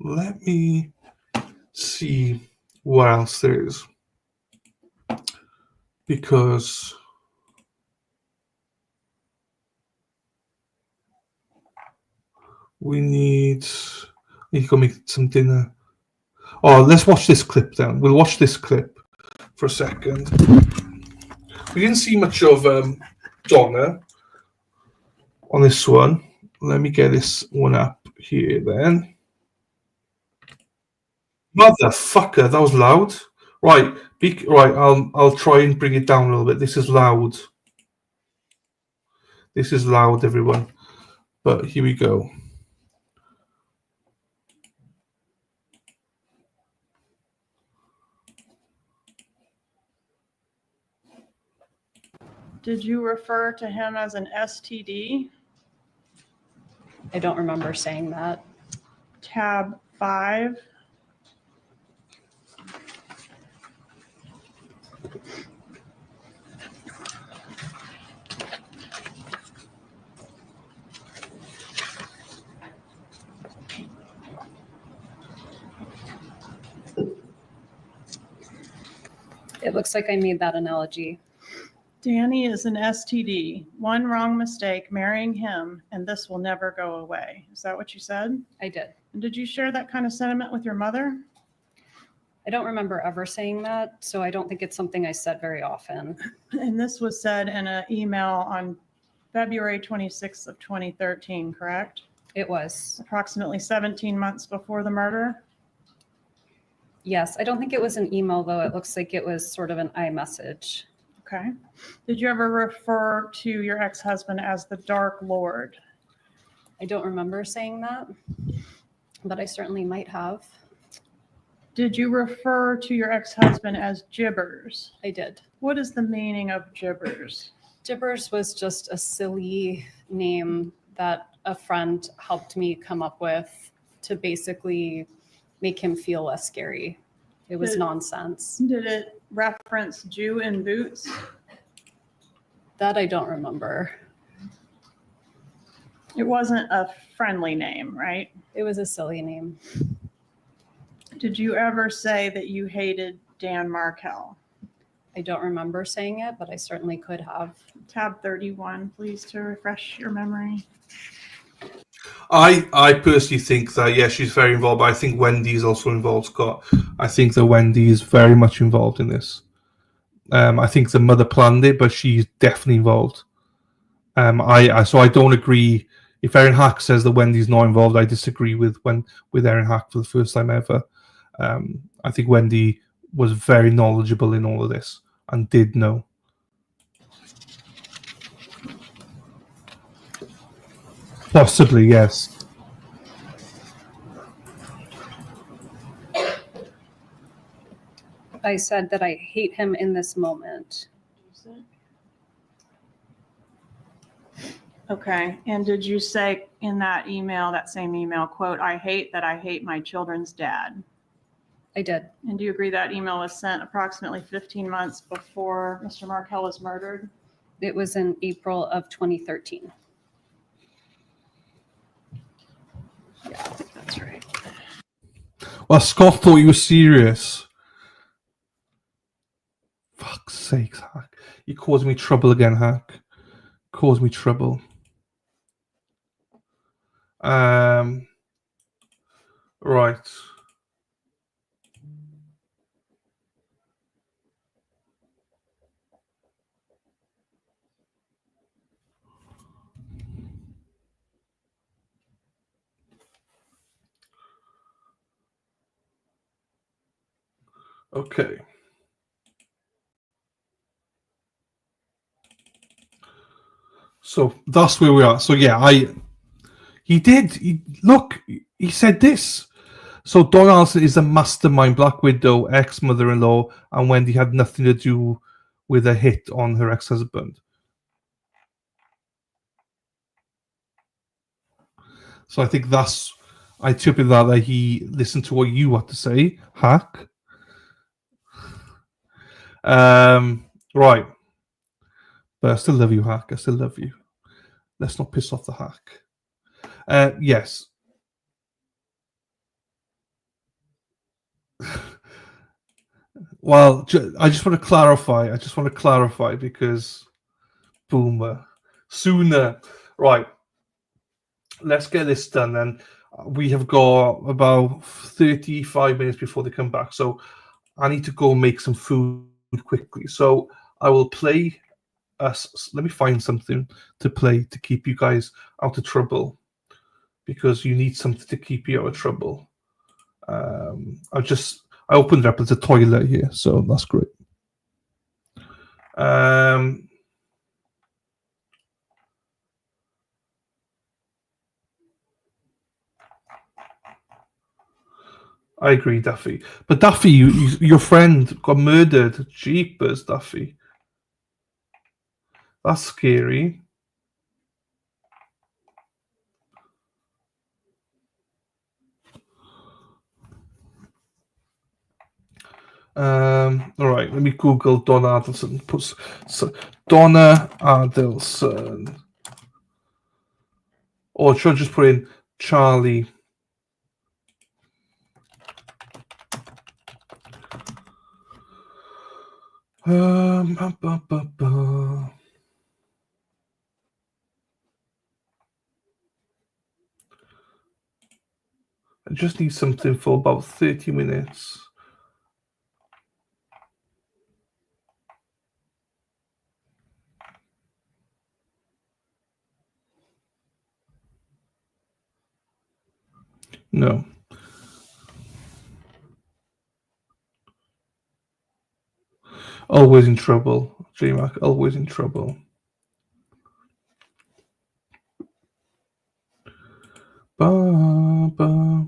Let me see what else there is. Because we need to go make some dinner. Oh, let's watch this clip then. We'll watch this clip for a second. We didn't see much of Donna on this one. Let me get this one up here then. Motherfucker, that was loud. Right, I'll try and bring it down a little bit. This is loud. This is loud, everyone. But here we go. Did you refer to him as an STD? I don't remember saying that. Tab 5. It looks like I made that analogy. Danny is an STD. One wrong mistake marrying him, and this will never go away. Is that what you said? I did. And did you share that kind of sentiment with your mother? I don't remember ever saying that, so I don't think it's something I said very often. And this was said in an email on February 26th of 2013, correct? It was. Approximately 17 months before the murder? Yes, I don't think it was an email, though. It looks like it was sort of an iMessage. Okay. Did you ever refer to your ex-husband as the Dark Lord? I don't remember saying that, but I certainly might have. Did you refer to your ex-husband as Gibbers? I did. What is the meaning of Gibbers? Gibbers was just a silly name that a friend helped me come up with to basically make him feel less scary. It was nonsense. Did it reference Jew in boots? That I don't remember. It wasn't a friendly name, right? It was a silly name. Did you ever say that you hated Dan Markel? I don't remember saying it, but I certainly could have. Tab 31, please, to refresh your memory. I personally think that, yeah, she's very involved, but I think Wendy's also involved, Scott. I think that Wendi is very much involved in this. I think the mother planned it, but she's definitely involved. So I don't agree. If Erin Hack says that Wendy's not involved, I disagree with Erin Hack for the first time ever. I think Wendi was very knowledgeable in all of this and did know. Possibly, yes. I said that I hate him in this moment. Okay, and did you say in that email, that same email, quote, I hate my children's dad? I did. And do you agree that email was sent approximately 15 months before Mr. Markel was murdered? It was in April of 2013. Yeah, I think that's right. Well, Scott thought you were serious. Fuck's sakes, Hack. You caused me trouble again, Hack. Caused me trouble. Right. Okay. So that's where we are. So yeah, he said this. So Donna Adelson is a mastermind Black Widow, ex-mother-in-law, and Wendi had nothing to do with a hit on her ex-husband. So I think I interpret that he listened to what you had to say, Hack. Right. But I still love you, Hack. I still love you. Let's not piss off the Hack. Yes. Well, I just want to clarify. Because boomer. Sooner. Right. Let's get this done then. We have got about 35 minutes before they come back. So I need to go make some food quickly. So I will play us. Let me find something to play to keep you guys out of trouble. Because you need something to keep you out of trouble. I opened it up as a toilet here, so that's great. I agree, Duffy. But Duffy, your friend got murdered. Jeepers, Duffy. That's scary. All right, let me Google Donna Adelson. Donna Adelson. Or should I just put in Charlie? I just need something for about 30 minutes. No. Always in trouble, J-Mac. Always in trouble. Ba, ba.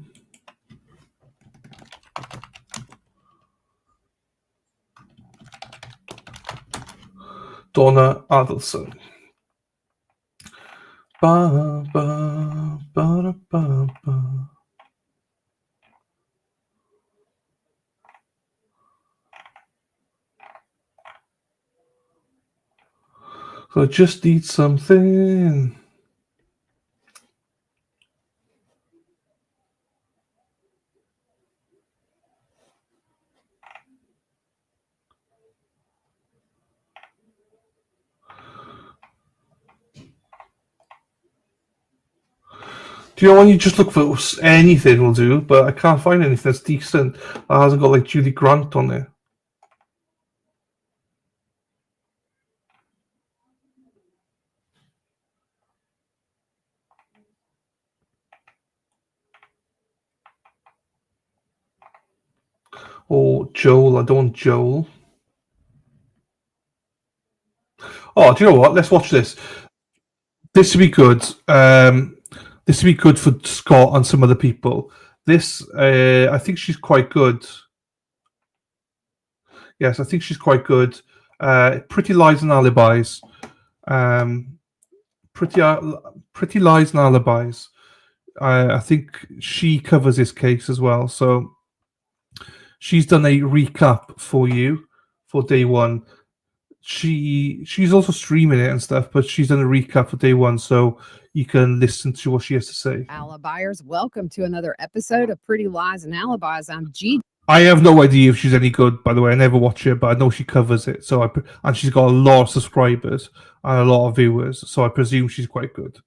Donna Adelson. Ba, ba, ba, ba, ba. So I just need something. Do you know when you just look for anything will do, but I can't find anything that's decent that hasn't got like Julie Grant on it. Or Joel, I don't want Joel. Oh, do you know what? Let's watch this. This would be good. This would be good for Scott and some other people. This, I think she's quite good. Yes, I think she's quite good. Pretty Lies and Alibis. Pretty Lies and Alibis. I think she covers this case as well. So she's done a recap for you for day one. She's also streaming it and stuff, but she's done a recap for day one, so you can listen to what she has to say. Alibuyers, welcome to another episode of Pretty Lies and Alibis. I'm G. I have no idea if she's any good, by the way. I never watch it, but I know she covers it. And she's got a lot of subscribers and a lot of viewers, so I presume she's quite good.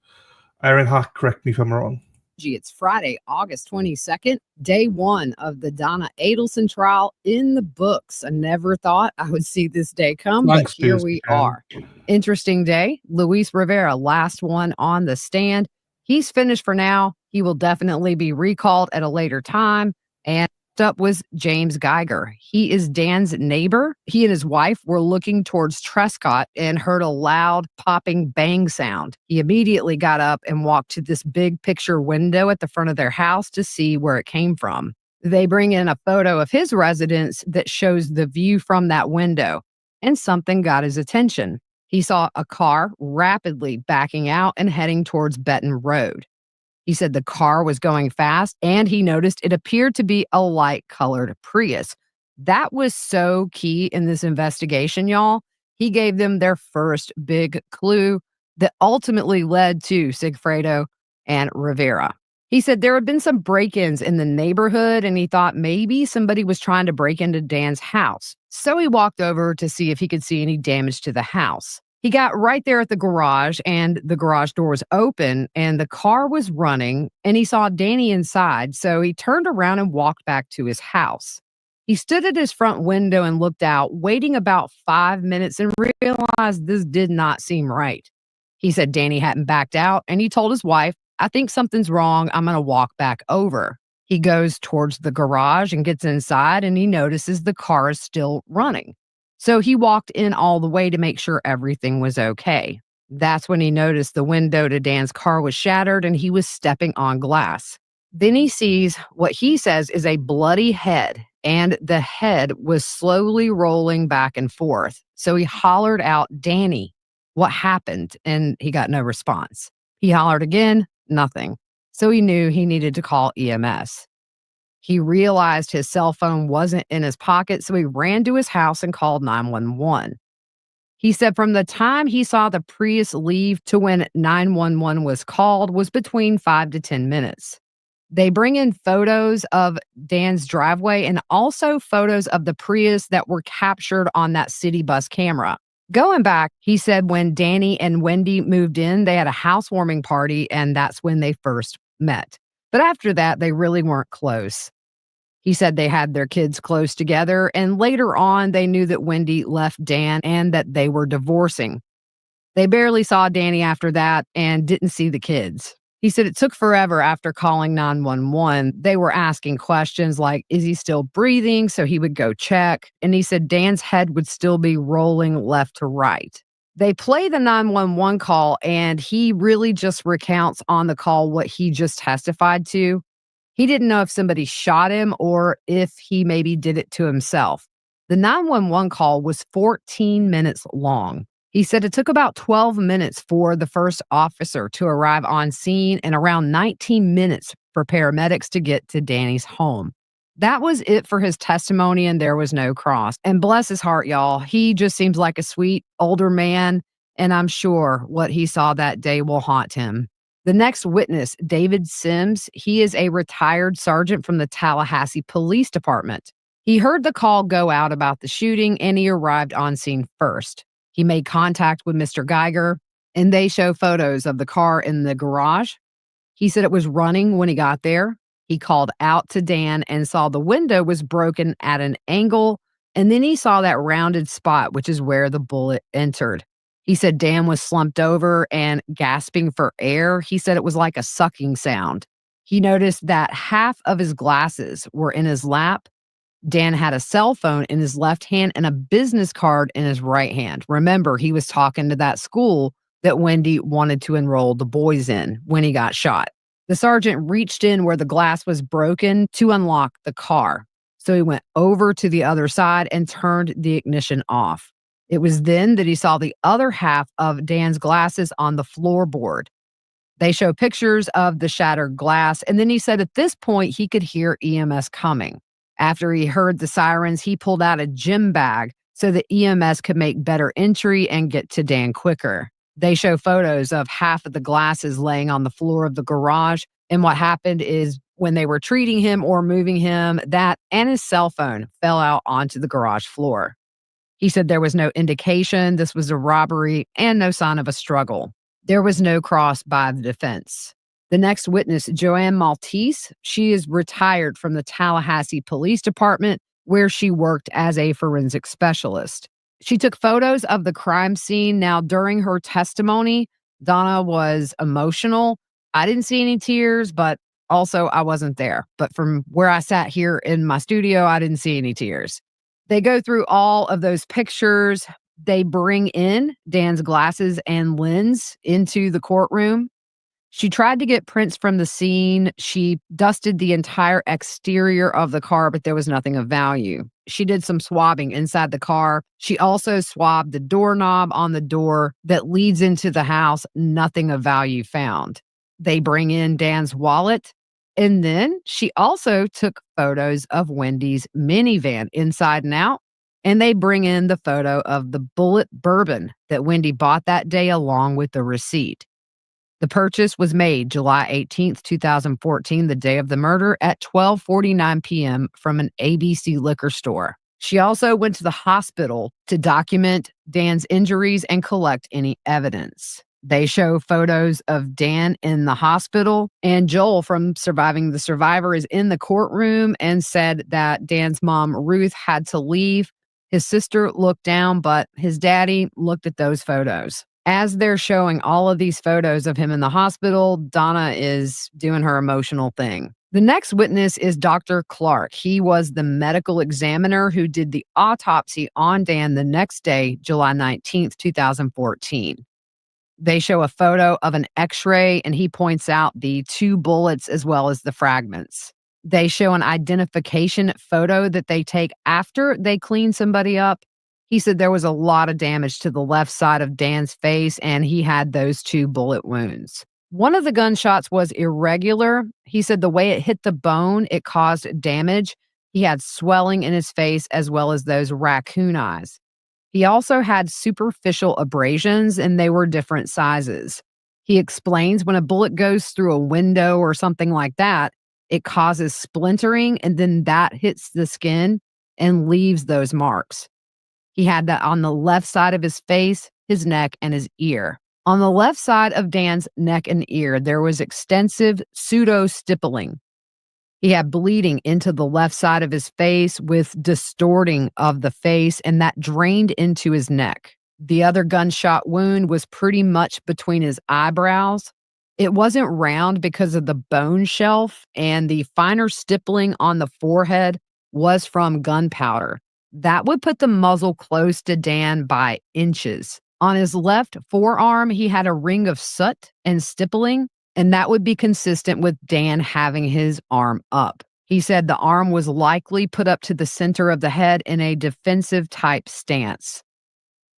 Erin Hack, correct me if I'm wrong. It's Friday, August 22nd, day one of the Donna Adelson trial in the books. I never thought I would see this day come, but here we are. Interesting day. Luis Rivera, last one on the stand. He's finished for now. He will definitely be recalled at a later time. And up was James Geiger. He is Dan's neighbor. He and his wife were looking towards Trescott and heard a loud popping bang sound. He immediately got up and walked to this big picture window at the front of their house to see where it came from. They bring in a photo of his residence that shows the view from that window, and something got his attention. He saw a car rapidly backing out and heading towards Benton Road. He said the car was going fast, and he noticed it appeared to be a light-colored Prius. That was so key in this investigation, y'all. He gave them their first big clue that ultimately led to Sigfredo and Rivera. He said there had been some break-ins in the neighborhood, and he thought maybe somebody was trying to break into Dan's house. So he walked over to see if he could see any damage to the house. He got right there at the garage, and the garage door was open, and the car was running, and he saw Danny inside, so he turned around and walked back to his house. He stood at his front window and looked out, waiting about 5 minutes, and realized this did not seem right. He said Danny hadn't backed out, and he told his wife, "I think something's wrong. I'm going to walk back over." He goes towards the garage and gets inside, and he notices the car is still running. So he walked in all the way to make sure everything was okay. That's when he noticed the window to Dan's car was shattered and he was stepping on glass. Then he sees what he says is a bloody head, and the head was slowly rolling back and forth. So he hollered out, "Danny, what happened?" And he got no response. He hollered again, nothing. So he knew he needed to call EMS. He realized his cell phone wasn't in his pocket, so he ran to his house and called 911. He said from the time he saw the Prius leave to when 911 was called was between 5 to 10 minutes. They bring in photos of Dan's driveway and also photos of the Prius that were captured on that city bus camera. Going back, he said when Danny and Wendi moved in, they had a housewarming party, and that's when they first met. But after that, they really weren't close. He said they had their kids close together, and later on, they knew that Wendi left Dan and that they were divorcing. They barely saw Danny after that and didn't see the kids. He said it took forever after calling 911. They were asking questions like, is he still breathing? So he would go check. And he said Dan's head would still be rolling left to right. They play the 911 call, and he really just recounts on the call what he just testified to. He didn't know if somebody shot him or if he maybe did it to himself. The 911 call was 14 minutes long. He said it took about 12 minutes for the first officer to arrive on scene and around 19 minutes for paramedics to get to Danny's home. That was it for his testimony, and there was no cross. And bless his heart, y'all, he just seems like a sweet older man, and I'm sure what he saw that day will haunt him. The next witness, David Sims, he is a retired sergeant from the Tallahassee Police Department. He heard the call go out about the shooting, and he arrived on scene first. He made contact with Mr. Geiger, and they show photos of the car in the garage. He said it was running when he got there. He called out to Dan and saw the window was broken at an angle, and then he saw that rounded spot, which is where the bullet entered. He said Dan was slumped over and gasping for air. He said it was like a sucking sound. He noticed that half of his glasses were in his lap. Dan had a cell phone in his left hand and a business card in his right hand. Remember, he was talking to that school that Wendi wanted to enroll the boys in when he got shot. The sergeant reached in where the glass was broken to unlock the car. So he went over to the other side and turned the ignition off. It was then that he saw the other half of Dan's glasses on the floorboard. They show pictures of the shattered glass, and then he said at this point he could hear EMS coming. After he heard the sirens, he pulled out a gym bag so that EMS could make better entry and get to Dan quicker. They show photos of half of the glasses laying on the floor of the garage, and what happened is when they were treating him or moving him, that and his cell phone fell out onto the garage floor. He said there was no indication this was a robbery and no sign of a struggle. There was no cross by the defense. The next witness, Joanne Maltese, she is retired from the Tallahassee Police Department, where she worked as a forensic specialist. She took photos of the crime scene. Now, during her testimony, Donna was emotional. I didn't see any tears, but also I wasn't there. But from where I sat here in my studio, I didn't see any tears. They go through all of those pictures. They bring in Dan's glasses and lens into the courtroom. She tried to get prints from the scene. She dusted the entire exterior of the car, but there was nothing of value. She did some swabbing inside the car. She also swabbed the doorknob on the door that leads into the house. Nothing of value found. They bring in Dan's wallet. And then she also took photos of Wendy's minivan inside and out. And they bring in the photo of the bullet bourbon that Wendi bought that day along with the receipt. The purchase was made July 18th, 2014, the day of the murder, at 12:49 p.m. from an ABC liquor store. She also went to the hospital to document Dan's injuries and collect any evidence. They show photos of Dan in the hospital, and Joel from Surviving the Survivor is in the courtroom and said that Dan's mom, Ruth, had to leave. His sister looked down, but his daddy looked at those photos. As they're showing all of these photos of him in the hospital, Donna is doing her emotional thing. The next witness is Dr. Clark. He was the medical examiner who did the autopsy on Dan the next day, July 19th, 2014. They show a photo of an x-ray, and he points out the 2 bullets as well as the fragments. They show an identification photo that they take after they clean somebody up. He said there was a lot of damage to the left side of Dan's face, and he had those 2 bullet wounds. One of the gunshots was irregular. He said the way it hit the bone, it caused damage. He had swelling in his face as well as those raccoon eyes. He also had superficial abrasions, and they were different sizes. He explains when a bullet goes through a window or something like that, it causes splintering, and then that hits the skin and leaves those marks. He had that on the left side of his face, his neck, and his ear. On the left side of Dan's neck and ear, there was extensive pseudo-stippling. He had bleeding into the left side of his face with distorting of the face, and that drained into his neck. The other gunshot wound was pretty much between his eyebrows. It wasn't round because of the bone shelf, and the finer stippling on the forehead was from gunpowder. That would put the muzzle close to Dan by inches. On his left forearm, he had a ring of soot and stippling, and that would be consistent with Dan having his arm up. He said the arm was likely put up to the center of the head in a defensive type stance.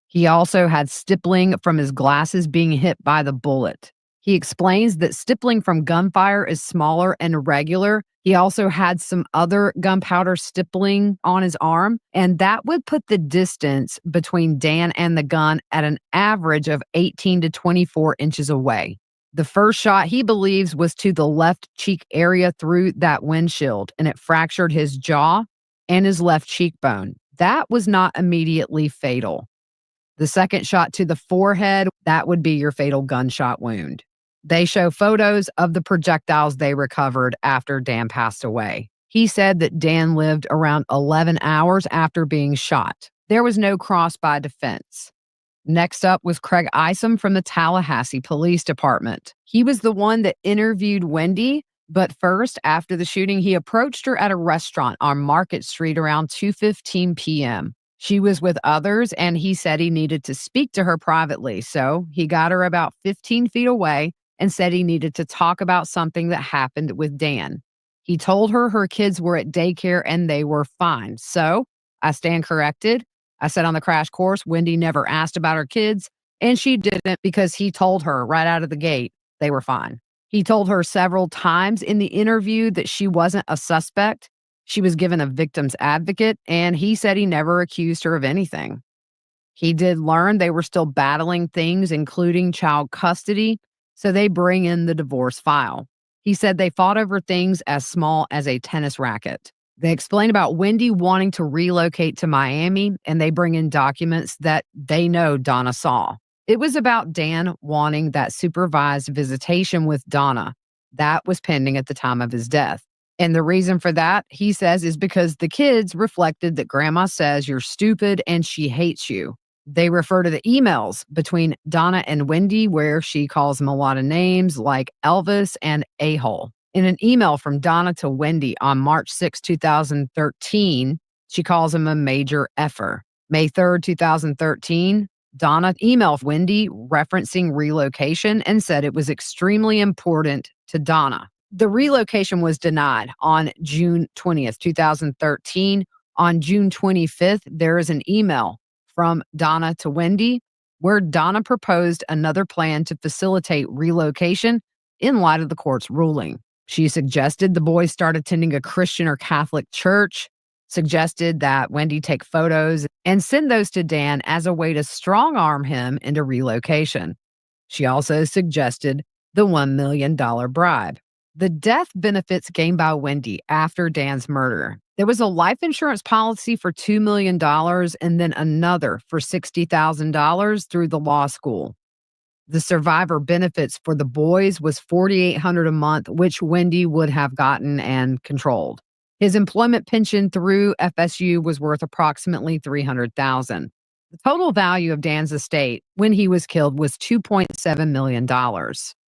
He also had stippling from his glasses being hit by the bullet. He explains that stippling from gunfire is smaller and regular. He also had some other gunpowder stippling on his arm, and that would put the distance between Dan and the gun at an average of 18 to 24 inches away. The first shot, he believes, was to the left cheek area through that windshield, and it fractured his jaw and his left cheekbone. That was not immediately fatal. The second shot to the forehead, that would be your fatal gunshot wound. They show photos of the projectiles they recovered after Dan passed away. He said that Dan lived around 11 hours after being shot. There was no cross by defense. Next up was Craig Isom from the Tallahassee Police Department. He was the one that interviewed Wendi, but first, after the shooting, he approached her at a restaurant on Market Street around 2:15 p.m. She was with others, and he said he needed to speak to her privately, so he got her about 15 feet away and said he needed to talk about something that happened with Dan. He told her her kids were at daycare and they were fine. So I stand corrected. I said on the crash course, Wendi never asked about her kids, and she didn't because he told her right out of the gate they were fine. He told her several times in the interview that she wasn't a suspect. She was given a victim's advocate, and he said he never accused her of anything. He did learn they were still battling things, including child custody, so they bring in the divorce file. He said they fought over things as small as a tennis racket. They explain about Wendi wanting to relocate to Miami, and they bring in documents that they know Donna saw. It was about Dan wanting that supervised visitation with Donna. That was pending at the time of his death. And the reason for that, he says, is because the kids reflected that Grandma says you're stupid and she hates you. They refer to the emails between Donna and Wendi where she calls him a lot of names like Elvis and a-hole. In an email from Donna to Wendi on March 6, 2013, she calls him a major effer. May 3rd, 2013, Donna emailed Wendi referencing relocation and said it was extremely important to Donna. The relocation was denied on June 20th, 2013. On June 25th, there is an email from Donna to Wendi where Donna proposed another plan to facilitate relocation in light of the court's ruling. She suggested the boys start attending a Christian or Catholic church, suggested that Wendi take photos and send those to Dan as a way to strong-arm him into relocation. She also suggested the $1 million bribe. The death benefits gained by Wendi after Dan's murder. There was a life insurance policy for $2 million and then another for $60,000 through the law school. The survivor benefits for the boys was $4,800 a month, which Wendi would have gotten and controlled. His employment pension through FSU was worth approximately $300,000. The total value of Dan's estate when he was killed was $2.7 million.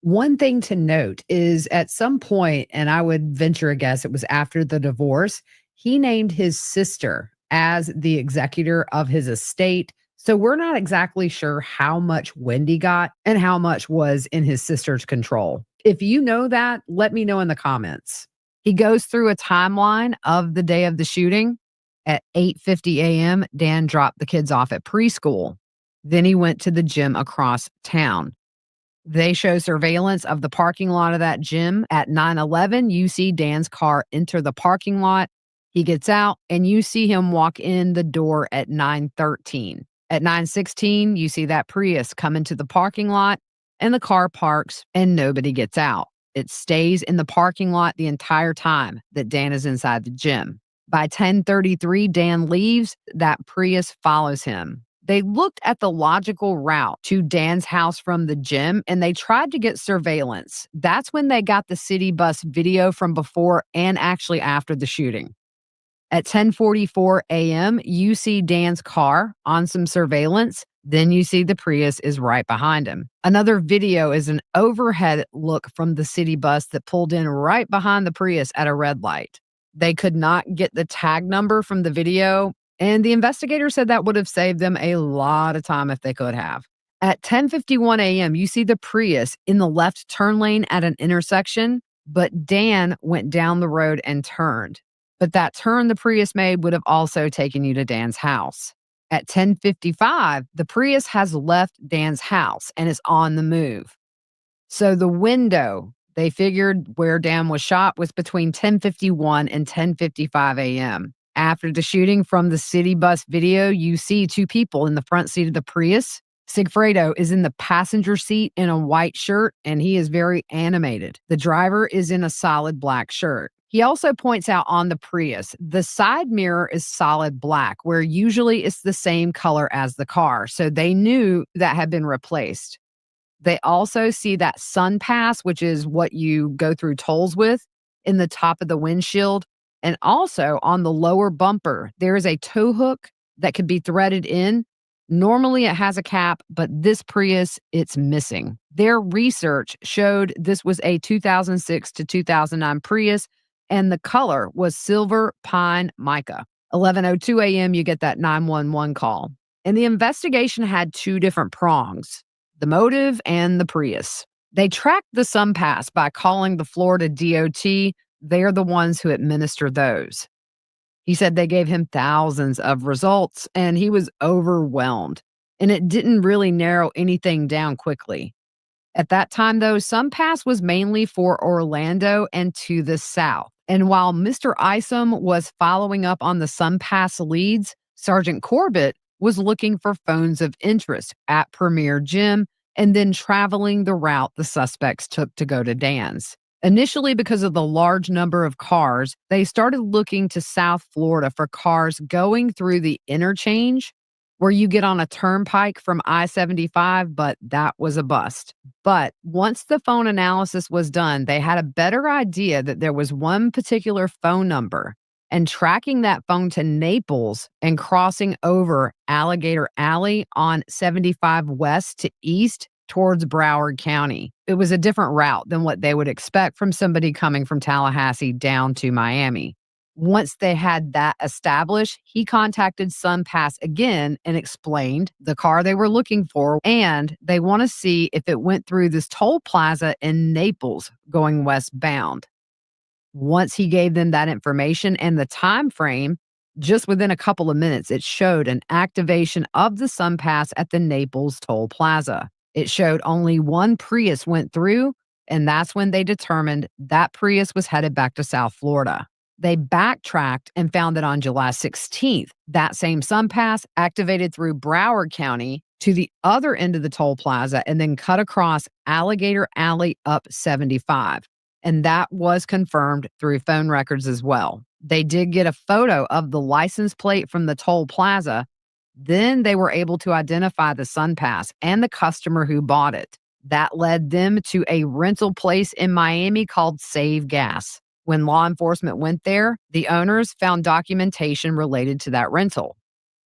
One thing to note is at some point, and I would venture a guess it was after the divorce, he named his sister as the executor of his estate. So we're not exactly sure how much Wendi got and how much was in his sister's control. If you know that, let me know in the comments. He goes through a timeline of the day of the shooting. At 8:50 a.m., Dan dropped the kids off at preschool. Then he went to the gym across town. They show surveillance of the parking lot of that gym. At 9:11, you see Dan's car enter the parking lot. He gets out, and you see him walk in the door at 9:13. At 9:16, you see that Prius come into the parking lot, and the car parks, and nobody gets out. It stays in the parking lot the entire time that Dan is inside the gym. By 10:33, Dan leaves. That Prius follows him. They looked at the logical route to Dan's house from the gym, and they tried to get surveillance. That's when they got the city bus video from before and actually after the shooting. At 10:44 a.m., you see Dan's car on some surveillance. Then you see the Prius is right behind him. Another video is an overhead look from the city bus that pulled in right behind the Prius at a red light. They could not get the tag number from the video, and the investigator said that would have saved them a lot of time if they could have. At 10:51 a.m., you see the Prius in the left turn lane at an intersection, but Dan went down the road and turned. But that turn the Prius made would have also taken you to Dan's house. At 10:55, the Prius has left Dan's house and is on the move. So the window they figured where Dan was shot was between 10:51 and 10:55 a.m. After the shooting from the city bus video, you see two people in the front seat of the Prius. Sigfredo is in the passenger seat in a white shirt, and he is very animated. The driver is in a solid black shirt. He also points out on the Prius, the side mirror is solid black, where usually it's the same color as the car. So they knew that had been replaced. They also see that sun pass, which is what you go through tolls with, in the top of the windshield. And also on the lower bumper, there is a tow hook that could be threaded in. Normally it has a cap, but this Prius, it's missing. Their research showed this was a 2006 to 2009 Prius, and the color was silver pine mica. 11:02 a.m., you get that 911 call. And the investigation had two different prongs: the motive and the Prius. They tracked the sun pass by calling the Florida DOT. they are the ones who administer those. He said they gave him thousands of results and he was overwhelmed, and it didn't really narrow anything down quickly. At that time, though, SunPass was mainly for Orlando and to the south. And while Mr. Isom was following up on the SunPass leads, Sergeant Corbett was looking for phones of interest at Premier Gym and then traveling the route the suspects took to go to Dan's. Initially, because of the large number of cars, they started looking to South Florida for cars going through the interchange where you get on a turnpike from I-75, but that was a bust. But once the phone analysis was done, they had a better idea that there was one particular phone number, and tracking that phone to Naples and crossing over Alligator Alley on 75 west to east towards Broward County. It was a different route than what they would expect from somebody coming from Tallahassee down to Miami. Once they had that established, he contacted SunPass again and explained the car they were looking for, and they want to see if it went through this toll plaza in Naples going westbound. Once he gave them that information and the time frame, just within a couple of minutes, it showed an activation of the SunPass at the Naples toll plaza. It showed only one Prius went through, and that's when they determined that Prius was headed back to South Florida. They backtracked and found that on July 16th, that same SunPass activated through Broward County to the other end of the toll plaza and then cut across Alligator Alley up 75. And that was confirmed through phone records as well. They did get a photo of the license plate from the toll plaza. Then they were able to identify the SunPass and the customer who bought it. That led them to a rental place in Miami called Save Gas. When law enforcement went there, the owners found documentation related to that rental.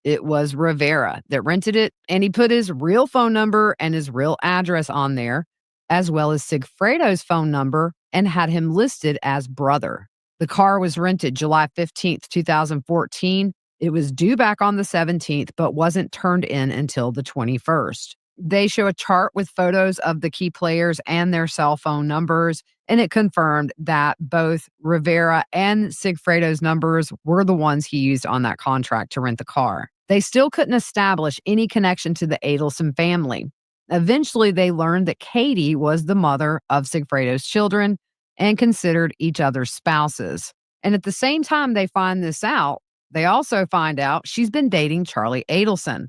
It was Rivera that rented it, and he put his real phone number and his real address on there, as well as Sigfredo's phone number, and had him listed as brother. The car was rented July 15th, 2014. It was due back on the 17th, but wasn't turned in until the 21st. They show a chart with photos of the key players and their cell phone numbers, and it confirmed that both Rivera and Sigfredo's numbers were the ones he used on that contract to rent the car. They still couldn't establish any connection to the Adelson family. Eventually, they learned that Katie was the mother of Sigfredo's children and considered each other's spouses. And at the same time they find this out, they also find out she's been dating Charlie Adelson.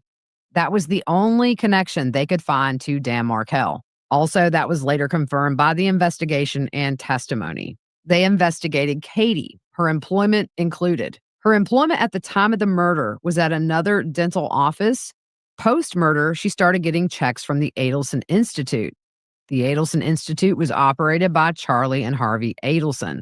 That was the only connection they could find to Dan Markel. Also, that was later confirmed by the investigation and testimony. They investigated Katie, her employment included. Her employment at the time of the murder was at another dental office. Post-murder, she started getting checks from the Adelson Institute. The Adelson Institute was operated by Charlie and Harvey Adelson.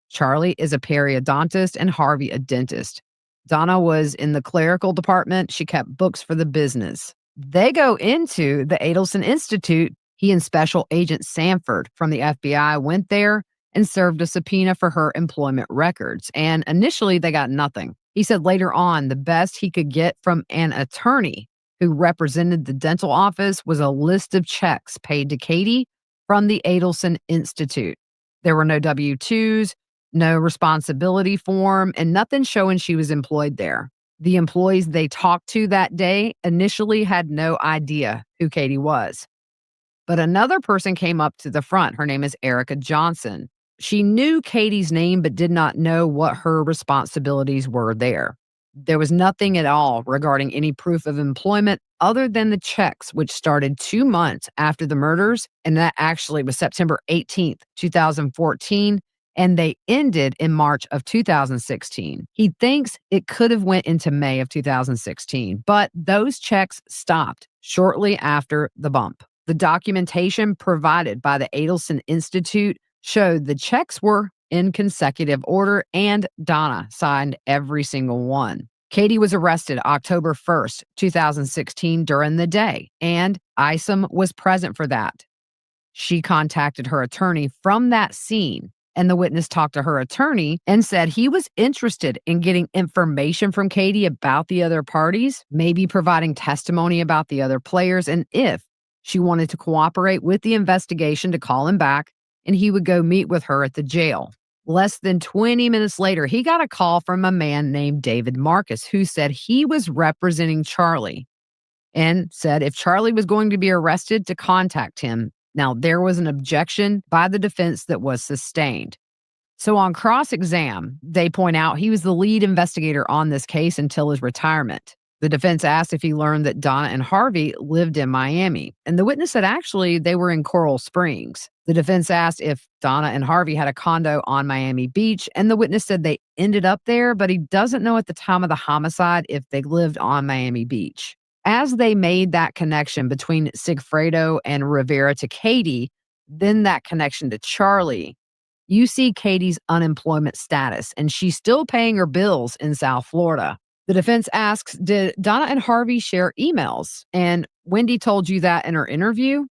Charlie is a periodontist and Harvey a dentist. Donna was in the clerical department. She kept books for the business. They go into the Adelson Institute. He and Special Agent Sanford from the FBI went there and served a subpoena for her employment records. And initially, they got nothing. He said later on, the best he could get from an attorney who represented the dental office was a list of checks paid to Katie from the Adelson Institute. There were no W-2s, no responsibility form, and nothing showing she was employed there. The employees they talked to that day initially had no idea who Katie was. But another person came up to the front. Her name is Erica Johnson. She knew Katie's name, but did not know what her responsibilities were there. There was nothing at all regarding any proof of employment other than the checks, which started 2 months after the murders, and that actually was September 18th, 2014, and they ended in March of 2016. He thinks it could have went into May of 2016, but those checks stopped shortly after the bump. The documentation provided by the Adelson Institute showed the checks were in consecutive order, and Donna signed every single one. Katie was arrested October 1st, 2016 during the day, and Isom was present for that. She contacted her attorney from that scene, and the witness talked to her attorney and said he was interested in getting information from Katie about the other parties, maybe providing testimony about the other players, and if she wanted to cooperate with the investigation to call him back, and he would go meet with her at the jail. Less than 20 minutes later, he got a call from a man named David Marcus who said he was representing Charlie and said if Charlie was going to be arrested to contact him. Now, there was an objection by the defense that was sustained. So on cross-exam, they point out he was the lead investigator on this case until his retirement. The defense asked if he learned that Donna and Harvey lived in Miami, and the witness said actually they were in Coral Springs. The defense asked if Donna and Harvey had a condo on Miami Beach, and the witness said they ended up there, but he doesn't know at the time of the homicide if they lived on Miami Beach. As they made that connection between Sigfredo and Rivera to Katie, then that connection to Charlie, you see Katie's unemployment status, and she's still paying her bills in South Florida. The defense asks, did Donna and Harvey share emails? And Wendi told you that in her interview.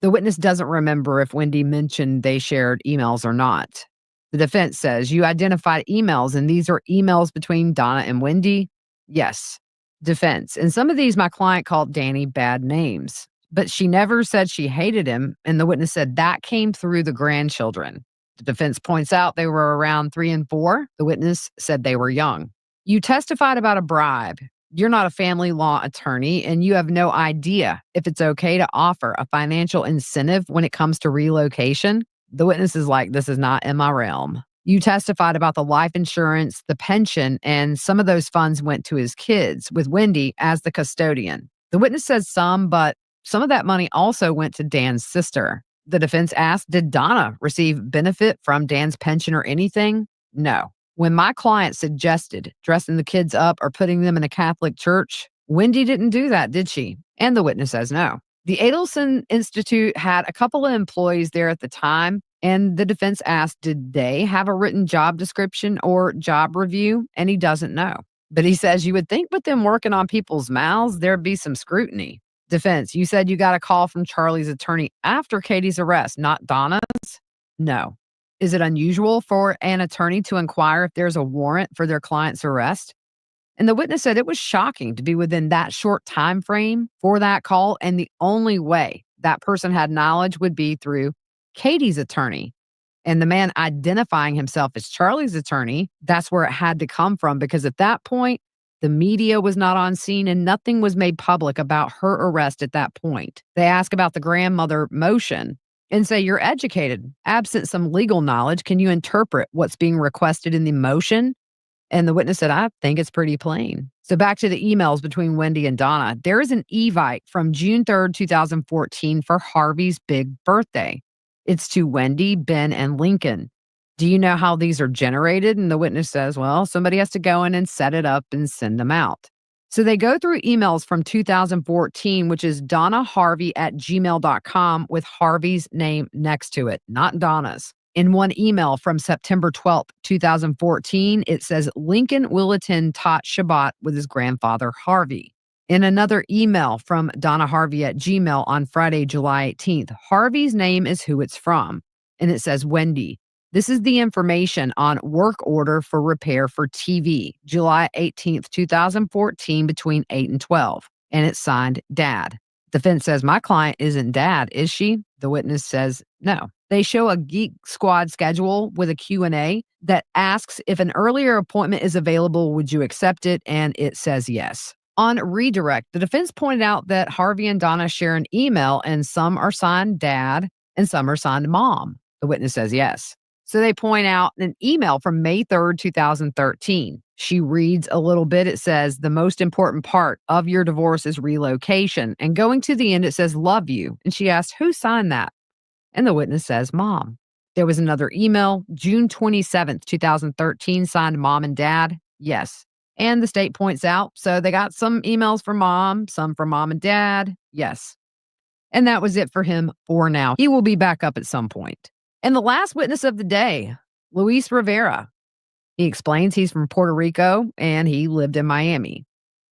The witness doesn't remember if Wendi mentioned they shared emails or not. The defense says, you identified emails, and these are emails between Donna and Wendi? Yes. Defense. And some of these my client called Danny bad names, but she never said she hated him, and the witness said that came through the grandchildren. The defense points out they were around 3 and 4. The witness said they were young. You testified about a bribe. You're not a family law attorney, and you have no idea if it's okay to offer a financial incentive when it comes to relocation. The witness is like, this is not in my realm. You testified about the life insurance, the pension, and some of those funds went to his kids, with Wendi as the custodian. The witness says some, but some of that money also went to Dan's sister. The defense asked, did Donna receive benefit from Dan's pension or anything? No. When my client suggested dressing the kids up or putting them in a Catholic church, Wendi didn't do that, did she? And the witness says no. The Adelson Institute had a couple of employees there at the time, and the defense asked, did they have a written job description or job review? And he doesn't know. But he says you would think with them working on people's mouths, there'd be some scrutiny. Defense, you said you got a call from Charlie's attorney after Katie's arrest, not Donna's? No. Is it unusual for an attorney to inquire if there's a warrant for their client's arrest? And the witness said it was shocking to be within that short time frame for that call, and the only way that person had knowledge would be through Katie's attorney. And the man identifying himself as Charlie's attorney, that's where it had to come from, because at that point, the media was not on scene and nothing was made public about her arrest at that point. They ask about the grandmother motion and say, you're educated. Absent some legal knowledge, can you interpret what's being requested in the motion? And the witness said, I think it's pretty plain. So back to the emails between Wendi and Donna. There is an Evite from June 3rd, 2014 for Harvey's big birthday. It's to Wendi, Ben, and Lincoln. Do you know how these are generated? And the witness says, well, somebody has to go in and set it up and send them out. So they go through emails from 2014, which is donnaharvey@gmail.com with Harvey's name next to it, not Donna's. In one email from September 12th, 2014, it says Lincoln will attend Tot Shabbat with his grandfather, Harvey. In another email from donnaharvey@gmail on Friday, July 18th, Harvey's name is who it's from. And it says Wendi. This is the information on work order for repair for TV, July 18th, 2014, between 8 and 12. And it's signed Dad. Defense says, my client isn't Dad, is she? The witness says, no. They show a Geek Squad schedule with a Q&A that asks if an earlier appointment is available, would you accept it? And it says yes. On redirect, the defense pointed out that Harvey and Donna share an email, and some are signed Dad and some are signed Mom. The witness says yes. So they point out an email from May 3rd, 2013. She reads a little bit. It says, the most important part of your divorce is relocation. And going to the end, it says, love you. And she asks, who signed that? And the witness says, Mom. There was another email, June 27th, 2013, signed Mom and Dad. Yes. And the state points out, so they got some emails from Mom, some from Mom and Dad. Yes. And that was it for him for now. He will be back up at some point. And the last witness of the day, Luis Rivera. He explains he's from Puerto Rico and he lived in Miami.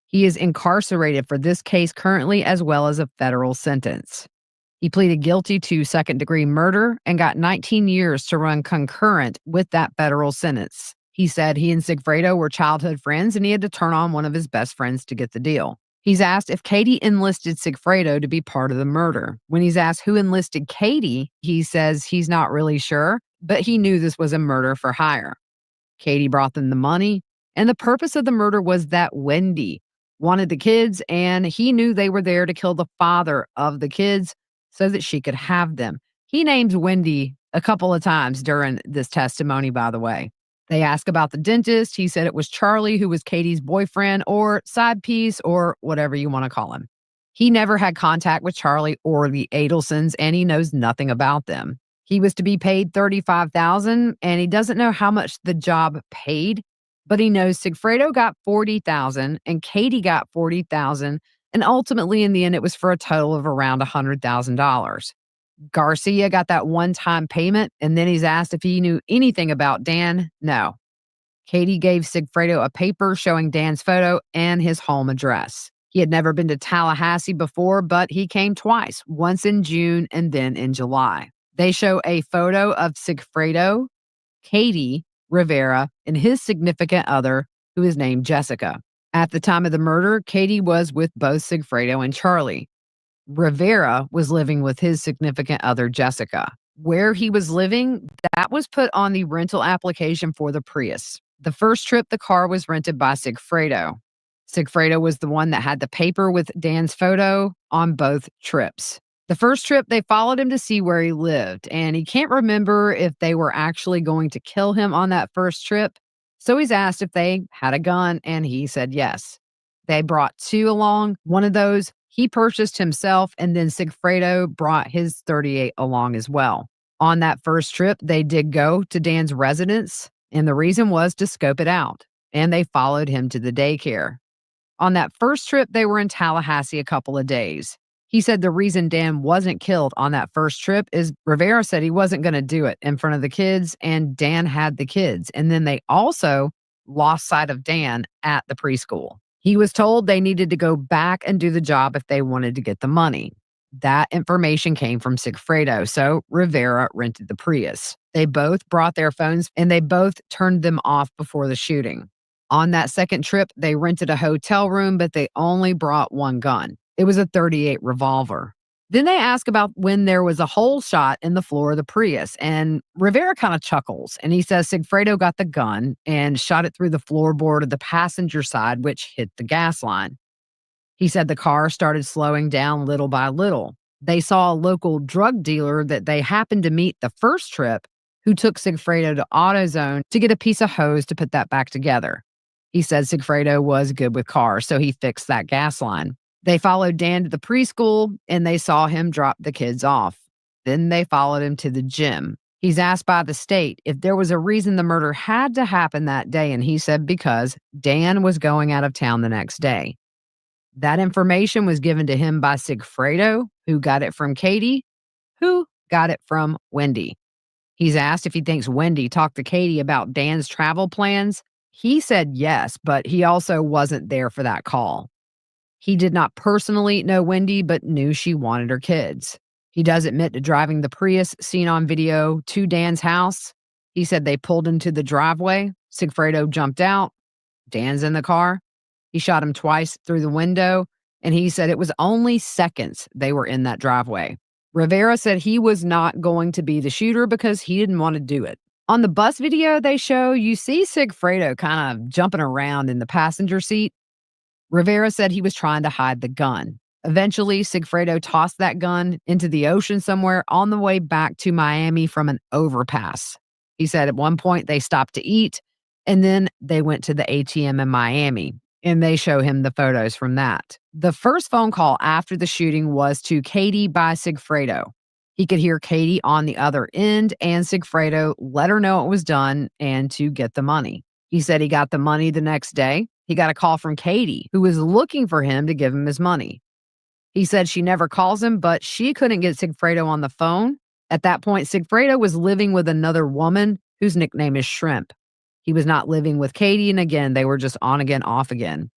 He is incarcerated for this case currently, as well as a federal sentence. He pleaded guilty to second-degree murder and got 19 years to run concurrent with that federal sentence. He said he and Sigfredo were childhood friends and he had to turn on one of his best friends to get the deal. He's asked if Katie enlisted Sigfredo to be part of the murder. When he's asked who enlisted Katie, he says he's not really sure. but he knew this was a murder for hire. Katie brought them the money, and the purpose of the murder was that Wendi wanted the kids, and he knew they were there to kill the father of the kids so that she could have them. He named Wendi a couple of times during this testimony, by the way. They asked about the dentist. He said it was Charlie, who was Katie's boyfriend or side piece or whatever you want to call him. He never had contact with Charlie or the Adelsons, and he knows nothing about them. He was to be paid $35,000, and he doesn't know how much the job paid, but he knows Sigfredo got $40,000 and Katie got $40,000, and ultimately in the end it was for a total of around $100,000. Garcia got that one-time payment, and then he's asked if he knew anything about Dan. No. Katie gave Sigfredo a paper showing Dan's photo and his home address. He had never been to Tallahassee before, but he came twice, once in June and then in July. They show a photo of Sigfredo, Katie, Rivera, and his significant other, who is named Jessica. At the time of the murder, Katie was with both Sigfredo and Charlie. Rivera was living with his significant other, Jessica. Where he was living, that was put on the rental application for the Prius. The first trip, the car was rented by Sigfredo. Sigfredo was the one that had the paper with Dan's photo on both trips. The first trip, they followed him to see where he lived, and he can't remember if they were actually going to kill him on that first trip. So he's asked if they had a gun, and he said yes. They brought 2 along. One of those he purchased himself, and then Sigfredo brought his .38 along as well. On that first trip, they did go to Dan's residence, and the reason was to scope it out, and they followed him to the daycare. On that first trip, they were in Tallahassee a couple of days. He said the reason Dan wasn't killed on that first trip is Rivera said he wasn't going to do it in front of the kids, and Dan had the kids. And then they also lost sight of Dan at the preschool. He was told they needed to go back and do the job if they wanted to get the money. That information came from Sigfredo, so Rivera rented the Prius. They both brought their phones, and they both turned them off before the shooting. On that second trip, they rented a hotel room, but they only brought one gun. It was a .38 revolver. Then they ask about when there was a hole shot in the floor of the Prius, and Rivera kind of chuckles, and he says Sigfredo got the gun and shot it through the floorboard of the passenger side, which hit the gas line. He said the car started slowing down little by little. They saw a local drug dealer that they happened to meet the first trip who took Sigfredo to AutoZone to get a piece of hose to put that back together. He said Sigfredo was good with cars, so he fixed that gas line. They followed Dan to the preschool, and they saw him drop the kids off. Then they followed him to the gym. He's asked by the state if there was a reason the murder had to happen that day, and he said because Dan was going out of town the next day. That information was given to him by Sigfredo, who got it from Katie, who got it from Wendi. He's asked if he thinks Wendi talked to Katie about Dan's travel plans. He said yes, but he also wasn't there for that call. He did not personally know Wendi, but knew she wanted her kids. He does admit to driving the Prius seen on video to Dan's house. He said they pulled into the driveway. Sigfredo jumped out. Dan's in the car. He shot him twice through the window, and he said it was only seconds they were in that driveway. Rivera said he was not going to be the shooter because he didn't want to do it. On the bus video they show, you see Sigfredo kind of jumping around in the passenger seat. Rivera said he was trying to hide the gun. Eventually, Sigfredo tossed that gun into the ocean somewhere on the way back to Miami from an overpass. He said at one point they stopped to eat, and then they went to the ATM in Miami, and they show him the photos from that. The first phone call after the shooting was to Katie by Sigfredo. He could hear Katie on the other end, and Sigfredo let her know it was done and to get the money. He said he got the money the next day. He got a call from Katie, who was looking for him to give him his money. He said she never calls him, but she couldn't get Sigfredo on the phone. At that point, Sigfredo was living with another woman whose nickname is Shrimp. He was not living with Katie, and again, they were just on again, off again.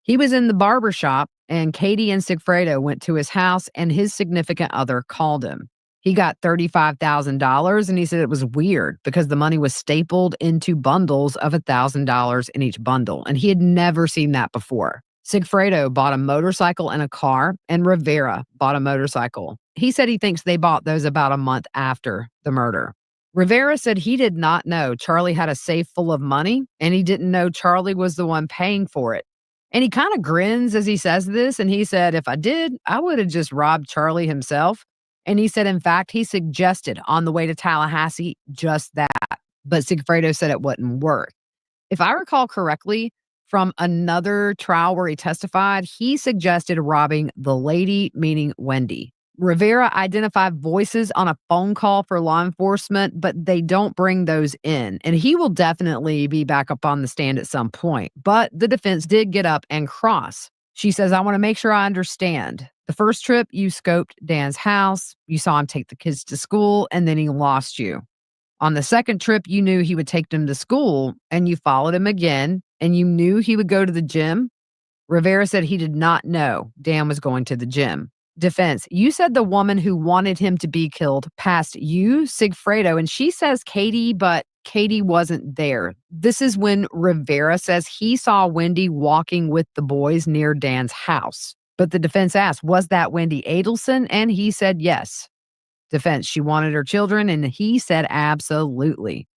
He was in the barber shop, and Katie and Sigfredo went to his house, and his significant other called him. He got $35,000, and he said it was weird because the money was stapled into bundles of $1,000 in each bundle, and he had never seen that before. Sigfredo bought a motorcycle and a car, and Rivera bought a motorcycle. He said he thinks they bought those about a month after the murder. Rivera said he did not know Charlie had a safe full of money, and he didn't know Charlie was the one paying for it. And he kind of grins as he says this, and he said, if I did, I would have just robbed Charlie himself. And he said, in fact, he suggested on the way to Tallahassee just that. But Sigfredo said it wouldn't work. If I recall correctly, from another trial where he testified, he suggested robbing the lady, meaning Wendi. Rivera identified voices on a phone call for law enforcement, but they don't bring those in. And he will definitely be back up on the stand at some point. But the defense did get up and cross. She says, I want to make sure I understand. The first trip, you scoped Dan's house, you saw him take the kids to school, and then he lost you. On the second trip, you knew he would take them to school, and you followed him again, and you knew he would go to the gym. Rivera said he did not know Dan was going to the gym. Defense, you said the woman who wanted him to be killed passed you, Sigfredo, and she says Katie, but Katie wasn't there. This is when Rivera says he saw Wendi walking with the boys near Dan's house. But the defense asked, was that Wendi Adelson? And he said yes. Defense, she wanted her children, and he said absolutely.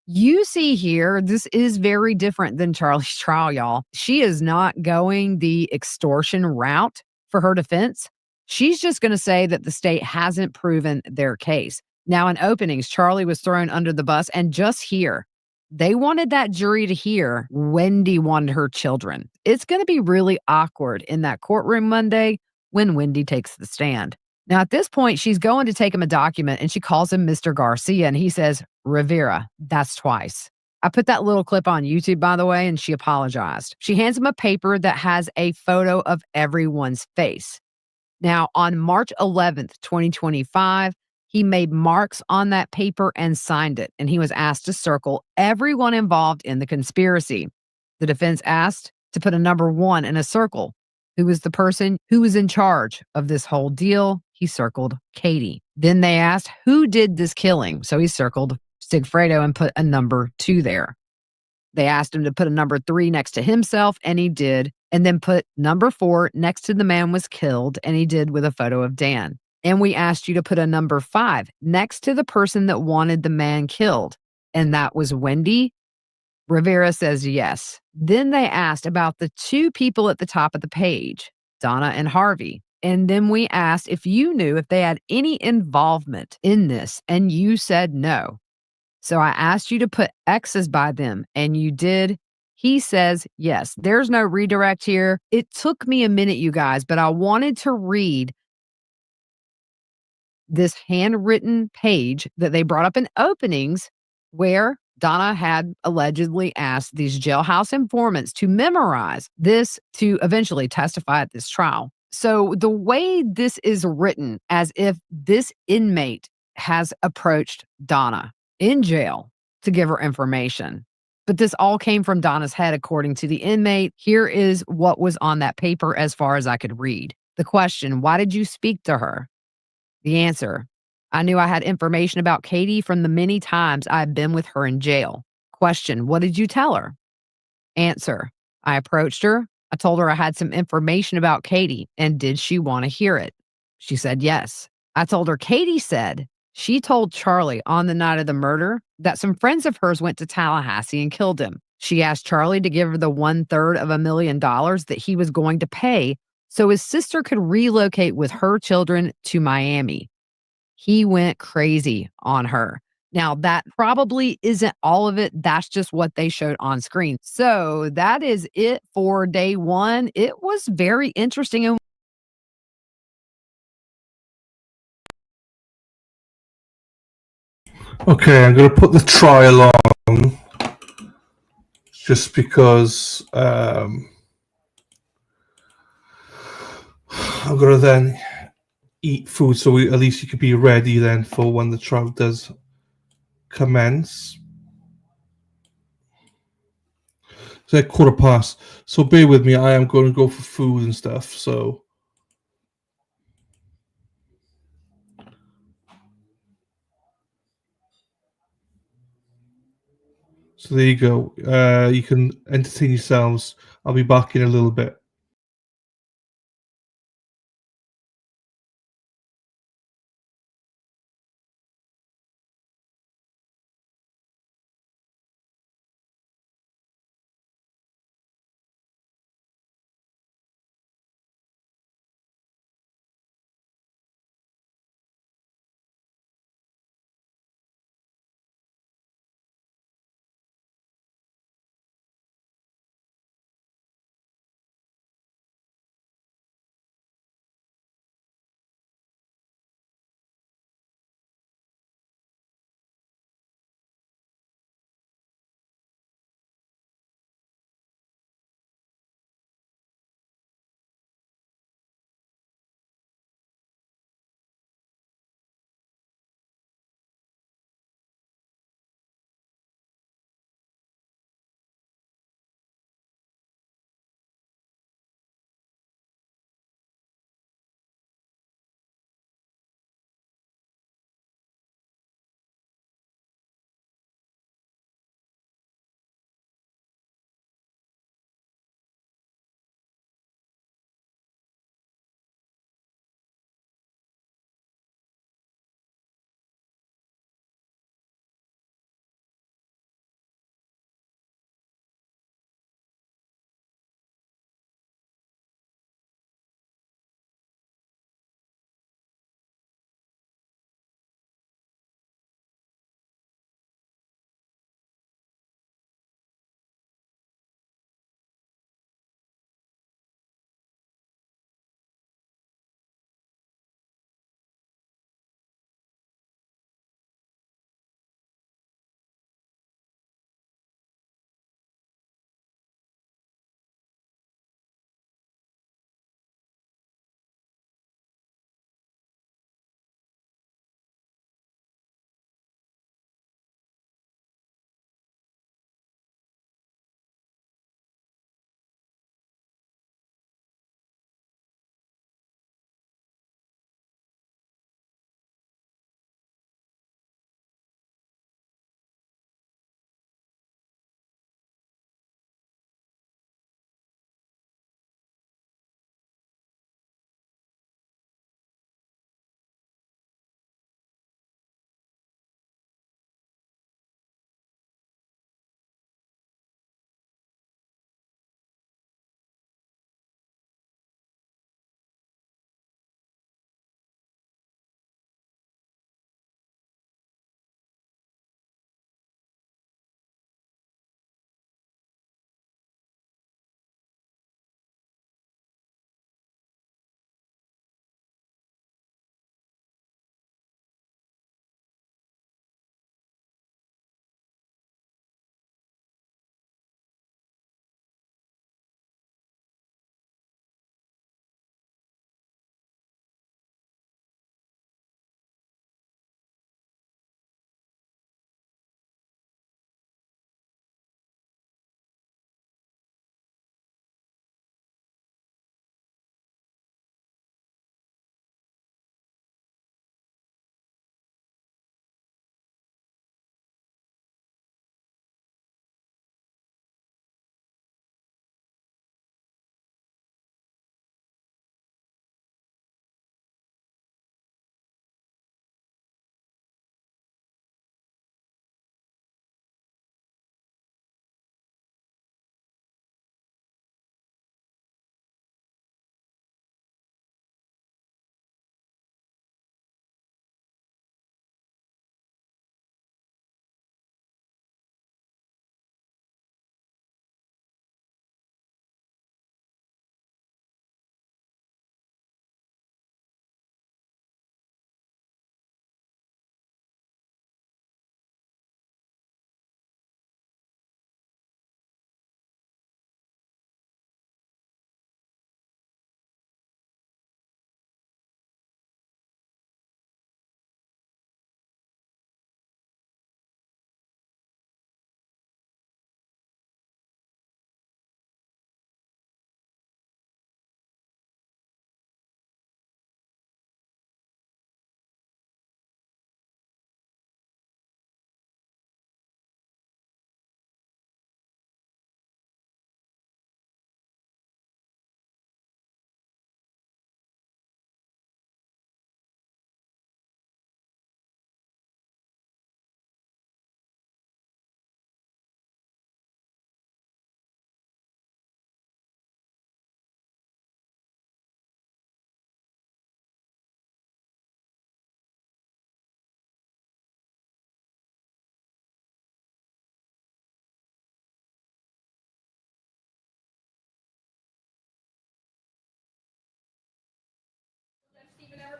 You see here, this is very different than Charlie's trial, y'all. She is not going the extortion route for her defense. She's just going to say that the state hasn't proven their case. Now, in openings, Charlie was thrown under the bus, and just here, they wanted that jury to hear Wendi wanted her children. It's going to be really awkward in that courtroom Monday when Wendi takes the stand. Now, at this point, she's going to take him a document, and she calls him Mr. Garcia, and he says, Rivera, that's twice. I put that little clip on YouTube, by the way, and she apologized. She hands him a paper that has a photo of everyone's face. Now, on March 11th, 2025, he made marks on that paper and signed it, and he was asked to circle everyone involved in the conspiracy. The defense asked to put a number 1 in a circle. Who was the person who was in charge of this whole deal? He circled Katie. Then they asked who did this killing. So he circled Sigfredo and put a number 2 there. They asked him to put a number 3 next to himself, and he did. And then put number 4 next to the man was killed, and he did with a photo of Dan. And we asked you to put a number 5 next to the person that wanted the man killed, and that was Wendi. Rivera says yes. Then they asked about the 2 people at the top of the page, Donna and Harvey. And then we asked if you knew if they had any involvement in this, and you said no. So I asked you to put X's by them, and you did. He says yes. There's no redirect here. It took me a minute, you guys, but I wanted to read this handwritten page that they brought up in openings where Donna had allegedly asked these jailhouse informants to memorize this to eventually testify at this trial. So the way this is written, as if this inmate has approached Donna in jail to give her information. But this all came from Donna's head, according to the inmate. Here is what was on that paper as far as I could read. The question, why did you speak to her? The answer, I knew I had information about Katie from the many times I had been with her in jail. Question, what did you tell her? Answer, I approached her. I told her I had some information about Katie, and did she want to hear it? She said yes. I told her Katie said she told Charlie on the night of the murder that some friends of hers went to Tallahassee and killed him. She asked Charlie to give her the 1/3 of $1 million that he was going to pay so his sister could relocate with her children to Miami. He went crazy on her. Now, that probably isn't all of it. That's just what they showed on screen. So that is it for day 1. It was very interesting. And Okay, I'm going to put the trial on just because I'm going to then eat food, so at least you could be ready then for when the trial does commence. So at 1:15. So bear with me. I am going to go for food and stuff. So there you go. You can entertain yourselves. I'll be back in a little bit.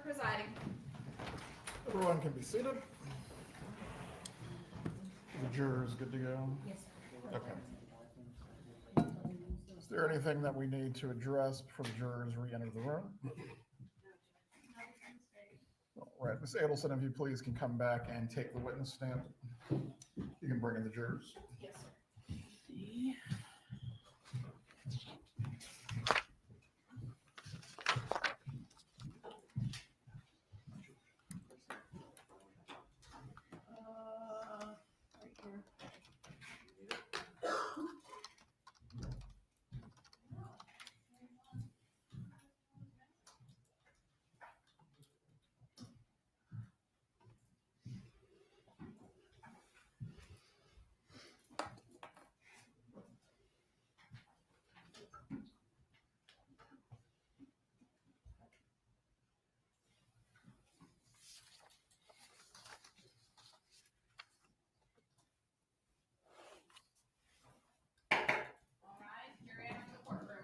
presiding. Everyone can be seated. The jurors good to go? Yes, sir. Okay. Is there anything that we need to address before the jurors re-enter the room? All right, Ms. Adelson, if you please can come back and take the witness stand. You can bring in the jurors. Yes, sir. Right here. All right, you're in the courtroom.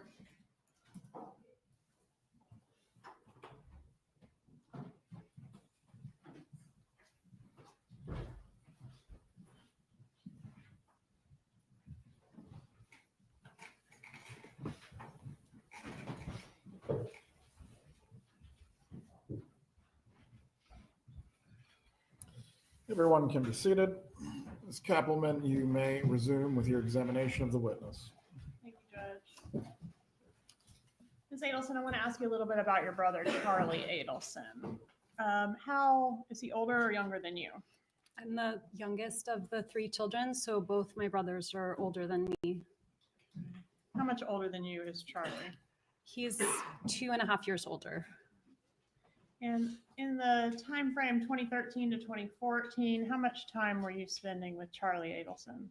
Everyone can be seated. Ms. Kappelman, you may resume with your examination of the witness. Thank you, Judge. Ms. Adelson, I want to ask you a little bit about your brother, Charlie Adelson. How is he older or younger than you? I'm the youngest of the three children, so both my brothers are older than me. How much older than you is Charlie? He's 2.5 years older. And in the time frame 2013 to 2014, how much time were you spending with Charlie Adelson?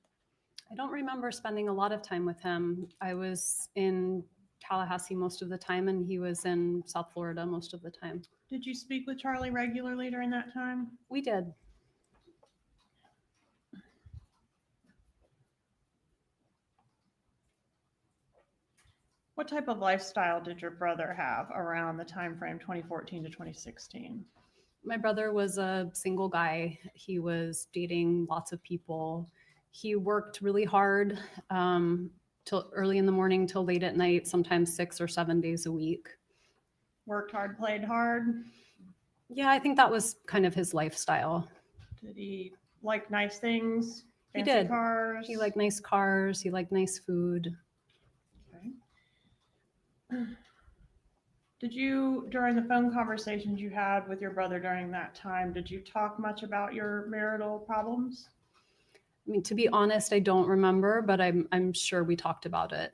I don't remember spending a lot of time with him. I was in Tallahassee most of the time, and he was in South Florida most of the time. Did you speak with Charlie regularly during that time? We did. What type of lifestyle did your brother have around the time frame 2014 to 2016? My brother was a single guy. He was dating lots of people. He worked really hard till early in the morning till late at night, sometimes 6 or 7 days a week. Worked hard, played hard? Yeah, I think that was kind of his lifestyle. Did he like nice things? He Fancy did. Cars? He liked nice cars. He liked nice food. Did you, during the phone conversations you had with your brother during that time, did you talk much about your marital problems? I mean, to be honest, I don't remember, but I'm sure we talked about it.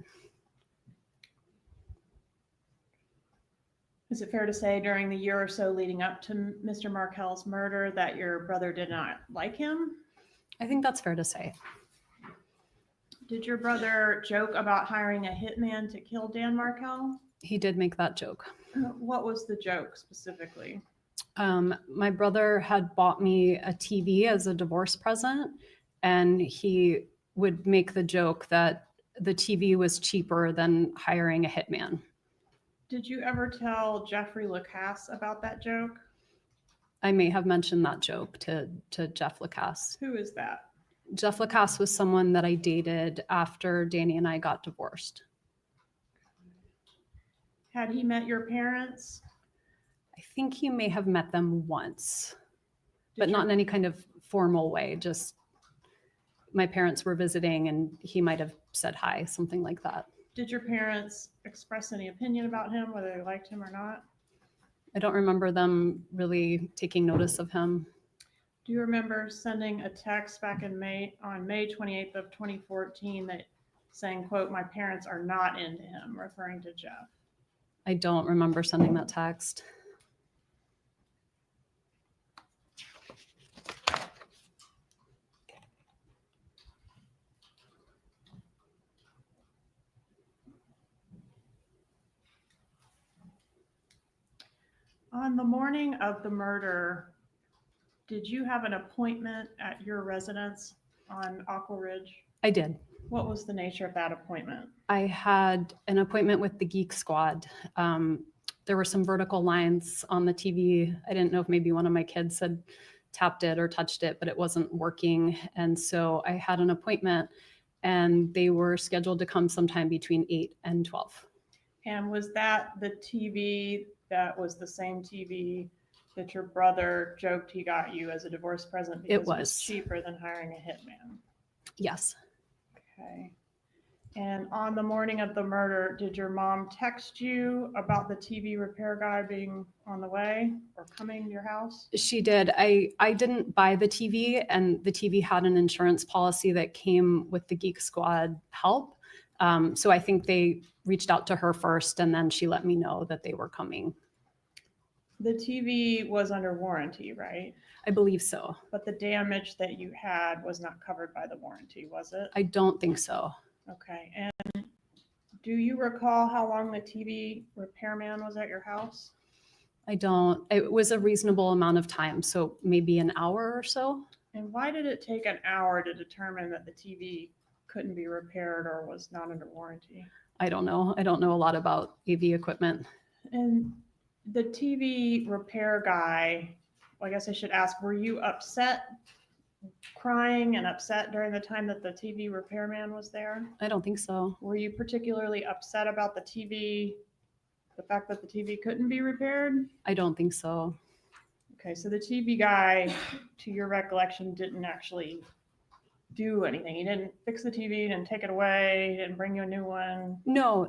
Is it fair to say during the year or so leading up to Mr. Markel's murder that your brother did not like him? I think that's fair to say. Did your brother joke about hiring a hitman to kill Dan Markel? He did make that joke. What was the joke specifically? My brother had bought me a TV as a divorce present, and he would make the joke that the TV was cheaper than hiring a hitman. Did you ever tell Jeffrey Lacasse about that joke? I may have mentioned that joke to Jeff Lacasse. Who is that? Jeff Lacasse was someone that I dated after Danny and I got divorced. Had he met your parents? I think he may have met them once, but Did not your- in any kind of formal way. Just my parents were visiting and he might have said hi, something like that. Did your parents express any opinion about him, whether they liked him or not? I don't remember them really taking notice of him. Do you remember sending a text back in on May 28th of 2014 that saying, quote, "My parents are not into him," referring to Jeff? I don't remember sending that text. On the morning of the murder, did you have an appointment at your residence on Aqua Ridge? I did. What was the nature of that appointment? I had an appointment with the Geek Squad there were some vertical lines on the TV. I didn't know if maybe one of my kids had tapped it or touched it, but it wasn't working. And so I had an appointment and they were scheduled to come sometime between 8 and 12. And was that the TV that was the same TV that your brother joked he got you as a divorce present because it was cheaper than hiring a hitman? Yes. Okay. And on the morning of the murder, did your mom text you about the TV repair guy being on the way or coming to your house? She did. I didn't buy the TV, and the TV had an insurance policy that came with the Geek Squad help. So I think they reached out to her first, and then she let me know that they were coming. The TV was under warranty, right? I believe so. But the damage that you had was not covered by the warranty, was it? I don't think so. Okay. And do you recall how long the TV repairman was at your house? I don't. It was a reasonable amount of time, so maybe an hour or so. And why did it take an hour to determine that the TV couldn't be repaired or was not under warranty? I don't know. I don't know a lot about AV equipment. And the TV repair guy, well, I guess I should ask, were you upset, crying and upset during the time that the TV repairman was there? I don't think so. Were you particularly upset about the TV, the fact that the TV couldn't be repaired? I don't think so. Okay, so the TV guy, to your recollection, didn't actually do anything. He didn't fix the TV, didn't take it away, didn't bring you a new one. No.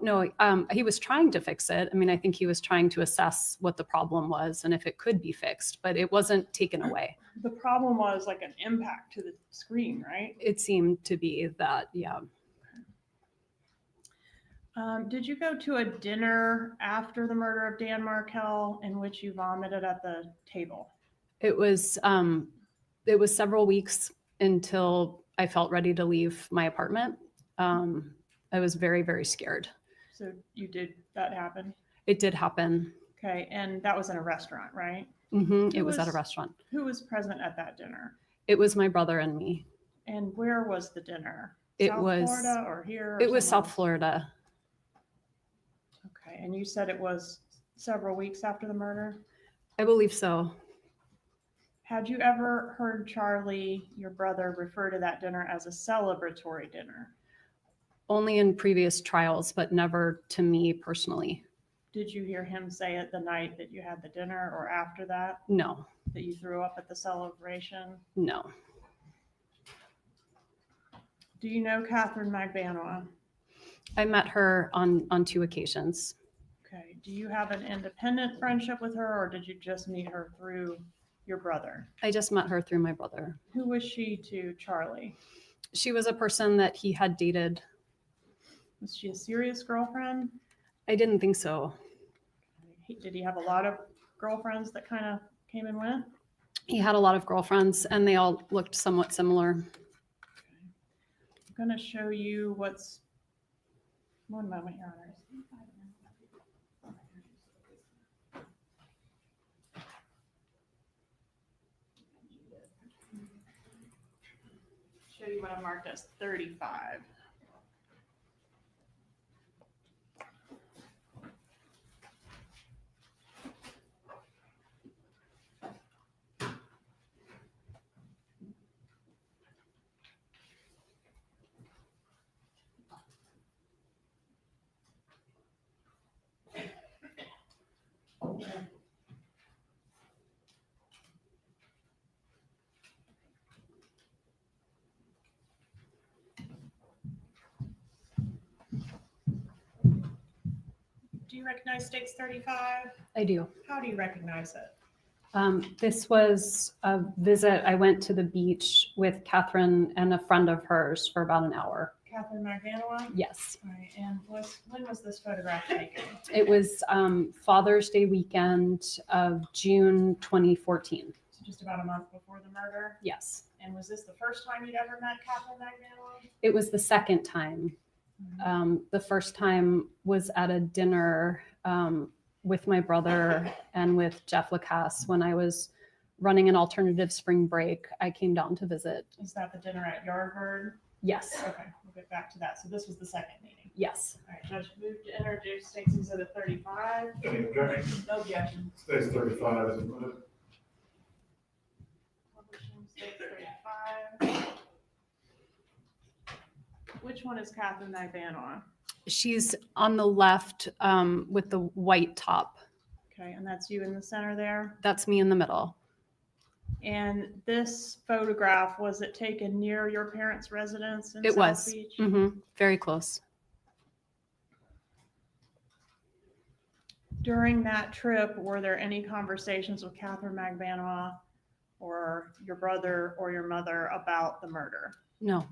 He was trying to fix it. I mean, I think he was trying to assess what the problem was and if it could be fixed, but it wasn't taken away. The problem was like an impact to the screen, right? It seemed to be that, yeah. Did you go to a dinner after the murder of Dan Markel in which you vomited at the table? It was several weeks until I felt ready to leave my apartment. I was very, very scared. So that happened? It did happen. Okay, and that was in a restaurant, right? Mm-hmm. It was at a restaurant. Who was present at that dinner? It was my brother and me. And where was the dinner? It was Florida or here? It was South Florida. Okay, and you said it was several weeks after the murder? I believe so. Had you ever heard Charlie, your brother, refer to that dinner as a celebratory dinner? Only in previous trials, but never to me personally. Did you hear him say it the night that you had the dinner or after that? No. That you threw up at the celebration? No. Do you know Catherine Magbanua? I met her on 2 occasions. Okay. Do you have an independent friendship with her, or did you just meet her through your brother? I just met her through my brother. Who was she to Charlie? She was a person that he had dated. Was she a serious girlfriend? I didn't think so. Did he have a lot of girlfriends that kind of came and went? He had a lot of girlfriends, and they all looked somewhat similar. I'm going to show you what's... One moment, Your Honors. Show you what I marked as 35. Do you recognize Stakes 35? I do. How do you recognize it? This was a visit. I went to the beach with Catherine and a friend of hers for about an hour. Catherine Magbanua? Yes. All right. And when was this photograph taken? It was Father's Day weekend of June 2014. So just about a month before the murder? Yes. And was this the first time you'd ever met Catherine Magbanua? It was the second time. The first time was at a dinner with my brother and with Jeff Lacasse when I was running an alternative spring break, I came down to visit. Is that the dinner at Yardbird? Yes. Okay, we'll get back to that. So this was the second meeting. Yes. All right, Judge, move to introduce State's Exhibit 35. Any objection? No objection. States 35 is admitted. Publishing State's 35. Which one is Catherine Magbanua? She's on the left with the white top. Okay, and that's you in the center there. That's me in the middle. And this photograph, was it taken near your parents' residence in It South was. Beach? Very close. During that trip, were there any conversations with Catherine Magbanua or your brother or your mother about the murder? No.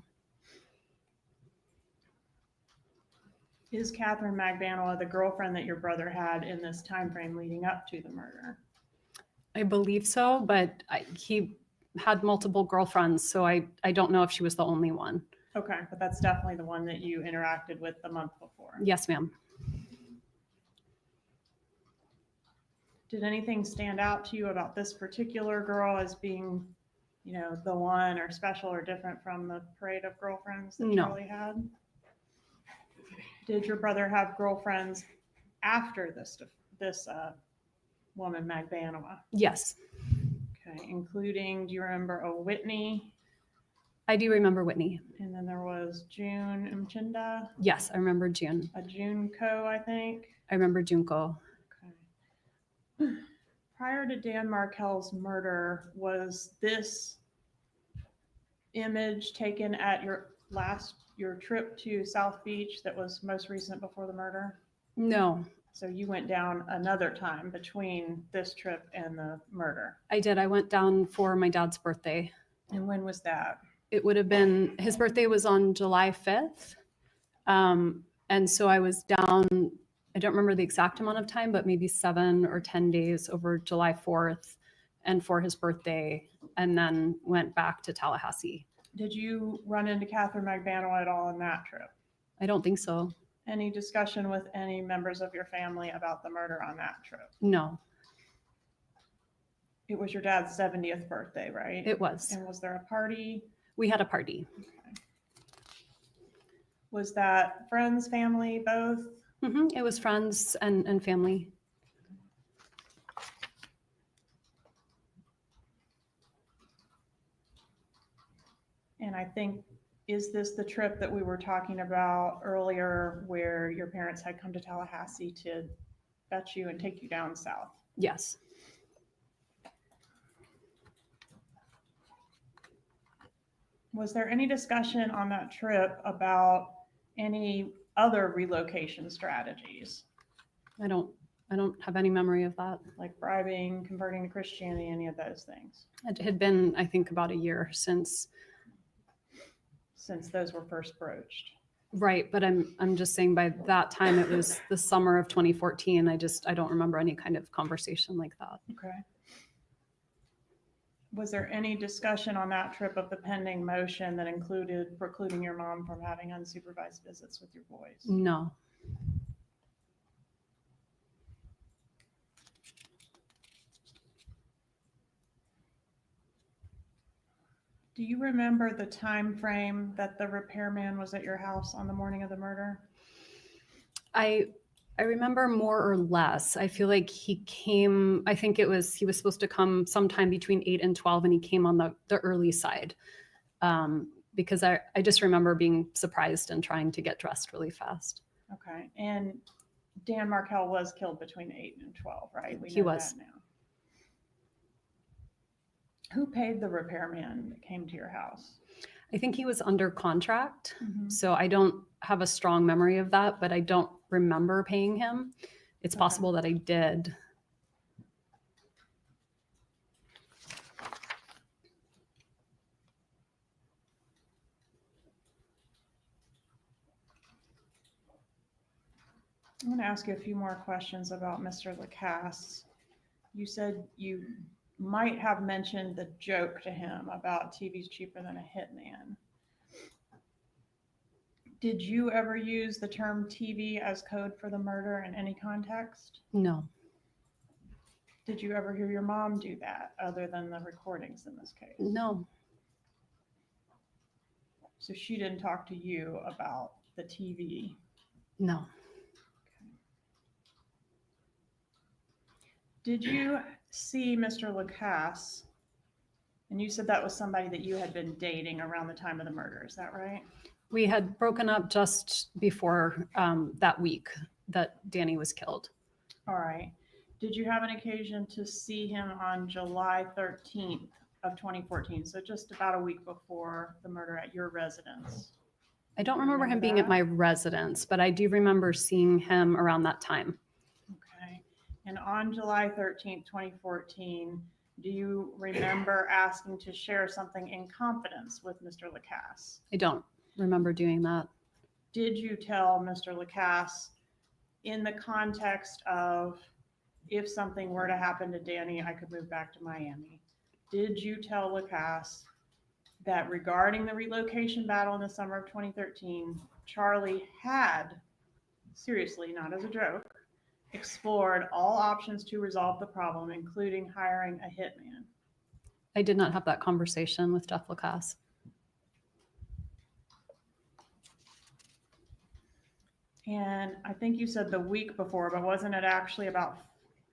Is Catherine Magbanua the girlfriend that your brother had in this time frame leading up to the murder? I believe so, but he had multiple girlfriends, so I don't know if she was the only one. Okay, but that's definitely the one that you interacted with the month before. Yes, ma'am. Did anything stand out to you about this particular girl as being, you know, the one or special or different from the parade of girlfriends that No. Charlie had? Did your brother have girlfriends after this woman, Magbanua? Yes. Okay, including, do you remember a Whitney? I do remember Whitney. And then there was June Mchinda, Yes, I remember June. a June Co, I think. I remember Junko. Okay. Prior to Dan Markel's murder, was this image taken at your trip to South Beach that was most recent before the murder? No, So you went down another time between this trip and the murder. I did. I went down for my dad's birthday. And when was that? It would have been, his birthday was on July 5th. And so I was down, I don't remember the exact amount of time, but maybe 7 or 10 days over July 4th and for his birthday, and then went back to Tallahassee. Did you run into Catherine Magbanua at all on that trip? I don't think so. Any discussion with any members of your family about the murder on that trip? No, It was your dad's 70th birthday, right? it was. And was there a party? We had a party. Was that friends, family, both? It was friends and family. And I think, is this the trip that we were talking about earlier where your parents had come to Tallahassee to fetch you and take you down south? Yes. Was there any discussion on that trip about any other relocation strategies, I don't have any memory of that. like bribing, converting to Christianity, any of those things, It had been, I think, about a year since. since those were first broached? Right, but I'm just saying by that time it was the summer of 2014. I don't remember any kind of conversation like that. Okay. Was there any discussion on that trip of the pending motion that included precluding your mom from having unsupervised visits with your boys? No. Do you remember the time frame that the repairman was at your house on the morning of the murder? I remember more or less. I feel like he came, I think he was supposed to come sometime between 8 and 12, and he came on the early side. Because I just remember being surprised and trying to get dressed really fast. Okay, and Dan Markel was killed between 8 and 12, right? We He know was. that now. Who paid the repairman that came to your house? I think he was under contract. Mhm. So I don't have a strong memory of that, but I don't remember paying him. It's Okay. possible that I did. I'm going to ask you a few more questions about Mr. Lacasse. You said you might have mentioned the joke to him about TV's cheaper than a hitman. Did you ever use the term TV as code for the murder in any context? No. Did you ever hear your mom do that other than the recordings in this case? No, So she didn't talk to you about the TV? no. Did you see Mr. Lacasse? And you said that was somebody that you had been dating around the time of the murder, is that right? We had broken up just before that week that Danny was killed. All right. Did you have an occasion to see him on July 13th of 2014? So just about a week before the murder at your residence. I don't remember him being that? at my residence, but I do remember seeing him around that time. Okay. And on July 13th, 2014, do you remember asking to share something in confidence with Mr. Lacasse? I don't remember doing that. Did you tell Mr. Lacasse in the context of if something were to happen to Danny, I could move back to Miami? Did you tell Lacasse that regarding the relocation battle in the summer of 2013, Charlie had, seriously, not as a joke, explored all options to resolve the problem, including hiring a hitman? I did not have that conversation with Jeff Lacasse. And I think you said the week before, but wasn't it actually about,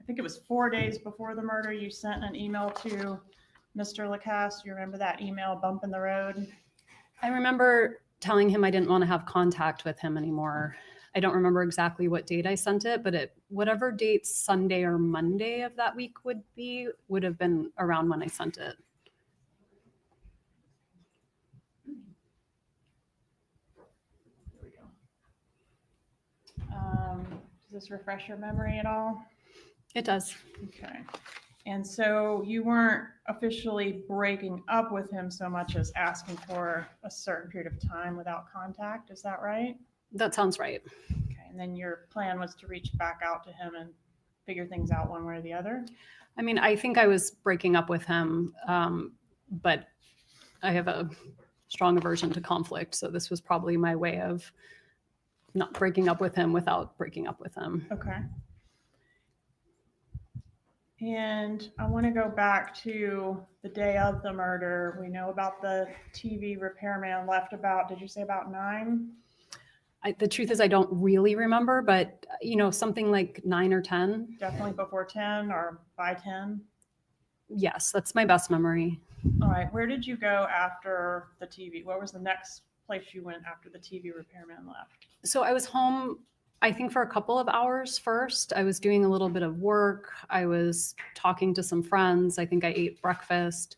I think it was 4 days before the murder, you sent an email to Mr. Lacasse? You remember that email, bump in the road? I remember telling him I didn't want to have contact with him anymore. I don't remember exactly what date I sent it, but whatever date Sunday or Monday of that week would have been around when I sent it. Here we go. Does this refresh your memory at all? It does. Okay. And so you weren't officially breaking up with him so much as asking for a certain period of time without contact. Is that right? That sounds right. Okay. And then your plan was to reach back out to him and figure things out one way or the other? I mean, I think I was breaking up with him, but I have a strong aversion to conflict. So this was probably my way of not breaking up with him without breaking up with him. Okay. And I want to go back to the day of the murder. We know about the TV repairman left about, did you say about 9? The truth is I don't really remember, but something like 9 or 10. Definitely before 10 or by 10? Yes, that's my best memory. All right. Where did you go after the TV? What was the next place you went after the TV repairman left? So I was home, I think, for a couple of hours first. I was doing a little bit of work. I was talking to some friends. I think I ate breakfast.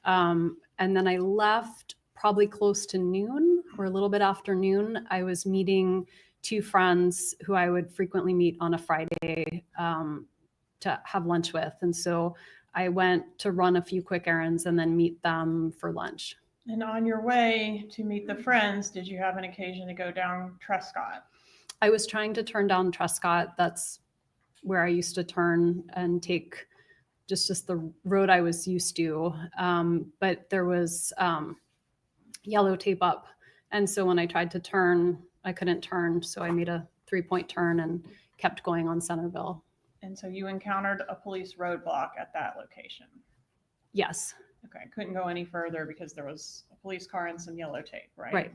And then I left probably close to noon or a little bit after noon. I was meeting 2 friends who I would frequently meet on a Friday to have lunch with. And so I went to run a few quick errands and then meet them for lunch. And on your way to meet the friends, did you have an occasion to go down Trescott? I was trying to turn down Trescott. That's where I used to turn and take just the road I was used to. But there was yellow tape up. And so when I tried to turn, I couldn't turn. So I made a 3-point turn and kept going on Centerville. And so you encountered a police roadblock at that location? Yes. Okay, couldn't go any further because there was a police car and some yellow tape, right? Right.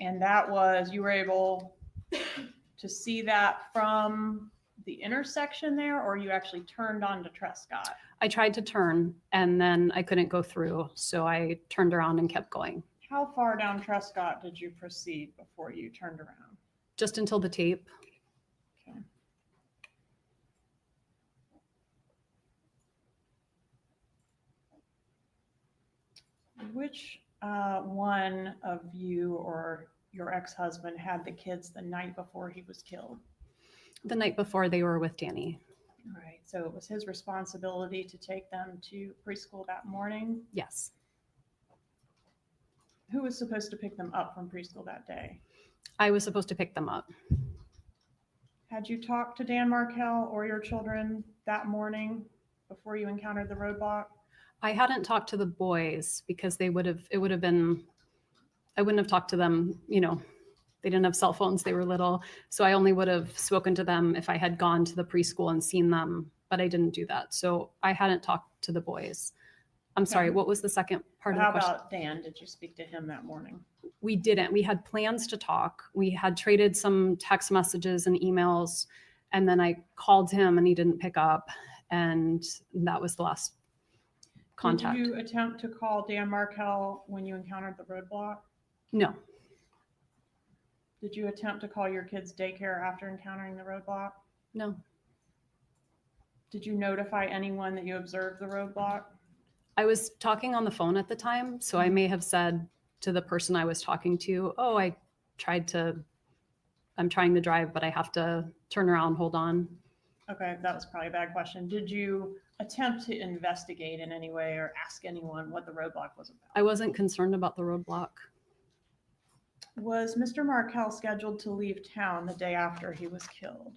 And that was, you were able to see that from the intersection there, or you actually turned onto Trescott? I tried to turn and then I couldn't go through. So I turned around and kept going. How far down Trescott did you proceed before you turned around? Just until the tape. Okay. Which one of you or your ex-husband had the kids the night before he was killed? The night before, they were with Danny. All right, so it was his responsibility to take them to preschool that morning? Yes. Who was supposed to pick them up from preschool that day? I was supposed to pick them up. Had you talked to Dan Markel or your children that morning before you encountered the roadblock? I hadn't talked to the boys because I wouldn't have talked to them, they didn't have cell phones, they were little. So I only would have spoken to them if I had gone to the preschool and seen them but I didn't do that. So I hadn't talked to the boys. I'm sorry, what was the second part of the How question? about Dan? Did you speak to him that morning? We didn't. We had plans to talk. We had traded some text messages and emails, and then I called him and he didn't pick up, and that was the last contact. Did you attempt to call Dan Markel when you encountered the roadblock? No, Did you attempt to call your kids' daycare after encountering the roadblock? no. Did you notify anyone that you observed the roadblock? I was talking on the phone at the time, so I may have said to the person I was talking to, oh, I'm trying to drive, but I have to turn around, hold on. Okay, that was probably a bad question. Did you attempt to investigate in any way or ask anyone what the roadblock was about? I wasn't concerned about the roadblock. Was Mr. Markel scheduled to leave town the day after he was killed?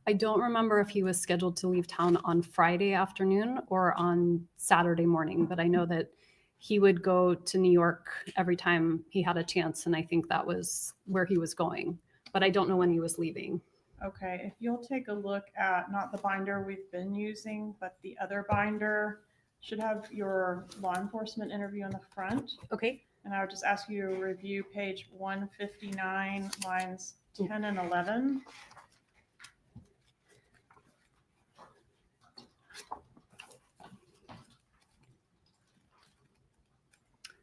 I don't remember if he was scheduled to leave town on Friday afternoon or on Saturday morning, but I know that he would go to New York every time he had a chance, and I think that was where he was going, but I don't know when he was leaving. Okay, if you'll take a look at not the binder we've been using, but the other binder, should have your law enforcement interview on the front. Okay. And I would just ask you to review page 159, lines 10 and 11.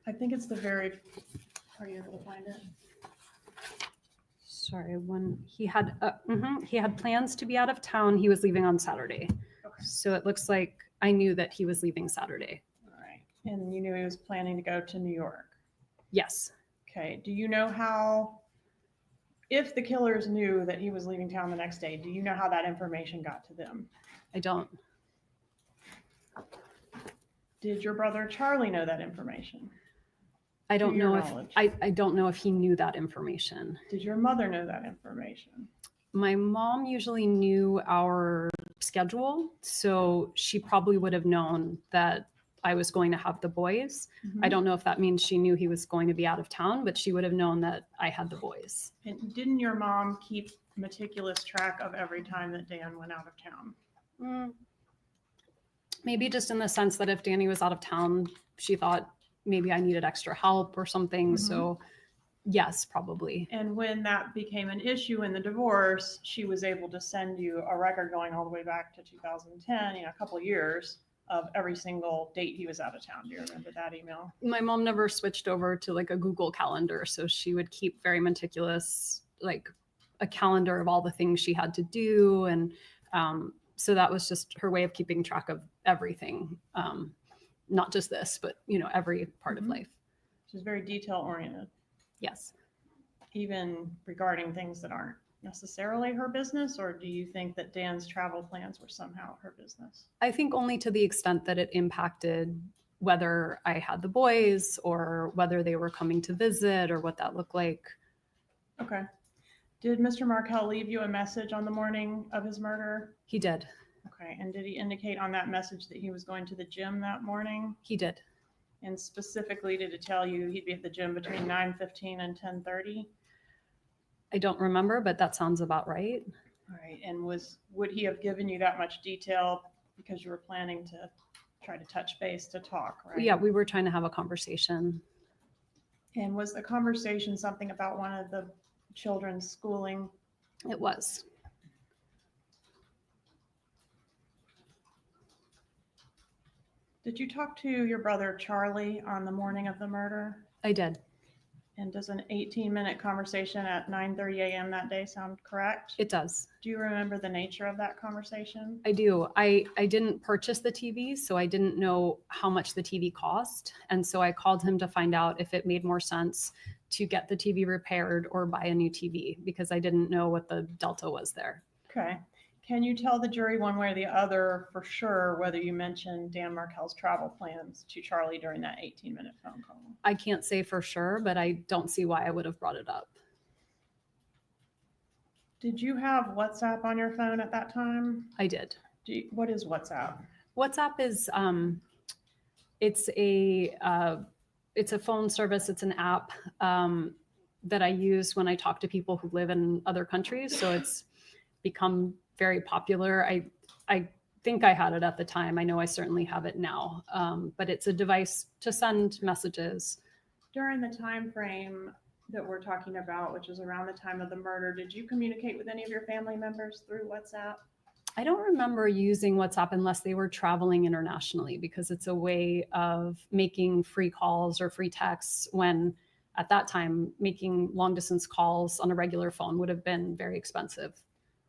I think it's the very, are you able to find it? Sorry, when he had plans to be out of town, he was leaving on Saturday. Okay. So it looks like I knew that he was leaving Saturday. All right. And you knew he was planning to go to New York. Yes. Okay. Do you know how, if the killers knew that he was leaving town the next day, do you know how that information got to them? I don't. Did your brother Charlie know that information? I don't your know if knowledge? I don't know if he knew that information. Did your mother know that information? My mom usually knew our schedule, so she probably would have known that I was going to have the boys. I don't know if that means she knew he was going to be out of town, but she would have known that I had the boys. And didn't your mom keep meticulous track of every time that Dan went out of town? Maybe just in the sense that if Danny was out of town, she thought maybe I needed extra help or something. So yes, probably. And when that became an issue in the divorce, she was able to send you a record going all the way back to 2010, a couple of years of every single date he was out of town. Do you remember that email? My mom never switched over to like a Google calendar. So she would keep very meticulous, like a calendar of all the things she had to do. And so that was just her way of keeping track of everything. Not just this, but every part of life. She's very detail oriented. Yes. Even regarding things that aren't necessarily her business, or do you think that Dan's travel plans were somehow her business? I think only to the extent that it impacted whether I had the boys or whether they were coming to visit or what that looked like. Okay. Did Mr. Markel leave you a message on the morning of his murder? He did. Okay. And did he indicate on that message that he was going to the gym that morning? He did. And specifically, did it tell you he'd be at the gym between 9:15 and 10:30? I don't remember, but that sounds about right. All right. And would he have given you that much detail because you were planning to try to touch base to talk, right? Yeah, we were trying to have a conversation. And was the conversation something about one of the children's schooling? It was. Did you talk to your brother Charlie on the morning of the murder? I did. And does an 18-minute conversation at 9:30 a.m. that day sound correct? It does. Do you remember the nature of that conversation? I do. I didn't purchase the TV, so I didn't know how much the TV cost. And so I called him to find out if it made more sense to get the TV repaired or buy a new TV, because I didn't know what the delta was there. Okay. Can you tell the jury one way or the other for sure whether you mentioned Dan Markel's travel plans to Charlie during that 18-minute phone call? I can't say for sure, but I don't see why I would have brought it up. Did you have WhatsApp on your phone at that time? I did. What is WhatsApp? WhatsApp is it's a phone service. It's an app that I use when I talk to people who live in other countries. So it's become very popular. I think I had it at the time. I know I certainly have it now, but it's a device to send messages. During the time frame that we're talking about, which is around the time of the murder, did you communicate with any of your family members through WhatsApp? I don't remember using WhatsApp unless they were traveling internationally, because it's a way of making free calls or free texts when at that time making long distance calls on a regular phone would have been very expensive.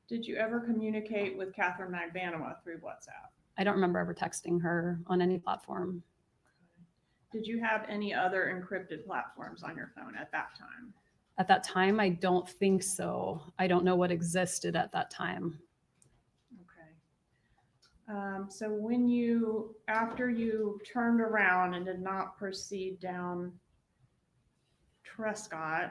Did you ever communicate with Catherine Magbanua through WhatsApp? I don't remember ever texting her on any platform. Did you have any other encrypted platforms on your phone at that time? At that time, I don't think so. I don't know what existed at that time. So after you turned around and did not proceed down Trescott,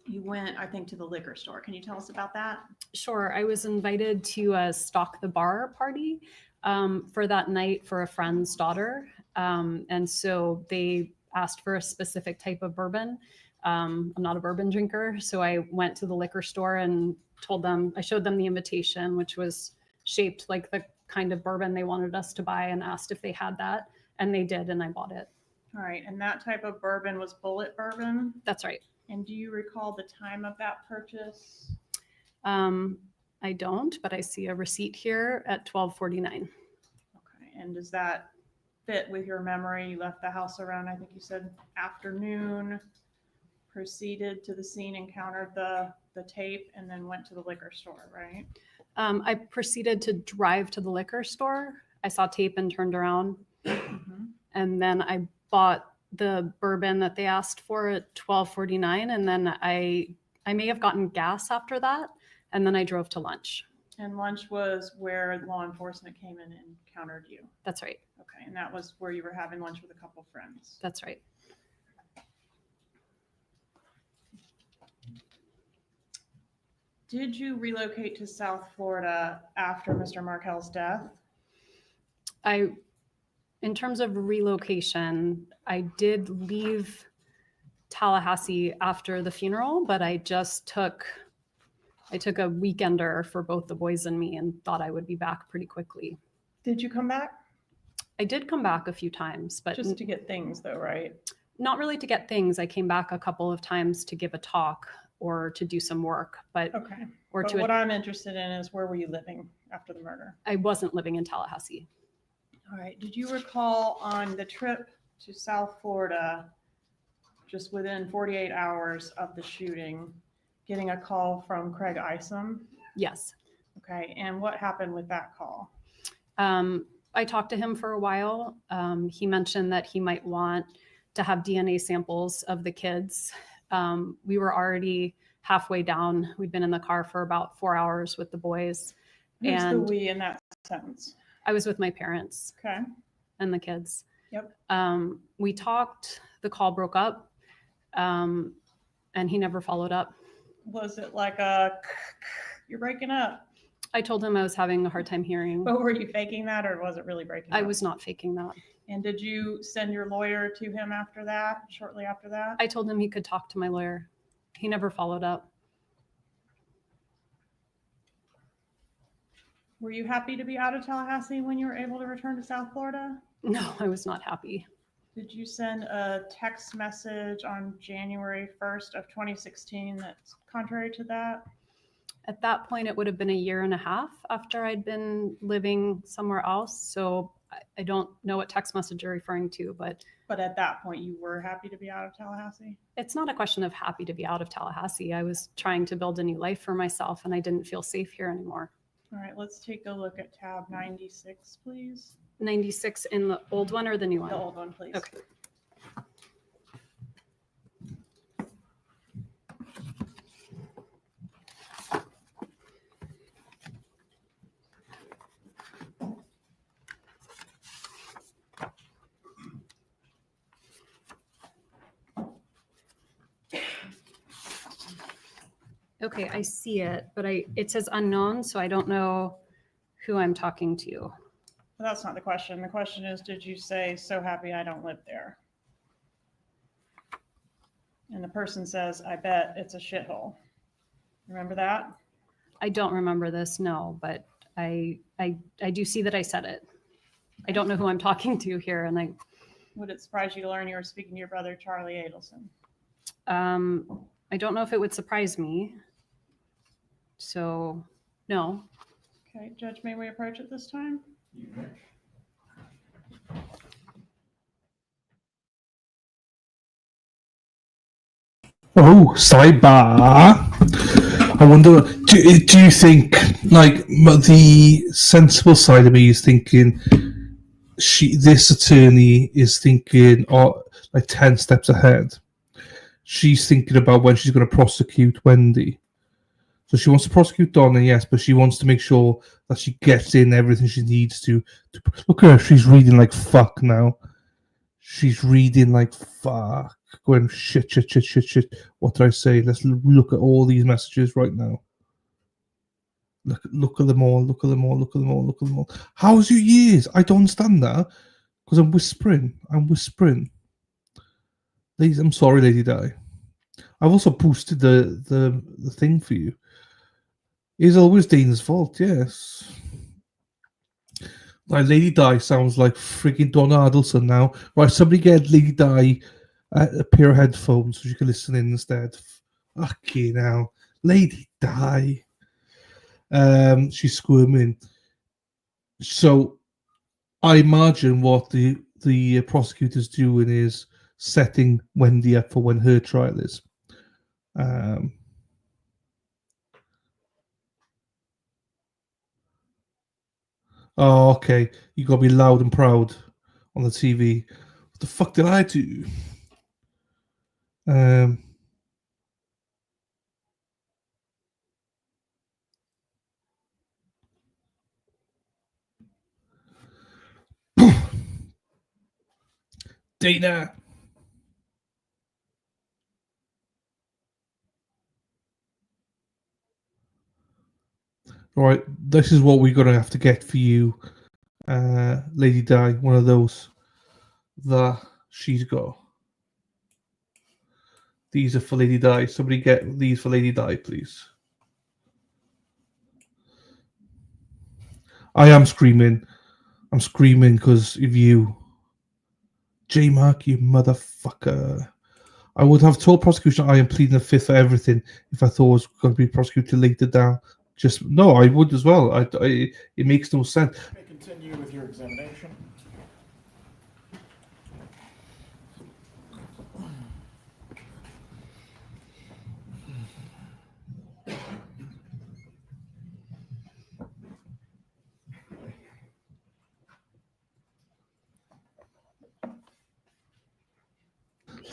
you went, I think, to the liquor store. Can you tell us about that? Sure. I was invited to a Stock the Bar party for that night for a friend's daughter. And so they asked for a specific type of bourbon. I'm not a bourbon drinker, so I went to the liquor store and I showed them the invitation, which was shaped like the kind of bourbon they wanted us to buy, and asked if they had that, and they did, and I bought it. All right, and that type of bourbon was Bullet bourbon? That's right. And do you recall the time of that purchase? I don't, but I see a receipt here at 12:49. Okay, and does that fit with your memory? You left the house around, I think you said afternoon, proceeded to the scene, encountered the tape, and then went to the liquor store, right? I proceeded to drive to the liquor store. I saw tape and turned around. Mm-hmm. And then I bought the bourbon that they asked for at 12:49. And then I may have gotten gas after that. And then I drove to lunch. And lunch was where law enforcement came in and encountered you? That's right. Okay, and that was where you were having lunch with a couple friends? That's right. Did you relocate to South Florida after Mr. Markel's death? In terms of relocation, I did leave Tallahassee after the funeral, but I took a weekender for both the boys and me and thought I would be back pretty quickly. Did you come back? I did come back a few times, but just to get things though, right? Not really to get things. I came back a couple of times to give a talk or to do some work, but okay. Or but to what I'm interested in is, where were you living after the murder? I wasn't living in Tallahassee. All right. Did you recall on the trip to South Florida, just within 48 hours of the shooting, getting a call from Craig Isom? Yes. Okay. And what happened with that call? I talked to him for a while. He mentioned that he might want to have DNA samples of the kids. We were already halfway down. We'd been in the car for about 4 hours with the boys. Who's and the we in that sentence? I was with my parents. Okay. And the kids. Yep. We talked, the call broke up, and he never followed up. Was it like you're breaking up? I told him I was having a hard time hearing. But were you faking that, or was it really breaking up? I was not faking that. And did you send your lawyer to him after that, shortly after that? I told him he could talk to my lawyer. He never followed up. Were you happy to be out of Tallahassee when you were able to return to South Florida? No, I was not happy. Did you send a text message on January 1st of 2016 that's contrary to that? At that point, it would have been a year and a half after I'd been living somewhere else. So I don't know what text message you're referring to, but at that point, you were happy to be out of Tallahassee? It's not a question of happy to be out of Tallahassee. I was trying to build a new life for myself, and I didn't feel safe here anymore. All right, let's take a look at tab 96, please. 96 in the old one or the new one? The old one, please. Okay. Okay, I see it, but it says unknown, so I don't know who I'm talking to. Well, that's not the question. The question is, did you say, so happy I don't live there? And the person says, I bet it's a shithole. Remember that? I don't remember this, no, but I do see that I said it. I don't know who I'm talking to here, and Would it surprise you to learn you were speaking to your brother, Charlie Adelson? I don't know if it would surprise me. So, no. Okay, Judge, may we approach it this time? Oh, sidebar. I wonder, do you think, like, the sensible side of me is thinking this attorney is thinking, like 10 steps ahead. She's thinking about when she's going to prosecute Wendi. So she wants to prosecute Donna, yes, but she wants to make sure that she gets in everything she needs to look at her. She's reading like fuck now. She's reading like fuck. Going shit. What did I say? Let's look at all these messages right now. Look at them all. How's your years? I don't understand that because I'm whispering. Ladies, I'm sorry, Lady Di. I've also boosted the thing for you. It's always Dana's fault, yes. Like Lady Di sounds like freaking Donna Adelson now. Right, somebody get Lady Di a pair of headphones so she can listen in instead. Okay, now Lady Di. She's squirming. So I imagine what the prosecutor's doing is setting Wendi up for when her trial is. Oh, okay. You gotta be loud and proud on the TV. What the fuck did I do? Dana. All right, this is what we're gonna have to get for you, Lady Di. One of those that she's got. These are for Lady Di. Somebody get these for Lady Di, please. I am screaming. I'm screaming because of you. J Mark, you motherfucker. I would have told prosecution I am pleading the fifth for everything if I thought I was going to be prosecuted later down. No, I would as well. It makes no sense. May continue with your examination.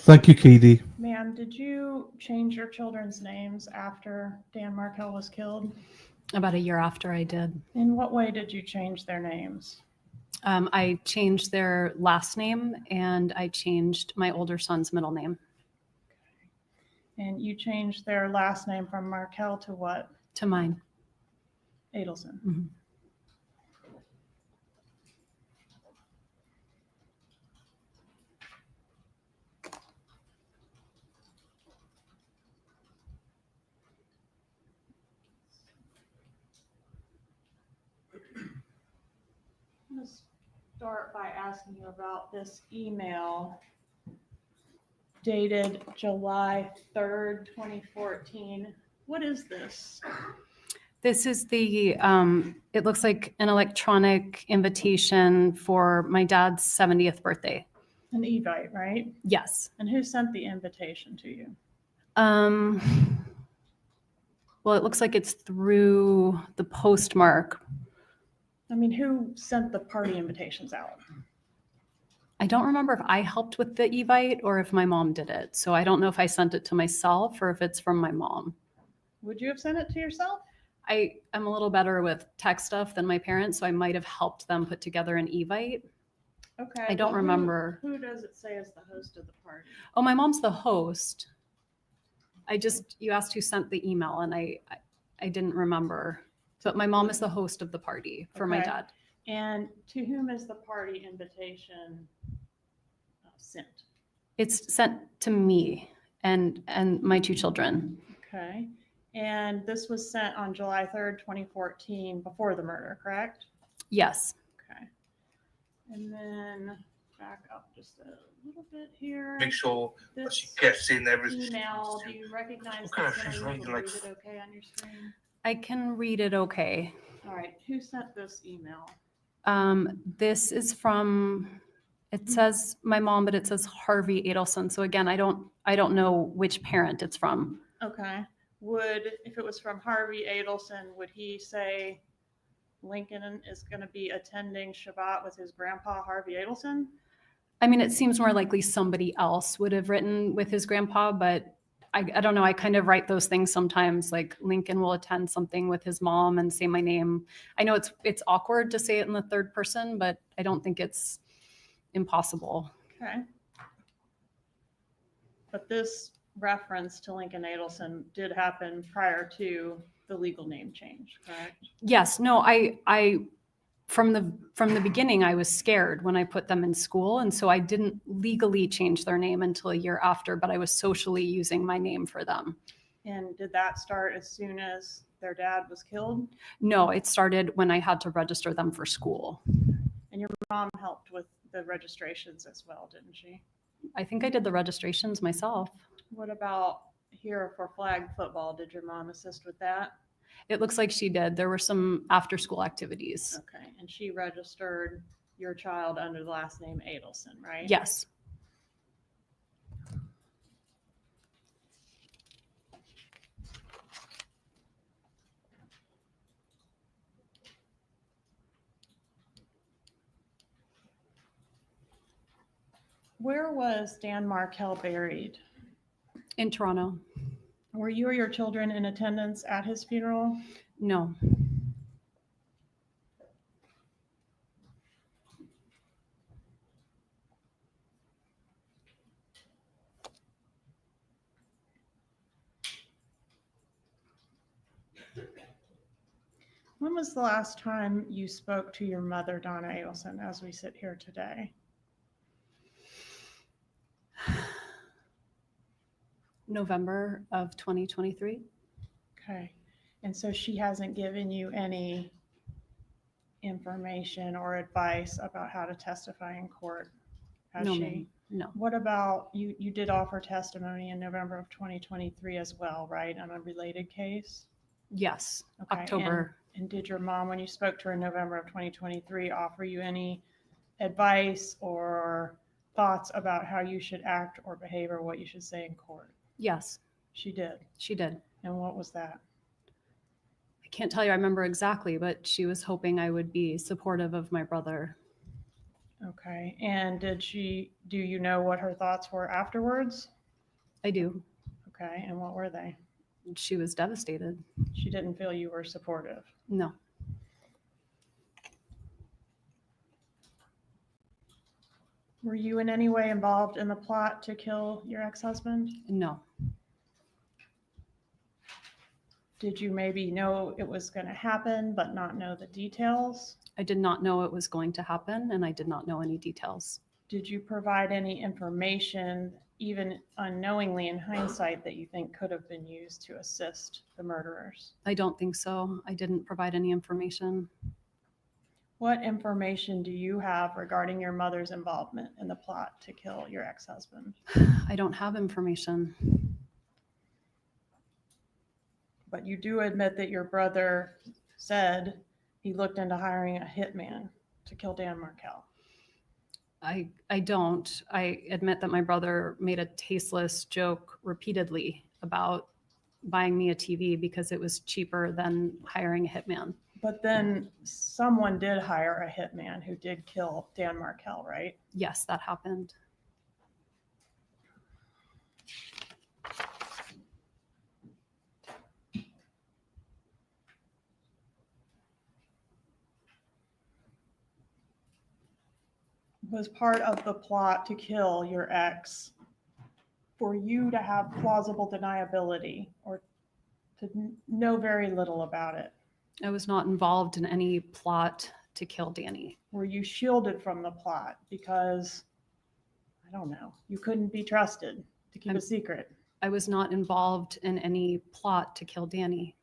Thank you, Katie. Ma'am, did you change your children's names after Dan Markel was killed? About a year after I did. In what way did you change their names? I changed their last name and I changed my older son's middle name. And you changed their last name from Markel to what? To mine. Adelson. Mm-hmm. I'm going to start by asking you about this email dated July 3rd, 2014. What is this? This is the, it looks like an electronic invitation for my dad's 70th birthday. An Evite, right? Yes. And who sent the invitation to you? Well, it looks like it's through the postmark. I mean, who sent the party invitations out? I don't remember if I helped with the Evite or if my mom did it. So I don't know if I sent it to myself or if it's from my mom. Would you have sent it to yourself? I am a little better with tech stuff than my parents, so I might have helped them put together an Evite. Okay. I don't remember. Who does it say is the host of the party? Oh, my mom's the host. You asked who sent the email and I didn't remember. But my mom is the host of the party for my Okay. dad. And to whom is the party invitation sent? It's sent to me and my two children. Okay. And this was sent on July 3rd, 2014, before the murder, correct? Yes. Okay. And then back up just a little bit here. Make sure that she This gets in everything. email, do you recognize Okay, this? she's Are you reading able to like- read it okay on your screen? I can read it okay. All right, who sent this email? This is from, it says my mom, but it says Harvey Adelson. So again, I don't know which parent it's from. Okay, if it was from Harvey Adelson, would he say Lincoln is going to be attending Shabbat with his grandpa, Harvey Adelson? I mean, it seems more likely somebody else would have written with his grandpa, but I don't know. I kind of write those things sometimes, like Lincoln will attend something with his mom and say my name. I know it's awkward to say it in the third person, but I don't think it's impossible. Okay. But this reference to Lincoln Adelson did happen prior to the legal name change, correct? Yes, no, I from the beginning, I was scared when I put them in school. And so I didn't legally change their name until a year after, but I was socially using my name for them. And did that start as soon as their dad was killed? No, it started when I had to register them for school. And your mom helped with the registrations as well, didn't she? I think I did the registrations myself. What about here for flag football? Did your mom assist with that? It looks like she did. There were some after school activities. Okay, and she registered your child under the last name Adelson, right? Yes. Where was Dan Markel buried? In Toronto. Were you or your children in attendance at his funeral? No. When was the last time you spoke to your mother, Donna Adelson, as we sit here today? November of 2023. Okay, and so she hasn't given you any information or advice about how to testify in court, has No, she? ma'am. No. What about, you did offer testimony in November of 2023 as well, right, on a related case? Yes. Okay, October. And did your mom, when you spoke to her in November of 2023, offer you any advice or thoughts about how you should act or behave or what you should say in court? Yes. She did. She did. And what was that? I can't tell you I remember exactly, but she was hoping I would be supportive of my brother. Okay, and do you know what her thoughts were afterwards? I do. Okay, and what were they? She was devastated. She didn't feel you were supportive. No. Were you in any way involved in the plot to kill your ex-husband? No. Did you maybe know it was going to happen, but not know the details? I did not know it was going to happen, and I did not know any details. Did you provide any information, even unknowingly in hindsight, that you think could have been used to assist the murderers? I don't think so. I didn't provide any information. What information do you have regarding your mother's involvement in the plot to kill your ex-husband? I don't have information. But you do admit that your brother said he looked into hiring a hitman to kill Dan Markel. I don't. I admit that my brother made a tasteless joke repeatedly about buying me a TV because it was cheaper than hiring a hitman. But then someone did hire a hitman who did kill Dan Markel, right? Yes, that happened. Was part of the plot to kill your ex for you to have plausible deniability or to know very little about it? I was not involved in any plot to kill Danny. Were you shielded from the plot because, I don't know, you couldn't be trusted to keep a secret? I was not involved in any plot to kill Danny.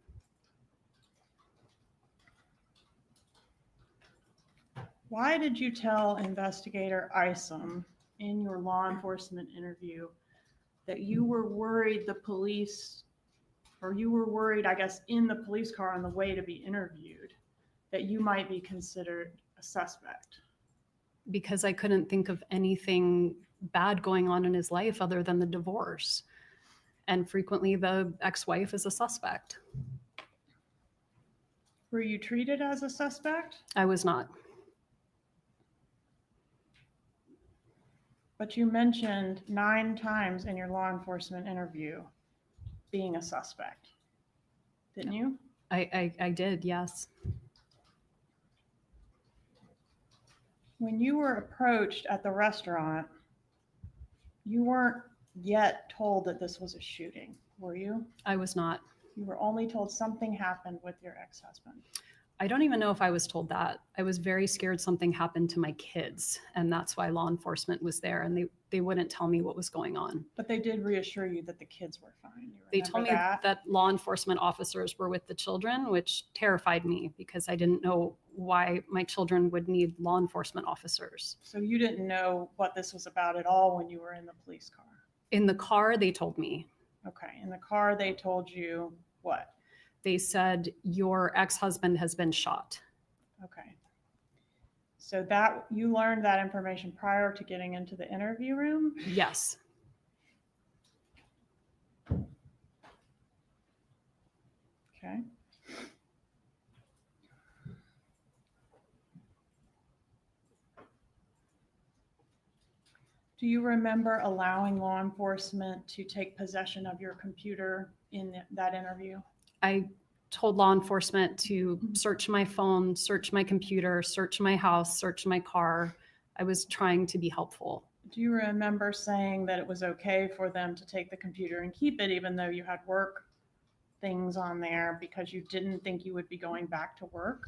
Why did you tell Investigator Isom in your law enforcement interview that you were worried the police, or you were worried, I guess, in the police car on the way to be interviewed, that you might be considered a suspect? Because I couldn't think of anything bad going on in his life other than the divorce. And frequently the ex-wife is a suspect. Were you treated as a suspect? I was not. But you mentioned 9 times in your law enforcement interview being a suspect, didn't you? I did, yes. When you were approached at the restaurant, you weren't yet told that this was a shooting, were you? I was not. You were only told something happened with your ex-husband. I don't even know if I was told that. I was very scared something happened to my kids, and that's why law enforcement was there, and they wouldn't tell me what was going on. But they did reassure you that the kids were fine. They told me that law enforcement officers were with the children, which terrified me because I didn't know why my children would need law enforcement officers. So you didn't know what this was about at all when you were in the police car? In the car, they told me. Okay, in the car, they told you what? They said, your ex-husband has been shot. Okay. So that you learned that information prior to getting into the interview room? Yes. Okay. Do you remember allowing law enforcement to take possession of your computer in that interview? I told law enforcement to search my phone, search my computer, search my house, search my car. I was trying to be helpful. Do you remember saying that it was okay for them to take the computer and keep it even though you had work things on there because you didn't think you would be going back to work?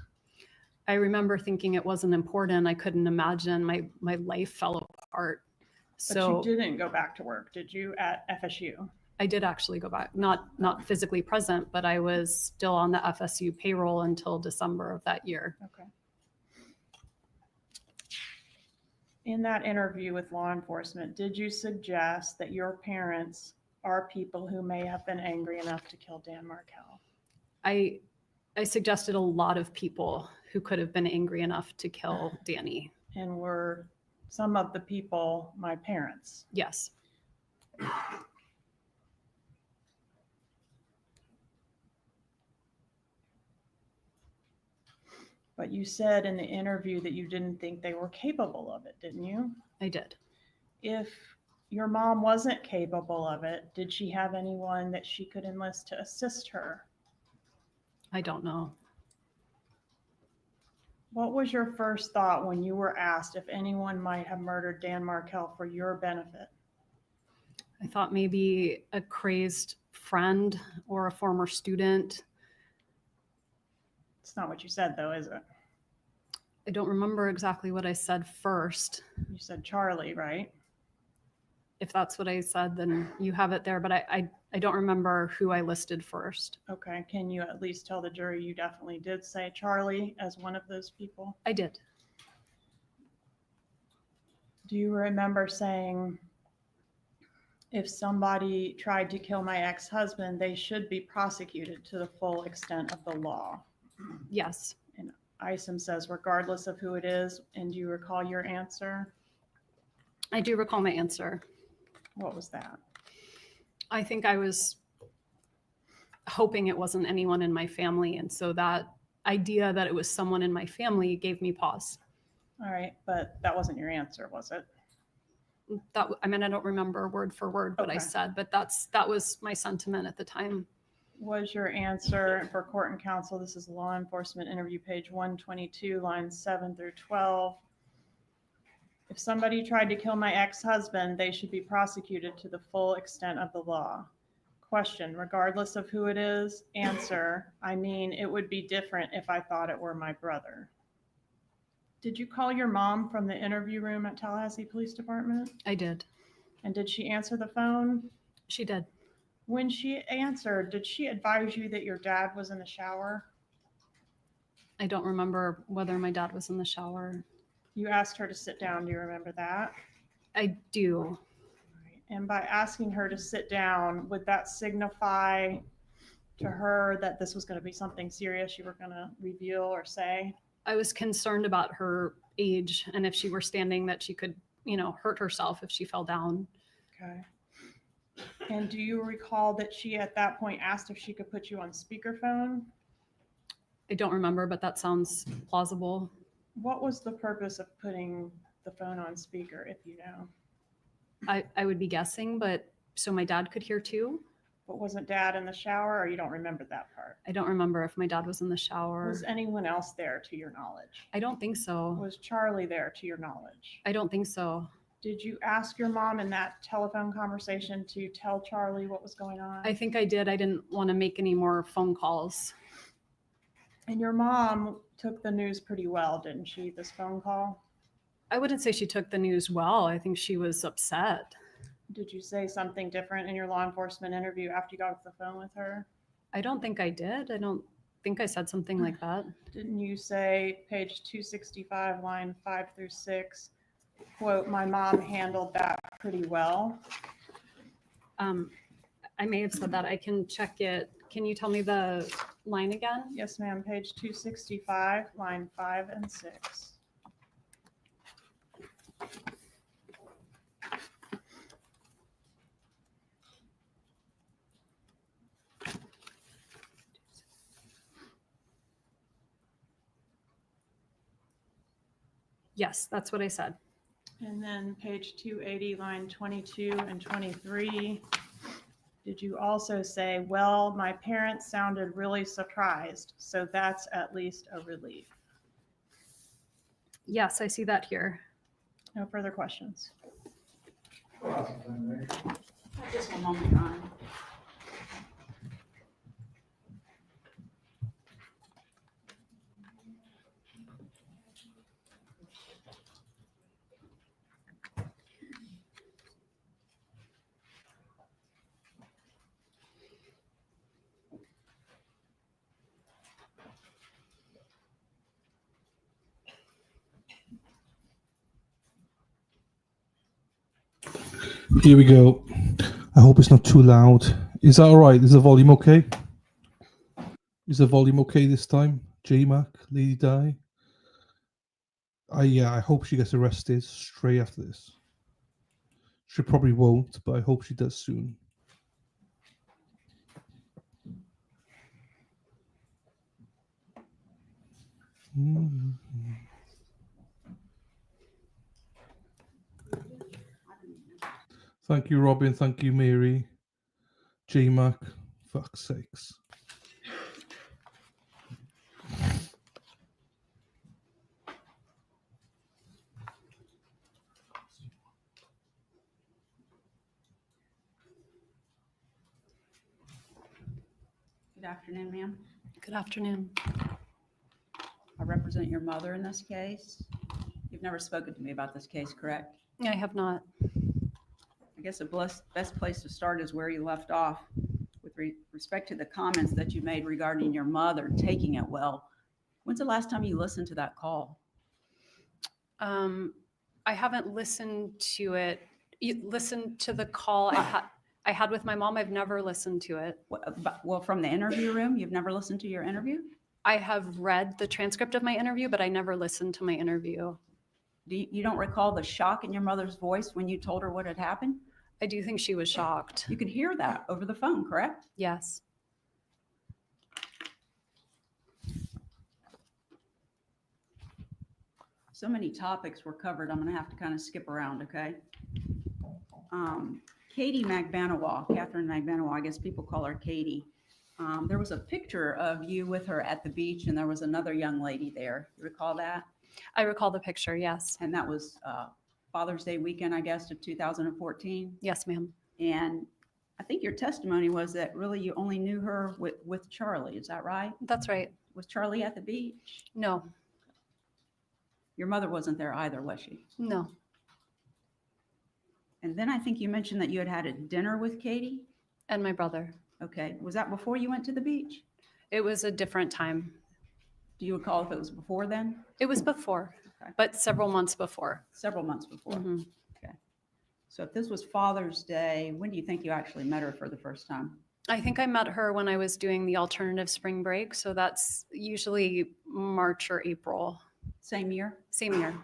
I remember thinking it wasn't important. I couldn't imagine my life fell apart. So But you didn't go back to work, did you, at FSU? I did actually go back, not physically present, but I was still on the FSU payroll until December of that year. Okay. In that interview with law enforcement, did you suggest that your parents are people who may have been angry enough to kill Dan Markel? I suggested a lot of people who could have been angry enough to kill Danny. And were some of the people my parents? Yes. But you said in the interview that you didn't think they were capable of it, didn't you? I did. If your mom wasn't capable of it, did she have anyone that she could enlist to assist her? I don't know. What was your first thought when you were asked if anyone might have murdered Dan Markel for your benefit? I thought maybe a crazed friend or a former student. It's not what you said, though, is it? I don't remember exactly what I said first. You said Charlie, right? If that's what I said, then you have it there, but I don't remember who I listed first. Okay, can you at least tell the jury you definitely did say Charlie as one of those people? I did. Do you remember saying, if somebody tried to kill my ex-husband, they should be prosecuted to the full extent of the law? Yes. And Isom says, regardless of who it is, and do you recall your answer? I do recall my answer. What was that? I think I was hoping it wasn't anyone in my family. And so that idea that it was someone in my family gave me pause. All right, but that wasn't your answer, was it? I don't remember word for word what I Okay. said, but that was my sentiment at the time. Was your answer for court and counsel, this is law enforcement interview page 122, lines 7 through 12. If somebody tried to kill my ex-husband, they should be prosecuted to the full extent of the law. Question, regardless of who it is. Answer, I mean, it would be different if I thought it were my brother. Did you call your mom from the interview room at Tallahassee Police Department? I did. And did she answer the phone? She did. When she answered, did she advise you that your dad was in the shower? I don't remember whether my dad was in the shower. You asked her to sit down. Do you remember that? I do. And by asking her to sit down, would that signify to her that this was going to be something serious you were going to reveal or say? I was concerned about her age and if she were standing that she could, hurt herself if she fell down. Okay. And do you recall that she at that point asked if she could put you on speakerphone? I don't remember, but that sounds plausible. What was the purpose of putting the phone on speaker, if you know? I would be guessing, but so my dad could hear too. But wasn't dad in the shower, or you don't remember that part? I don't remember if my dad was in the shower. Was anyone else there to your knowledge? I don't think so. Was Charlie there to your knowledge? I don't think so. Did you ask your mom in that telephone conversation to tell Charlie what was going on? I think I did. I didn't want to make any more phone calls. And your mom took the news pretty well, didn't she, this phone call? I wouldn't say she took the news well. I think she was upset. Did you say something different in your law enforcement interview after you got off the phone with her? I don't think I did. I don't think I said something like that. Didn't you say, page 265, line 5 through 6, quote, "My mom handled that pretty well"? I may have said that. I can check it. Can you tell me the line again? Yes, ma'am. Page 265, line 5 and 6. Yes, that's what I said. And then page 280, line 22 and 23. Did you also say, "Well, my parents sounded really surprised, so that's at least a relief"? Yes, I see that here. No further questions. Just one moment, Your Honor. Here we go. I hope it's not too loud. Is that all right? Is the volume okay? Is the volume okay this time? J-Mac, Lady Di? I hope she gets arrested straight after this. She probably won't, but I hope she does soon. Thank you, Robin. Thank you, Mary. J-Mac. Fuck's sakes. Good afternoon, ma'am. Good afternoon. I represent your mother in this case. You've never spoken to me about this case, correct? I have not. I guess the best place to start is where you left off with respect to the comments that you made regarding your mother taking it well. When's the last time you listened to that call? I haven't listened to it. You listened to the call I had with my mom. I've never listened to it. Well, from the interview room, you've never listened to your interview? I have read the transcript of my interview, but I never listened to my interview. You don't recall the shock in your mother's voice when you told her what had happened? I do think she was shocked. You could hear that over the phone, correct? Yes. So many topics were covered. I'm going to have to kind of skip around, okay? Katie Magbanawa, Catherine Magbanawa, I guess people call her Katie. There was a picture of you with her at the beach, and there was another young lady there. You recall that? I recall the picture, yes. And that was Father's Day weekend, I guess, of 2014? Yes, ma'am. And I think your testimony was that really you only knew her with Charlie. Is that right? That's right. Was Charlie at the beach? No. Your mother wasn't there either, was she? No. And then I think you mentioned that you had had a dinner with Katie? And my brother. Okay. Was that before you went to the beach? It was a different time. Do you recall if it was before then? It was before, Okay. but several months before. Several months before. Mhm. Okay. So if this was Father's Day, when do you think you actually met her for the first time? I think I met her when I was doing the alternative spring break. So that's usually March or April. Same year? Same year.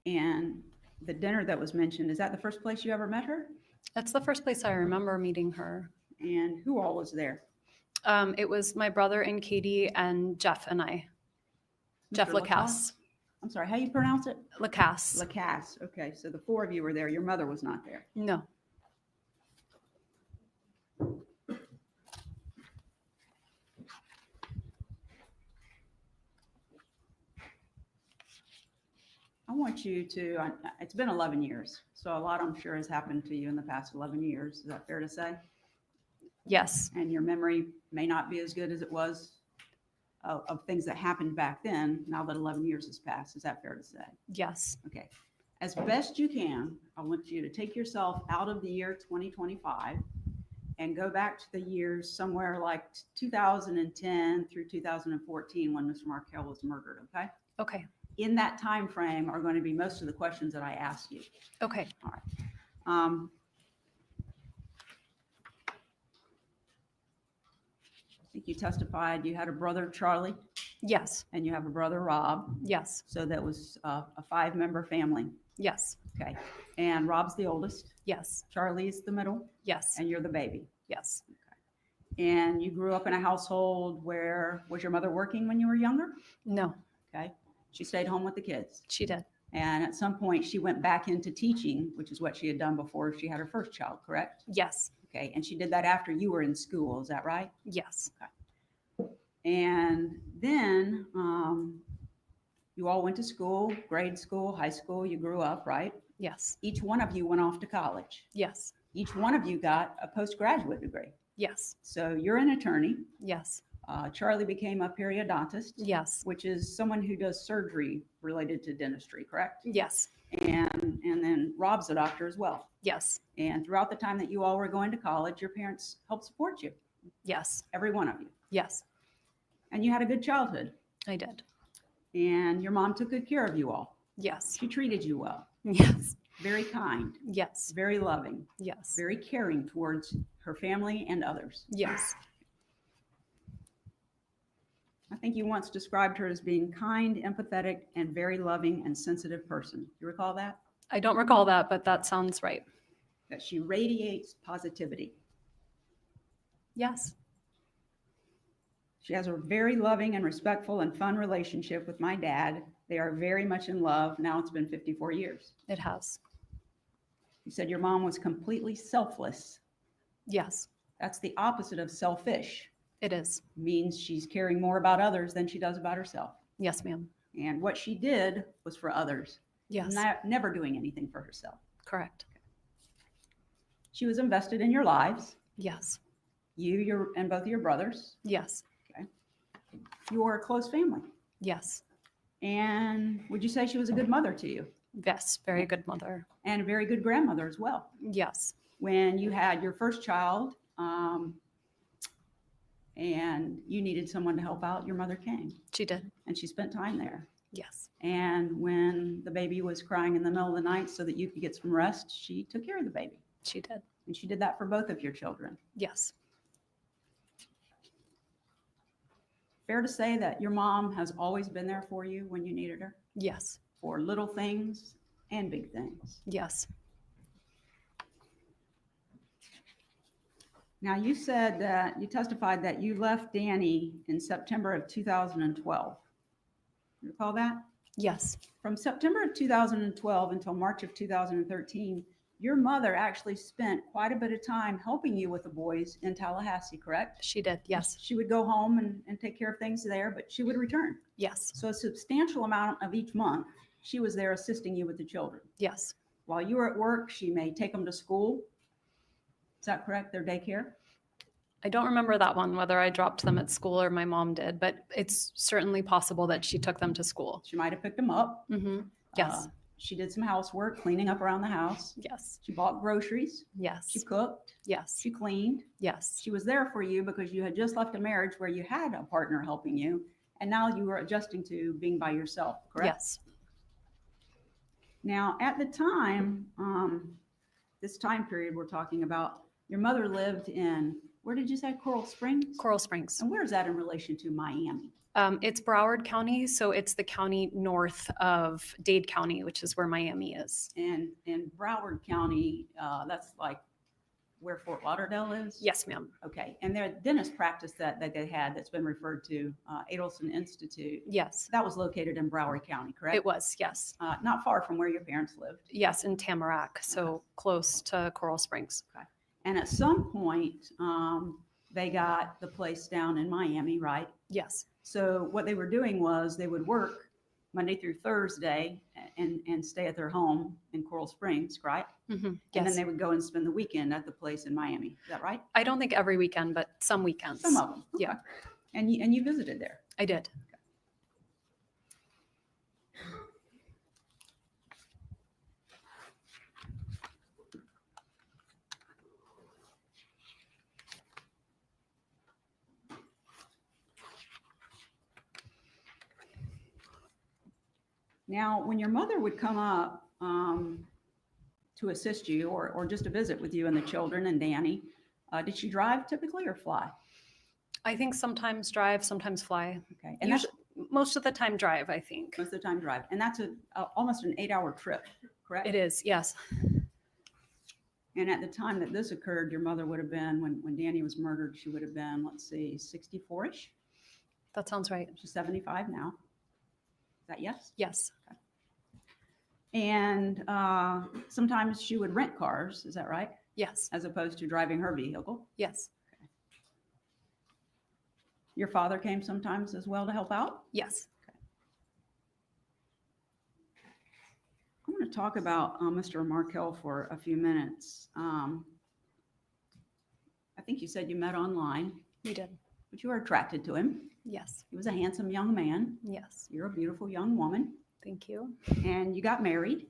And the dinner that was mentioned, is that the first place you ever met her? That's the first place I remember meeting her. And who all was there? It was my brother and Katie and Jeff and I. Jeff Mr. Lacasse. I'm sorry, how you pronounce it? Lacasse. Lacasse. Okay, so the four of you were there. Your mother was not there. No. I want you to, it's been 11 years, so a lot I'm sure has happened to you in the past 11 years. Is that fair to say? Yes. And your memory may not be as good as it was of things that happened back then, now that 11 years has passed. Is that fair to say? Yes. Okay. As best you can, I want you to take yourself out of the year 2025 and go back to the years somewhere like 2010 through 2014 when Mr. Markel was murdered, okay? Okay. In that time frame are going to be most of the questions that I ask you. Okay. All right. I think you testified you had a brother, Charlie, Yes. and you have a brother, Rob. Yes. So that was a 5-member family. Yes. Okay. And Rob's the oldest. Yes. Charlie's the middle, Yes. and you're the baby. Yes. And you grew up in a household where, was your mother working when you were younger? No. Okay. She stayed home with the kids. She did. And at some point she went back into teaching, which is what she had done before she had her first child, correct? Yes. Okay. And she did that after you were in school. Is that right? Yes. And then you all went to school, grade school, high school. You grew up, right? Yes. Each one of you went off to college. Yes. Each one of you got a postgraduate degree. Yes. So you're an attorney. Yes. Charlie became a periodontist. Yes. Which is someone who does surgery related to dentistry, correct? Yes. And then Rob's a doctor as well. Yes. And throughout the time that you all were going to college, your parents helped support you, Yes. every one of you. Yes. And you had a good childhood. I did. And your mom took good care of you all. Yes. She treated you well. Yes. Very kind, Yes. very loving, Yes. very caring towards her family and others. Yes. I think you once described her as being kind, empathetic, and very loving and sensitive person. You recall that? I don't recall that, but that sounds right. That she radiates positivity. Yes. She has a very loving and respectful and fun relationship with my dad. They are very much in love. Now it's been 54 years. It has. You said your mom was completely selfless. Yes. That's the opposite of selfish. It is. Means she's caring more about others than she does about herself. Yes, ma'am. And what she did was for others. Yes. Never doing anything for herself. Correct. She was invested in your lives. Yes. You, and both of your brothers. Yes. Okay. You were a close family. Yes. And would you say she was a good mother to you? Yes. Very good mother. And a very good grandmother as well. Yes. When you had your first child, and you needed someone to help out, your mother came. She did. And she spent time there. Yes. And when the baby was crying in the middle of the night so that you could get some rest, she took care of the baby. She did. And she did that for both of your children. Yes. Fair to say that your mom has always been there for you when you needed her? Yes. For little things and big things. Yes. Now, you said that you testified that you left Danny in September of 2012. You recall that? Yes. From September of 2012 until March of 2013, your mother actually spent quite a bit of time helping you with the boys in Tallahassee, correct? She did. Yes. She would go home and take care of things there, but she would return. Yes. So a substantial amount of each month, she was there assisting you with the children. Yes. While you were at work, she may take them to school. Is that correct? Their daycare? I don't remember that one, whether I dropped them at school or my mom did, but it's certainly possible that she took them to school. She might have picked them up. Mm-hmm. Yes. She did some housework, cleaning up around the house. Yes. She bought groceries. Yes. She cooked. Yes. She cleaned. Yes. She was there for you because you had just left a marriage where you had a partner helping you, and now you were adjusting to being by yourself, correct? Yes. Now, at the time, this time period we're talking about, your mother lived in, where did you say, Coral Springs? Coral Springs. And where is that in relation to Miami? It's Broward County, so it's the county north of Dade County, which is where Miami is. And in Broward County, that's like where Fort Lauderdale is? Yes, ma'am. Okay, and their dentist practice that they had that's been referred to, Adelson Institute, Yes, that was located in Broward County, correct? it was. Yes. Not far from where your parents lived. Yes, in Tamarack, so close to Coral Springs. Okay. And at some point, they got the place down in Miami, right? Yes. So what they were doing was they would work Monday through Thursday and stay at their home in Coral Springs, right? Mm-hmm. And Yes. then they would go and spend the weekend at the place in Miami. Is that right? I don't think every weekend, but some weekends. Some of them. Okay. Yeah. And you visited there. I did. Now, when your mother would come up to assist you or just to visit with you and the children and Danny, did she drive typically or fly? I think sometimes drive, sometimes fly. Okay. And that's Most of the time drive, I think. most of the time drive. And that's almost an 8-hour trip, correct? It is, yes. And at the time that this occurred, your mother would have been, when Danny was murdered, she would have been, let's see, 64-ish. That sounds right. She's 75 now. Is that yes? Yes. And sometimes she would rent cars, is that right? Yes. As opposed to driving her vehicle. Yes. Your father came sometimes as well to help out? Yes. I want to talk about Mr. Markel for a few minutes. I think you said you met online, We did. but you were attracted to him. Yes. He was a handsome young man. Yes. You're a beautiful young woman. Thank you. And you got married.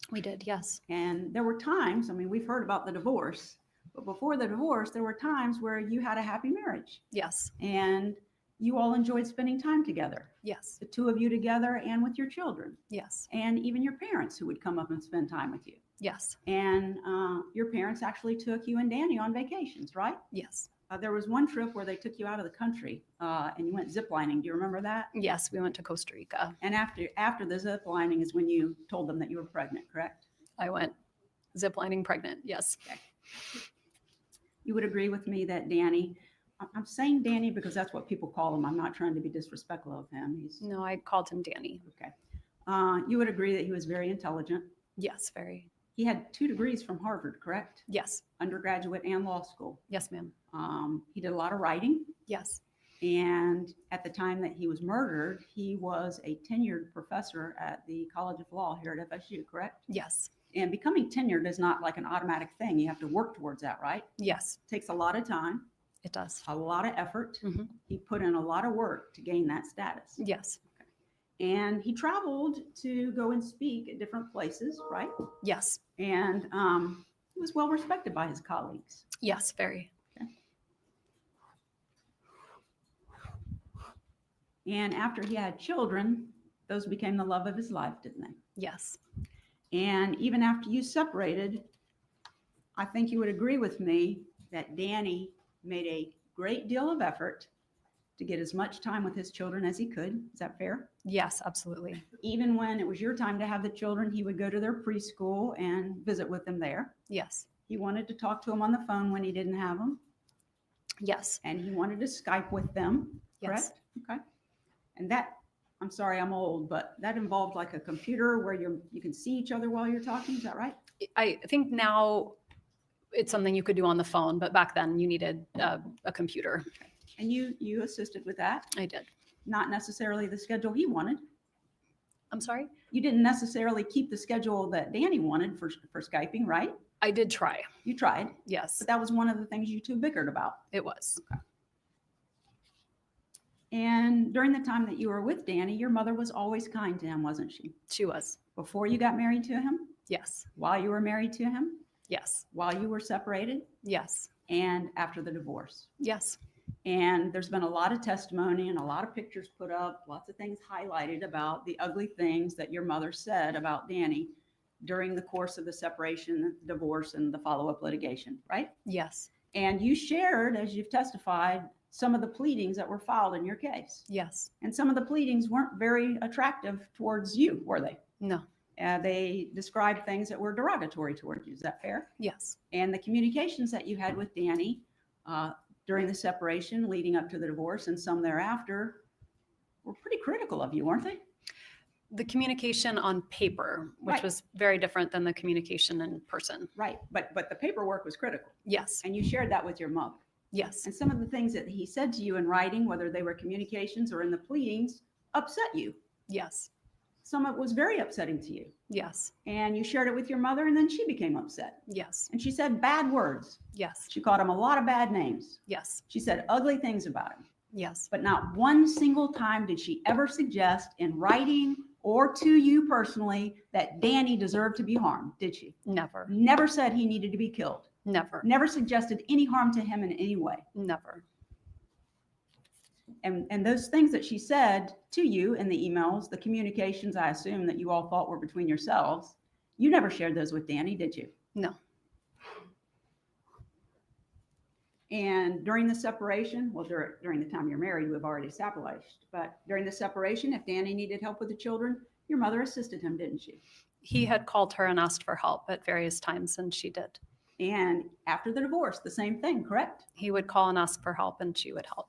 We did. Yes. And there were times, I mean, we've heard about the divorce, but before the divorce, there were times where you had a happy marriage Yes. and you all enjoyed spending time together, Yes. the two of you together and with your children, Yes. and even your parents who would come up and spend time with you. Yes. And your parents actually took you and Danny on vacations, right? Yes. There was one trip where they took you out of the country and you went ziplining. Do you remember that? Yes. We went to Costa Rica. And after the ziplining is when you told them that you were pregnant, correct? I went ziplining pregnant. Yes. Okay. You would agree with me that Danny, I'm saying Danny because that's what people call him. I'm not trying to be disrespectful of him. He's No, I called him Danny. okay. You would agree that he was very intelligent. Yes. Very. He had 2 degrees from Harvard, correct? Yes. Undergraduate and law school. Yes, ma'am. He did a lot of writing. Yes. And at the time that he was murdered, he was a tenured professor at the College of Law here at FSU, correct? Yes. And becoming tenured is not like an automatic thing. You have to work towards that, right? Yes. It takes a lot of time, It does. a lot of effort. Mhm. He put in a lot of work to gain that status. Yes. And he traveled to go and speak at different places, right? Yes. And he was well respected by his colleagues. Yes. Very. And after he had children, those became the love of his life, didn't they? Yes. And even after you separated, I think you would agree with me that Danny made a great deal of effort to get as much time with his children as he could. Is that fair? Yes. Absolutely. Even when it was your time to have the children, he would go to their preschool and visit with them there. Yes. He wanted to talk to them on the phone when he didn't have them. Yes. And he wanted to Skype with them, Yes. correct? Okay. And that, I'm sorry, I'm old, but that involved like a computer where you can see each other while you're talking. Is that right? I think now it's something you could do on the phone, but back then you needed a computer. And you assisted with that. I did. Not necessarily the schedule he wanted. I'm sorry? You didn't necessarily keep the schedule that Danny wanted for Skyping, right? I did try. You tried, Yes. but that was one of the things you two bickered about. It was. And during the time that you were with Danny, your mother was always kind to him, wasn't she? She was. Before you got married to him, Yes. while you were married to him, Yes. while you were separated, Yes. and after the divorce. Yes. And there's been a lot of testimony and a lot of pictures put up, lots of things highlighted about the ugly things that your mother said about Danny during the course of the separation, divorce, and the follow-up litigation, right? Yes. And you shared, as you've testified, some of the pleadings that were filed in your case. Yes. And some of the pleadings weren't very attractive towards you, were they? No. They described things that were derogatory towards you. Is that fair? Yes. And the communications that you had with Danny during the separation leading up to the divorce and some thereafter were pretty critical of you, weren't they? The communication on paper, which Right. was very different than the communication in person. Right. But the paperwork was critical. Yes. And you shared that with your mother. Yes. And some of the things that he said to you in writing, whether they were communications or in the pleadings, upset you. Yes. Some of it was very upsetting to you. Yes. And you shared it with your mother, and then she became upset. Yes. And she said bad words. Yes. She called him a lot of bad names. Yes. She said ugly things about him. Yes. But not one single time did she ever suggest in writing or to you personally that Danny deserved to be harmed, did she? Never. Never said he needed to be killed. Never. Never suggested any harm to him in any way. Never. And those things that she said to you in the emails, the communications, I assume that you all thought were between yourselves, you never shared those with Danny, did you? No. And during the separation, well, during the time you're married, we've already established, but during the separation, if Danny needed help with the children, your mother assisted him, didn't she? He had called her and asked for help at various times, and she did. And after the divorce, the same thing, correct? He would call and ask for help, and she would help.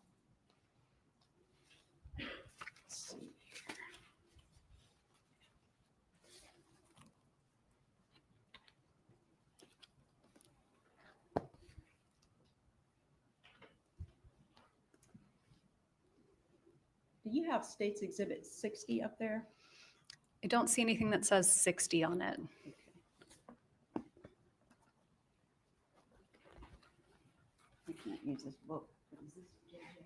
Do you have State's Exhibit 60 up there? I don't see anything that says 60 on it. I can't use this book. Is this JJ?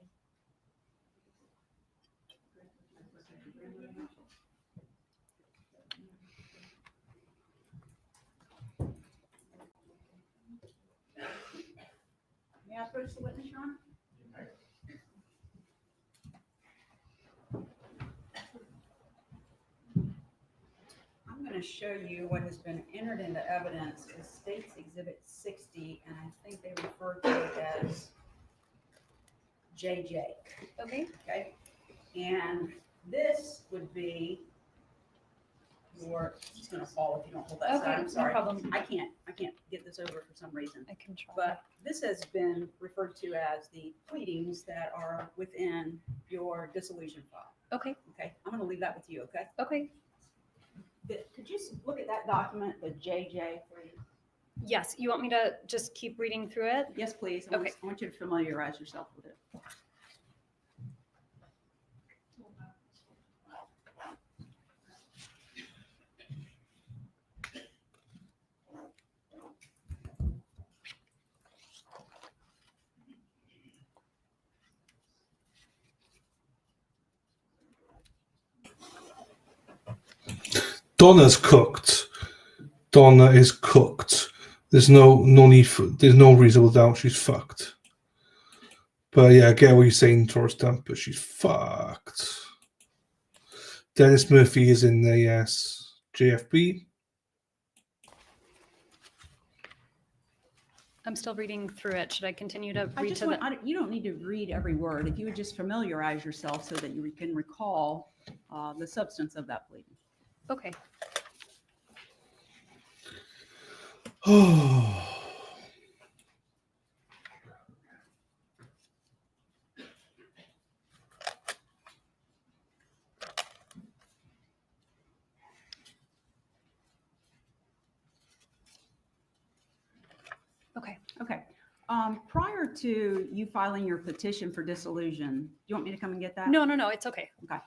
May I approach the witness, Your Honor? I'm going to show you what has been entered into evidence as State's Exhibit 60, and I think they refer to it as JJ. Okay. Okay. And this would be your, it's going to fall if you don't hold that Okay, side. I'm no sorry. problem. I can't get this over for some reason. I can try. But this has been referred to as the pleadings that are within your dissolution file. Okay. Okay. I'm going to leave that with you. Okay. Okay. Could you look at that document, the JJ, please? Yes. You want me to just keep reading through it? Yes, please. Okay. I want you to familiarize yourself with it. Donna's cooked. Donna is cooked. There's no need for. There's no reasonable doubt she's fucked. But yeah, I get what you're saying, Taurus Temper. She's fucked. Dennis Murphy is in there, yes. JFB. I'm still reading through it. Should I continue to I read just to want, the? you don't need to read every word. If you would just familiarize yourself so that you can recall the substance of that pleading. Okay. Oh. Okay. Okay. Prior to you filing your petition for dissolution, do you want me to come and get that? No, it's okay. Okay.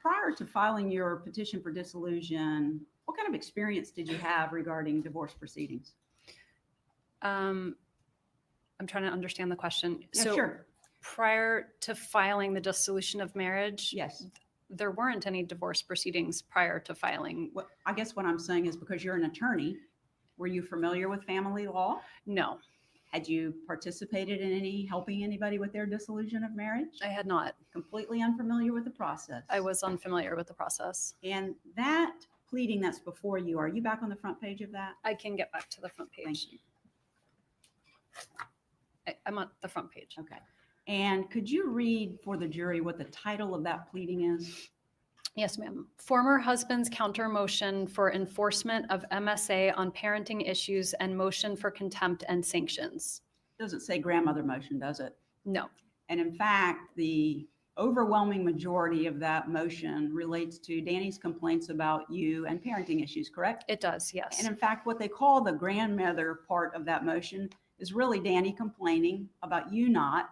Prior to filing your petition for dissolution, what kind of experience did you have regarding divorce proceedings? I'm trying to understand the question. Yeah, So sure. Prior to filing the dissolution of marriage, Yes. there weren't any divorce proceedings prior to filing. What, I guess what I'm saying is because you're an attorney, were you familiar with family law? No, Had you participated in any, helping anybody with their dissolution of marriage? I had not. Completely unfamiliar with the process? I was unfamiliar with the process. And that pleading that's before you, are you back on the front page of that? I can get back to the front page. Thank you. I'm on the front page. Okay. And could you read for the jury what the title of that pleading is? Yes, ma'am. Former husband's counter motion for enforcement of MSA on parenting issues and motion for contempt and sanctions. Doesn't say grandmother motion, does it? No, And in fact, the overwhelming majority of that motion relates to Danny's complaints about you and parenting issues, correct? it does, yes. And in fact, what they call the grandmother part of that motion is really Danny complaining about you not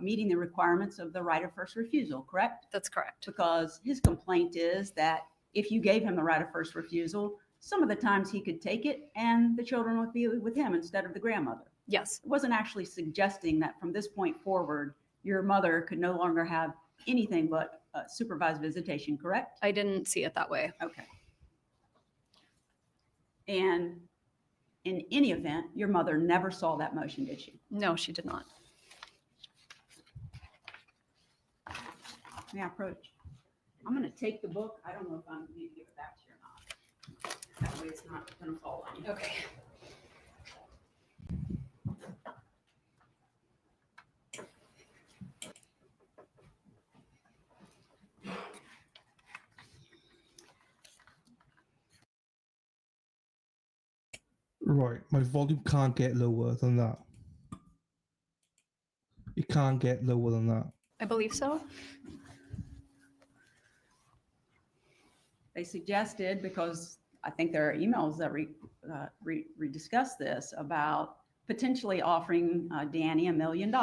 meeting the requirements of the right of first refusal, correct? That's correct. Because his complaint is that if you gave him the right of first refusal, some of the times he could take it and the children would be with him instead of the grandmother. Yes, It wasn't actually suggesting that from this point forward, your mother could no longer have anything but supervised visitation, correct? I didn't see it that way. Okay. And in any event, your mother never saw that motion, did she? No, she did not. May I approach? I'm going to take the book. I don't know if I'm going to give it back to you or not. That way it's not going to fall on you. Okay. Right, my volume can't get lower than that. It can't get lower than that. I believe so. They suggested, because I think there are emails that discuss this, about potentially offering Danny $1 million.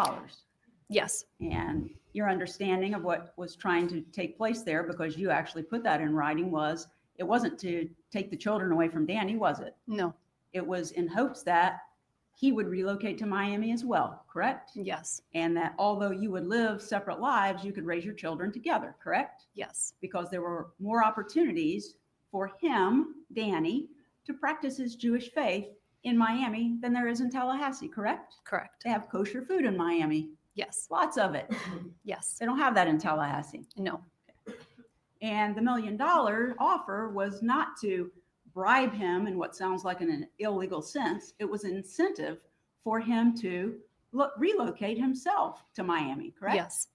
Yes, And your understanding of what was trying to take place there, because you actually put that in writing, was it wasn't to take the children away from Danny, was it? no, It was in hopes that he would relocate to Miami as well, correct? yes, And that although you would live separate lives, you could raise your children together, correct? yes, Because there were more opportunities for him, Danny, to practice his Jewish faith in Miami than there is in Tallahassee, correct? correct. They have kosher food in Miami, Yes, lots of it. yes, They don't have that in Tallahassee. no, And the $1 million offer was not to bribe him in what sounds like an illegal sense. It was an incentive for him to relocate himself to Miami, correct? yes.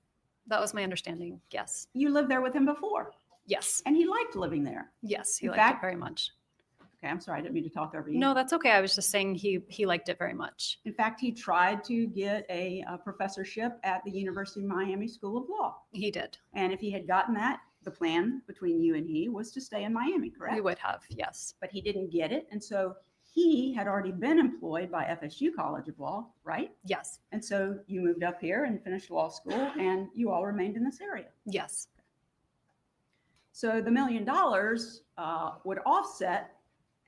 That was my understanding. Yes, You lived there with him before, yes, and he liked living there. yes. He In liked it fact- very much. Okay, I'm sorry, I didn't mean to talk over you. No, that's okay. I was just saying he liked it very much. In fact, he tried to get a professorship at the University of Miami School of Law. He did. And if he had gotten that, the plan between you and he was to stay in Miami, correct? We would have. Yes, But he didn't get it. And so he had already been employed by FSU College of Law, right? yes, And so you moved up here and finished law school, and you all remained in this area. yes, So the $1 million would offset,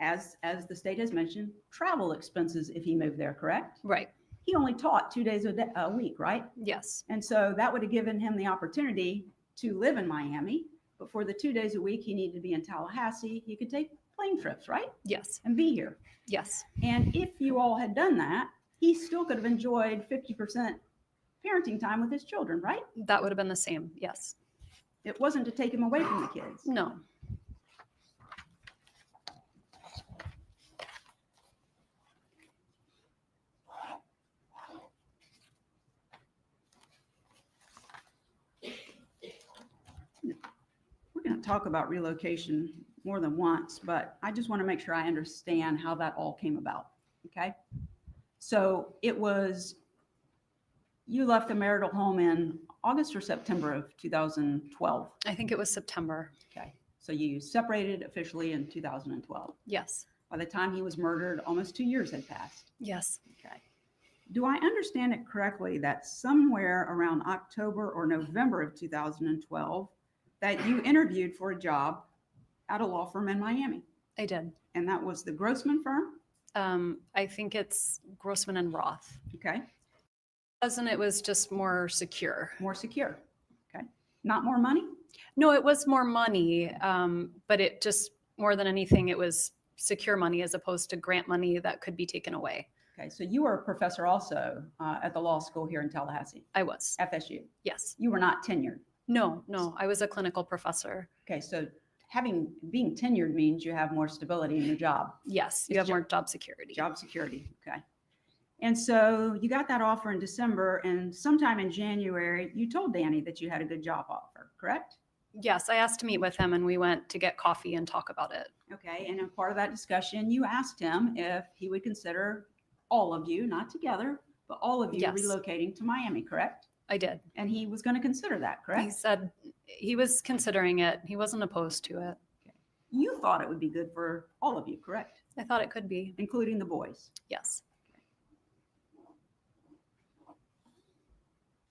as the state has mentioned, travel expenses if he moved there, correct? right. He only taught 2 days a week, right? Yes, And so that would have given him the opportunity to live in Miami. But for the 2 days a week he needed to be in Tallahassee, he could take plane trips, right? yes, And be here. yes, And if you all had done that, he still could have enjoyed 50% parenting time with his children, right? that would have been the same. Yes, It wasn't to take him away from the kids. no, We're going to talk about relocation more than once, but I just want to make sure I understand how that all came about. Okay. So it was, you left the marital home in August or September of 2012. I think it was September. Okay. So you separated officially in 2012. Yes, By the time he was murdered, almost 2 years had passed. yes, Okay. Do I understand it correctly that somewhere around October or November of 2012, that you interviewed for a job at a law firm in Miami? I did. And that was the Grossman firm? I think it's Grossman and Roth. Okay. Wasn't it was just more secure. More secure. Okay. Not more money? No, it was more money, but it just more than anything, it was secure money as opposed to grant money that could be taken away. Okay, so you were a professor also at the law school here in Tallahassee, I was. FSU. Yes. You were not tenured. No, I was a clinical professor. Okay, so being tenured means you have more stability in your job. Yes, you have more job security. Job security, okay. And so you got that offer in December, and sometime in January, you told Danny that you had a good job offer, correct? Yes, I asked to meet with him and we went to get coffee and talk about it. Okay, and in part of that discussion, you asked him if he would consider all of you, not together, but all of you Yes. relocating to Miami, correct? I did. And he was going to consider that, correct? He said he was considering it. He wasn't opposed to it. Okay. You thought it would be good for all of you, correct? I thought it could be. Including the boys. Yes.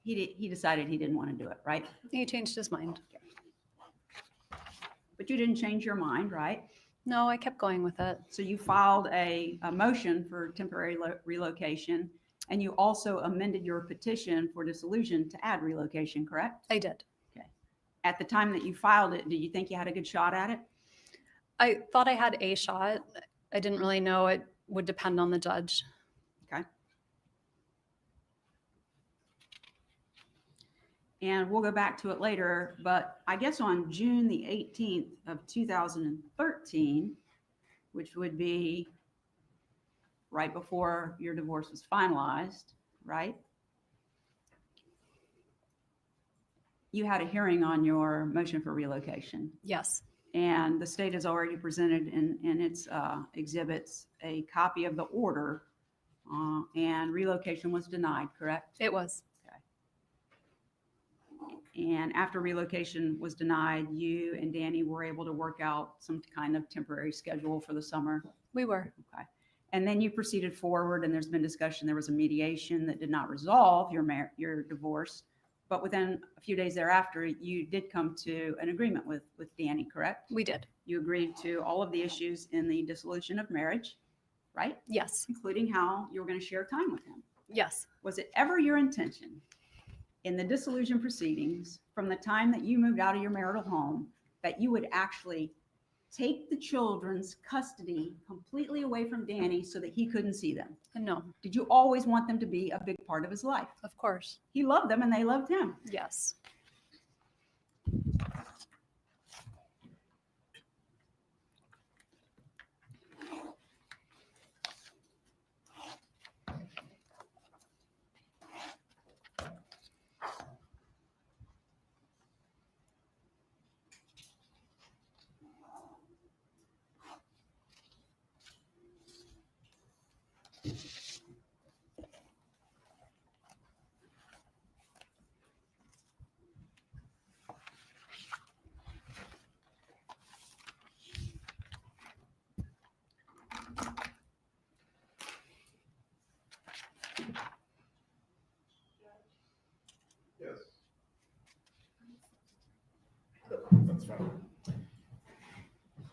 He decided he didn't want to do it, right? He changed his mind. But you didn't change your mind, right? No, I kept going with it. So you filed a motion for temporary relocation, and you also amended your petition for dissolution to add relocation, correct? I did. Okay. At the time that you filed it, did you think you had a good shot at it? I thought I had a shot. I didn't really know. It would depend on the judge. Okay. And we'll go back to it later, but I guess on June the 18th of 2013, which would be right before your divorce was finalized, right? You had a hearing on your motion for relocation. Yes. And the state has already presented in its exhibits a copy of the order, and relocation was denied, correct? It was. And after relocation was denied, you and Danny were able to work out some kind of temporary schedule for the summer. We were. Okay. And then you proceeded forward, and there's been discussion. There was a mediation that did not resolve your divorce, but within a few days thereafter, you did come to an agreement with Danny, correct? We did. You agreed to all of the issues in the dissolution of marriage, right? Yes. Including how you were going to share time with him. Yes. Was it ever your intention in the dissolution proceedings from the time that you moved out of your marital home that you would actually take the children's custody completely away from Danny so that he couldn't see them? No. Did you always want them to be a big part of his life? Of course. He loved them and they loved him. Yes. Yes. That's fine.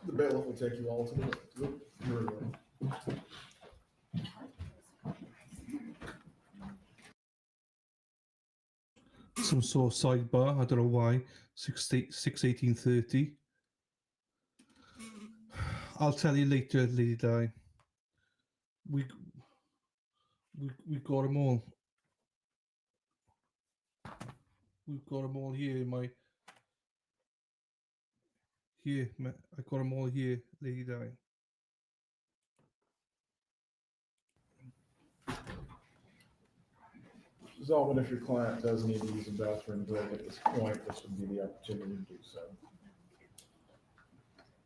The bailiff will take you all to the jury room. Some sort of sidebar. I don't know why. 6/18/30. I'll tell you later, Lady Di. We got them all. We've got them all here in my. Here, I got them all here, Lady Di. Zalman, if your client does need to use a bathroom break at this point, this would be the opportunity to do so.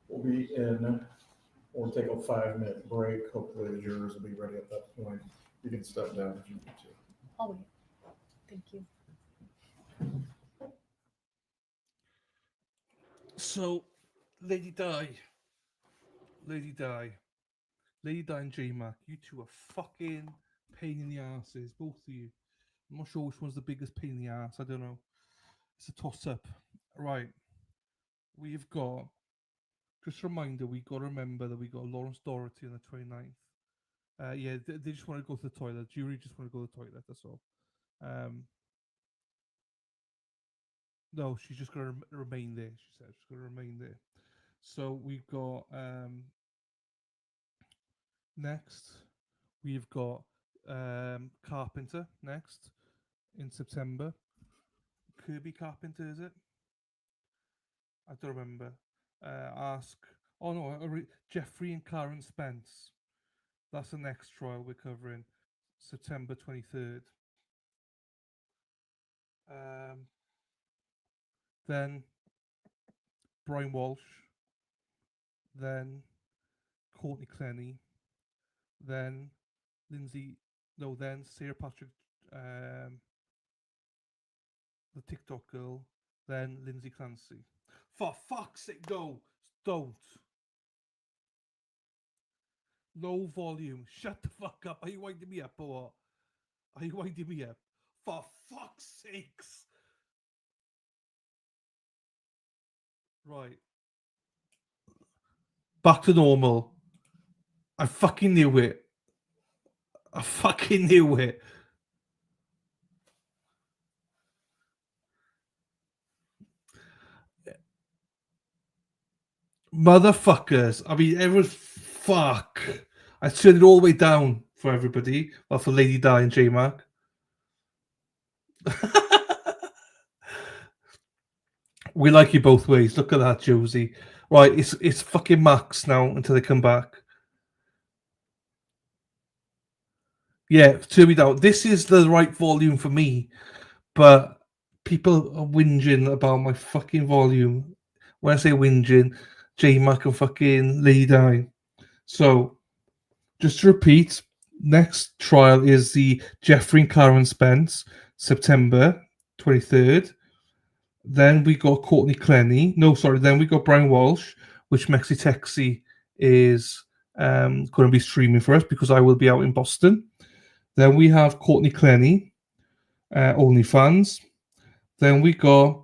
We'll be in, we'll take a 5-minute break. Hopefully the jurors will be ready at that point. You can step down if you need to. I'll wait. Thank you. So, Lady Di and J-Mac, you two are fucking pain in the asses, both of you. I'm not sure which one's the biggest pain in the ass. I don't know. It's a toss-up. Right. We've got, just a reminder, we got to remember that we got Lawrence Doherty on the 29th. Yeah, they just want to go to the toilet. Jury just want to go to the toilet, that's all. No, she's just going to remain there. She said she's going to remain there. So we've got next. We've got Carpenter next in September. Kirby Carpenter, is it? I don't remember. Ask. Oh no, Jeffrey and Karen Spence. That's the next trial we're covering, September 23rd. Then Brian Walsh. Then Courtney Clenny. Then then Sarah Patrick, the TikTok girl. Then Lindsay Clancy. For fuck's sake, no, don't. Low volume. Shut the fuck up. Are you winding me up or what? Are you winding me up? For fuck's sakes. Right. Back to normal. I fucking knew it. I fucking knew it. Motherfuckers. I mean, everyone's fuck. I turned it all the way down for everybody. Well, for Lady Di and J-Mac. We like you both ways. Look at that, Josie. Right, it's fucking max now until they come back. Yeah, turn me down. This is the right volume for me, but people are whinging about my fucking volume. When I say whinging, J-Mac and fucking Lady Di. So, just to repeat, next trial is the Jeffrey and Karen Spence, September 23rd. Then we got Courtney Clenny. No, sorry. Then we got Brian Walsh, which Mexi Texi is going to be streaming for us because I will be out in Boston. Then we have Courtney Clenny, OnlyFans. Then we got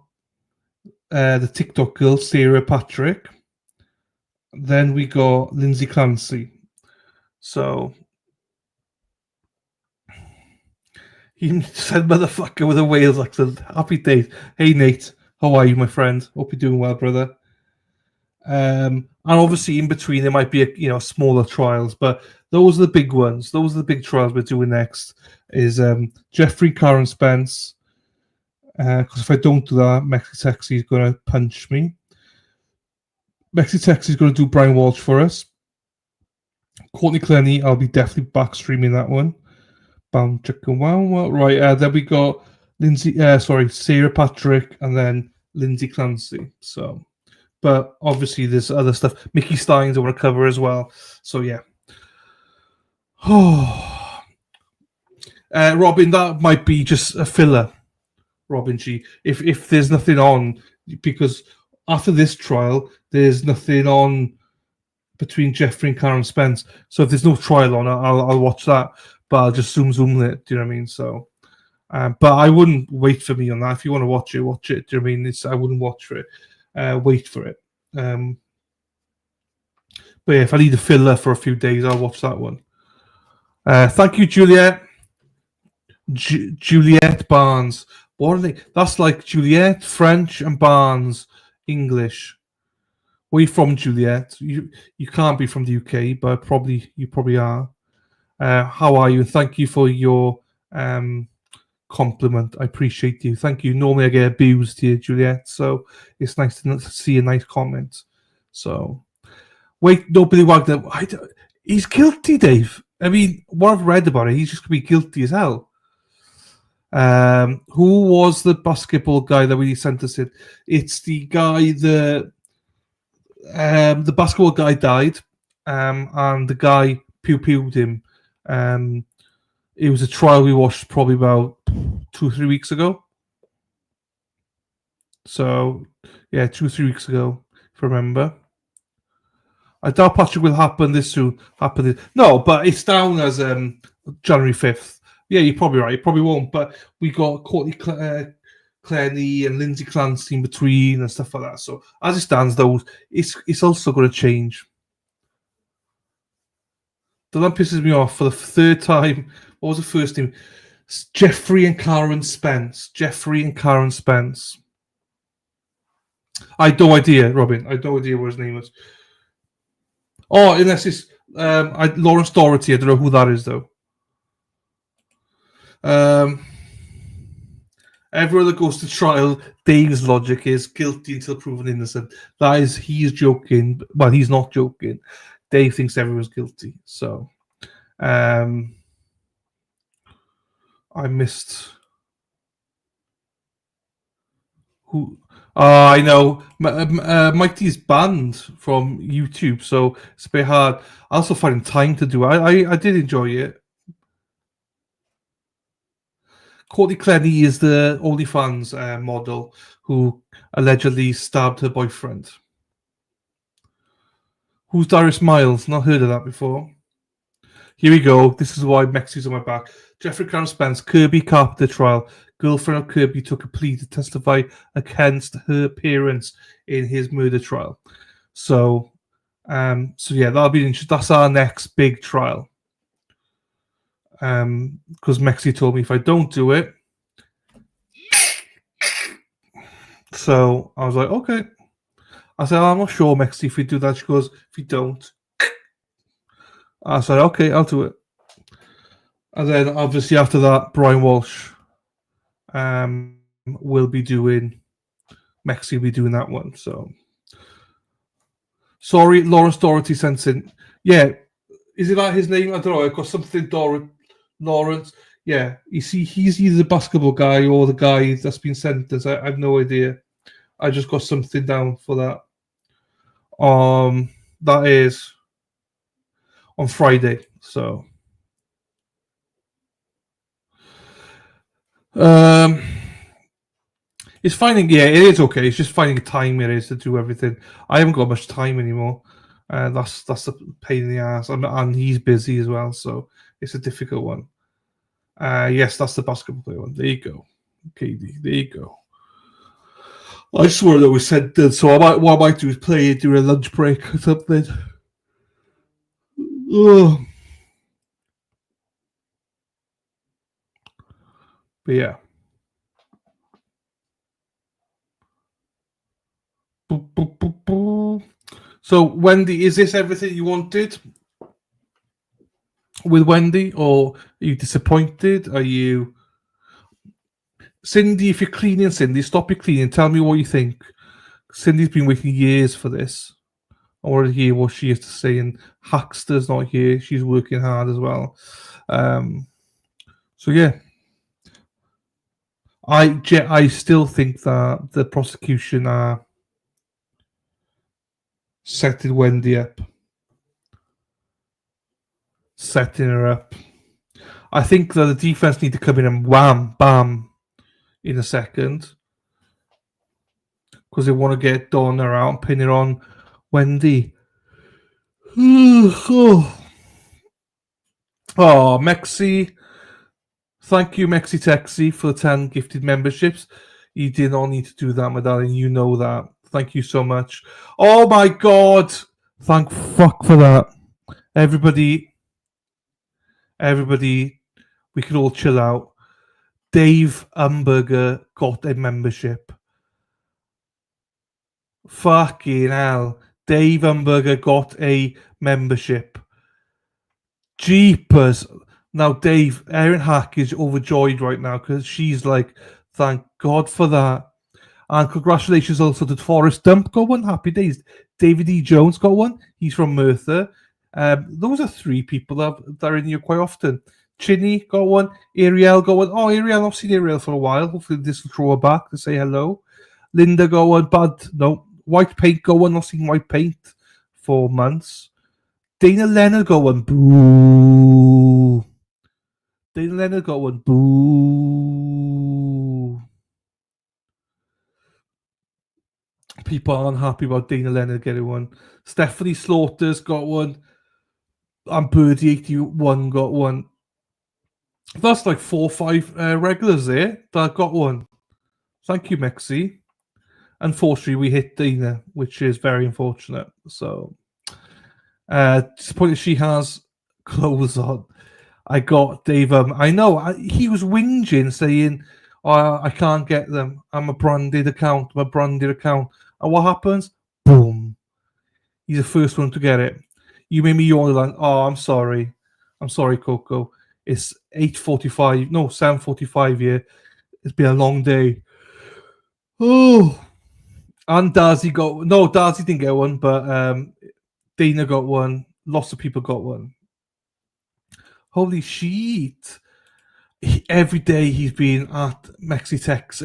the TikTok girl, Sarah Patrick. Then we got Lindsay Clancy. So he said motherfucker with a Wales accent. Happy days. Hey Nate, how are you, my friend? Hope you're doing well, brother. And obviously in between there might be smaller trials, but those are the big ones. Those are the big trials we're doing next. Is Jeffrey Karen Spence. Because if I don't do that, Mexi Texi is going to punch me. Mexi Texi is going to do Brian Walsh for us. Courtney Clenny, I'll be definitely back streaming that one. Bam, chicken, wow. Right, then we got Sarah Patrick, and then Lindsay Clancy. So, but obviously there's other stuff. Mickey Steins I want to cover as well. So yeah. Oh, Robin, that might be just a filler. Robin G. If there's nothing on, because after this trial there's nothing on between Jeffrey and Karen Spence. So if there's no trial on, I'll watch that, but I'll just zoom it. Do you know what I mean? So, but I wouldn't wait for me on that. If you want to watch it, watch it. Do you know what I mean? I wouldn't watch for it. Wait for it. But yeah, if I need a filler for a few days, I'll watch that one. Thank you, Juliet. Juliet Barnes. What are they? That's like Juliet, French, and Barnes, English. Where are you from, Juliet? You can't be from the UK, but you probably are. How are you? Thank you for your compliment. I appreciate you. Thank you. Normally I get abused here, Juliet, so it's nice to see a nice comment. So, wait, nobody wagged up. He's guilty, Dave. I mean, what I've read about it, he's just going to be guilty as hell. Who was the basketball guy that we sent us in? It's the guy the basketball guy died, and the guy pew-pewed him. It was a trial we watched probably about 2 or 3 weeks ago. So, yeah, 2 or 3 weeks ago, if I remember. I doubt Patrick will happen this soon. No, but it's down as January 5th. Yeah, you're probably right. It probably won't. But we got Courtney Clenny and Lindsay Clancy in between and stuff like that. So as it stands, though, it's also going to change. The that pisses me off for the third time. What was the first name? Jeffrey and Karen Spence. Jeffrey and Karen Spence. I had no idea, Robin. I had no idea what his name was. Oh, unless it's Lawrence Doherty. I don't know who that is, though. Everyone that goes to trial, Dave's logic is guilty until proven innocent. That is, he's joking. Well, he's not joking. Dave thinks everyone's guilty. So, I missed who. I know. Mighty's banned from YouTube, so it's a bit hard. I also find time to do it. I did enjoy it. Courtney Clenny is the OnlyFans model who allegedly stabbed her boyfriend. Who's Darius Miles? Not heard of that before. Here we go. This is why Mexi's on my back. Jeffrey Karen Spence, Kirby Carpenter trial. Girlfriend of Kirby took a plea to testify against her parents in his murder trial. So yeah, that'll be interesting. That's our next big trial. Because Mexi told me if I don't do it. So I was like, okay. I said, I'm not sure, Mexi, if we do that. She goes, if you don't. I said, okay, I'll do it. And then obviously after that, Brian Walsh will be doing, Mexi will be doing that one. So sorry, Lawrence Doherty sent in. Yeah, is it that his name? I don't know. I've got something Lawrence. Yeah, you see, he's either the basketball guy or the guy that's been sentenced. I have no idea. I just got something down for that. That is on Friday. So it's finding, yeah, it is okay. It's just finding time it is to do everything. I haven't got much time anymore. That's a pain in the ass. And he's busy as well, so it's a difficult one. Yes, that's the basketball player one. There you go. KD, there you go. I swear that we said that, so what I might do is play it during a lunch break or something. Ugh. But yeah. So, Wendi, is this everything you wanted with Wendi, or are you disappointed? Are you... Cindy, if you're cleaning, Cindy, stop your cleaning. Tell me what you think. Cindy's been waiting years for this. I want to hear what she has to say. And Hackster's not here. She's working hard as well. So, yeah. I still think that the prosecution are setting Wendi up. Setting her up. I think that the defense need to come in and wham, bam, in a second. Because they want to get Donna out and pin it on Wendi. Oh, Mexi. Thank you, Mexi Texi, for the 10 gifted memberships. You did not need to do that, my darling. You know that. Thank you so much. Oh, my God. Thank fuck for that. Everybody, we can all chill out. Dave Umberger got a membership. Fucking hell. Dave Umberger got a membership. Jeepers. Now, Dave, Erin Hack is overjoyed right now because she's like, thank God for that. And congratulations also to Forrest Dump got one. Happy days. David E. Jones got one. He's from Merthyr. Those are 3 people that are in here quite often. Chinny got one. Ariel got one. Oh, Ariel, I've seen Ariel for a while. Hopefully this will throw her back to say hello. Linda got one. White Paint got one. I've seen White Paint for months. Dana Leonard got one. Boo. Dana Leonard got one. Boo. People aren't happy about Dana Leonard getting one. Stephanie Slaughter's got one. And Birdie81 got one. That's like 4 or 5 regulars there that got one. Thank you, Mexi. Unfortunately, we hit Dana, which is very unfortunate. So, disappointed she has clothes on. I got Dave. I know he was whinging, saying, "Oh, I can't get them. I'm a branded account. I'm a branded account." And what happens? Boom! He's the first one to get it. You made me yawn like, "Oh, I'm sorry, Coco. It's 8:45. No, 7:45 here. It's been a long day." Oh, and Darcy Darcy didn't get one, but Dana got one. Lots of people got one. Holy shit! Every day he's been at Mexitex,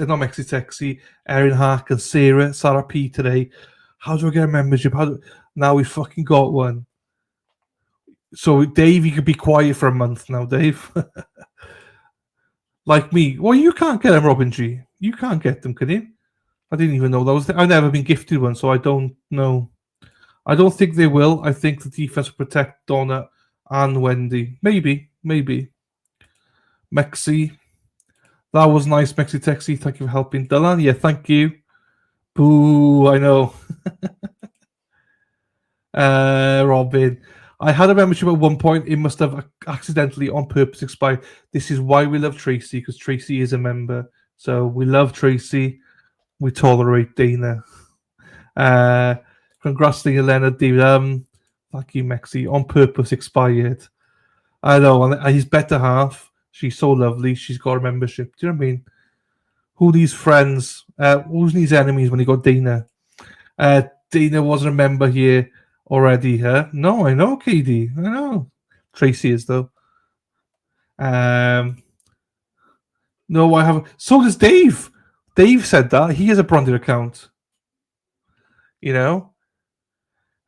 Erin Hack and Sarah P today. How do I get a membership? Now we fucking got one. So Dave, you could be quiet for a month now, Dave. Like me. Well, you can't get them, Robin G. You can't get them, can you? I didn't even know that was. I've never been gifted one, so I don't know. I don't think they will. I think the defense will protect Donna and Wendi. Maybe. Mexi. That was nice, Mexi Texi. Thank you for helping. Dylan, yeah, thank you. Boo, I know. Robin. I had a membership at one point. It must have accidentally, on purpose, expired. This is why we love Tracy, because Tracy is a member. So we love Tracy. We tolerate Dana. Congrats to Leonard, David. Thank you, Mexi. On purpose expired. I know, and his better half. She's so lovely. She's got a membership. Do you know what I mean? Who these friends? Who's these enemies when he got Dana? Dana wasn't a member here already, huh? No, I know, KD. I know. Tracy is, though. No, I haven't. So does Dave. Dave said that. He has a branded account. You know?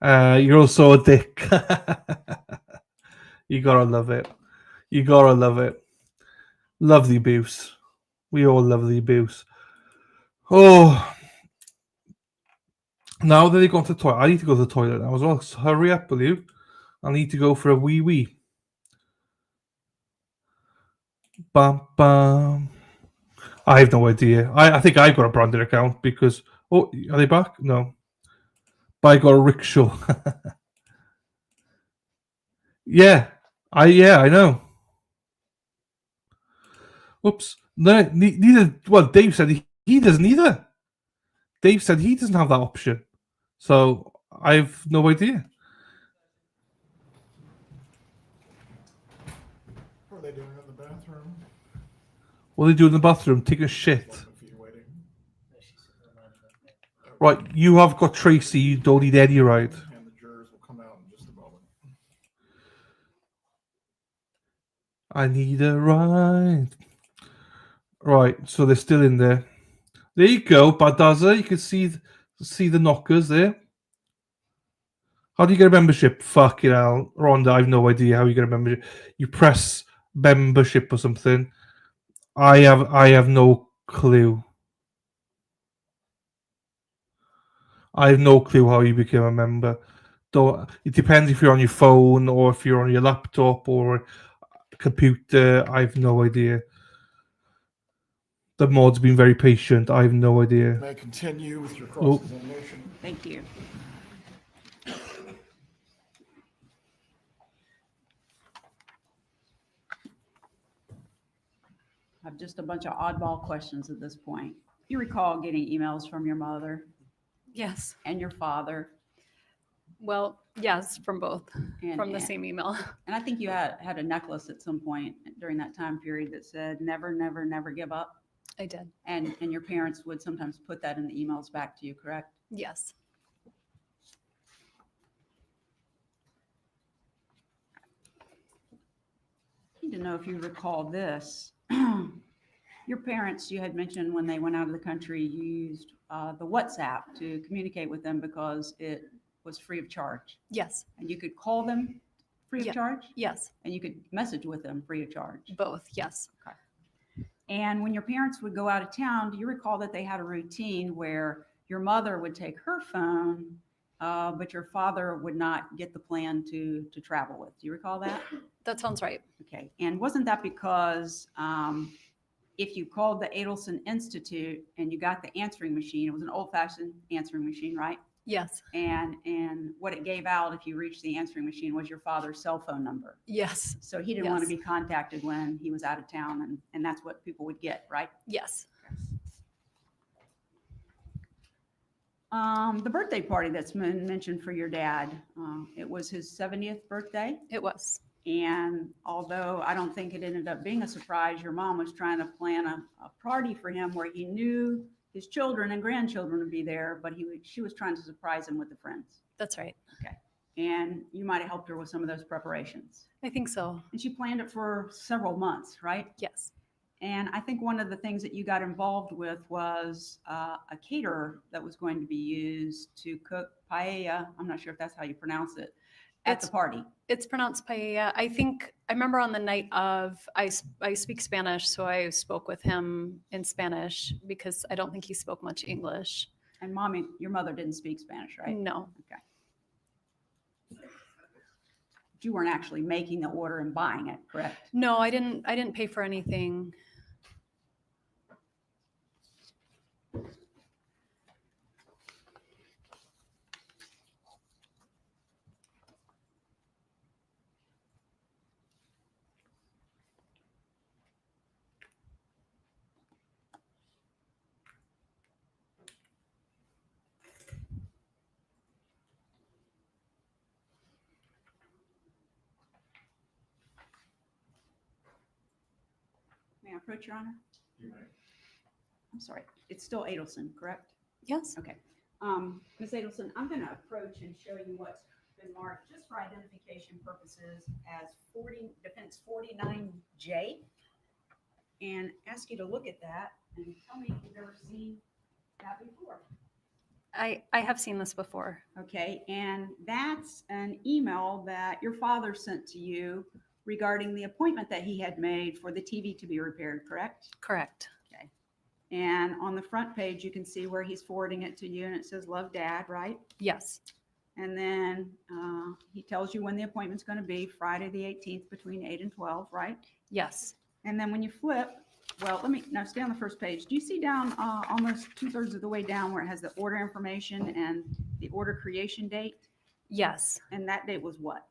You're also a dick. You gotta love it. You gotta love it. Love the abuse. We all love the abuse. Oh. Now that they've gone to the toilet, I need to go to the toilet now as well. So hurry up, will you? I need to go for a wee. Bam, bam. I have no idea. I think I've got a branded account because... Oh, are they back? No. But I got a rickshaw. Yeah. I know. Oops. No, neither. Well, Dave said he doesn't either. Dave said he doesn't have that option. So I have no idea. What are they doing in the bathroom? What are they doing in the bathroom? Taking a shit. Right, you have got Tracy. You don't need any ride. And the jurors will come out in just a moment. I need a ride. Right, so they're still in there. There you go, Badaza. You can see the knockers there. How do you get a membership? Fucking hell. Rhonda, I have no idea how you get a membership. You press membership or something. I have no clue. I have no clue how you become a member. It depends if you're on your phone or if you're on your laptop or a computer. I have no idea. The mod's been very patient. I have no idea. May I continue with your cross-examination? Thank you. I have just a bunch of oddball questions at this point. You recall getting emails from your mother Yes. and your father? Well, yes, from both, And, from the same email. And I think you had a necklace at some point during that time period that said, never, never, never give up. I did. And your parents would sometimes put that in the emails back to you, correct? Yes. I need to know if you recall this. Your parents, you had mentioned when they went out of the country, you used the WhatsApp to communicate with them because it was free of charge. Yes. And you could call them free of charge? Yes. And you could message with them free of charge? Both, yes. Okay. And when your parents would go out of town, do you recall that they had a routine where your mother would take her phone, but your father would not get the plan to travel with? Do you recall that? That sounds right. Okay. And wasn't that because if you called the Adelson Institute and you got the answering machine, it was an old-fashioned answering machine, right? Yes. And what it gave out if you reached the answering machine was your father's cell phone number. Yes. So he didn't want to Yes. be contacted when he was out of town, and that's what people would get, right? Yes. The birthday party that's been mentioned for your dad, it was his 70th birthday. It was. And although I don't think it ended up being a surprise, your mom was trying to plan a party for him where he knew his children and grandchildren would be there, but she was trying to surprise him with the friends. That's right. Okay. And you might have helped her with some of those preparations. I think so. And she planned it for several months, right? Yes. And I think one of the things that you got involved with was a caterer that was going to be used to cook paella. I'm not sure if that's how you pronounce it at the party. It's pronounced paella. I think I remember on the night of, I speak Spanish, so I spoke with him in Spanish because I don't think he spoke much English. And mommy, your mother didn't speak Spanish, right? No. Okay. You weren't actually making the order and buying it, correct? No, I didn't pay for anything. May I approach, Your Honor? You may. I'm sorry. It's still Adelson, correct? Yes. Okay. Ms. Adelson, I'm going to approach and show you what's been marked just for identification purposes as defense 49J, and ask you to look at that and tell me if you've ever seen that before. I have seen this before. Okay, and that's an email that your father sent to you regarding the appointment that he had made for the TV to be repaired, correct? Correct. Okay. And on the front page, you can see where he's forwarding it to you, and it says, "Love, Dad," right? Yes. And then he tells you when the appointment's going to be, Friday the 18th between 8 and 12, right? Yes. And then when you flip, well, now stay on the first page. Do you see down almost 2/3 of the way down where it has the order information and the order creation date? Yes. And that date was what?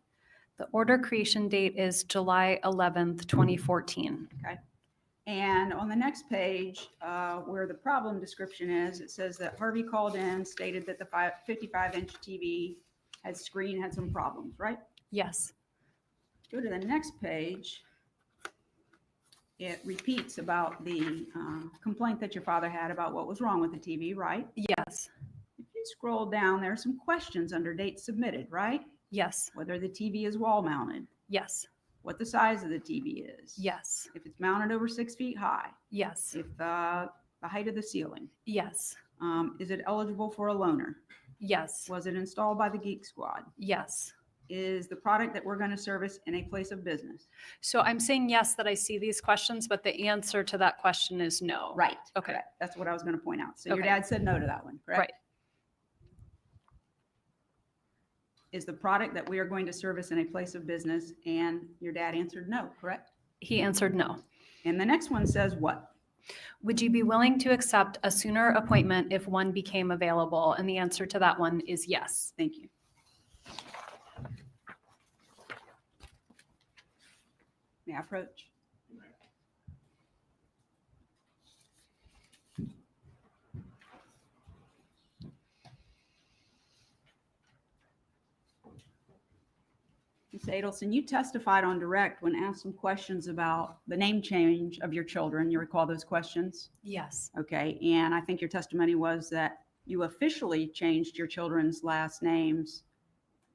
The order creation date is July 11th, 2014. Okay. And on the next page, where the problem description is, it says that Harvey called in, stated that the 55-inch TV had some problems, right? Yes. Go to the next page. It repeats about the complaint that your father had about what was wrong with the TV, right? Yes. If you scroll down, there are some questions under dates submitted, right? Yes. Whether the TV is wall mounted, Yes. what the size of the TV is. Yes. If it's mounted over 6 feet high. Yes. If the height of the ceiling. Yes. Is it eligible for a loaner? Yes. Was it installed by the Geek Squad? Yes. Is the product that we're going to service in a place of business? So I'm saying yes, that I see these questions, but the answer to that question is no. Right. Okay. Correct. That's what I was going to point out. So your Okay. dad said no to that one, correct? Right. Is the product that we are going to service in a place of business? And your dad answered no, correct? He answered no. And the next one says what? Would you be willing to accept a sooner appointment if one became available? And the answer to that one is yes. Thank you. May I approach? Ms. Adelson, you testified on direct when asked some questions about the name change of your children. You recall those questions? Yes. Okay, and I think your testimony was that you officially changed your children's last names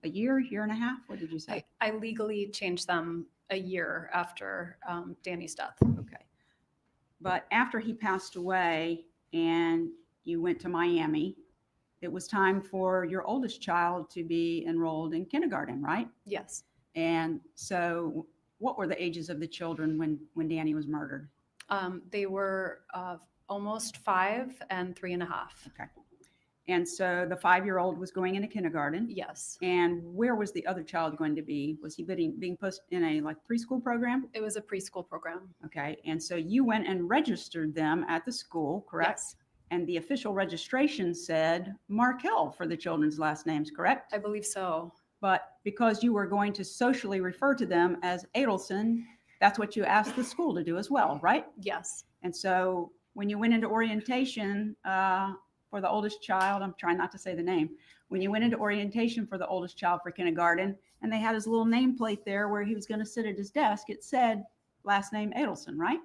a year and a half? What did you say? I legally changed them a year after Danny's death. Okay. But after he passed away and you went to Miami, it was time for your oldest child to be enrolled in kindergarten, right? Yes. And so what were the ages of the children when Danny was murdered? They were almost 5 and 3.5. Okay. And so the 5-year-old was going into kindergarten. Yes. And where was the other child going to be? Was he being put in a preschool program? It was a preschool program. Okay. And so you went and registered them at the school, correct? Yes. And the official registration said Markel for the children's last names, correct? I believe so. But because you were going to socially refer to them as Adelson, that's what you asked the school to do as well, right? Yes. And so when you went into orientation for the oldest child, I'm trying not to say the name, when you went into orientation for the oldest child for kindergarten, and they had his little nameplate there where he was going to sit at his desk, it said last name Adelson, right?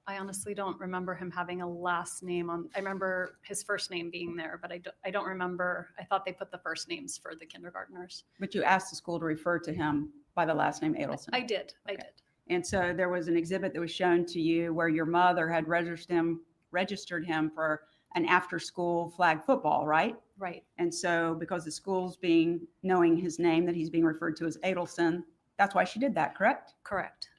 I honestly don't remember him having a last name on. I remember his first name being there, but I don't remember. I thought they put the first names for the kindergartners. But you asked the school to refer to him by the last name Adelson. I did. I Okay. did. And so there was an exhibit that was shown to you where your mother had registered him for an after-school flag football, right? Right. And so because the school's knowing his name, that he's being referred to as Adelson, that's why she did that, correct? Correct.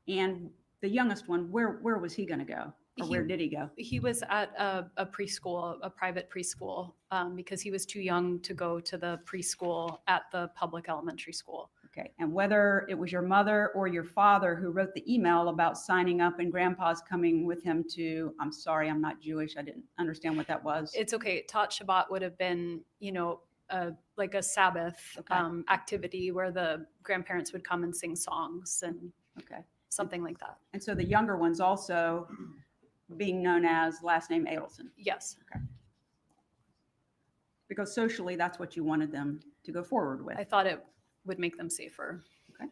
And the youngest one, where was he going to go? Or where did he go? He was at a preschool, a private preschool, because he was too young to go to the preschool at the public elementary school. Okay. And whether it was your mother or your father who wrote the email about signing up and grandpa's coming with him to, I'm sorry, I'm not Jewish. I didn't understand what that was. It's okay. Tot Shabbat would have been, like a Sabbath activity where the grandparents would come and sing songs and something like that. And so the younger one's also being known as last name Adelson. Yes. Okay. Because socially, that's what you wanted them to go forward with. I thought it would make them safer. Okay.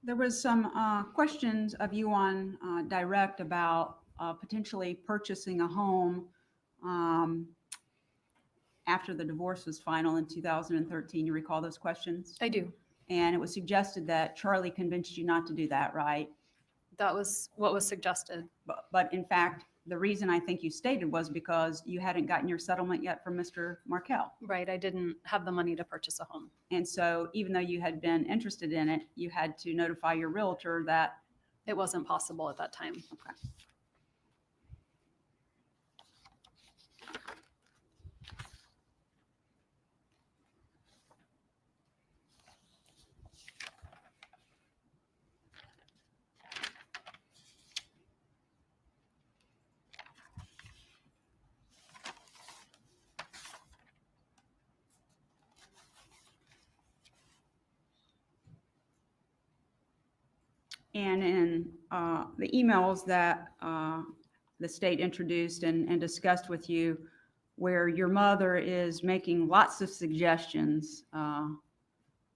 There was some questions of you on direct about potentially purchasing a home after the divorce was final in 2013. You recall those questions? I do. And it was suggested that Charlie convinced you not to do that, right? That was what was suggested. But in fact, the reason I think you stated was because you hadn't gotten your settlement yet from Mr. Markel. Right. I didn't have the money to purchase a home. And so even though you had been interested in it, you had to notify your realtor that it wasn't possible at that time. Okay. And in the emails that the state introduced and discussed with you, where your mother is making lots of suggestions,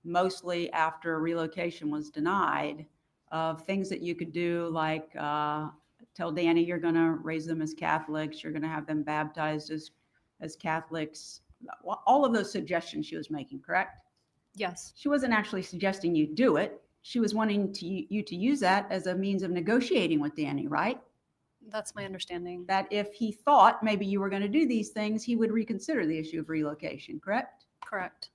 mostly after relocation was denied, of things that you could do, like tell Danny you're going to raise them as Catholics, you're going to have them baptized as Catholics. All of those suggestions she was making, correct? Yes. She wasn't actually suggesting you do it. She was wanting you to use that as a means of negotiating with Danny, right? That's my understanding. That if he thought maybe you were going to do these things, he would reconsider the issue of relocation, correct? Correct.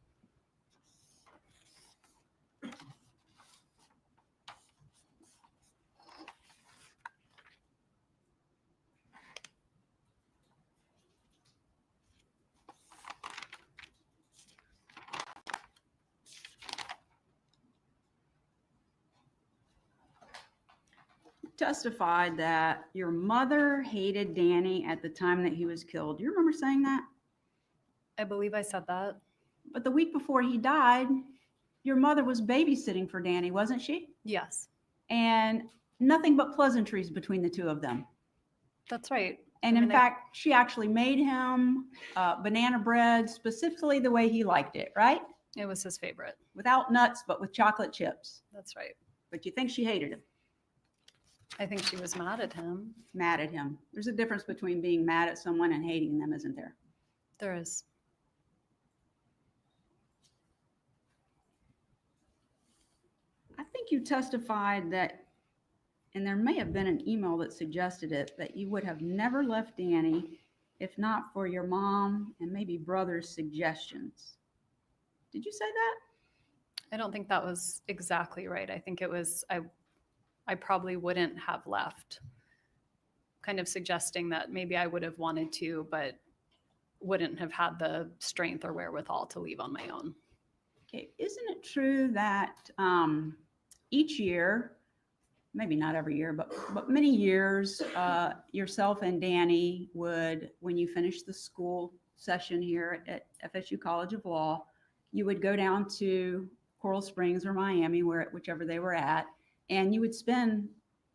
Testified that your mother hated Danny at the time that he was killed. Do you remember saying that? I believe I said that. But the week before he died, your mother was babysitting for Danny, wasn't she? Yes. And nothing but pleasantries between the two of them. That's right. And in fact, she actually made him banana bread specifically the way he liked it, right? It was his favorite. Without nuts, but with chocolate chips. That's right. But you think she hated him? I think she was mad at him. Mad at him. There's a difference between being mad at someone and hating them, isn't there? There is. I think you testified that, and there may have been an email that suggested it, that you would have never left Danny if not for your mom and maybe brother's suggestions. Did you say that? I don't think that was exactly right. I think it was, I probably wouldn't have left, kind of suggesting that maybe I would have wanted to, but wouldn't have had the strength or wherewithal to leave on my own. Okay, isn't it true that each year, maybe not every year, but many years, yourself and Danny would, when you finished the school session here at FSU College of Law, you would go down to Coral Springs or Miami, whichever they were at, and you would spend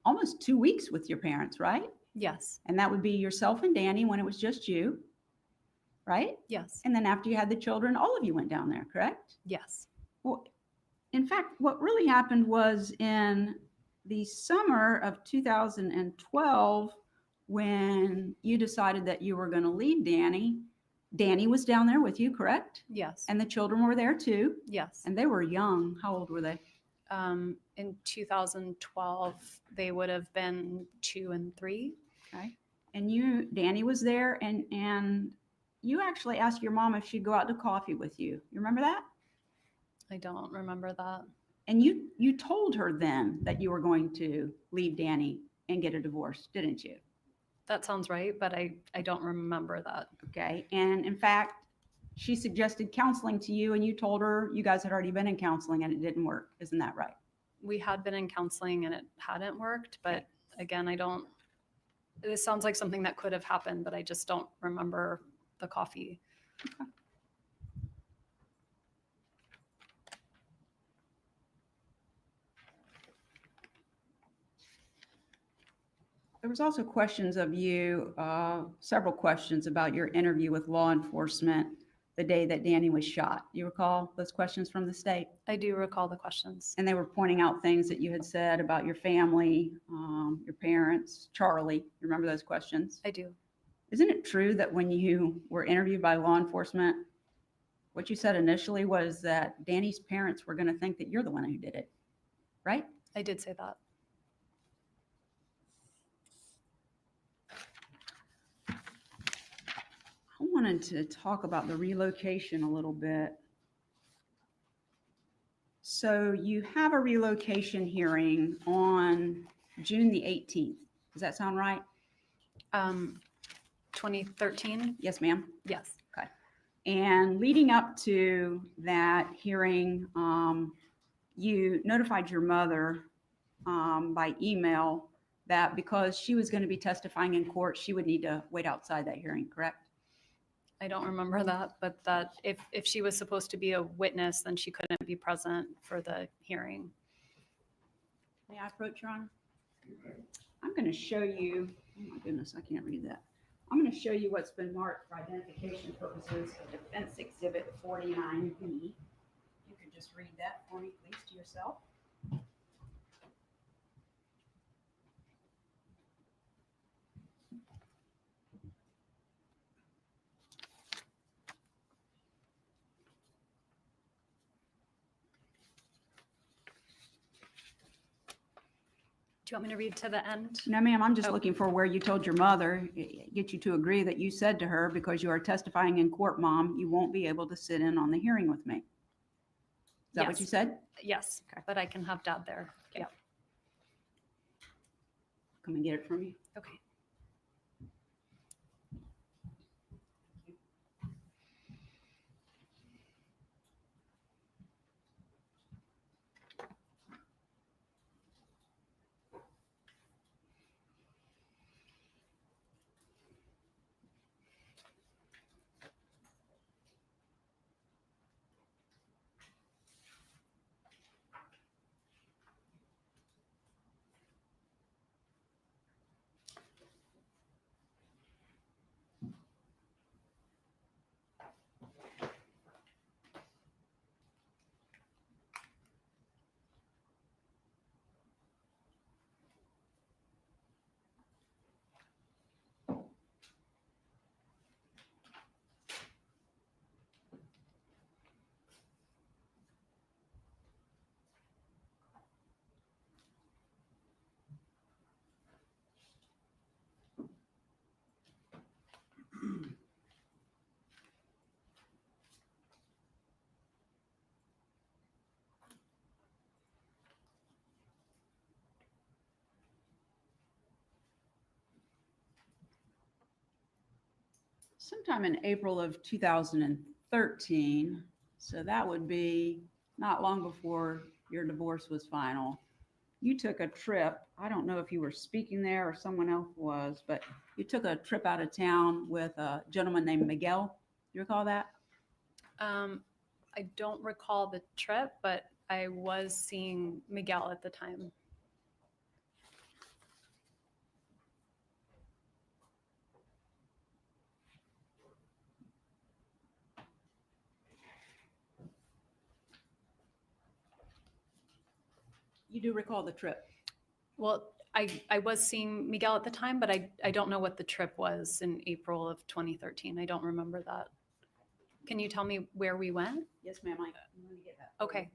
almost 2 weeks with your parents, right? Yes. And that would be yourself and Danny when it was just you, right? Yes. And then after you had the children, all of you went down there, correct? Yes. Well, in fact, what really happened was in the summer of 2012, when you decided that you were going to leave Danny, Danny was down there with you, correct? Yes. And the children were there too. Yes. And they were young. How old were they? In 2012, they would have been 2 and 3. Okay. And Danny was there, and you actually asked your mom if she'd go out to coffee with you. You remember that? I don't remember that. And you told her then that you were going to leave Danny and get a divorce, didn't you? That sounds right, but I don't remember that. Okay. And in fact, she suggested counseling to you, and you told her you guys had already been in counseling and it didn't work. Isn't that right? We had been in counseling and it hadn't worked, but again, this sounds like something that could have happened, but I just don't remember the coffee. Okay. There was also questions of you, several questions about your interview with law enforcement the day that Danny was shot. You recall those questions from the state? I do recall the questions. And they were pointing out things that you had said about your family, your parents, Charlie. You remember those questions? I do. Isn't it true that when you were interviewed by law enforcement, what you said initially was that Danny's parents were going to think that you're the one who did it, right? I did say that. I wanted to talk about the relocation a little bit. So you have a relocation hearing on June the 18th. Does that sound right? 2013? Yes, ma'am. Yes. Okay. And leading up to that hearing, you notified your mother by email that because she was going to be testifying in court, she would need to wait outside that hearing, correct? I don't remember that, but that if she was supposed to be a witness, then she couldn't be present for the hearing. May I approach, Your Honor? I'm going to show you, oh my goodness, I can't read that. I'm going to show you what's been marked for identification purposes of Defense Exhibit 49B. You could just read that for me, please, to yourself. Do you want me to read to the end? No, ma'am, I'm just Oh. looking for where you told your mother, get you to agree that you said to her, because you are testifying in court, Mom, you won't be able to sit in on the hearing with me. Is that what you Yes. said? Yes, Okay. but I can have Dad there. Okay. Yeah. Come and get it from you. Okay. sometime in April of 2013. So that would be not long before your divorce was final. You took a trip. I don't know if you were speaking there or someone else was, but you took a trip out of town with a gentleman named Miguel. You recall that? I don't recall the trip, but I was seeing Miguel at the time. You do recall the trip? Well, I was seeing Miguel at the time, but I don't know what the trip was in April of 2013. I don't remember that. Can you tell me where we went? Yes, ma'am. I'm going to get that. Okay.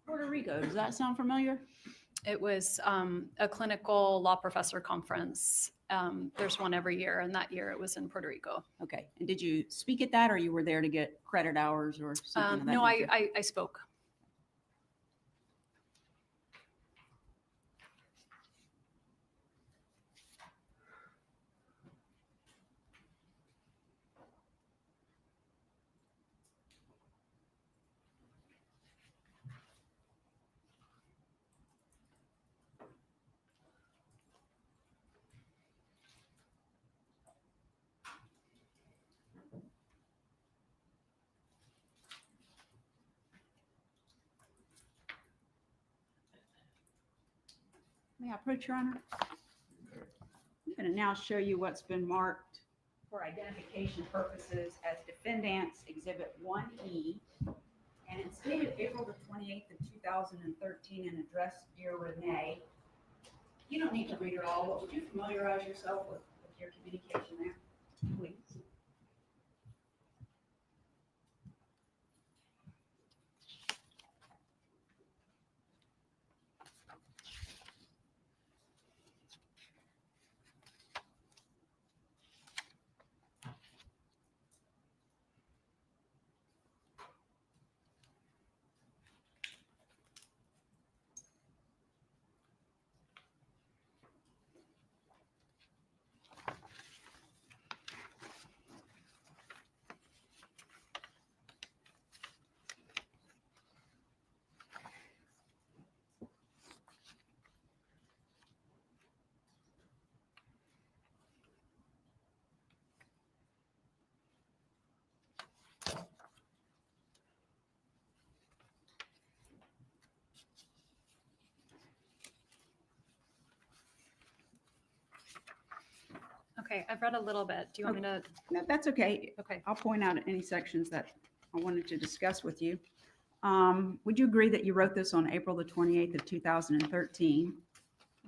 Puerto Rico, does that sound familiar? It was a clinical law professor conference. There's one every year, and that year it was in Puerto Rico. Okay. And did you speak at that, or you were there to get credit hours or something of that No, nature? I spoke. May I approach, Your Honor? I'm going to now show you what's been marked for identification purposes as Defendant's Exhibit 1E. And it's dated April the 28th of 2013 and addressed Dear Renee. You don't need to read it all, but would you familiarize yourself with your communication there, please? Okay, I've read a little bit. Do you want me to? That's okay. Okay. I'll point out any sections that I wanted to discuss with you. Would you agree that you wrote this on April the 28th of 2013?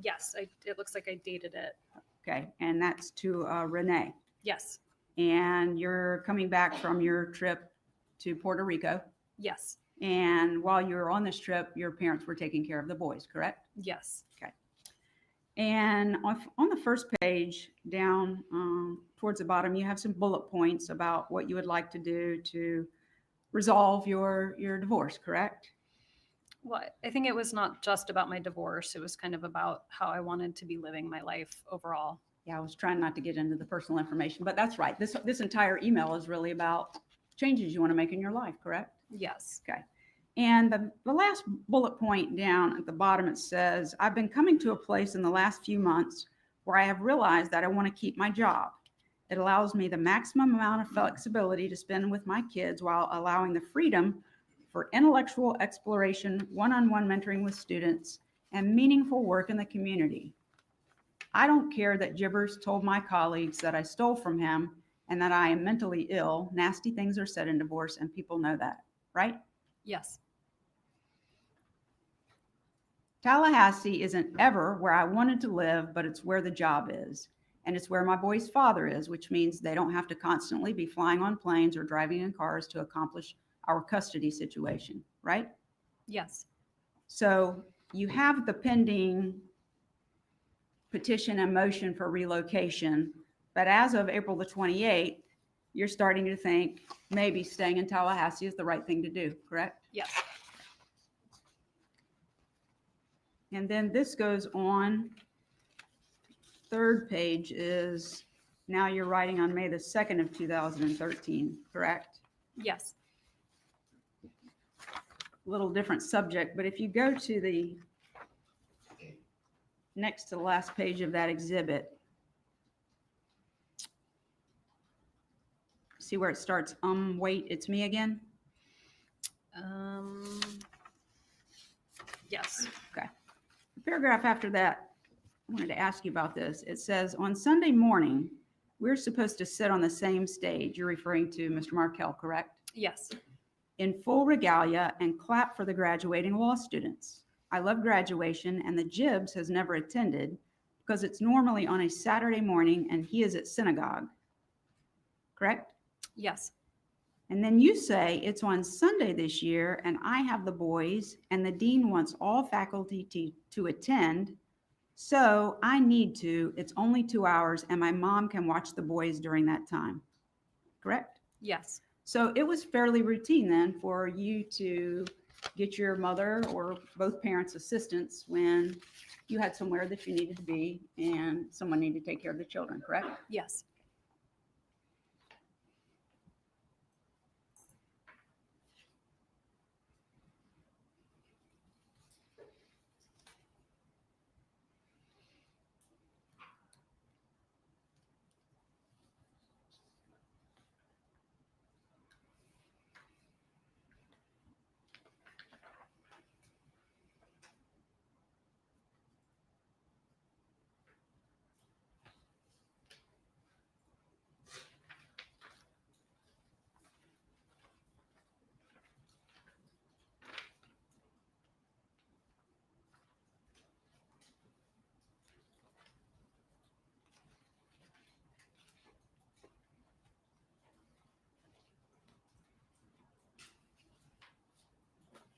Yes, it looks like I dated it. Okay, and that's to Renee. Yes. And you're coming back from your trip to Puerto Rico. Yes. And while you were on this trip, your parents were taking care of the boys, correct? Yes. Okay. And on the first page down towards the bottom, you have some bullet points about what you would like to do to resolve your divorce, correct? Well, I think it was not just about my divorce. It was kind of about how I wanted to be living my life overall. Yeah, I was trying not to get into the personal information, but that's right. This entire email is really about changes you want to make in your life, correct? Yes. Okay. And the last bullet point down at the bottom, it says, I've been coming to a place in the last few months where I have realized that I want to keep my job. It allows me the maximum amount of flexibility to spend with my kids while allowing the freedom for intellectual exploration, one-on-one mentoring with students, and meaningful work in the community. I don't care that Gibbers told my colleagues that I stole from him and that I am mentally ill. Nasty things are said in divorce, and people know that, right? Yes. Tallahassee isn't ever where I wanted to live, but it's where the job is. And it's where my boy's father is, which means they don't have to constantly be flying on planes or driving in cars to accomplish our custody situation, right? Yes. So you have the pending petition and motion for relocation, but as of April the 28th, you're starting to think maybe staying in Tallahassee is the right thing to do, correct? Yes. And then this goes on. Third page is, now you're writing on May the 2nd of 2013, correct? Yes. Little different subject, but if you go to the next to the last page of that exhibit, see where it starts, wait, it's me again? Yes. Okay. The paragraph after that, I wanted to ask you about this. It says, on Sunday morning, we're supposed to sit on the same stage. You're referring to Mr. Markel, correct? Yes. In full regalia and clap for the graduating law students. I love graduation, and the Gibbs has never attended because it's normally on a Saturday morning and he is at synagogue. Correct? Yes. And then you say it's on Sunday this year and I have the boys and the dean wants all faculty to attend. So I need to, it's only 2 hours and my mom can watch the boys during that time. Correct? Yes. So it was fairly routine then for you to get your mother or both parents' assistance when you had somewhere that you needed to be and someone needed to take care of the children, correct? Yes.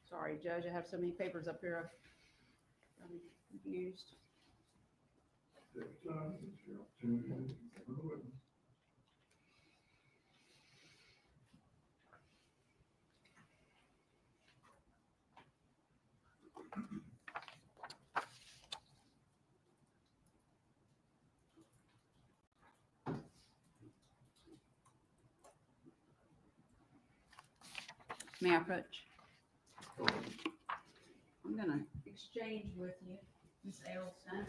Sorry, Judge, I have so many papers up here. I'm confused. May I approach? I'm gonna exchange with you, Ms. Adelson.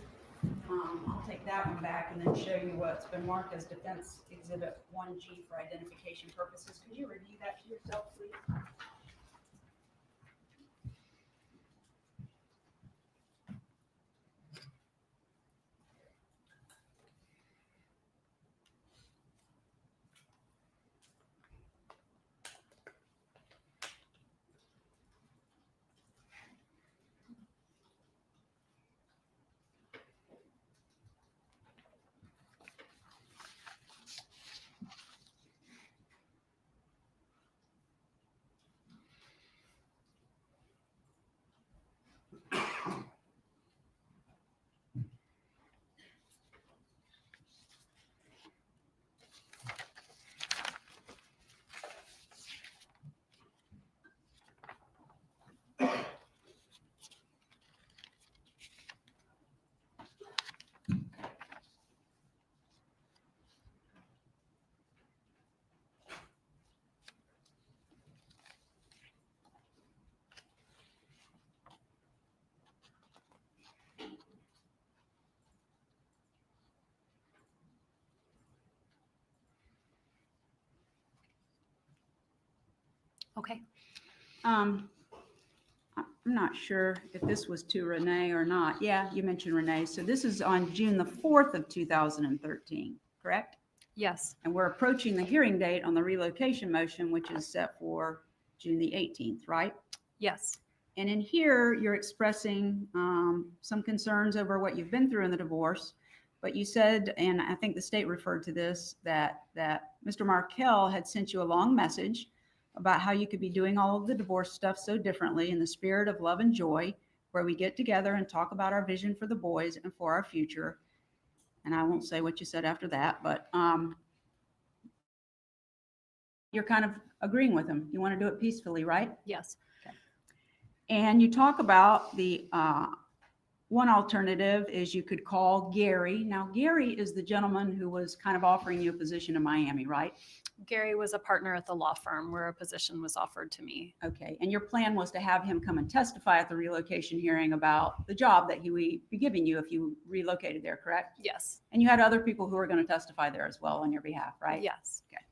I'll take that one back and then show you what's been marked as Defense Exhibit 1G for identification purposes. Could you review that to yourself, please? Okay. I'm not sure if this was to Renee or not. Yeah, you mentioned Renee. So this is on June the 4th of 2013, correct? Yes. And we're approaching the hearing date on the relocation motion, which is set for June the 18th, right? Yes. And in here, you're expressing some concerns over what you've been through in the divorce. But you said, and I think the state referred to this, that Mr. Markel had sent you a long message about how you could be doing all of the divorce stuff so differently in the spirit of love and joy, where we get together and talk about our vision for the boys and for our future. And I won't say what you said after that, but you're kind of agreeing with him. You want to do it peacefully, right? Yes. And you talk about the one alternative is you could call Gary. Now, Gary is the gentleman who was kind of offering you a position in Miami, right? Gary was a partner at the law firm where a position was offered to me. Okay. And your plan was to have him come and testify at the relocation hearing about the job that he would be giving you if you relocated there, correct? Yes. And you had other people who were going to testify there as well on your behalf, right? Yes. Okay.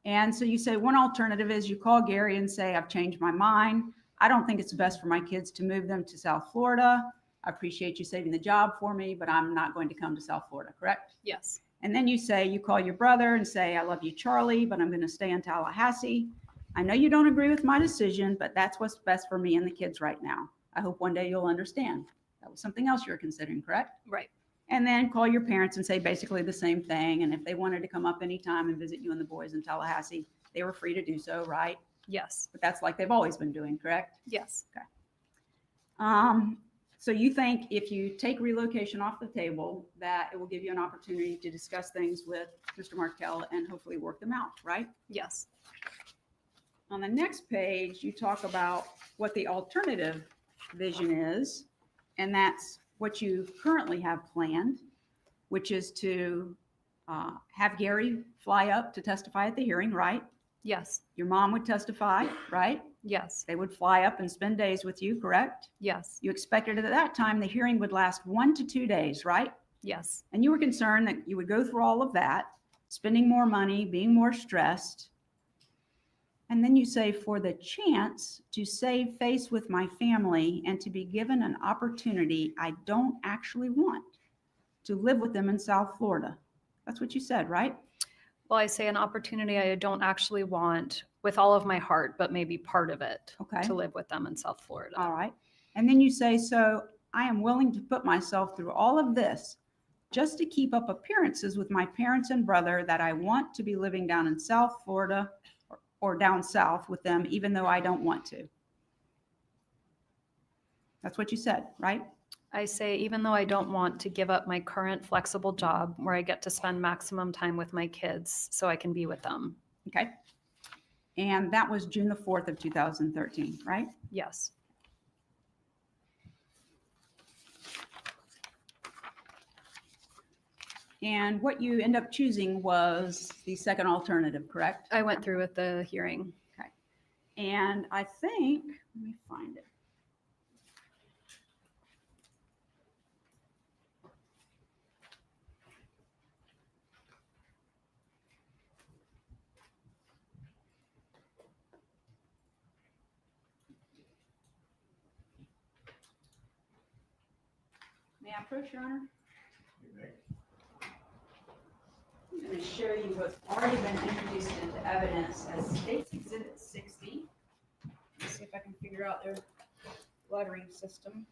And so you say one alternative is you call Gary and say, I've changed my mind. I don't think it's best for my kids to move them to South Florida. I appreciate you saving the job for me, but I'm not going to come to South Florida, correct? Yes. And then you say, you call your brother and say, I love you, Charlie, but I'm going to stay in Tallahassee. I know you don't agree with my decision, but that's what's best for me and the kids right now. I hope one day you'll understand. That was something else you were considering, correct? Right. And then call your parents and say basically the same thing. And if they wanted to come up anytime and visit you and the boys in Tallahassee, they were free to do so, right? Yes. But that's like they've always been doing, correct? Yes. Okay. So you think if you take relocation off the table, that it will give you an opportunity to discuss things with Mr. Markel and hopefully work them out, right? Yes. On the next page, you talk about what the alternative vision is, and that's what you currently have planned, which is to have Gary fly up to testify at the hearing, right? Yes. Your mom would testify, right? Yes. They would fly up and spend days with you, correct? Yes. You expected at that time the hearing would last 1 to 2 days, right? Yes. And you were concerned that you would go through all of that, spending more money, being more stressed. And then you say, for the chance to save face with my family and to be given an opportunity I don't actually want, to live with them in South Florida. That's what you said, right? Well, I say an opportunity I don't actually want with all of my heart, but maybe part of it Okay. to live with them in South Florida. All right. And then you say, so I am willing to put myself through all of this just to keep up appearances with my parents and brother that I want to be living down in South Florida or down south with them, even though I don't want to. That's what you said, right? I say, even though I don't want to give up my current flexible job where I get to spend maximum time with my kids so I can be with them. Okay. And that was June the 4th of 2013, right? Yes. And what you end up choosing was the second alternative, correct? I went through with the hearing. Okay. And I think, let me find it. May I approach, Your Honor? I'm going to show you what's already been introduced into evidence as State's Exhibit 60. Let's see if I can figure out their lettering system.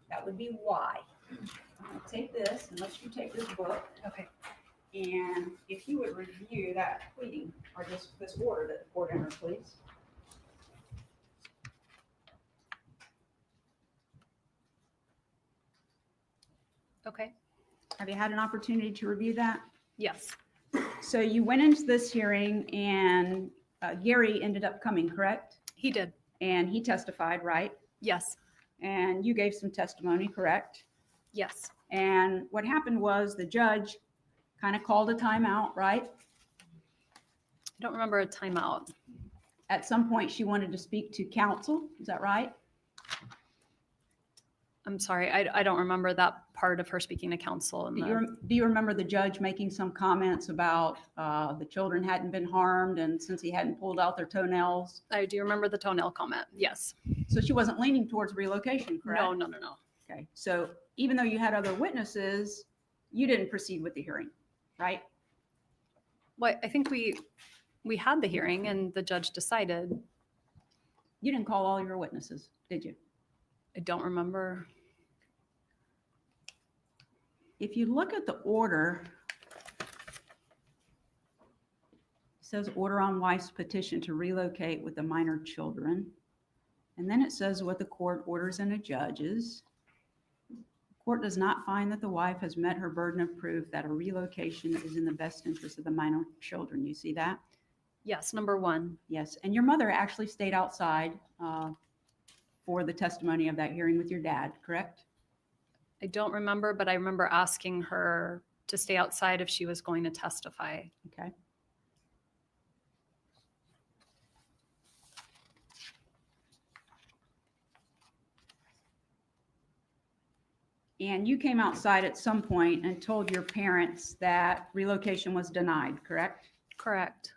That would be Y. I'm going to take this and let you take this book. Okay. And if you would review that pleading or this order that the court entered, please. Okay. Have you had an opportunity to review that? Yes. So you went into this hearing and Gary ended up coming, correct? He did. And he testified, right? Yes. And you gave some testimony, correct? Yes. And what happened was the judge kind of called a timeout, right? I don't remember a timeout. At some point, she wanted to speak to counsel. Is that right? I'm sorry. I don't remember that part of her speaking to counsel. In Do you remember the judge making some comments about the children hadn't been harmed and since he hadn't pulled out their toenails? I do remember the toenail comment. Yes. So she wasn't leaning towards relocation, correct? No. Okay. So even though you had other witnesses, you didn't proceed with the hearing, right? Well, I think we had the hearing and the judge decided. You didn't call all your witnesses, did you? I don't remember. If you look at the order, says order on wife's petition to relocate with the minor children. And then it says what the court orders and adjudges. Court does not find that the wife has met her burden of proof that a relocation is in the best interest of the minor children. You see that? Yes, number one. Yes. And your mother actually stayed outside for the testimony of that hearing with your dad, correct? I don't remember, but I remember asking her to stay outside if she was going to testify. Okay. And you came outside at some point and told your parents that relocation was denied, correct? Correct.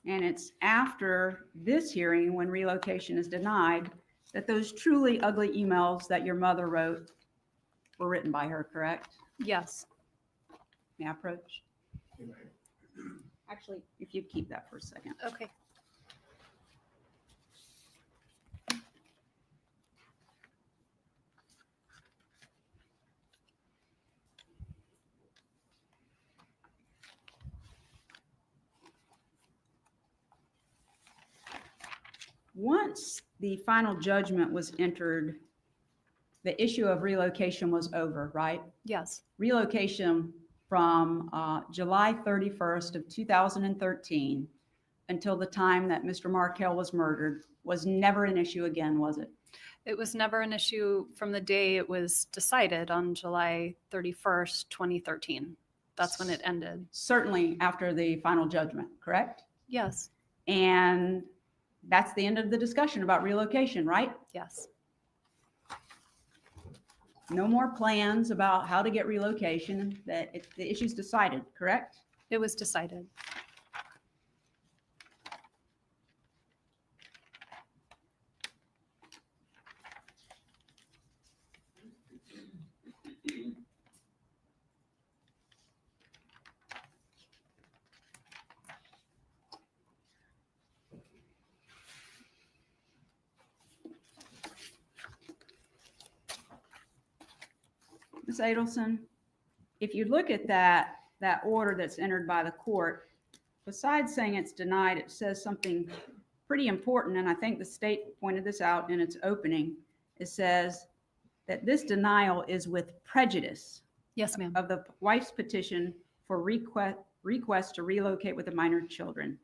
And it's after this hearing, when relocation is denied, that those truly ugly emails that your mother wrote were written by her, correct? Yes. May I approach? Actually, if you'd keep that for a second. Okay. Once the final judgment was entered, the issue of relocation was over, right? Yes. Relocation from July 31st of 2013 until the time that Mr. Markel was murdered was never an issue again, was it? It was never an issue from the day it was decided on July 31st, 2013. That's when it ended. Certainly after the final judgment, correct? Yes. And that's the end of the discussion about relocation, right? Yes. No more plans about how to get relocation, the issue's decided, correct? It was decided. Ms. Adelson, if you look at that order that's entered by the court, besides saying it's denied, it says something pretty important, and I think the state pointed this out in its opening. It says that this denial is with prejudice. Yes, ma'am. Of the wife's petition for request to relocate with the minor children.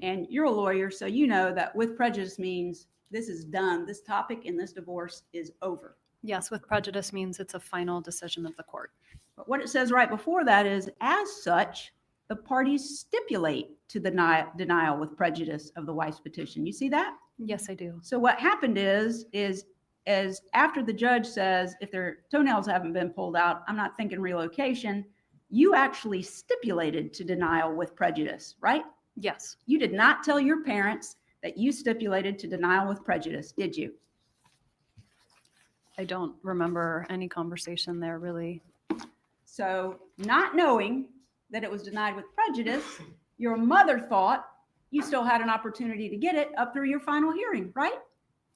And you're a lawyer, so you know that with prejudice means this is done. This topic in this divorce is over. Yes, with prejudice means it's a final decision of the court. But what it says right before that is, as such, the parties stipulate to the denial with prejudice of the wife's petition. You see that? Yes, I do. So what happened is as after the judge says, if their toenails haven't been pulled out, I'm not thinking relocation, you actually stipulated to denial with prejudice, right? Yes. You did not tell your parents that you stipulated to denial with prejudice, did you? I don't remember any conversation there, really. So not knowing that it was denied with prejudice, your mother thought you still had an opportunity to get it up through your final hearing, right?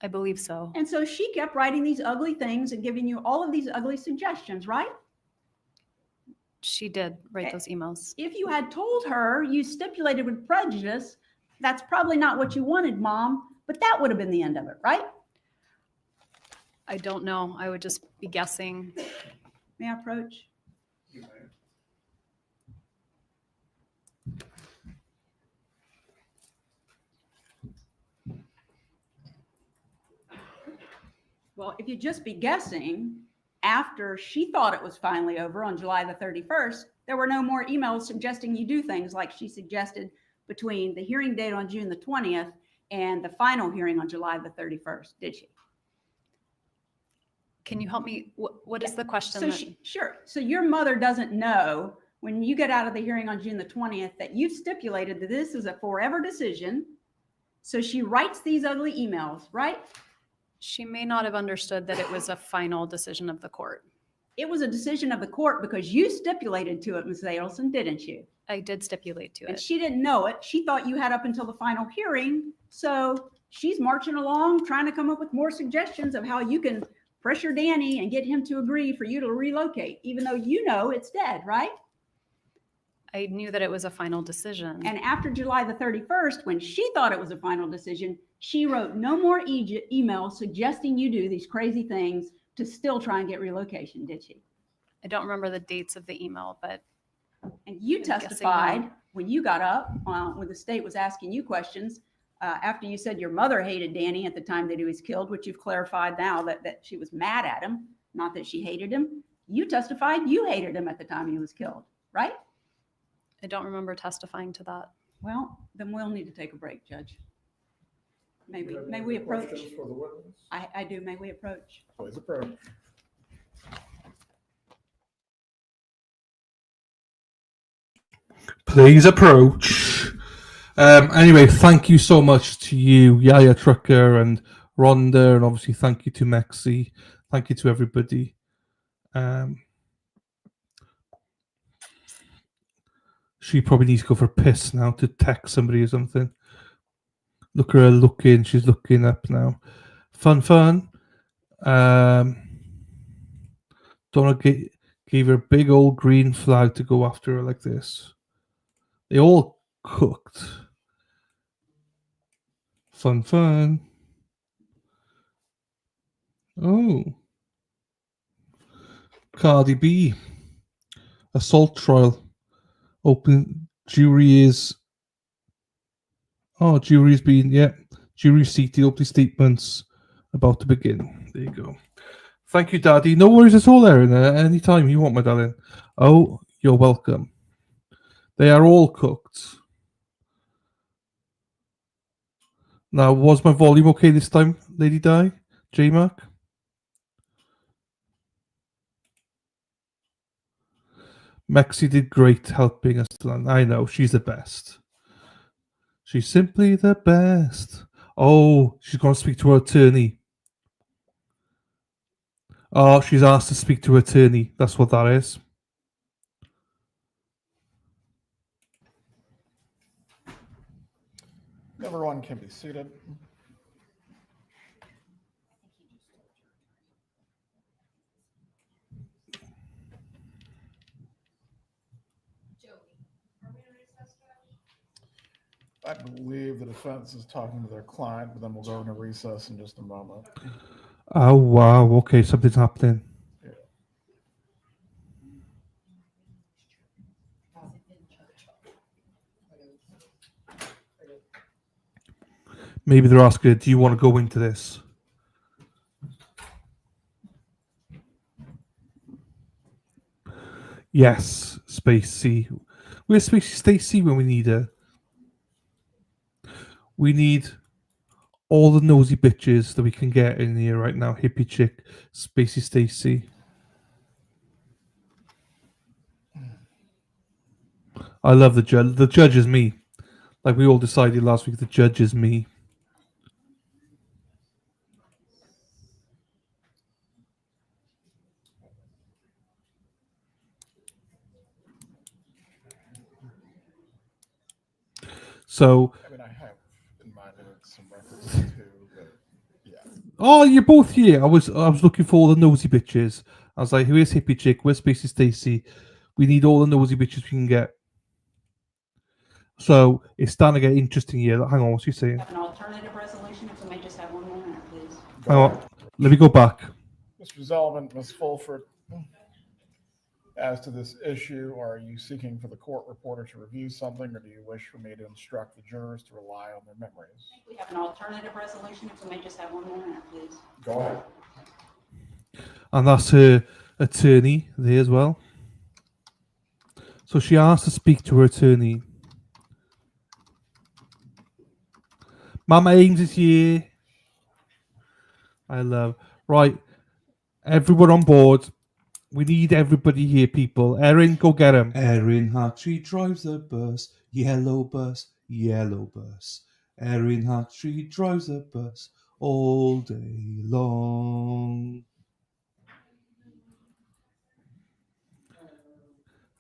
I believe so. And so she kept writing these ugly things and giving you all of these ugly suggestions, right? She did write those emails. If you had told her you stipulated with prejudice, that's probably not what you wanted, Mom, but that would have been the end of it, right? I don't know. I would just be guessing. May I approach? Well, if you just be guessing, after she thought it was finally over on July the 31st, there were no more emails suggesting you do things like she suggested between the hearing date on June the 20th and the final hearing on July the 31st, did she? Can you help me? What is the question? So sure. So your mother doesn't know when you get out of the hearing on June the 20th that you've stipulated that this is a forever decision. So she writes these ugly emails, right? She may not have understood that it was a final decision of the court. It was a decision of the court because you stipulated to it, Ms. Adelson, didn't you? I did stipulate to And it. she didn't know it. She thought you had up until the final hearing. So she's marching along, trying to come up with more suggestions of how you can pressure Danny and get him to agree for you to relocate, even though you know it's dead, right? I knew that it was a final decision. And after July the 31st, when she thought it was a final decision, she wrote no more emails suggesting you do these crazy things to still try and get relocation, did she? I don't remember the dates of the email, but. And you testified when you got up, when the state was asking you questions, after you said your mother hated Danny at the time that he was killed, which you've clarified now that she was mad at him, not that she hated him. You testified you hated him at the time he was killed, right? I don't remember testifying to that. Well, then we'll need to take a break, Judge. May we approach? For the witness? I do. May we approach? Please approach. Please approach. Anyway, thank you so much to you, Yaya Trucker and Rhonda, and obviously thank you to Mexi. Thank you to everybody. She probably needs to go for a piss now to text somebody or something. Look at her looking. She's looking up now. Fun. Donna gave her a big old green flag to go after her like this. They all cooked. Fun. Oh. Cardi B. Assault trial. Open. Jury's jury seated. Opening statements about to begin. There you go. Thank you, Daddy. No worries at all, Erin. Anytime you want, my darling. Oh, you're welcome. They are all cooked. Now, was my volume okay this time, Lady Di? J-Mac? Mexi did great helping us. I know, she's the best. She's simply the best. Oh, she's going to speak to her attorney. Oh, she's asked to speak to her attorney. That's what that is. Everyone can be seated. I believe the defense is talking to their client, but then we'll go into recess in just a moment. Oh, wow. Okay, something's happening. Yeah. Maybe they're asking, do you want to go into this? Yes, Spacey. Where's Spacey Stacy when we need her? We need all the nosy bitches that we can get in here right now. Hippie chick, Spacey Stacy. I love the judge. The judge is me. Like we all decided last week, the judge is me. So, I mean, I have in mind some records too, but yeah. Oh, you're both here. I was looking for all the nosy bitches. I was like, where's Hippie Chick? Where's Spacey Stacy? We need all the nosy bitches we can get. So it's starting to get interesting here. Hang on, what's he saying? Have an alternative resolution, if we may just have 1 minute, please. Hang on, let me go back. Mr. Zellman, Ms. Fulford, as to this issue, are you seeking for the court reporter to review something, or do you wish for me to instruct the jurors to rely on their memories? We have an alternative resolution, if we may just have 1 minute, please. Go ahead. And that's her attorney there as well. So she asked to speak to her attorney. Mama Ames is here. I love. Right. Everyone on board. We need everybody here, people. Erin, go get him. Erin Hartree drives the bus. Yellow bus. Yellow bus. Erin Hartree drives the bus all day long.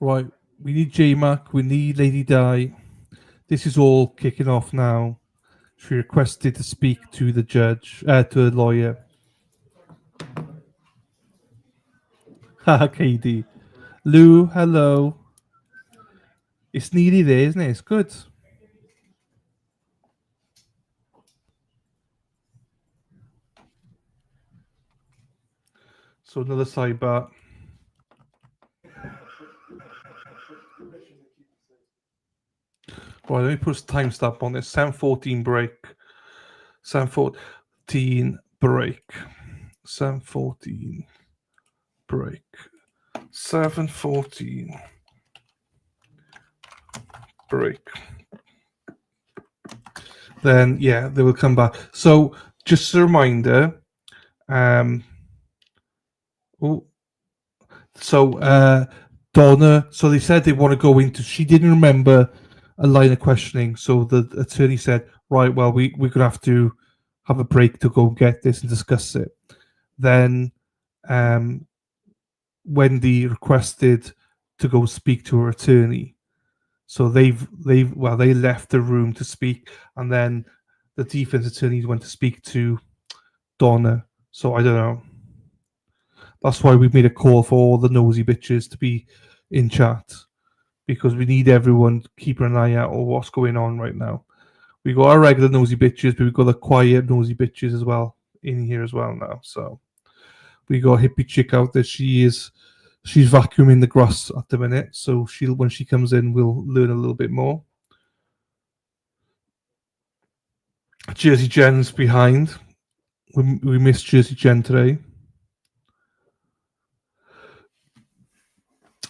Right. We need J-Mac. We need Lady Di. This is all kicking off now. She requested to speak to the judge, to the lawyer. KD. Lou, hello. It's nearly there, isn't it? It's good. So another sidebar. Right, let me put a timestamp on this. 7:14 break. 7:14 break. 7:14 break. 7:14 break. Then yeah, they will come back. So just a reminder. Donna. So they said they want to go into. She didn't remember a line of questioning. So the attorney said, "Right, well, we're gonna have to have a break to go get this and discuss it." Then Wendi requested to go speak to her attorney. So they left the room to speak, and then the defense attorneys went to speak to Donna. So I don't know. That's why we made a call for all the nosy bitches to be in chat, because we need everyone keeping an eye out on what's going on right now. We got our regular nosy bitches, but we got the quiet nosy bitches as well in here as well now. So we got a hippie chick out there. She's vacuuming the grass at the minute. So when she comes in, we'll learn a little bit more. Jersey Jen's behind. We missed Jersey Jen today.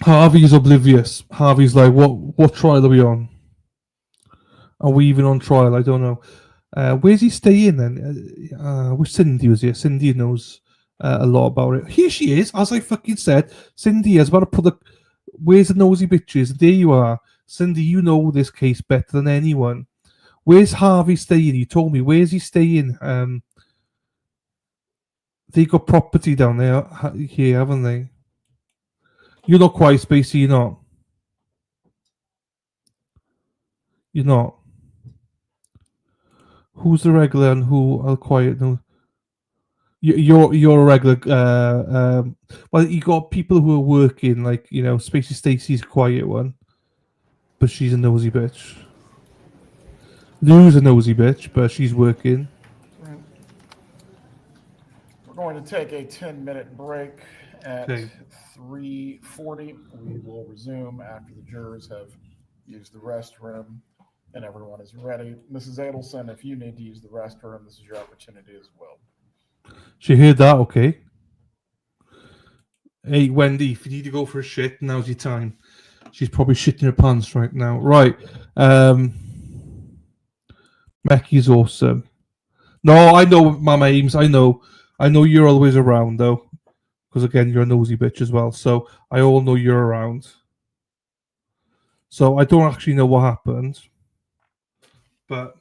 Harvey's oblivious. Harvey's like, what trial are we on? Are we even on trial? I don't know. Where's he staying then? I wish Cindy was here. Cindy knows a lot about it. Here she is, as I fucking said. Cindy has about to put the... Where's the nosy bitches? There you are. Cindy, you know this case better than anyone. Where's Harvey staying? You told me. Where's he staying? They got property down there here, haven't they? You're not quite Spacey, you're not. You're not. Who's the regular and who are quiet? No. You're a regular. Well, you got people who are working, like, you know, Spacey Stacey's a quiet one, but she's a nosy bitch. Lou's a nosy bitch, but she's working. We're going to take a 10-minute break at Okay. 3:40. We will resume after the jurors have used the restroom and everyone is ready. Mrs. Adelson, if you need to use the restroom, this is your opportunity as well. She heard that, okay. Hey, Wendi, if you need to go for a shit, now's your time. She's probably shitting her pants right now. Right. Becky's awesome. No, I know, Mama Ames, I know you're always around, though. Because, again, you're a nosy bitch as well. So, I all know you're around. So, I don't actually know what happened. But...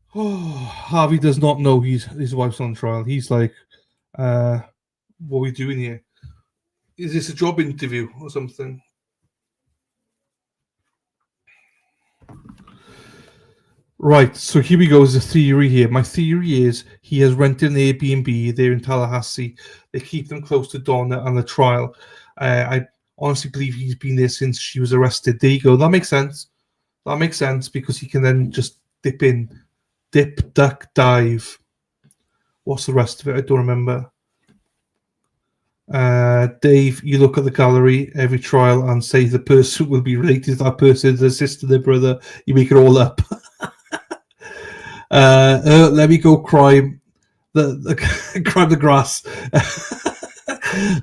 Harvey does not know his wife's on trial. He's like, what are we doing here? Is this a job interview or something? Right, so here we go. There's a theory here. My theory is he has rented an Airbnb there in Tallahassee. They keep them close to Donna and the trial. I honestly believe he's been there since she was arrested. There you go. That makes sense. That makes sense because he can then just dip in. Dip, duck, dive. What's the rest of it? I don't remember. Dave, you look at the gallery every trial and say the person will be related to that person, their sister, their brother. You make it all up. Let me go crime crime the grass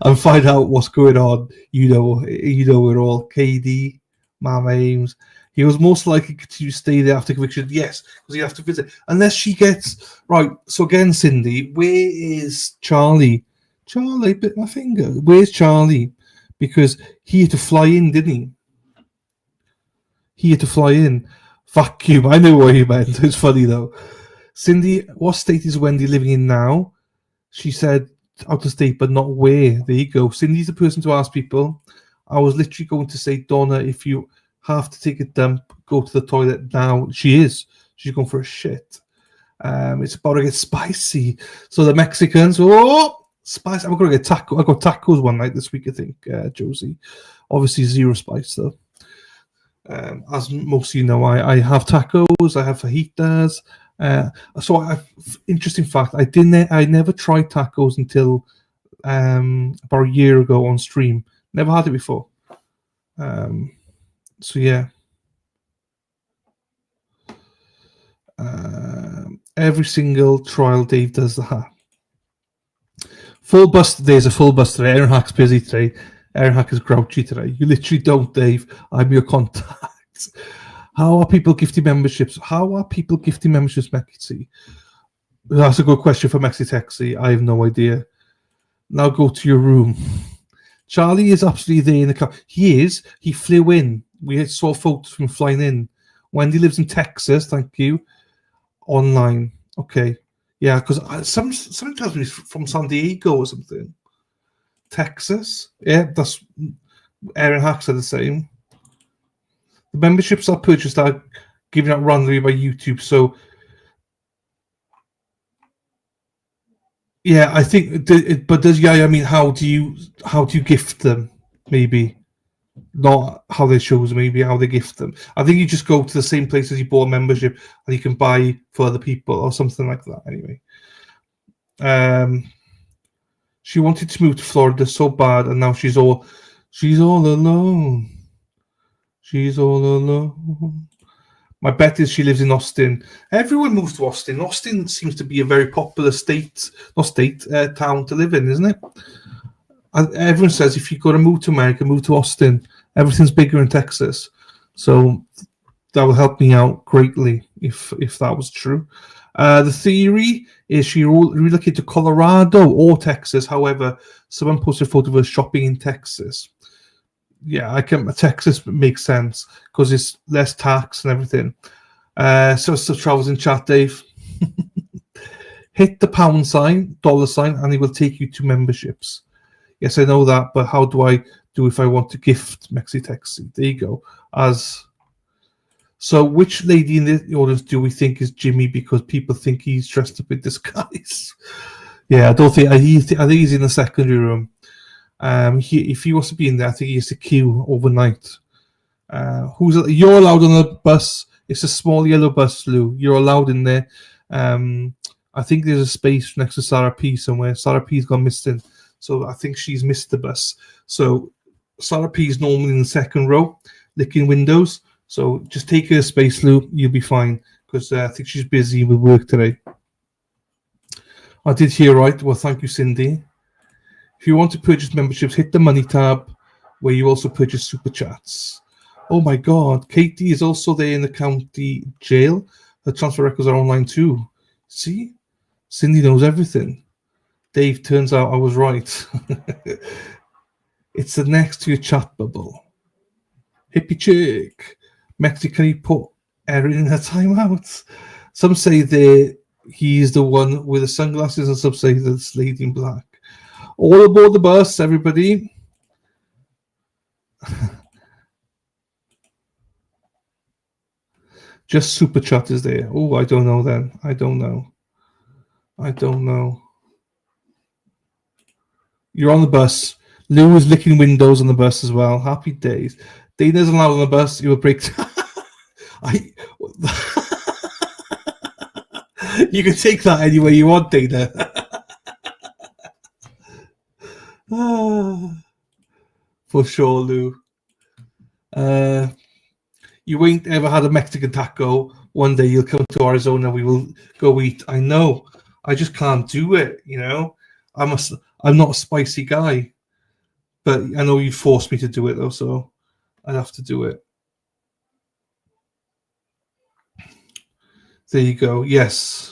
and find out what's going on. You know it all. KD, Mama Ames. He was most likely to stay there after conviction. Yes, because he has to visit. Unless she gets... Right, so again, Cindy, where is Charlie? Charlie, bit my finger. Where's Charlie? Because he had to fly in, didn't he? He had to fly in. Vacuum. I know what he meant. It's funny, though. Cindy, what state is Wendi living in now? She said out of state, but not where. There you go. Cindy's the person to ask people. I was literally going to say, Donna, if you have to take a dump, go to the toilet now. She is. She's going for a shit. It's about to get spicy. So the Mexicans, Spice. I'm going to get taco. I got tacos one night this week, I think, Josie. Obviously, zero spice though. As most of you know, I have tacos. I have fajitas. Interesting fact. I never tried tacos until about a year ago on stream. Never had it before. So yeah. Every single trial Dave does that. Full bus today is a full bus today. Aaron Hack's busy today. Aaron Hack is grouchy today. You literally don't, Dave. I'm your contact. How are people gifting memberships? Mexi? That's a good question for Mexi Texi. I have no idea. Now go to your room. Charlie is absolutely there in the car. He is. He flew in. We saw photos from flying in. Wendi lives in Texas. Thank you. Online. Okay. Yeah, because someone tells me he's from San Diego or something. Texas. Yeah, that's Aaron Hack said the same. The memberships are purchased are given out randomly by YouTube. So yeah, I think. But does Yaya mean how do you gift them? Maybe not how they choose. Maybe how they gift them. I think you just go to the same places you bought a membership and you can buy for other people or something like that. Anyway, she wanted to move to Florida so bad, and now she's all alone. She's all alone. My bet is she lives in Austin. Everyone moves to Austin. Austin seems to be a very popular town to live in, isn't it? And everyone says if you're going to move to America, move to Austin. Everything's bigger in Texas. So that will help me out greatly if that was true. The theory is she relocated to Colorado or Texas. However, someone posted a photo of her shopping in Texas. Yeah, Texas makes sense because it's less tax and everything. So travels in chat, Dave. Hit the $, $, and it will take you to memberships. Yes, I know that, but how do I do if I want to gift Mexi Texi? There you go. So which lady in the audience do we think is Jimmy because people think he's dressed up in disguise? Yeah, I think he's in the secondary room. If he wants to be in there, I think he has to queue overnight. You're allowed on the bus. It's a small yellow bus, Lou. You're allowed in there. I think there's a space next to Sarah P somewhere. Sarah P's gone missing, so I think she's missed the bus. So Sarah P is normally in the second row, licking windows. So just take her space, Lou. You'll be fine because I think she's busy with work today. I did hear right. Well, thank you, Cindy. If you want to purchase memberships, hit the money tab where you also purchase super chats. Oh my God, Katie is also there in the county jail. Her transfer records are online too. See? Cindy knows everything. Dave, turns out I was right. It's the next to your chat bubble. Hippie chick. Mexi, can you put Erin in her timeout? Some say he's the one with the sunglasses and some say that's lady in black. All aboard the bus, everybody. Just super chat is there. Oh, I don't know then. I don't know. You're on the bus. Lou is licking windows on the bus as well. Happy days. Dana's allowed on the bus. You will break. You can take that any way you want, Dana. For sure, Lou. You ain't ever had a Mexican taco. One day you'll come to Arizona. We will go eat. I know. I just can't do it. You know. I'm not a spicy guy, but I know you forced me to do it though, so I'd have to do it. There you go. Yes.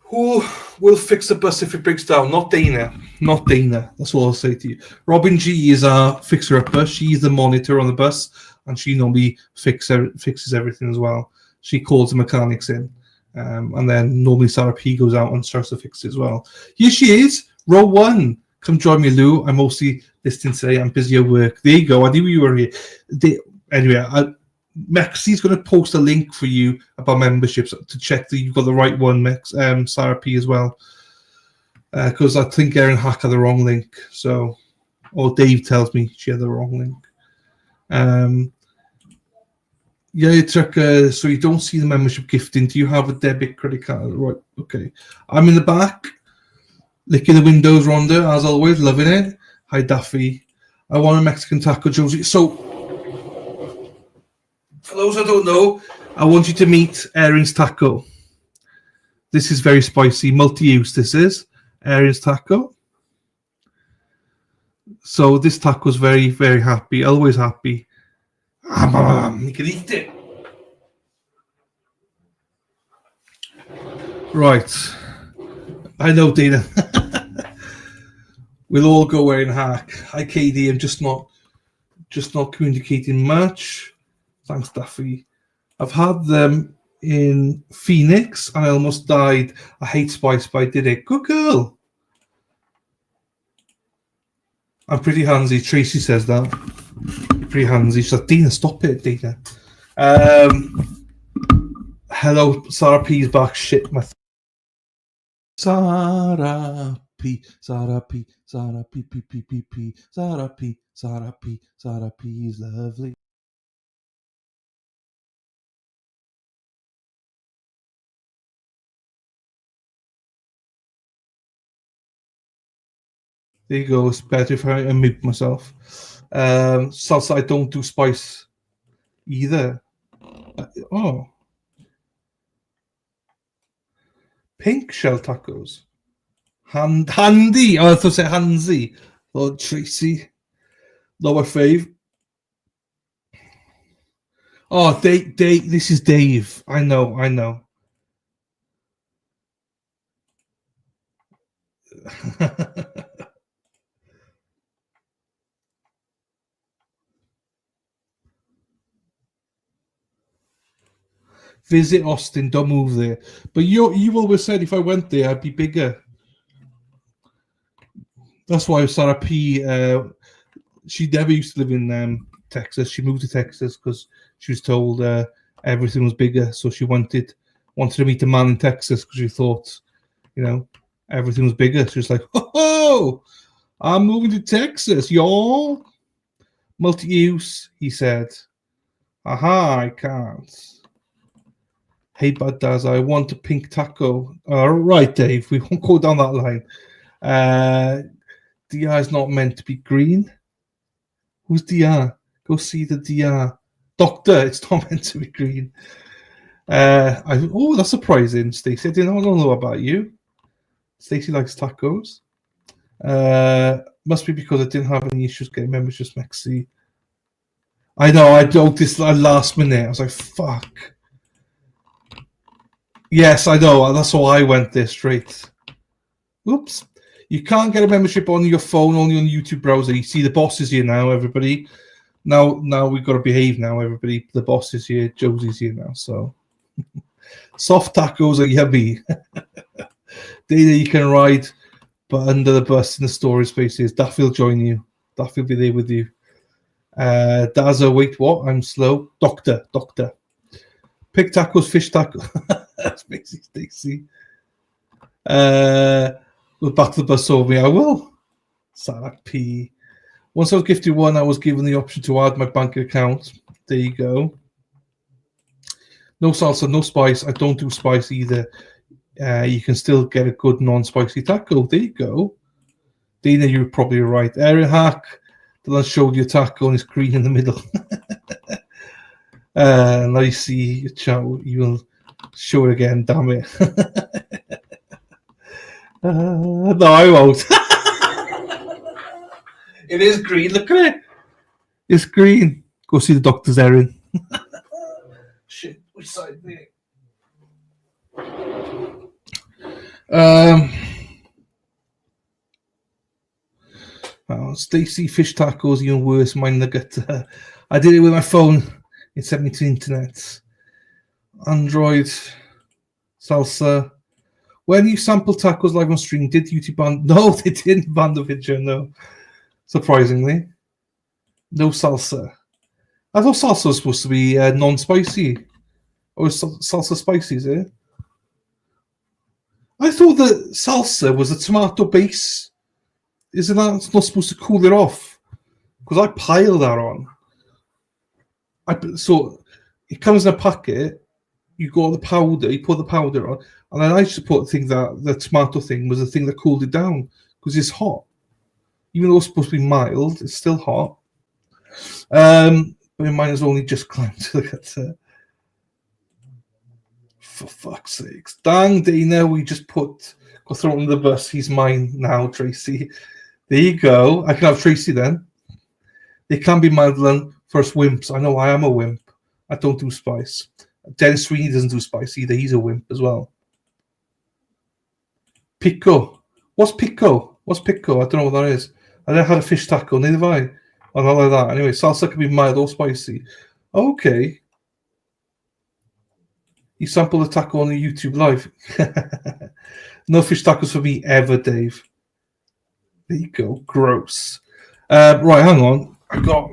Who will fix the bus if it breaks down? Not Dana. Not Dana. That's all I'll say to you. Robin G is our fixer-upper. She's the monitor on the bus, and she normally fixes everything as well. She calls the mechanics in, and then normally Sarah P goes out and starts to fix it as well. Here she is, row 1. Come join me, Lou. I'm mostly listening today. I'm busy at work. There you go. I knew you were here. Anyway, Mexi's going to post a link for you about memberships to check that you've got the right one, Sarah P as well. Because I think Erin Hack had the wrong link. So, or Dave tells me she had the wrong link. Yeah, it's like, so you don't see the membership gifting. Do you have a debit credit card? Right, okay. I'm in the back, licking the windows, Rhonda, as always, loving it. Hi, Daffy. I want a Mexican taco, Josie. So, for those who don't know, I want you to meet Erin's Taco. This is very spicy, multi-use. This is Erin's Taco. So this taco's very, very happy, always happy. You can eat it. Right. I know, Dana. We'll all go wearing hack. Hi, KD. I'm just not communicating much. Thanks, Daffy. I've had them in Phoenix and I almost died. I hate spice, but I did it. Good girl. I'm pretty handsy. Tracy says that. Pretty handsy. She's like, Dina, stop it, Dina. Hello, Sarah P's back. Shit, my. Sarah P, Sarah P, Sarah P, P, P, P, P, Sarah P, Sarah P, Sarah P is lovely. There you go. It's better if I mute myself. Salsa, I don't do spice either. Oh. Pink shell tacos. Handy. Oh, I thought I said handsy. Lord Tracy. Lower fave. Oh, Dave. This is Dave. I know. Visit Austin, don't move there. But you always said if I went there, I'd be bigger. That's why Sarah P. She never used to live in Texas. She moved to Texas because she was told everything was bigger. So she wanted to meet a man in Texas because she thought, everything was bigger. She was like, "Oh, I'm moving to Texas, y'all." Multi-use, he said. Aha, I can't. Hey, Bad Daz, I want a pink taco. All right, Dave, we won't go down that line. DR is not meant to be green. Who's DR? Go see the DR. Doctor, it's not meant to be green. That's surprising, Stacey. I don't know about you. Stacey likes tacos. Must be because I didn't have any issues getting memberships, Mexi. I know, I joked this last minute. I was like, fuck. Yes, I know. That's why I went there straight. Oops. You can't get a membership on your phone, only on the YouTube browser. You see the boss is here now, everybody. Now we've got to behave now, everybody. The boss is here. Josie's here now. So soft tacos are yummy. Data you can ride, but under the bus in the storage spaces. Daffy will join you. Daffy will be there with you. Daza, wait, what? I'm slow. Doctor. Pig tacos, fish tacos. That's basically Stacey. We'll back to the bus over me. I will. Sarah P. Once I was gifted one, I was given the option to add my bank account. There you go. No salsa, no spice. I don't do spice either. You can still get a good non-spicy taco. There you go. Dina, you're probably right. Aaron Hack, the last showed you a taco and it's green in the middle. Now you see your chat. You will show it again. Damn it. No, I won't. It is green. Look at it. It's green. Go see the doctors, Erin. Shit, which side there? Stacey fish tacos even worse. Mine nugget. I did it with my phone. It sent me to the internet. Android salsa. When you sample tacos live on stream, did YouTube ban? No, they didn't ban the video. No, surprisingly, no salsa. I thought salsa was supposed to be non-spicy, or is salsa spicy? Is it? I thought that salsa was a tomato base. Isn't that not supposed to cool it off? Because I piled that on. So it comes in a packet. You got the powder. You put the powder on, and then I just put the thing that the tomato thing was the thing that cooled it down because it's hot. Even though it's supposed to be mild, it's still hot. But mine has only just climbed to the for fuck's sakes. Dang, Dana, we just got thrown in the bus. He's mine now, Tracy. There you go. I can have Tracy then. They can be mild first wimps. I know I am a wimp. I don't do spice. Dennis Sweeney doesn't do spice either. He's a wimp as well. Pico. What's pico? What's pico? I don't know what that is. I never had a fish taco, neither have I. Or not like that. Anyway, salsa can be mild or spicy. Okay. You sample the taco on the YouTube live. No fish tacos for me ever, Dave. There you go. Gross. Right, hang on. I got.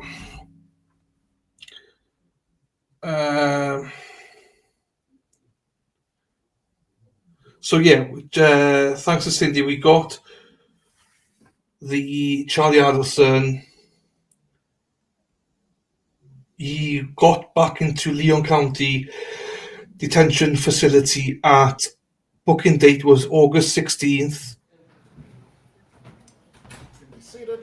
So yeah, thanks to Cindy, we got the Charlie Adelson. He got back into Leon County detention facility at booking date was August 16th. Be seated.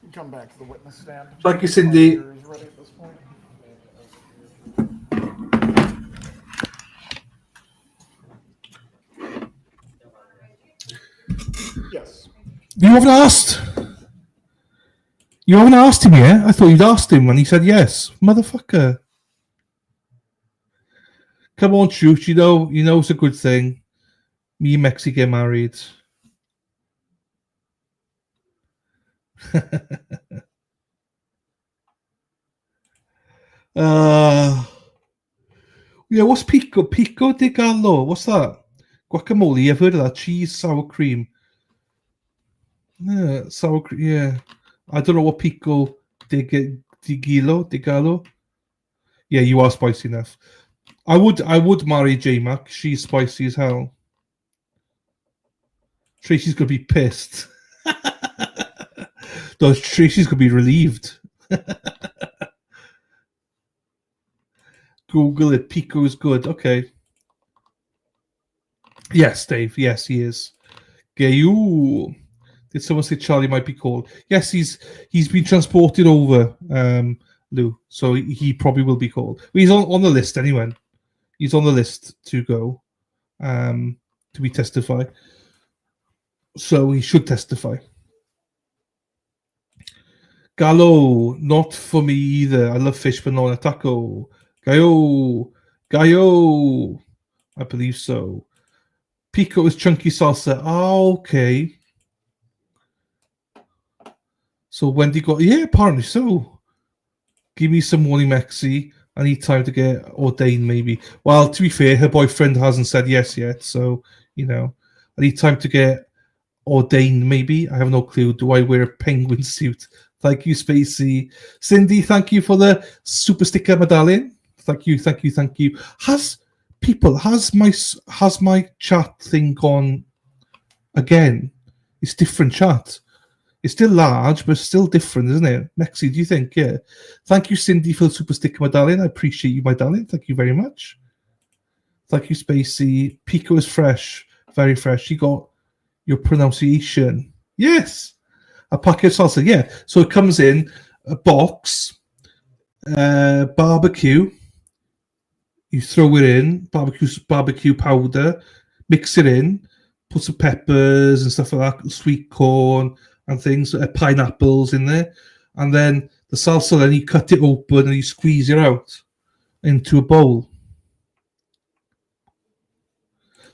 You come back to the witness stand. Thank you, Cindy. Is ready at this point. Yes. You haven't asked. You haven't asked him yet. I thought you'd asked him, and he said yes, motherfucker. Come on, shoot. You know it's a good thing. Me and Mexi get married. Yeah, what's pico? Pico de gallo. What's that? Guacamole. I've heard of that. Cheese, sour cream. Yeah, sour cream. Yeah, I don't know what pico de gallo. Yeah, you are spicy enough. I would marry J-Mac. She's spicy as hell. Tracy's gonna be pissed. No, Tracy's gonna be relieved. Google it. Pico is good. Okay. Yes, Dave. Yes, he is. Gayu. Did someone say Charlie might be called? Yes, he's been transported over, Lou. So he probably will be called. He's on the list anyway. He's on the list to go, to be testified. So he should testify. Gallo, not for me either. I love fish, but not a taco. Gayo. I believe so. Pico is chunky salsa. Oh, okay. So Wendi got, yeah, apparently so. Give me some morning Mexi. I need time to get ordained, maybe. Well, to be fair, her boyfriend hasn't said yes yet. So, I need time to get ordained, maybe. I have no clue. Do I wear a penguin suit? Thank you, Spacey. Cindy, thank you for the super sticker medallion. Thank you. Has my chat thing gone again? It's different chat. It's still large, but still different, isn't it? Mexi, do you think? Yeah. Thank you, Cindy, for the super sticker medallion. I appreciate you, my darling. Thank you very much. Thank you, Spacey. Pico is fresh. Very fresh. You got your pronunciation. Yes. A packet of salsa. Yeah. So it comes in a box, barbecue. You throw it in, barbecue powder, mix it in, put some peppers and stuff like that, sweet corn and things, pineapples in there. And then the salsa, then you cut it open and you squeeze it out into a bowl.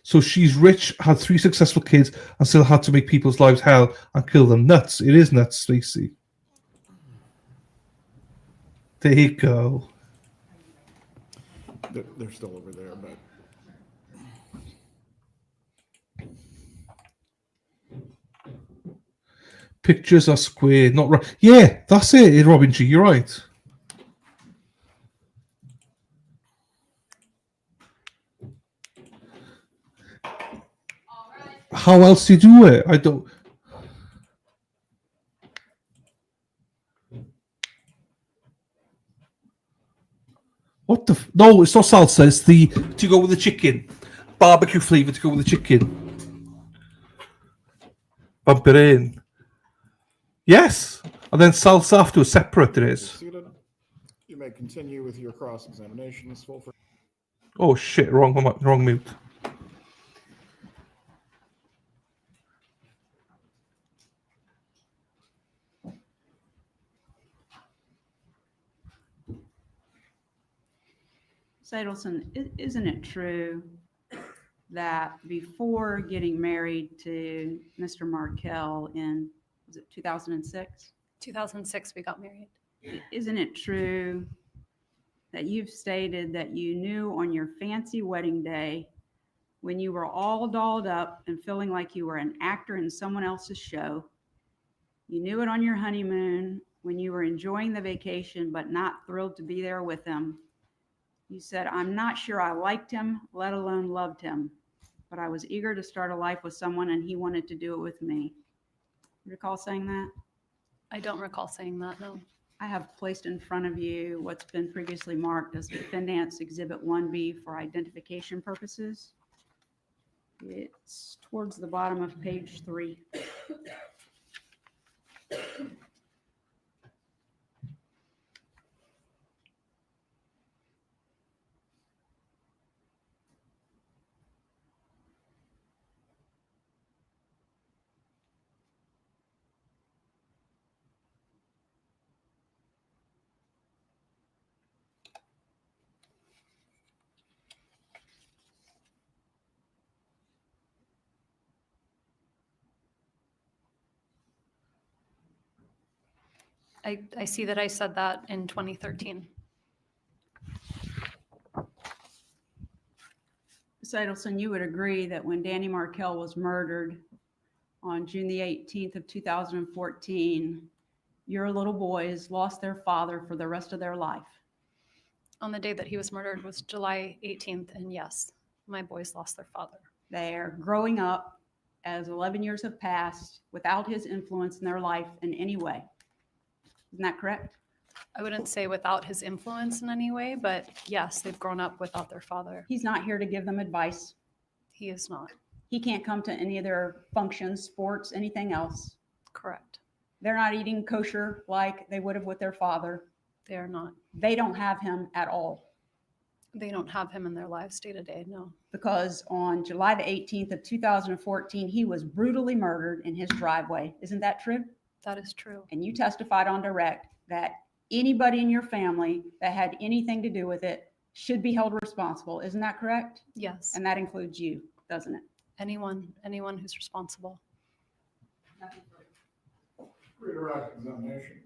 So she's rich, had 3 successful kids, and still had to make people's lives hell and kill them. Nuts. It is nuts, Stacey. There you go. They're still over there, but Pictures are square, not right. Yeah, that's it, Robin G. You're right. How else do you do it? I don't. What the? No, it's not salsa. It's the to go with the chicken, barbecue flavor to go with the chicken. Bump it in. Yes, and then salsa afterwards. Separate. It is. Seated. You may continue with your cross-examination, Ms. Fulford. Oh shit! Wrong mute. Ms. Adelson, isn't it true that before getting married to Mr. Markel in, was it 2006? 2006, we got married. Isn't it true that you've stated that you knew on your fancy wedding day, when you were all dolled up and feeling like you were an actor in someone else's show, you knew it on your honeymoon when you were enjoying the vacation but not thrilled to be there with him? You said, "I'm not sure I liked him, let alone loved him, but I was eager to start a life with someone and he wanted to do it with me." You recall saying that? I don't recall saying that, no. I have placed in front of you what's been previously marked as Defendant's Exhibit 1B for identification purposes. It's towards the bottom of page 3. I see that I said that in 2013. Ms. Adelson, you would agree that when Danny Markel was murdered on June the 18th of 2014, your little boys lost their father for the rest of their life. On the day that he was murdered was July 18th, and yes, my boys lost their father. They're growing up as 11 years have passed without his influence in their life in any way. Isn't that correct? I wouldn't say without his influence in any way, but yes, they've grown up without their father. He's not here to give them advice. He is not. He can't come to any of their functions, sports, anything else. Correct. They're not eating kosher like they would have with their father. They are not. They don't have him at all. They don't have him in their lives day to day, no. Because on July the 18th of 2014, he was brutally murdered in his driveway. Isn't that true? That is true. And you testified on direct that anybody in your family that had anything to do with it should be held responsible. Isn't that correct? Yes. And that includes you, doesn't it? Anyone who's responsible. Redirect examination.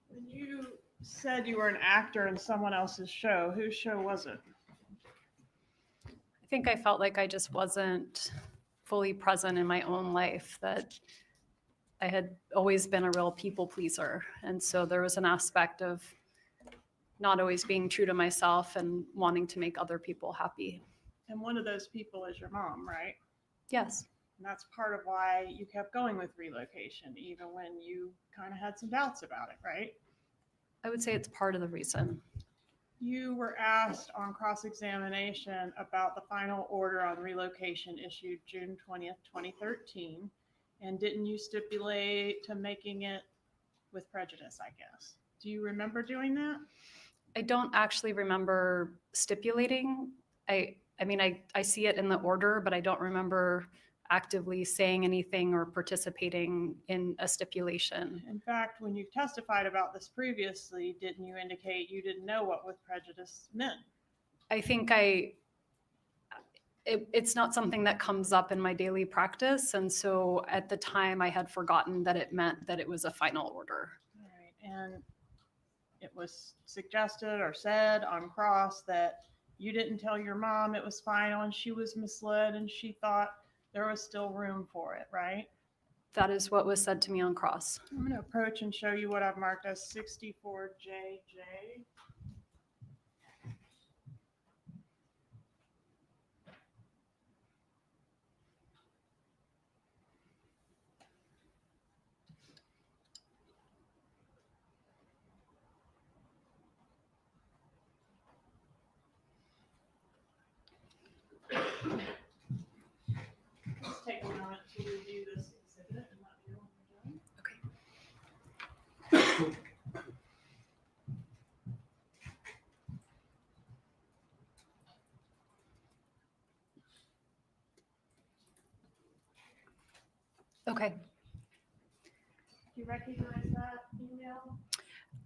When you said you were an actor in someone else's show, whose show was it? I think I felt like I just wasn't fully present in my own life, that I had always been a real people pleaser. And so there was an aspect of not always being true to myself and wanting to make other people happy. And one of those people is your mom, right? Yes. And that's part of why you kept going with relocation, even when you kind of had some doubts about it, right? I would say it's part of the reason. You were asked on cross-examination about the final order on relocation issued June 20th, 2013. And didn't you stipulate to making it with prejudice, I guess? Do you remember doing that? I don't actually remember stipulating. I mean, I see it in the order, but I don't remember actively saying anything or participating in a stipulation. In fact, when you testified about this previously, didn't you indicate you didn't know what with prejudice meant? I think it's not something that comes up in my daily practice. And so at the time I had forgotten that it meant that it was a final order. All right. And it was suggested or said on cross that you didn't tell your mom it was final and she was misled and she thought there was still room for it, right? That is what was said to me on cross. I'm going to approach and show you what I've marked as 64JJ. Let's take a moment to review this exhibit and let me know when you're done. Okay. Do you recognize that email?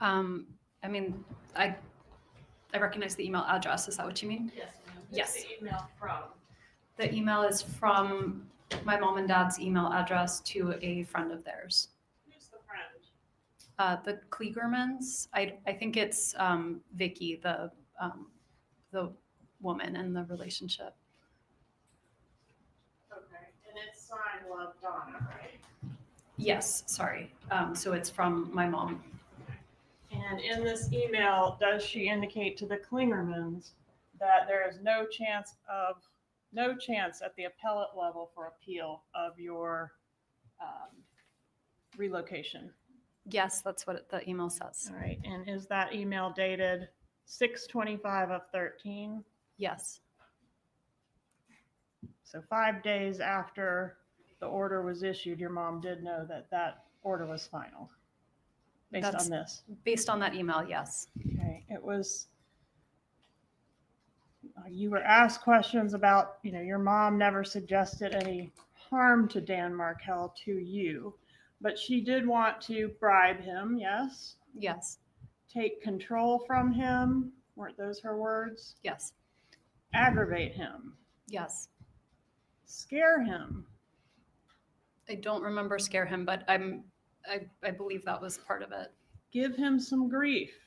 I mean, I recognize the email address. Is that what you mean? Yes, ma'am. Yes. The email from. The email is from my mom and dad's email address to a friend of theirs. Who's the friend? The Kliegermans. I think it's Vicky, the woman in the relationship. Okay, and it's signed Love Donna, right? Yes, sorry. So it's from my mom. And in this email, does she indicate to the Klingermans that there is no chance at the appellate level for appeal of your relocation? Yes, that's what the email says. All right, and is that email dated 6/25/13? Yes. So 5 days after the order was issued, your mom did know that that order was final, based on this. Based on that email, yes. Okay, it was, you were asked questions about, your mom never suggested any harm to Dan Markel to you, but she did want to bribe him, yes? Yes. Take control from him, weren't those her words? Yes. Aggravate him, Yes. scare him. I don't remember scare him, but I believe that was part of it. Give him some grief,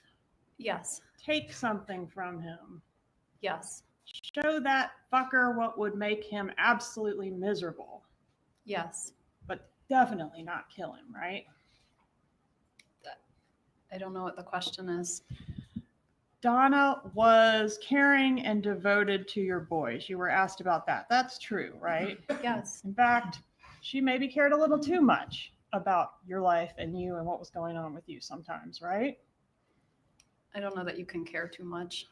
Yes. take something from him. Yes. Show that fucker what would make him absolutely miserable, Yes. but definitely not kill him, right? I don't know what the question is. Donna was caring and devoted to your boys. You were asked about that. That's true, right? Yes. In fact, she maybe cared a little too much about your life and you and what was going on with you sometimes, right? I don't know that you can care too much.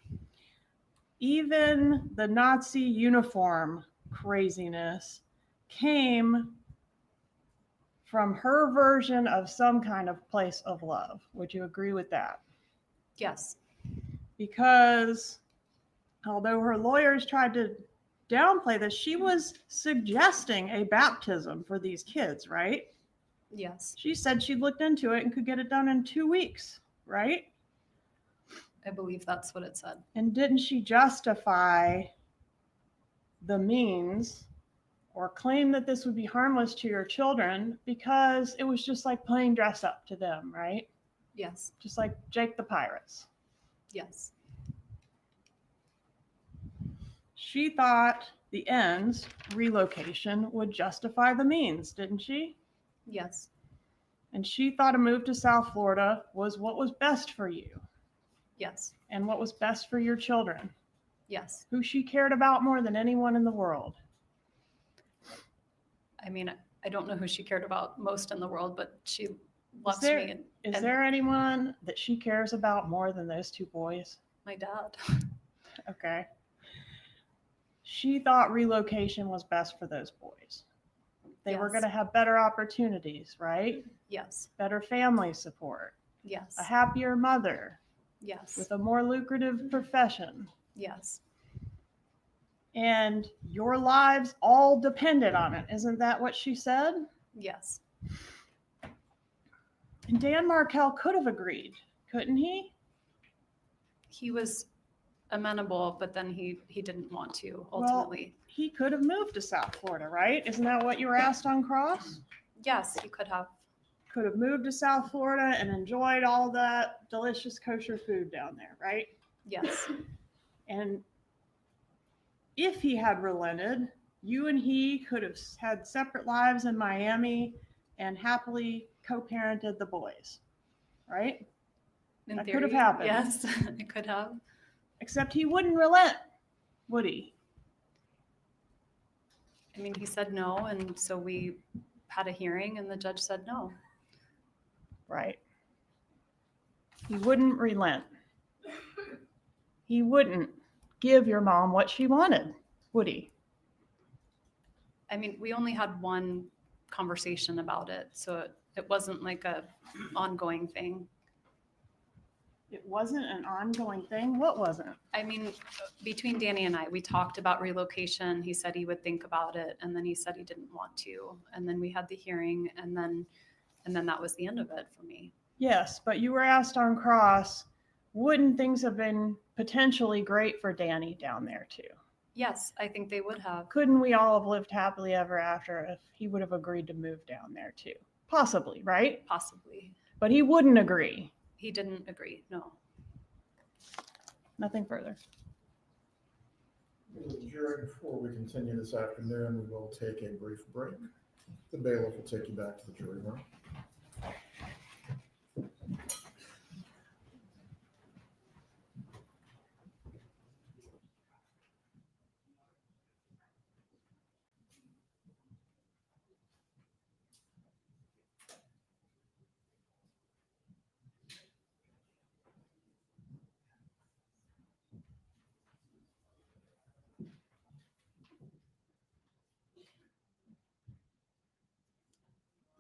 Even the Nazi uniform craziness came from her version of some kind of place of love. Would you agree with that? Yes. Because although her lawyers tried to downplay this, she was suggesting a baptism for these kids, right? Yes. She said she looked into it and could get it done in 2 weeks, right? I believe that's what it said. And didn't she justify the means or claim that this would be harmless to your children because it was just like playing dress up to them, right? Yes. Just like Jake the Pirates. Yes. She thought the ends, relocation, would justify the means, didn't she? Yes. And she thought a move to South Florida was what was best for you Yes. and what was best for your children, Yes. who she cared about more than anyone in the world. I mean, I don't know who she cared about most in the world, but she loves there- me. Is there anyone that she cares about more than those two boys? My dad. Okay. She thought relocation was best for those boys. They were Yes. going to have better opportunities, right? Yes. Better family support, Yes. a happier mother Yes. with a more lucrative profession. Yes. And your lives all depended on it. Isn't that what she said? Yes. And Dan Markel could have agreed, couldn't he? He was amenable, but then he didn't want to ultimately. Well, he could have moved to South Florida, right? Isn't that what you were asked on cross? Yes, he could have. Could have moved to South Florida and enjoyed all that delicious kosher food down there, right? Yes. And if he had relented, You and he could have had separate lives in Miami and happily co-parented the boys, right? In That theory, could have happened. yes, it could have. Except he wouldn't relent, would he? I mean, he said no, and so we had a hearing, and the judge said no. Right. He wouldn't relent. He wouldn't give your mom what she wanted, would he? I mean, we only had one conversation about it, so it wasn't like a ongoing thing. It wasn't an ongoing thing. What wasn't? I mean, between Danny and I, we talked about relocation. He said he would think about it, and then he said he didn't want to. And then we had the hearing, and then that was the end of it for me. Yes, but you were asked on cross, wouldn't things have been potentially great for Danny down there too? Yes, I think they would have. Couldn't we all have lived happily ever after if he would have agreed to move down there too? Possibly, right? Possibly. But he wouldn't agree. He didn't agree, no. Nothing further. Jury, before we continue this afternoon, we will take a brief break. The bailiff will take you back to the jury room.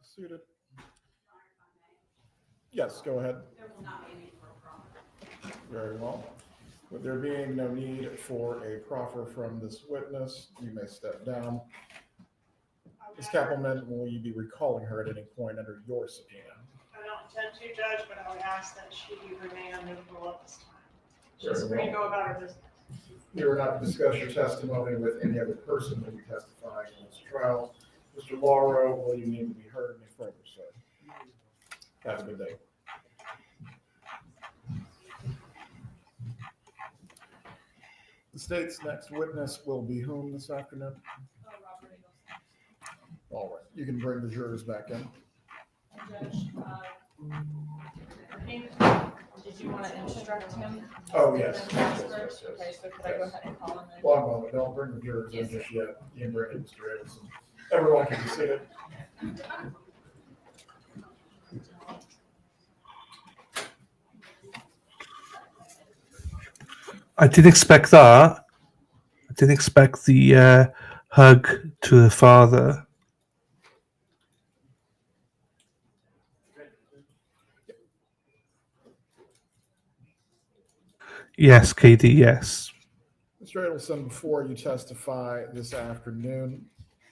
Seated. Yes, go ahead. There will not be a need for a proffer. Very well. With there being no need for a proffer from this witness, you may step down. Ms. Kappelman, will you be recalling her at any point under your subpoena? I don't intend to, Judge, but I would ask that she remain unmovable at this time. Very She's free to well. go about her business. You are not to discuss your testimony with any other person when you testify in this trial. Mr. Lauro, will you need to be heard any further, sir? Have a good day. The state's next witness will be whom this afternoon? All right, you can bring the jurors back in. Did you want to instruct him? Oh, yes. Okay, so could I go ahead and call him in? One moment, don't bring the jurors in just yet. You can bring in Mr. Adelson. Everyone can be seated. I didn't expect that. I didn't expect the hug to the father. Yes, KD, yes. Mr. Adelson, before you testify this afternoon,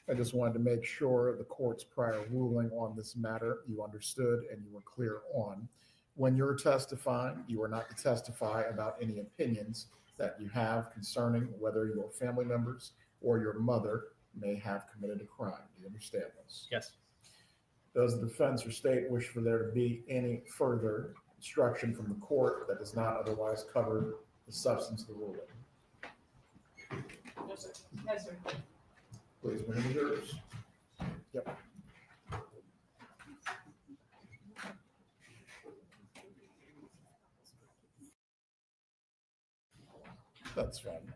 I just wanted to make sure the court's prior ruling on this matter you understood and you were clear on. When you're testifying, you are not to testify about any opinions that you have concerning whether your family members or your mother may have committed a crime. Do you understand this? Yes. Does the defense or state wish for there to be any further instruction from the court that does not otherwise cover the substance of the ruling? No, sir. No, sir. Please bring the jurors. Yep. That's fine.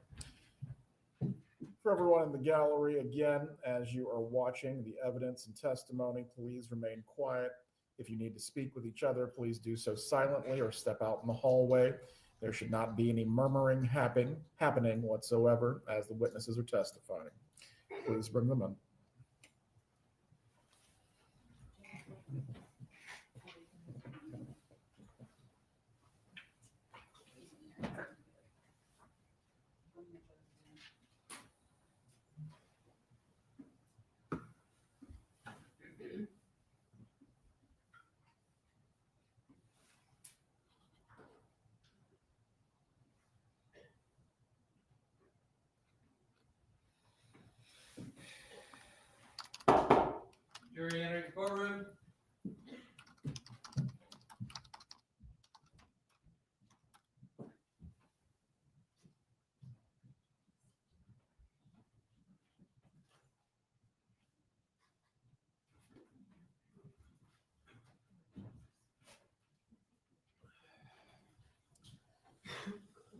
For everyone in the gallery, again, as you are watching the evidence and testimony, please remain quiet. If you need to speak with each other, please do so silently or step out in the hallway. There should not be any murmuring happening whatsoever as the witnesses are testifying. Please bring them in.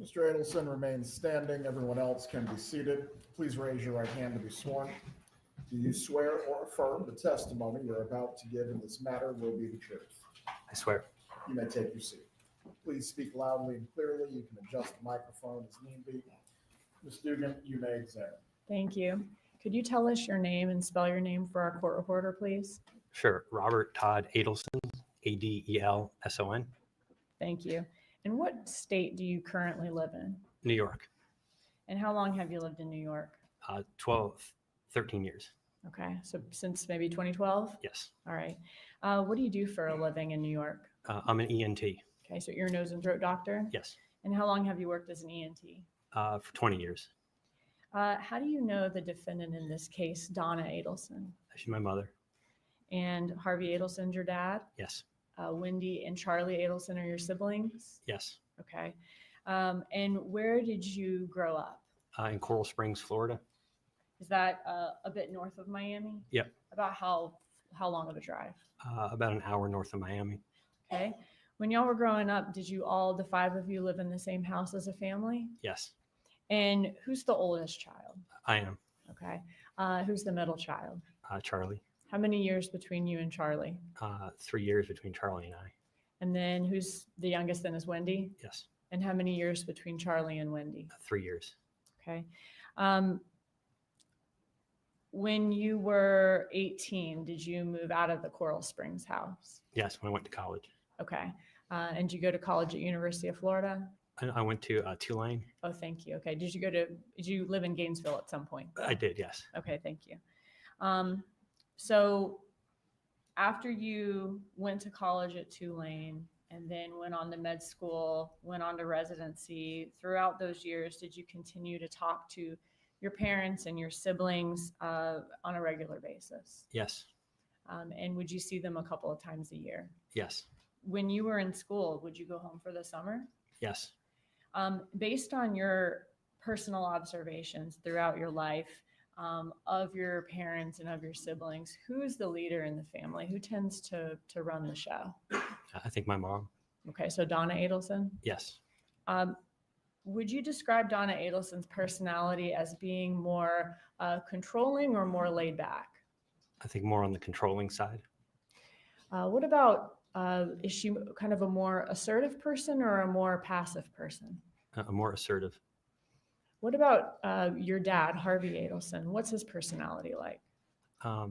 Mr. Adelson remains standing. Everyone else can be seated. Please raise your right hand to be sworn. Do you swear or affirm the testimony you're about to give in this matter will be the truth? I swear. You may take your seat. Please speak loudly and clearly. You can adjust the microphone as need be. Ms. Dugan, you may examine. Thank you. Could you tell us your name and spell your name for our court reporter, please? Sure. Robert Todd Adelson, Adelson. Thank you. And what state do you currently live in? New York. And how long have you lived in New York? 13 years. Okay, so since maybe 2012? Yes. All right. What do you do for a living in New York? I'm an ENT. Okay, so ear, nose, and throat doctor? Yes. And how long have you worked as an ENT? For 20 years. How do you know the defendant in this case, Donna Adelson? She's my mother. And Harvey Adelson's your dad? Yes. Wendi and Charlie Adelson are your siblings? Yes. Okay. And where did you grow up? In Coral Springs, Florida. Is that a bit north of Miami? Yep. About how long of a drive? About an hour north of Miami. Okay. When y'all were growing up, did you all, the five of you, live in the same house as a family? Yes. And who's the oldest child? I am. Okay. Who's the middle child? Charlie. How many years between you and Charlie? 3 years between Charlie and I. And then who's the youngest then is Wendi? Yes. And how many years between Charlie and Wendi? 3 years. Okay. When you were 18, did you move out of the Coral Springs house? Yes, when I went to college. Okay. And did you go to college at University of Florida? I went to Tulane. Oh, thank you. Okay. Did you live in Gainesville at some point? I did, yes. Okay, thank you. So after you went to college at Tulane and then went on to med school, went on to residency, throughout those years, did you continue to talk to your parents and your siblings on a regular basis? Yes. And would you see them a couple of times a year? Yes. When you were in school, would you go home for the summer? Yes. Based on your personal observations throughout your life, of your parents and of your siblings, who is the leader in the family? Who tends to run the show? I think my mom. Okay, so Donna Adelson? Yes. Would you describe Donna Adelson's personality as being more controlling or more laid back? I think more on the controlling side. What about, is she kind of a more assertive person or a more passive person? More assertive. What about your dad, Harvey Adelson? What's his personality like? I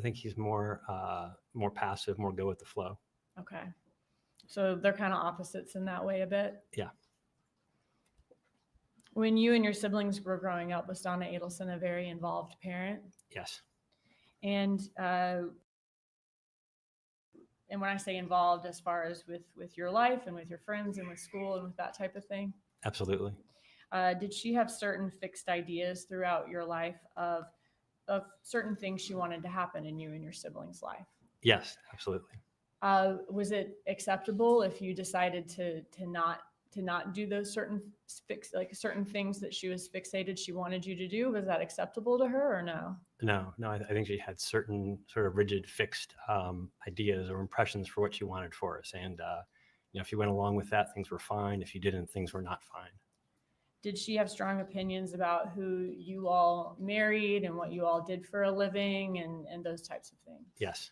think he's more passive, more go with the flow. Okay. So they're kind of opposites in that way a bit? Yeah. When you and your siblings were growing up, was Donna Adelson a very involved parent? Yes. And when I say involved, as far as with your life and with your friends and with school and with that type of thing? Absolutely. Did she have certain fixed ideas throughout your life of certain things she wanted to happen in you and your siblings' life? Yes, absolutely. Was it acceptable if you decided to not do those certain things that she was fixated she wanted you to do? Was that acceptable to her or no? No, I think she had certain sort of rigid, fixed ideas or impressions for what she wanted for us. And, if you went along with that, things were fine. If you didn't, things were not fine. Did she have strong opinions about who you all married and what you all did for a living and those types of things? Yes.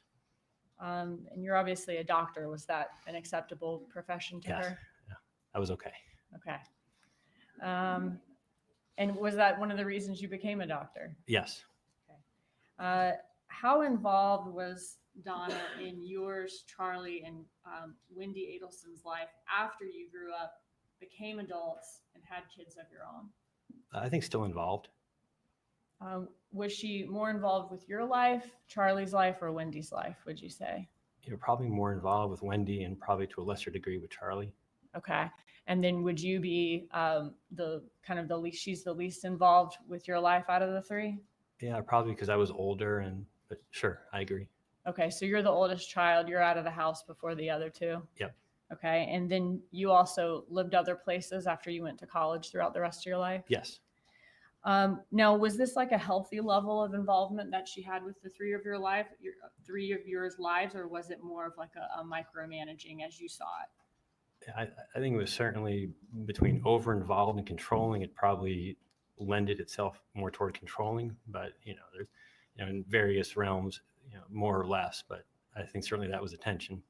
And you're obviously a doctor. Was that an acceptable profession to her? Yeah, that was okay. Okay. And was that one of the reasons you became a doctor? Yes. Okay. How involved was Donna in yours, Charlie, and Wendi Adelson's life after you grew up, became adults, and had kids of your own? I think still involved. Was she more involved with your life, Charlie's life, or Wendy's life, would you say? You're probably more involved with Wendi and probably to a lesser degree with Charlie. Okay. And then would you be she's the least involved with your life out of the three? Yeah, probably because I was older, but sure, I agree. Okay, so you're the oldest child. You're out of the house before the other two? Yep. Okay, and then you also lived other places after you went to college throughout the rest of your life? Yes. Now, was this like a healthy level of involvement that she had with the three of your lives, or was it more of like a micromanaging as you saw it? I think it was certainly between over involved and controlling. It probably lended itself more toward controlling, but there's in various realms, more or less. But I think certainly that was the tension.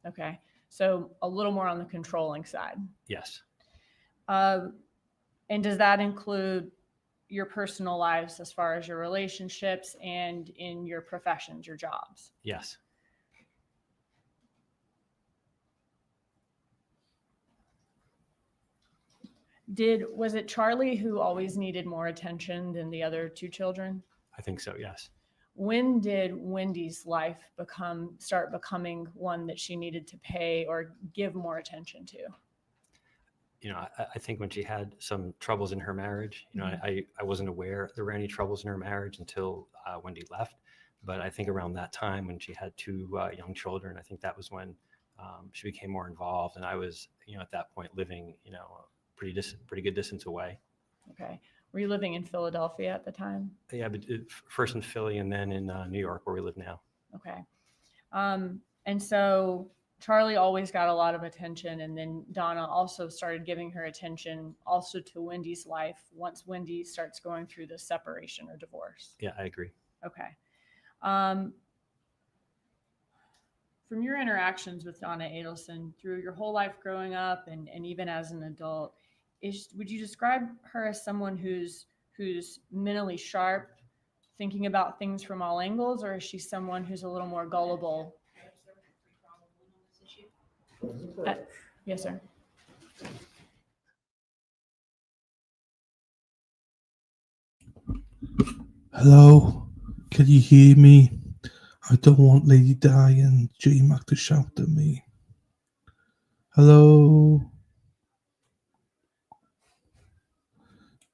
Okay, so a little more on the controlling side. Yes. And does that include your personal lives as far as your relationships and in your professions, your jobs? Yes. Was it Charlie who always needed more attention than the other two children? I think so, yes. When did Wendy's life start becoming one that she needed to pay or give more attention to? I think when she had some troubles in her marriage, I wasn't aware there were any troubles in her marriage until Wendi left. But I think around that time when she had two young children, I think that was when she became more involved. And I was, at that point living, pretty good distance away. Okay. Were you living in Philadelphia at the time? Yeah, but first in Philly and then in New York where we live now. Okay. And so Charlie always got a lot of attention, and then Donna also started giving her attention also to Wendy's life once Wendi starts going through the separation or divorce. Yeah, I agree. Okay. From your interactions with Donna Adelson through your whole life growing up and even as an adult, would you describe her as someone who's mentally sharp, thinking about things from all angles, or is she someone who's a little more gullible? Yes, sir. Hello, can you hear me? I don't want Lady Di and J-Mac to shout at me. Hello?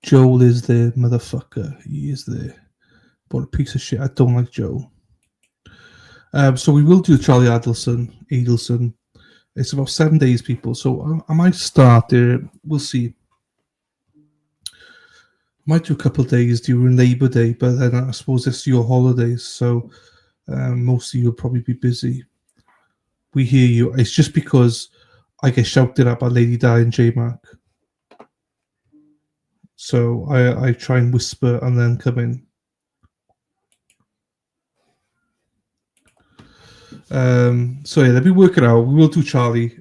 Joel is there, motherfucker. He is there. But a piece of shit. I don't like Joel. So we will do Charlie Adelson. It's about 7 days, people. So I might start there. We'll see. Might do a couple of days during Labor Day, but then I suppose it's your holidays, so most of you will probably be busy. We hear you. It's just because I get shouted at by Lady Di and J-Mac. So I try and whisper and then come in. So yeah, let me work it out. We will do Charlie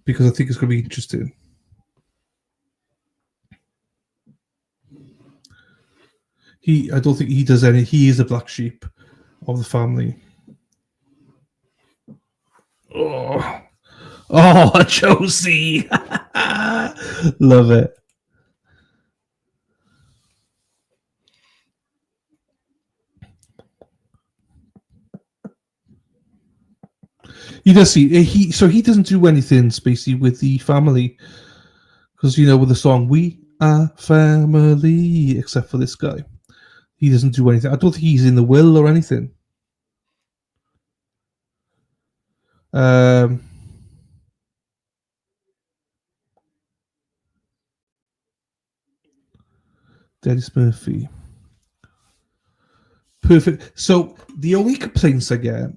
because I think it's going to be interesting. I don't think he does any. He is a black sheep of the family. Oh, Josie. Love it. He does see he doesn't do anything spacey with the family because with the song "We Are Family," except for this guy, he doesn't do anything. I don't think he's in the will or anything. Dennis Murphy. Perfect. So the only complaints I get,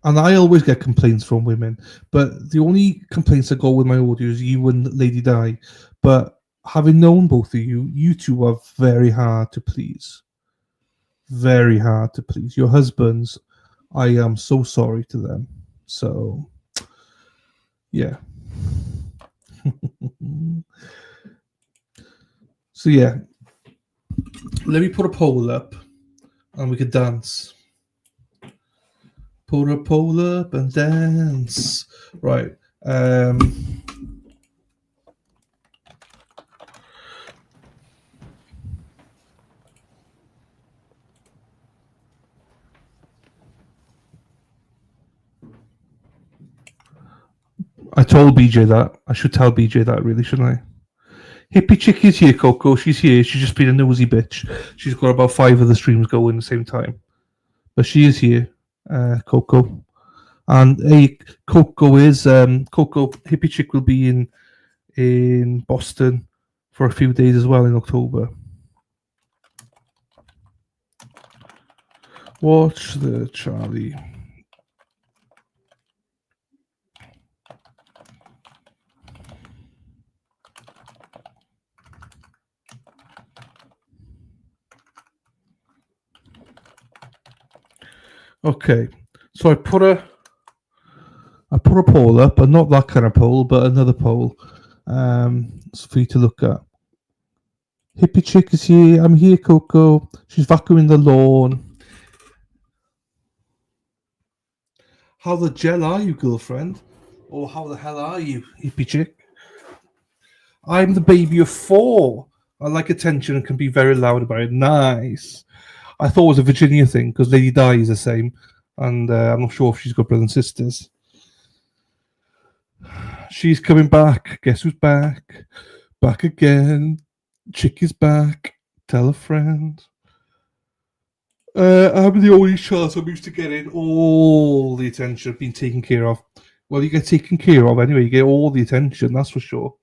and I always get complaints from women, but the only complaints I go with my audio is you and Lady Di. But having known both of you, you two are very hard to please. Very hard to please. Your husbands, I am so sorry to them. So, yeah. So, yeah. Let me put a poll up and we could dance. Put a poll up and dance. Right. I told BJ that. I should tell BJ that, really, shouldn't I? Hippie Chick is here, Coco. She's here. She's just been a nosy bitch. She's got about 5 of the streams going at the same time. But she is here, Coco. And hey, Coco is Coco. Hippie Chick will be in Boston for a few days as well in October. Watch the Charlie. Okay, so I put a poll up, but not that kind of poll, but another poll, for you to look at. Hippie chick is here. I'm here, Coco. She's vacuuming the lawn. How the gel are you, girlfriend? Or how the hell are you, hippie chick? I'm the baby of 4. I like attention and can be very loud about it. Nice. I thought it was a Virginia thing because Lady Di is the same, and I'm not sure if she's got brothers and sisters. She's coming back. Guess who's back? Back again. Chick is back. Tell a friend. I'm the only child I'm used to getting all the attention, being taken care of. Well, you get taken care of anyway. You get all the attention, that's for sure.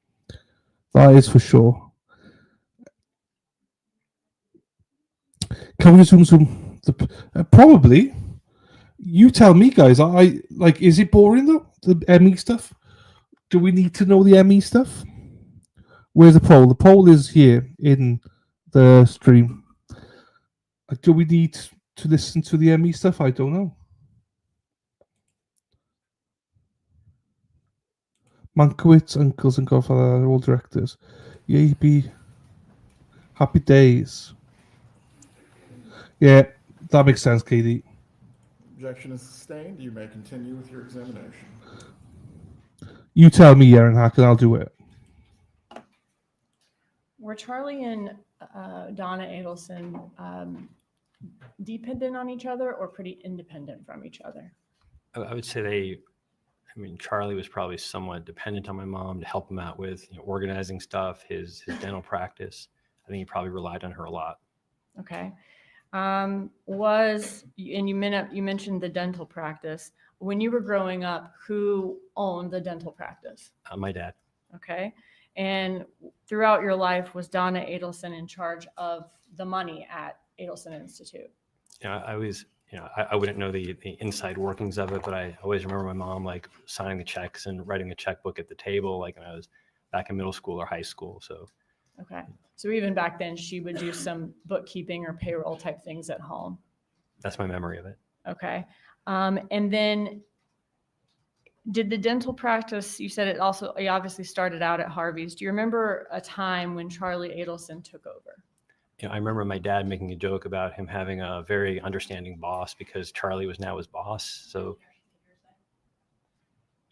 That is for sure. Can we zoom? Probably. You tell me, guys. I like. Is it boring though? The ME stuff. Do we need to know the ME stuff? Where's the poll? The poll is here in the stream. Do we need to listen to the ME stuff? I don't know. Mankiewicz, uncles, and godfather are all directors. Yay, be happy days. Yeah, that makes sense, Katie. Objection is sustained. You may continue with your examination. You tell me, Aaron Hack, and I'll do it. Were Charlie and Donna Adelson dependent on each other or pretty independent from each other? I would say Charlie was probably somewhat dependent on my mom to help him out with organizing stuff, his dental practice. I think he probably relied on her a lot. Okay. And you mentioned the dental practice. When you were growing up, who owned the dental practice? My dad. Okay. And throughout your life, was Donna Adelson in charge of the money at Adelson Institute? I always, I wouldn't know the inside workings of it, but I always remember my mom signing the checks and writing the checkbook at the table, when I was back in middle school or high school. So. Okay. So even back then, she would do some bookkeeping or payroll type things at home. That's my memory of it. Okay. And then did the dental practice, you said it obviously started out at Harvey's. Do you remember a time when Charlie Adelson took over? I remember my dad making a joke about him having a very understanding boss because Charlie was now his boss. So.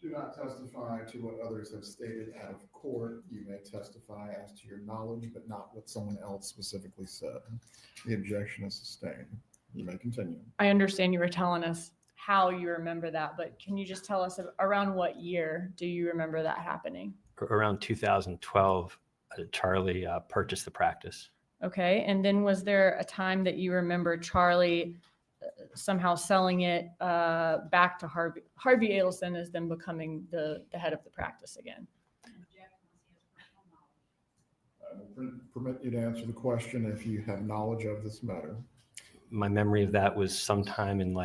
Do not testify to what others have stated out of court. You may testify as to your knowledge, but not what someone else specifically said. The objection is sustained. You may continue. I understand you were telling us how you remember that, but can you just tell us around what year do you remember that happening? Around 2012, Charlie purchased the practice. Okay. And then was there a time that you remember Charlie somehow selling it back to Harvey? Harvey Adelson is then becoming the head of the practice again. I will permit you to answer the question if you have knowledge of this matter. My memory of that was sometime in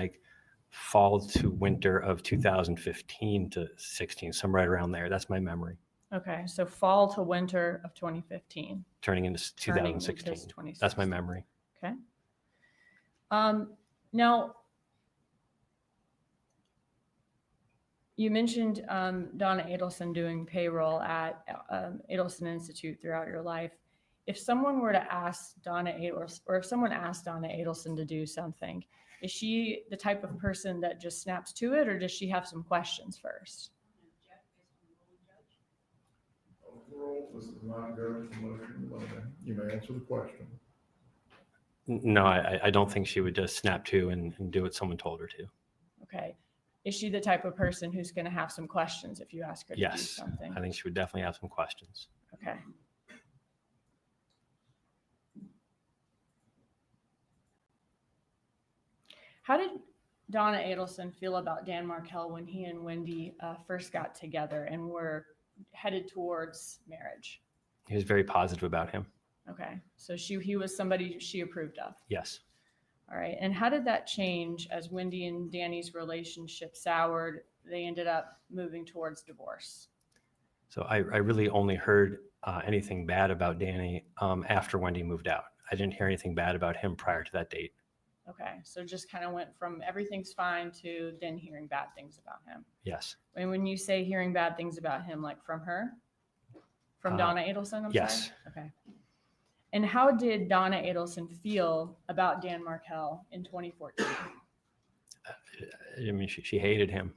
fall to winter of 2015 to 16, somewhere right around there. That's my memory. Okay, so fall to winter of 2015. Turning into 2016. That's my memory. Okay. Now, you mentioned Donna Adelson doing payroll at Adelson Institute throughout your life. If someone were to ask Donna Adelson, or if someone asked Donna Adelson to do something, is she the type of person that just snaps to it, or does she have some questions first? Overall, this does not go to motion limiting. You may answer the question. No, I don't think she would just snap to and do what someone told her to. Okay. Is she the type of person who's going to have some questions if you ask her to do something? I think she would definitely have some questions. Okay. How did Donna Adelson feel about Dan Markel when he and Wendi first got together and were headed towards marriage? He was very positive about him. Okay. So he was somebody she approved of. Yes. All right. And how did that change as Wendi and Danny's relationship soured? They ended up moving towards divorce. So I really only heard anything bad about Danny after Wendi moved out. I didn't hear anything bad about him prior to that date. Okay, so just kind of went from everything's fine to then hearing bad things about him. Yes. And when you say hearing bad things about him, like from her? From Donna Adelson, I'm yes. sorry? Okay. And how did Donna Adelson feel about Dan Markel in 2014? I mean, she hated him.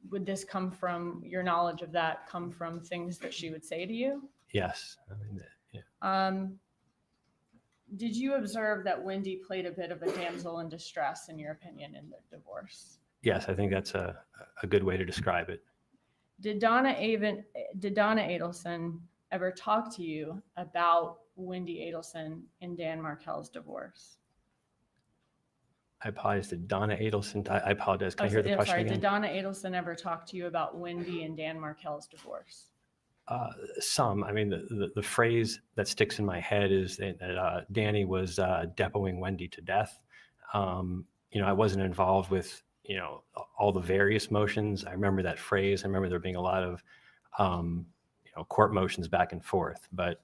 Would this come from your knowledge of that, come from things that she would say to you? Yes. I mean, yeah. Did you observe that Wendi played a bit of a damsel in distress, in your opinion, in the divorce? Yes, I think that's a good way to describe it. Did Donna Adelson ever talk to you about Wendi Adelson and Dan Markel's divorce? I apologize. Did Donna Adelson? I apologize. Can I hear the question again? Did Donna Adelson ever talk to you about Wendi and Dan Markel's divorce? Some. I mean, the phrase that sticks in my head is that Danny was depoing Wendi to death. I wasn't involved with all the various motions. I remember that phrase. I remember there being a lot of court motions back and forth. But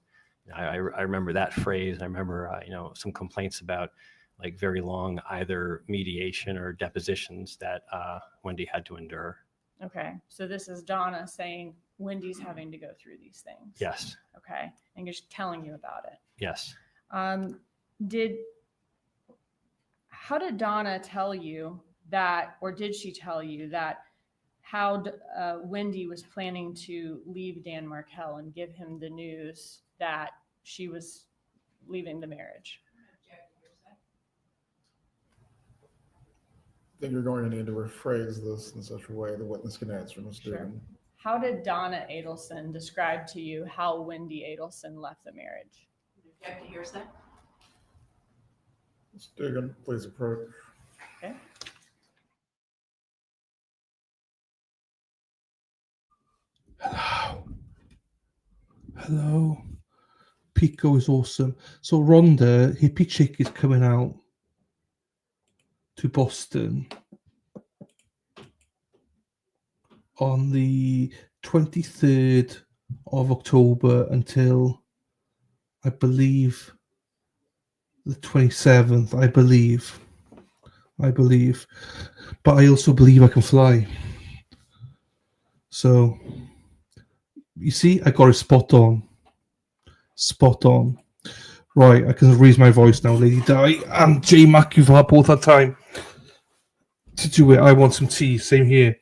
I remember that phrase. I remember some complaints about like very long either mediation or depositions that Wendi had to endure. Okay, so this is Donna saying Wendy's having to go through these things. Yes. Okay, and just telling you about it. Yes. How did Donna tell you that, or did she tell you that how Wendi was planning to leave Dan Markel and give him the news that she was leaving the marriage? I think you're going to need to rephrase this in such a way the witness can answer, Ms. Dugan. How did Donna Adelson describe to you how Wendi Adelson left the marriage? Object to hearsay. Ms. Dugan, please approach. Okay. Hello. Pico is awesome. So Rhonda, Hippie Chick is coming out to Boston on the 23rd of October until, I believe, the 27th, I believe. But I also believe I can fly. So, you see, I got it spot on. Spot on. Right, I can raise my voice now, Lady Di and J Mac. You've had both had time to do it. I want some tea. Same here.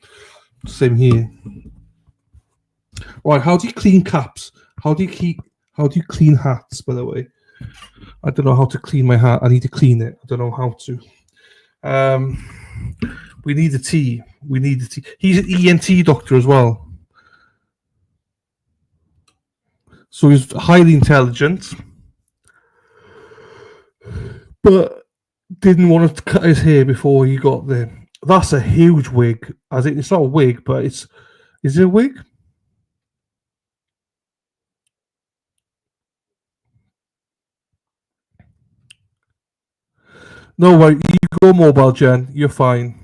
Right, how do you clean caps? How do you clean hats, by the way? I don't know how to clean my hat. I need to clean it. I don't know how to. We need a tea. He's an ENT doctor as well. So he's highly intelligent, but didn't want to cut his hair before he got there. That's a huge wig. It's not a wig, but is it a wig? No worry, you go mobile, Jen. You're fine.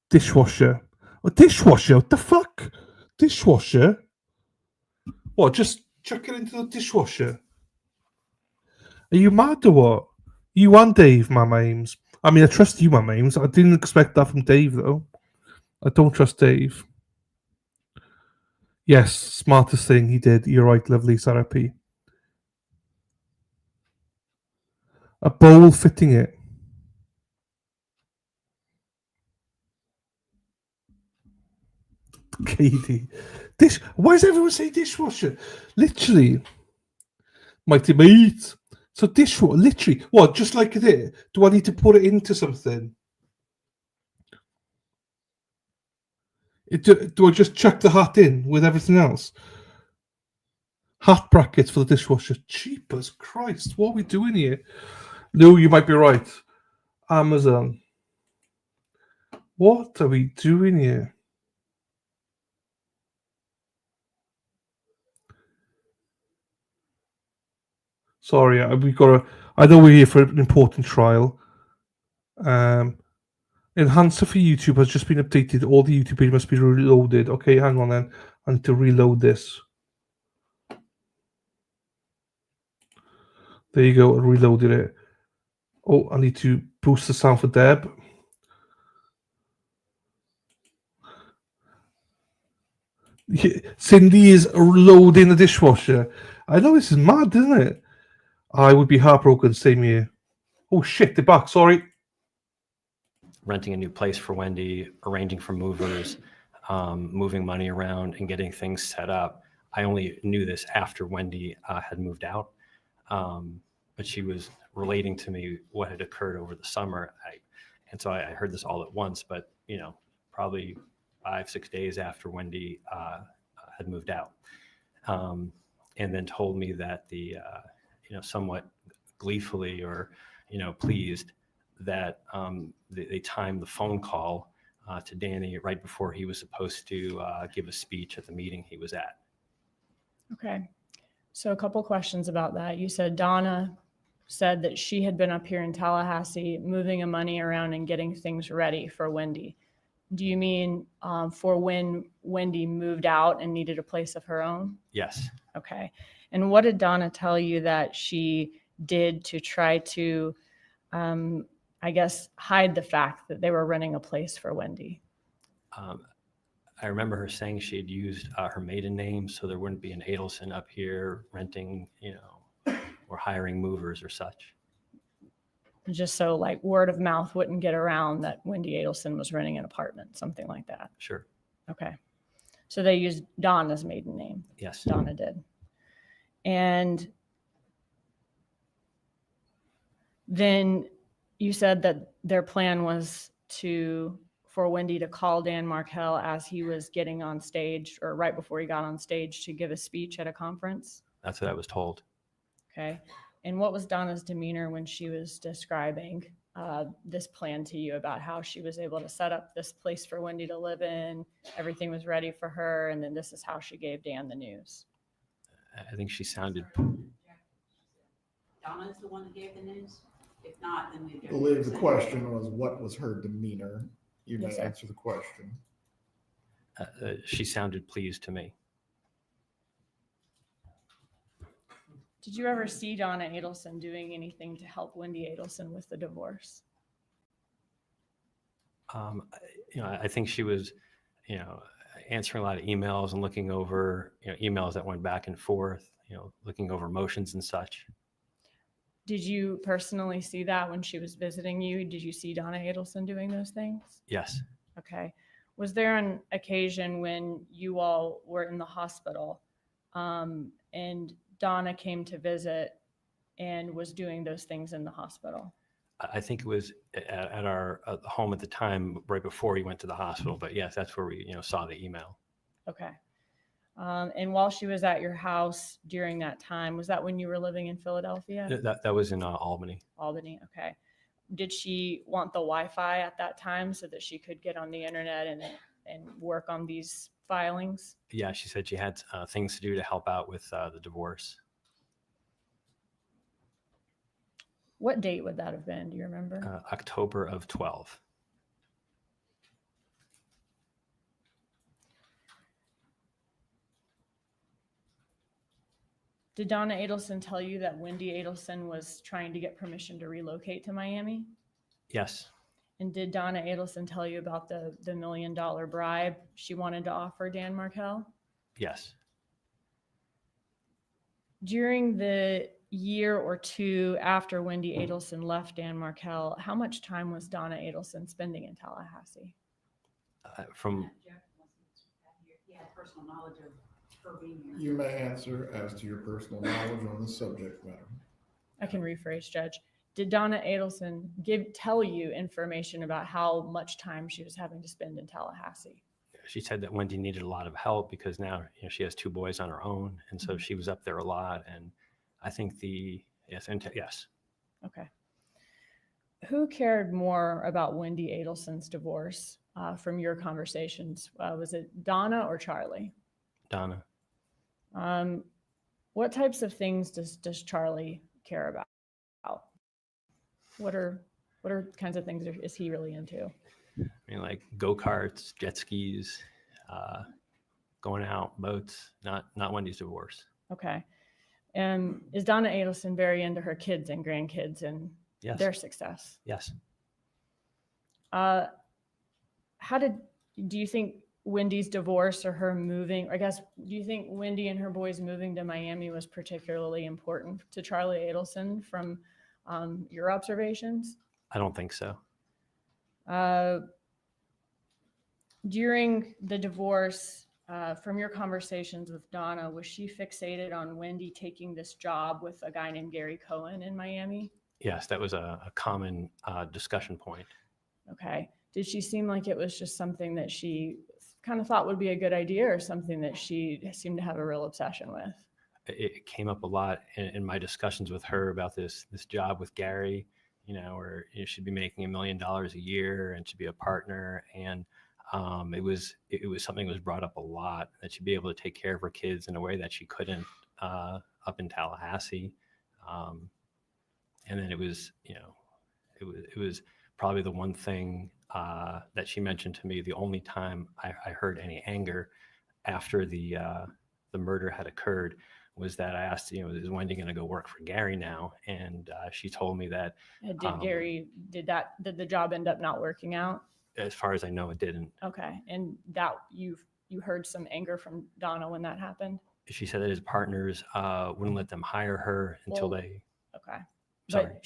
Dishwasher. A dishwasher? What the fuck? Dishwasher? What, just chuck it into the dishwasher? Are you mad or what? You and Dave, Mama Ames. I mean, I trust you, Mama Ames. I didn't expect that from Dave, though. I don't trust Dave. Yes, smartest thing he did. You're right, lovely, Sarah P. A bowl fitting it. Katie. Why does everyone say dishwasher? Literally. Mighty mate. So dishwasher, literally. What, just like this? Do I need to put it into something? Do I just chuck the hat in with everything else? Hat brackets for the dishwasher. Jeepers Christ, what are we doing here? No, you might be right. Amazon. What are we doing here? Sorry, we've got to. I know we're here for an important trial. Enhancer for YouTube has just been updated. All the YouTube page must be reloaded. Okay, hang on then. I need to reload this. There you go. I reloaded it. Oh, I need to boost the sound for Deb. Cindy is loading the dishwasher. I know this is mad, isn't it? I would be heartbroken. Same here. Oh shit, they're back. Sorry. Renting a new place for Wendi, arranging for movers, moving money around, and getting things set up. I only knew this after Wendi had moved out, but she was relating to me what had occurred over the summer. And so I heard this all at once, but probably 5-6 days after Wendi had moved out, and then told me that the somewhat gleefully or pleased that they timed the phone call to Danny right before he was supposed to give a speech at the meeting he was at. Okay. So a couple questions about that. You said Donna said that she had been up here in Tallahassee moving the money around and getting things ready for Wendi. Do you mean for when Wendi moved out and needed a place of her own? Yes. Okay. And what did Donna tell you that she did to try to, I guess, hide the fact that they were renting a place for Wendi? I remember her saying she had used her maiden name so there wouldn't be an Adelson up here renting, or hiring movers or such. Just so like word of mouth wouldn't get around that Wendi Adelson was renting an apartment, something like that. Sure. Okay. So they used Donna's maiden name. Yes. Donna did. And then you said that their plan was for Wendi to call Dan Markel as he was getting on stage or right before he got on stage to give a speech at a conference. That's what I was told. Okay. And what was Donna's demeanor when she was describing this plan to you about how she was able to set up this place for Wendi to live in? Everything was ready for her. And then this is how she gave Dan the news. I think she sounded. Donna is the one that gave the news? If not, then we I believe the question was, what was her demeanor? You may Yes, sir. answer the question. She sounded pleased to me. Did you ever see Donna Adelson doing anything to help Wendi Adelson with the divorce? I think she was, answering a lot of emails and looking over, emails that went back and forth, looking over motions and such. Did you personally see that when she was visiting you? Did you see Donna Adelson doing those things? Yes. Okay. Was there an occasion when you all were in the hospital and Donna came to visit and was doing those things in the hospital? I think it was at our home at the time, right before he went to the hospital. But yes, that's where we, saw the email. Okay. And while she was at your house during that time, was that when you were living in Philadelphia? That was in Albany. Albany. Okay. Did she want the Wi-Fi at that time so that she could get on the internet and work on these filings? Yeah, she said she had things to do to help out with the divorce. What date would that have been? Do you remember? October of 12. Did Donna Adelson tell you that Wendi Adelson was trying to get permission to relocate to Miami? Yes. And did Donna Adelson tell you about the $1 million bribe she wanted to offer Dan Markel? Yes. During the year or two after Wendi Adelson left Dan Markel, how much time was Donna Adelson spending in Tallahassee? From He had personal knowledge of her being here. You may answer as to your personal knowledge on the subject matter. I can rephrase, Judge. Did Donna Adelson tell you information about how much time she was having to spend in Tallahassee? she said that Wendi needed a lot of help because now she has 2 boys on her own, and so she was up there a lot. And I think yes. Okay. Who cared more about Wendi Adelson's divorce from your conversations? Was it Donna or Charlie? Donna. What types of things does Charlie care about? What are kinds of things is he really into? I mean, like go-karts, jet skis, going out, boats, not Wendy's divorce. Okay. And is Donna Adelson very into her kids and grandkids and Yes. their success? Yes. Do you think Wendy's divorce or her moving, I guess, do you think Wendi and her boys moving to Miami was particularly important to Charlie Adelson from your observations? I don't think so. During the divorce, from your conversations with Donna, was she fixated on Wendi taking this job with a guy named Gary Cohen in Miami? Yes, that was a common discussion point. Okay. Did she seem like it was just something that she kind of thought would be a good idea, or something that she seemed to have a real obsession with? It came up a lot in my discussions with her about this job with Gary, where she'd be making $1 million a year and she'd be a partner. And it was something that was brought up a lot, that she'd be able to take care of her kids in a way that she couldn't up in Tallahassee. And then it was probably the one thing that she mentioned to me, the only time I heard any anger after the murder had occurred, was that I asked, is Wendi going to go work for Gary now? And she told me that. Did the job end up not working out? As far as I know, it didn't. Okay. And that you heard some anger from Donna when that happened? She said that his partners wouldn't let them hire her until they. Okay. Sorry. But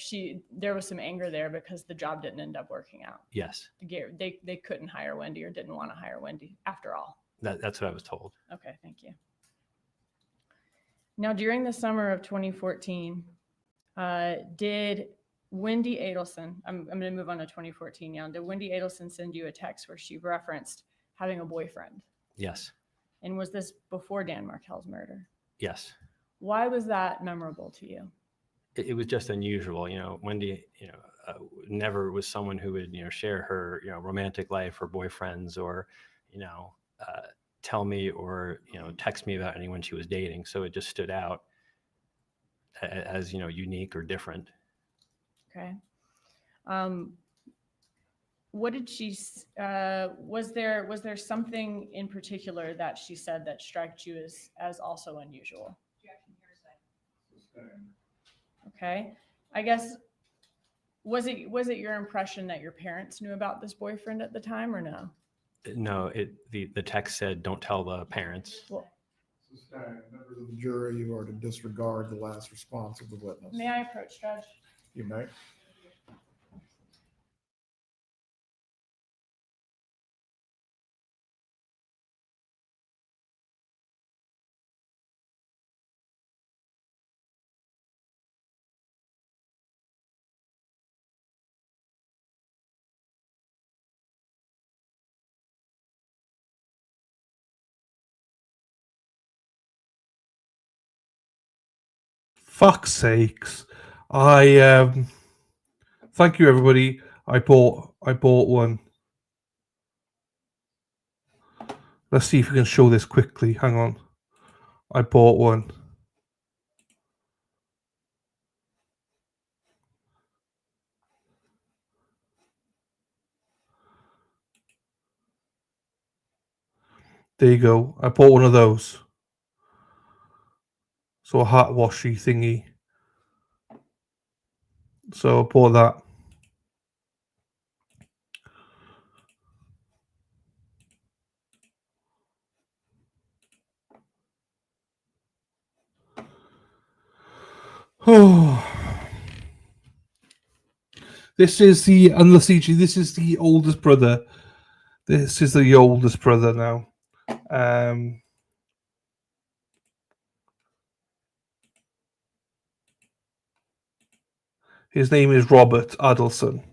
there was some anger there because the job didn't end up working out. Yes. They couldn't hire Wendi, or didn't want to hire Wendi after all. That's what I was told. Okay, thank you. Now, during the summer of 2014, did Wendi Adelson, I'm going to move on to 2014 now, did Wendi Adelson send you a text where she referenced having a boyfriend? Yes. And was this before Dan Markel's murder? Yes. Why was that memorable to you? It was just unusual. Wendi, never was someone who would, share her, romantic life or boyfriends, or, tell me or, text me about anyone she was dating. So it just stood out as, unique or different. Okay. What did she, was there something in particular that she said that struck you as also unusual? Okay. I guess, was it your impression that your parents knew about this boyfriend at the time, or no? No, the text said, don't tell the parents. Well, Members of the jury, you are to disregard the last response of the witness. may I approach, Judge? You may. Fuck's sakes. I thank you everybody. I bought one. Let's see if we can show this quickly. Hang on. I bought one. There you go. I bought one of those. So a heart washy thingy. So I bought that. Oh, this is the CG. This is the oldest brother. This is the oldest brother now. His name is Robert Adelson.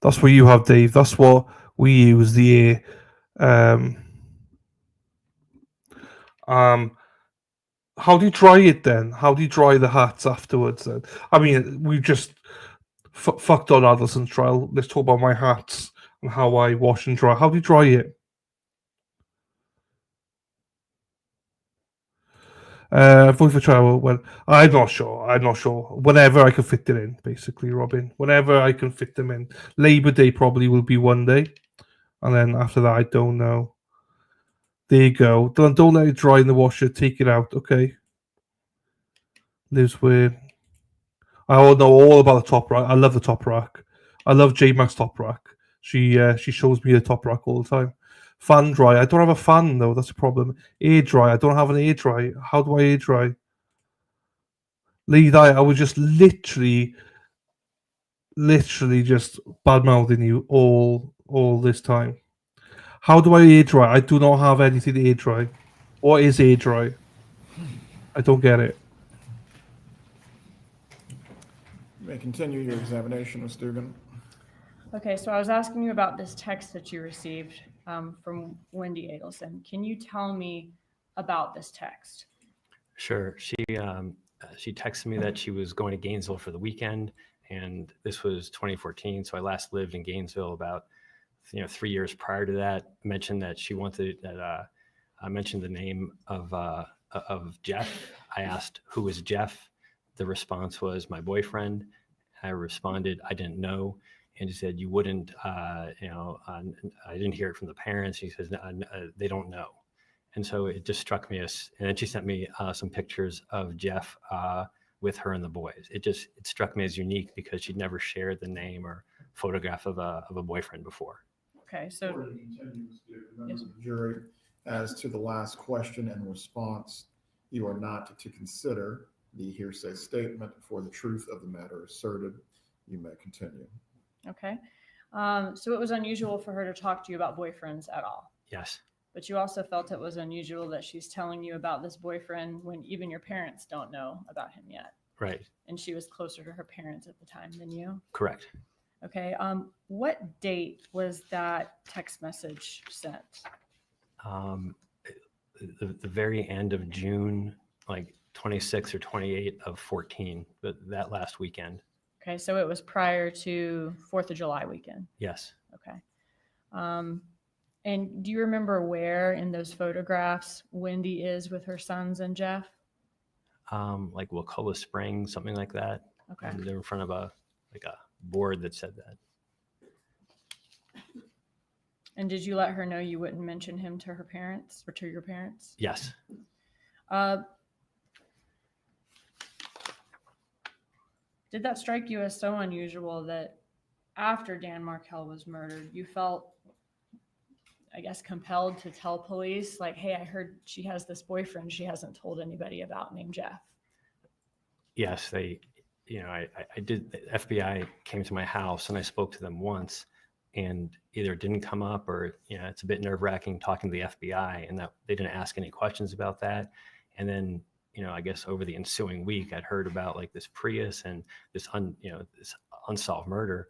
That's what you have, Dave. That's what we use. How do you dry it then? How do you dry the hats afterwards then? I mean, we just fucked on Adelson's trial. Let's talk about my hats and how I wash and dry. How do you dry it? Vote for trial. Well, I'm not sure. Whenever I can fit it in, basically, Robin. Whenever I can fit them in. Labor Day probably will be one day, and then after that, I don't know. There you go. Don't let it dry in the washer. Take it out, okay? Lives where I all know all about the top rack. I love the top rack. I love J Mac's top rack. She shows me the top rack all the time. Fan dry. I don't have a fan though. That's a problem. Air dry. I don't have an air dry. How do I air dry? Lee, I was just literally just bad mouthing you all this time. How do I air dry? I do not have anything to air dry. What is air dry? I don't get it. You may continue your examination, Ms. Dugan. Okay, so I was asking you about this text that you received from Wendi Adelson. Can you tell me about this text? Sure. She texted me that she was going to Gainesville for the weekend, and this was 2014. So I last lived in Gainesville about 3 years prior to that. Mentioned that she wanted that I mentioned the name of Jeff. I asked who was Jeff. The response was my boyfriend. I responded I didn't know, and she said you wouldn't. I didn't hear it from the parents. She says they don't know. And so it just struck me as, and then she sent me some pictures of Jeff with her and the boys. It struck me as unique because she'd never shared the name or photograph of a boyfriend before. Okay, so Before you continue, Ms. Dugan, members of the jury, as to the last question and response, you are not to consider the hearsay statement for the truth of the matter asserted. You may continue. okay. So it was unusual for her to talk to you about boyfriends at all. Yes. But you also felt it was unusual that she's telling you about this boyfriend when even your parents don't know about him yet. Right. And she was closer to her parents at the time than you. Correct. Okay. What date was that text message sent? The very end of June, like 26 or 28 of 14, but that last weekend. Okay. So it was prior to 4th of July weekend. Yes. Okay. And do you remember where in those photographs Wendi is with her sons and Jeff? Like Wakulla Springs, something like that. Okay. And they're in front of a board that said that. And did you let her know you wouldn't mention him to her parents or to your parents? Yes. Did that strike you as so unusual that after Dan Markel was murdered, you felt, I guess, compelled to tell police, like, hey, I heard she has this boyfriend she hasn't told anybody about named Jeff? Yes, I did. The FBI came to my house and I spoke to them once, and either it didn't come up or, it's a bit nerve wracking talking to the FBI, and that they didn't ask any questions about that. And then, I guess over the ensuing week, I'd heard about like this Prius and this unsolved murder.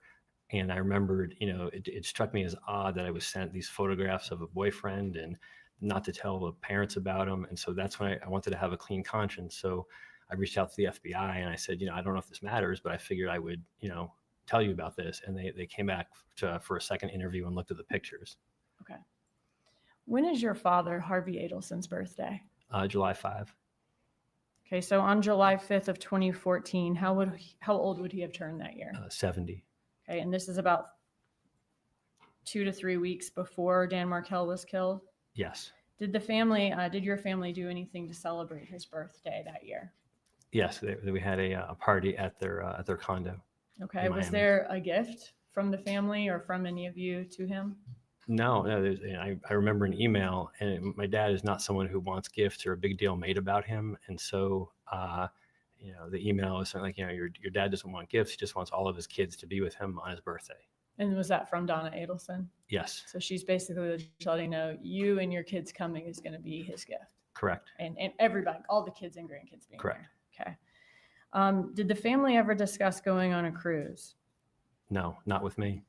And I remembered, it struck me as odd that I was sent these photographs of a boyfriend and not to tell the parents about him. And so that's when I wanted to have a clean conscience. So I reached out to the FBI and I said, I don't know if this matters, but I figured I would, tell you about this. And they came back for a second interview and looked at the pictures. Okay. When is your father, Harvey Adelson's birthday? July 5. Okay. So on July 5th of 2014, how old would he have turned that year? 70. Okay. And this is about 2 to 3 weeks before Dan Markel was killed? Yes. Did your family do anything to celebrate his birthday that year? Yes. We had a party at their condo. Okay. Was there a gift from the family or from any of you to him? No. I remember an email, and my dad is not someone who wants gifts or a big deal made about him. And so, the email is something like, your dad doesn't want gifts. He just wants all of his kids to be with him on his birthday. And was that from Donna Adelson? Yes. So she's basically letting you know you and your kids coming is going to be his gift. Correct. And everybody, all the kids and grandkids being Correct. there. Okay. Did the family ever discuss going on a cruise? No, not with me.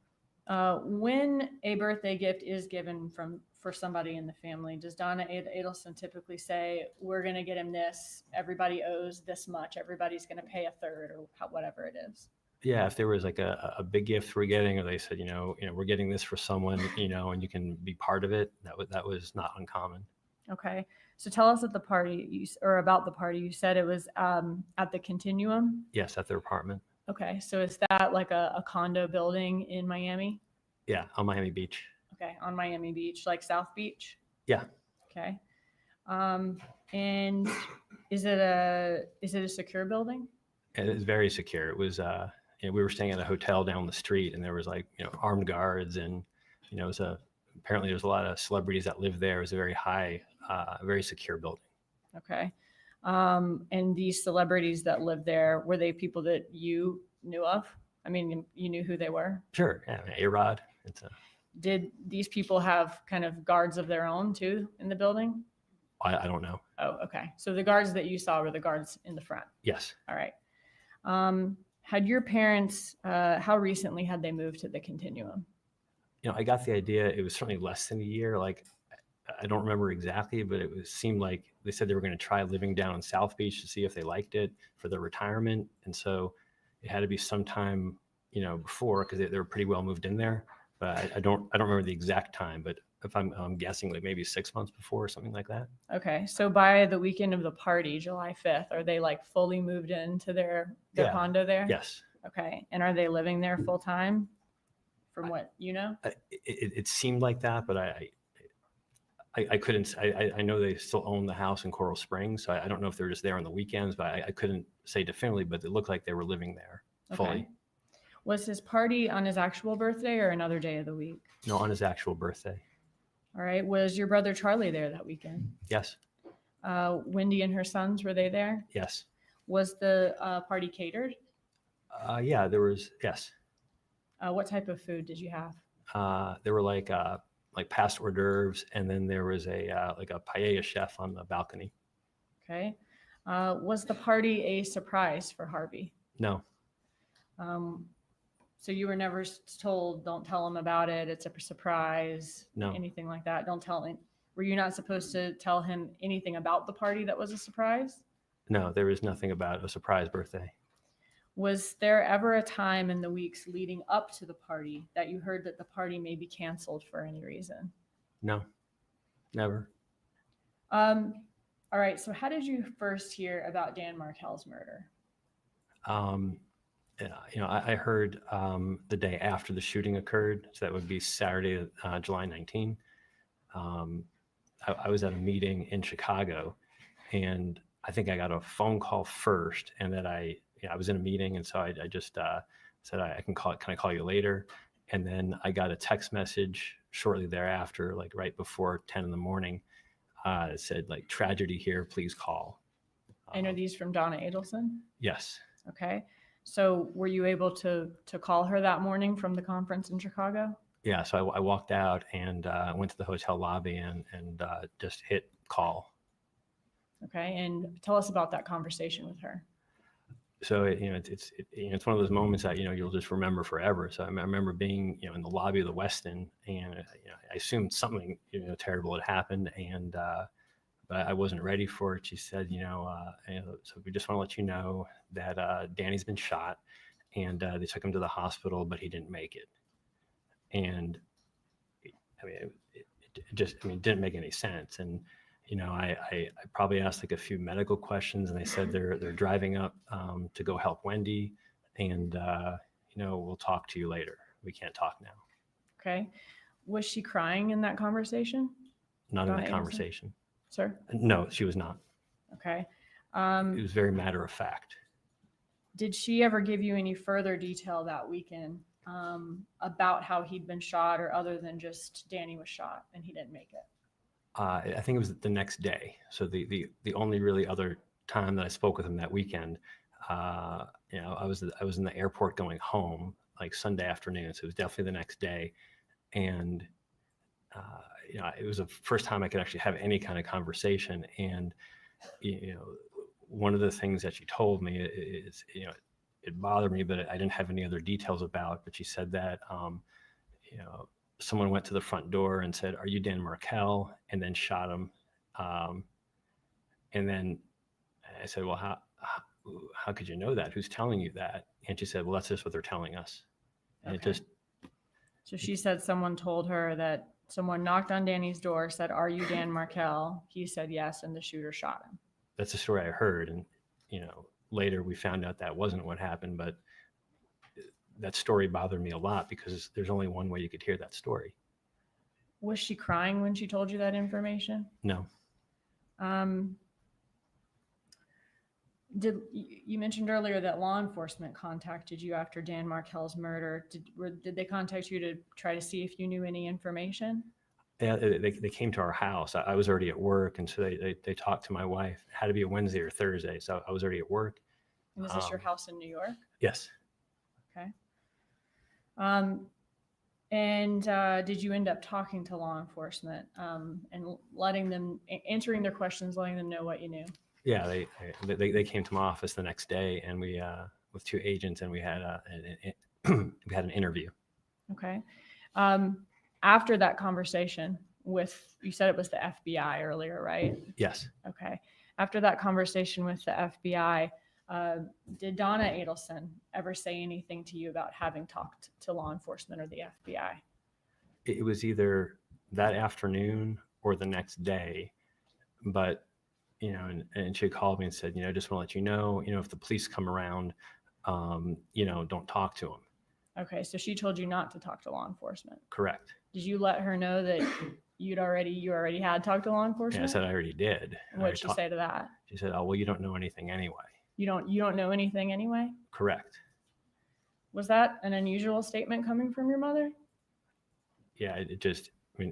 When a birthday gift is given for somebody in the family, does Donna Adelson typically say, we're going to get him this, everybody owes this much, everybody's going to pay a third, or whatever it is? Yeah, if there was like a big gift we're getting, or they said, we're getting this for someone, and you can be part of it, that was not uncommon. Okay. So tell us about the party. You said it was at the Continuum? Yes, at their apartment. Okay. So is that like a condo building in Miami? Yeah, on Miami Beach. Okay. On Miami Beach, like South Beach? Yeah. Okay. And is it a secure building? And it was very secure. It was, we were staying at a hotel down the street, and there was like, armed guards, and, it was apparently there's a lot of celebrities that live there. It was a very high, very secure building. Okay. And these celebrities that live there, were they people that you knew of? I mean, you knew who they were? Sure. Yeah. A-Rod. Did these people have kind of guards of their own too in the building? I don't know. Oh, okay. So the guards that you saw were the guards in the front. Yes. All right. Had your parents, how recently had they moved to the Continuum? I got the idea. It was certainly less than a year. Like, I don't remember exactly, but seemed like they said they were going to try living down in South Beach to see if they liked it for their retirement. And so it had to be sometime, before, because they were pretty well moved in there. But I don't remember the exact time, but if I'm guessing, like maybe 6 months before or something like that. Okay. So by the weekend of the party, July 5th, are they like fully moved into their condo there? Yes. Okay. And are they living there full time from what you know? It seemed like that, but I couldn't, I know they still own the house in Coral Springs. So I don't know if they're just there on the weekends, but I couldn't say definitively, but it looked like they were living there fully. Okay. Was his party on his actual birthday or another day of the week? No, on his actual birthday. All right. Was your brother Charlie there that weekend? Yes. Wendi and her sons, were they there? Yes. Was the party catered? Yeah, there was, yes. What type of food did you have? There were like past hors d'oeuvres, and then there was a paella chef on the balcony. Okay. Was the party a surprise for Harvey? No. So you were never told, don't tell him about it, it's a surprise, No. anything like that? Don't tell him. Were you not supposed to tell him anything about the party that was a surprise? No, there was nothing about a surprise birthday. Was there ever a time in the weeks leading up to the party that you heard that the party may be canceled for any reason? No, never. All right. So how did you first hear about Dan Markel's murder? I heard the day after the shooting occurred. So that would be Saturday, July 19. I was at a meeting in Chicago, and I think I got a phone call first, and that I was in a meeting, and so I just said I can I call you later? And then I got a text message shortly thereafter, like right before 10 in the morning. It said like, tragedy here, please call. And are these from Donna Adelson? Yes. Okay. So were you able to call her that morning from the conference in Chicago? Yeah. So I walked out and went to the hotel lobby and just hit call. Okay. And tell us about that conversation with her. So it's one of those moments that you'll just remember forever. So I remember being in the lobby of the Westin, and I assumed something terrible had happened, and but I wasn't ready for it. She said, so we just want to let you know that Danny's been shot, and they took him to the hospital, but he didn't make it. And I mean, it didn't make any sense. And I probably asked like a few medical questions, and they said they're driving up to go help Wendi, and we'll talk to you later. We can't talk now. Okay. Was she crying in that conversation? Not Donna in that Adelson? conversation. Sir? No, she was not. Okay. It was very matter of fact. Did she ever give you any further detail that weekend about how he'd been shot, or other than just Danny was shot and he didn't make it? I think it was the next day. So the only really other time that I spoke with him that weekend, I was in the airport going home like Sunday afternoon. So it was definitely the next day. And, it was the first time I could actually have any kind of conversation. And, one of the things that she told me is, it bothered me, but I didn't have any other details about, but she said that, someone went to the front door and said, "Are you Dan Markel?" and then shot him. And then I said, "Well, how could you know that? Who's telling you that?" And she said, "Well, that's just what they're telling us." And Okay. So she said someone told her that someone knocked on Danny's door, said, "Are you Dan Markel?" He said yes, and the shooter shot him. That's the story I heard. And, later we found out that wasn't what happened, but that story bothered me a lot because there's only one way you could hear that story. Was she crying when she told you that information? No. You mentioned earlier that law enforcement contacted you after Dan Markel's murder. Did they contact you to try to see if you knew any information? Yeah, they came to our house. I was already at work, and so they talked to my wife. It had to be a Wednesday or Thursday, so I was already at work. And is this your house in New York? Yes. Okay. Did you end up talking to law enforcement and letting them, answering their questions, letting them know what you knew? Yeah, they came to my office the next day, and we with 2 agents, and we had we had an interview. Okay. After that conversation with, you said it was the FBI earlier, right? Yes. Okay. After that conversation with the FBI, did Donna Adelson ever say anything to you about having talked to law enforcement or the FBI? It was either that afternoon or the next day, but and she called me and said, just want to let you know, if the police come around, don't talk to them. Okay, so she told you not to talk to law enforcement. Correct. Did you let her know that you already had talked to law enforcement? Yeah, I said I already did. What did she say to that? She said, "Oh, well, you don't know anything anyway." You don't know anything anyway? Correct. Was that an unusual statement coming from your mother? Yeah,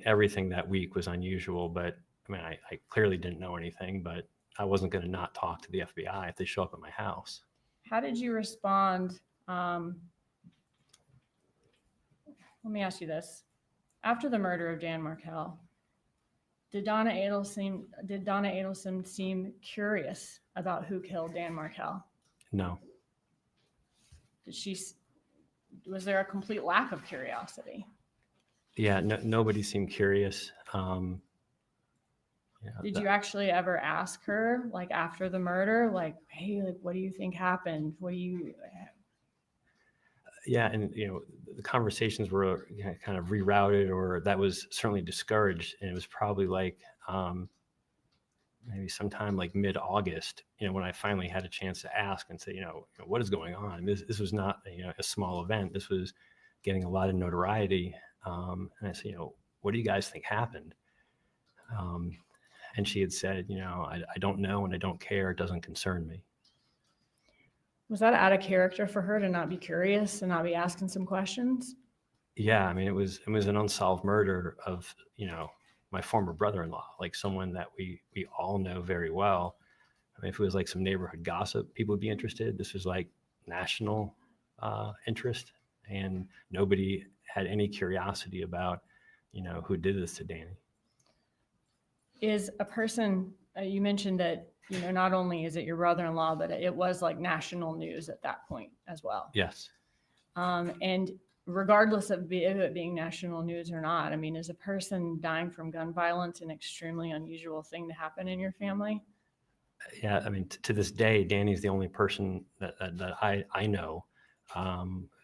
everything that week was unusual, but I clearly didn't know anything, but I wasn't going to not talk to the FBI if they show up at my house. How did you respond? Let me ask you this. After the murder of Dan Markel, did Donna Adelson seem curious about who killed Dan Markel? No. Was there a complete lack of curiosity? Yeah, nobody seemed curious. Did you actually ever ask her, like after the murder, like, hey, like, what do you think happened? Yeah, and the conversations were kind of rerouted, or that was certainly discouraged, and it was probably like maybe sometime like mid-August, when I finally had a chance to ask and say, what is going on? This was not a small event. This was getting a lot of notoriety, and I said, what do you guys think happened? And she had said, I don't know and I don't care. It doesn't concern me. Was that out of character for her to not be curious and not be asking some questions? Yeah, it was an unsolved murder of my former brother-in-law, like someone that we all know very well. If it was like some neighborhood gossip, people would be interested. This was like national interest, and nobody had any curiosity about who did this to Danny. Is a person, you mentioned that not only is it your brother-in-law, but it was like national news at that point as well. Yes. And regardless of it being national news or not, is a person dying from gun violence an extremely unusual thing to happen in your family? Yeah, to this day, Danny's the only person that I know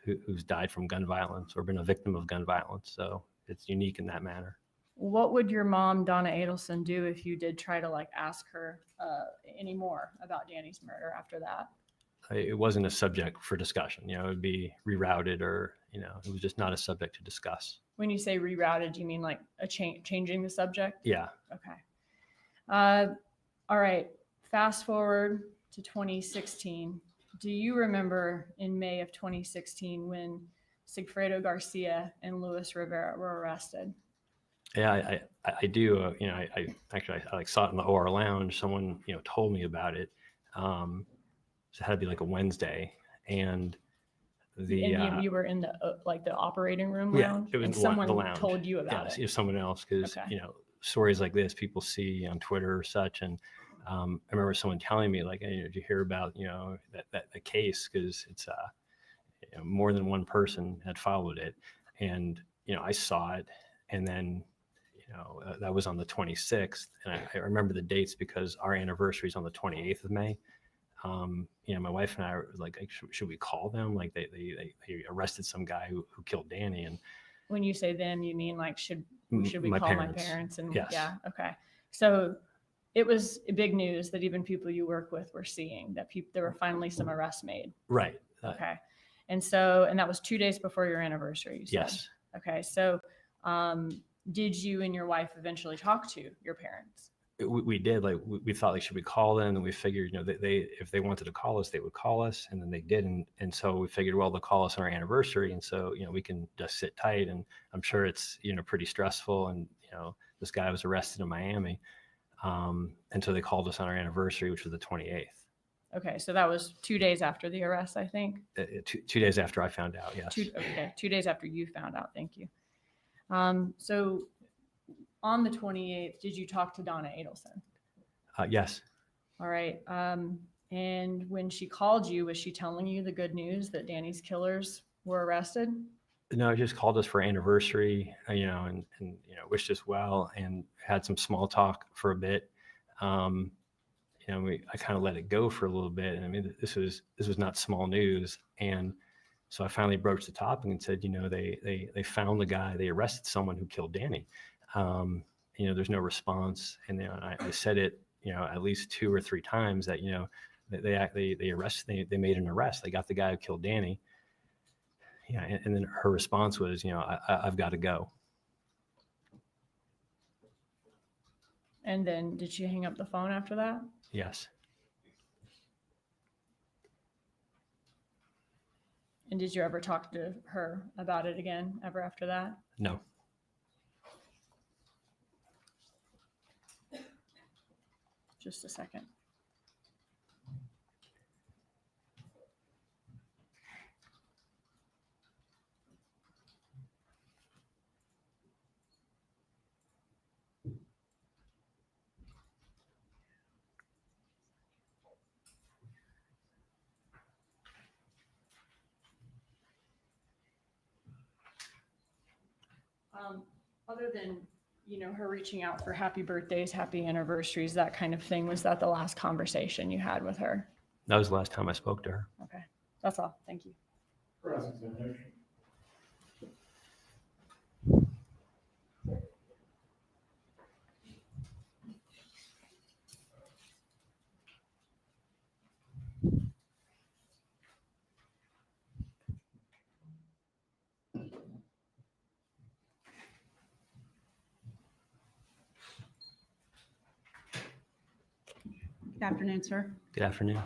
who's died from gun violence or been a victim of gun violence. So it's unique in that manner. What would your mom, Donna Adelson, do if you did try to ask her any more about Danny's murder after that? It wasn't a subject for discussion. It would be rerouted, or it was just not a subject to discuss. When you say rerouted, do you mean like changing the subject? Yeah. Okay. All right. Fast forward to 2016. Do you remember in May of 2016 when Sigfredo Garcia and Luis Rivera were arrested? Yeah, I do. I actually saw it in the OR lounge. Someone told me about it. So it had to be like a Wednesday, and you were in the operating room lounge. Yeah, it was and the someone lounge. told you about it. Yes, someone else, because stories like this people see on Twitter or such, and I remember someone telling me like, hey, did you hear about that case? Because it's more than one person had followed it, and I saw it, and then. That was on the 26th, and I remember the dates because our anniversary is on the 28th of May. My wife and I were like, should we call them? Like they arrested some guy who killed Danny. And when you say them, you mean like should we call parents. my parents? And yes. Yeah, okay. So it was big news that even people you work with were seeing that there were finally some arrests made. Right. Okay, and that was 2 days before your anniversary. You said. Yes. Okay, so. did you and your wife eventually talk to your parents? We did. Like we thought, like, should we call them? And we figured, they if they wanted to call us, they would call us, and then they didn't. And so we figured, well, they'll call us on our anniversary, and so we can just sit tight. And I'm sure it's pretty stressful. And this guy was arrested in Miami, and so they called us on our anniversary, which was the 28th. Okay, so that was 2 days after the arrest, I think. 2 days after I found out. Yes. 2 days after you found out. Thank you. So on the 28th, did you talk to Donna Adelson? Yes. All right. And when she called you, was she telling you the good news that Danny's killers were arrested? No, just called us for anniversary, and wished us well, and had some small talk for a bit. I kind of let it go for a little bit. And I mean, this was not small news. And so I finally broached the topic and said, they found the guy, they arrested someone who killed Danny. There's no response. And I said it, at least 2 or 3 times that, they made an arrest. They got the guy who killed Danny. Yeah. And then her response was, I've got to go. And then did she hang up the phone after that? Yes. And did you ever talk to her about it again ever after that? No. Just a second. Other than, her reaching out for happy birthdays, happy anniversaries, that kind of thing, was that the last conversation you had with her? That was the last time I spoke to her. Okay, that's all. Thank you. Cross-examination. Good afternoon, sir. Good afternoon.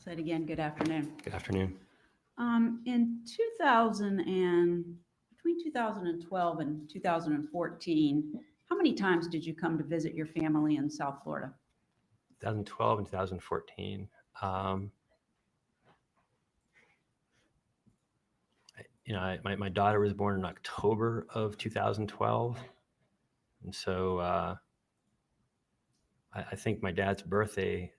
Say it again. Good afternoon. Good afternoon. In between 2012 and 2014, how many times did you come to visit your family in South Florida? 2012 and 2014. My daughter was born in October of 2012. And so I think my dad's birthday,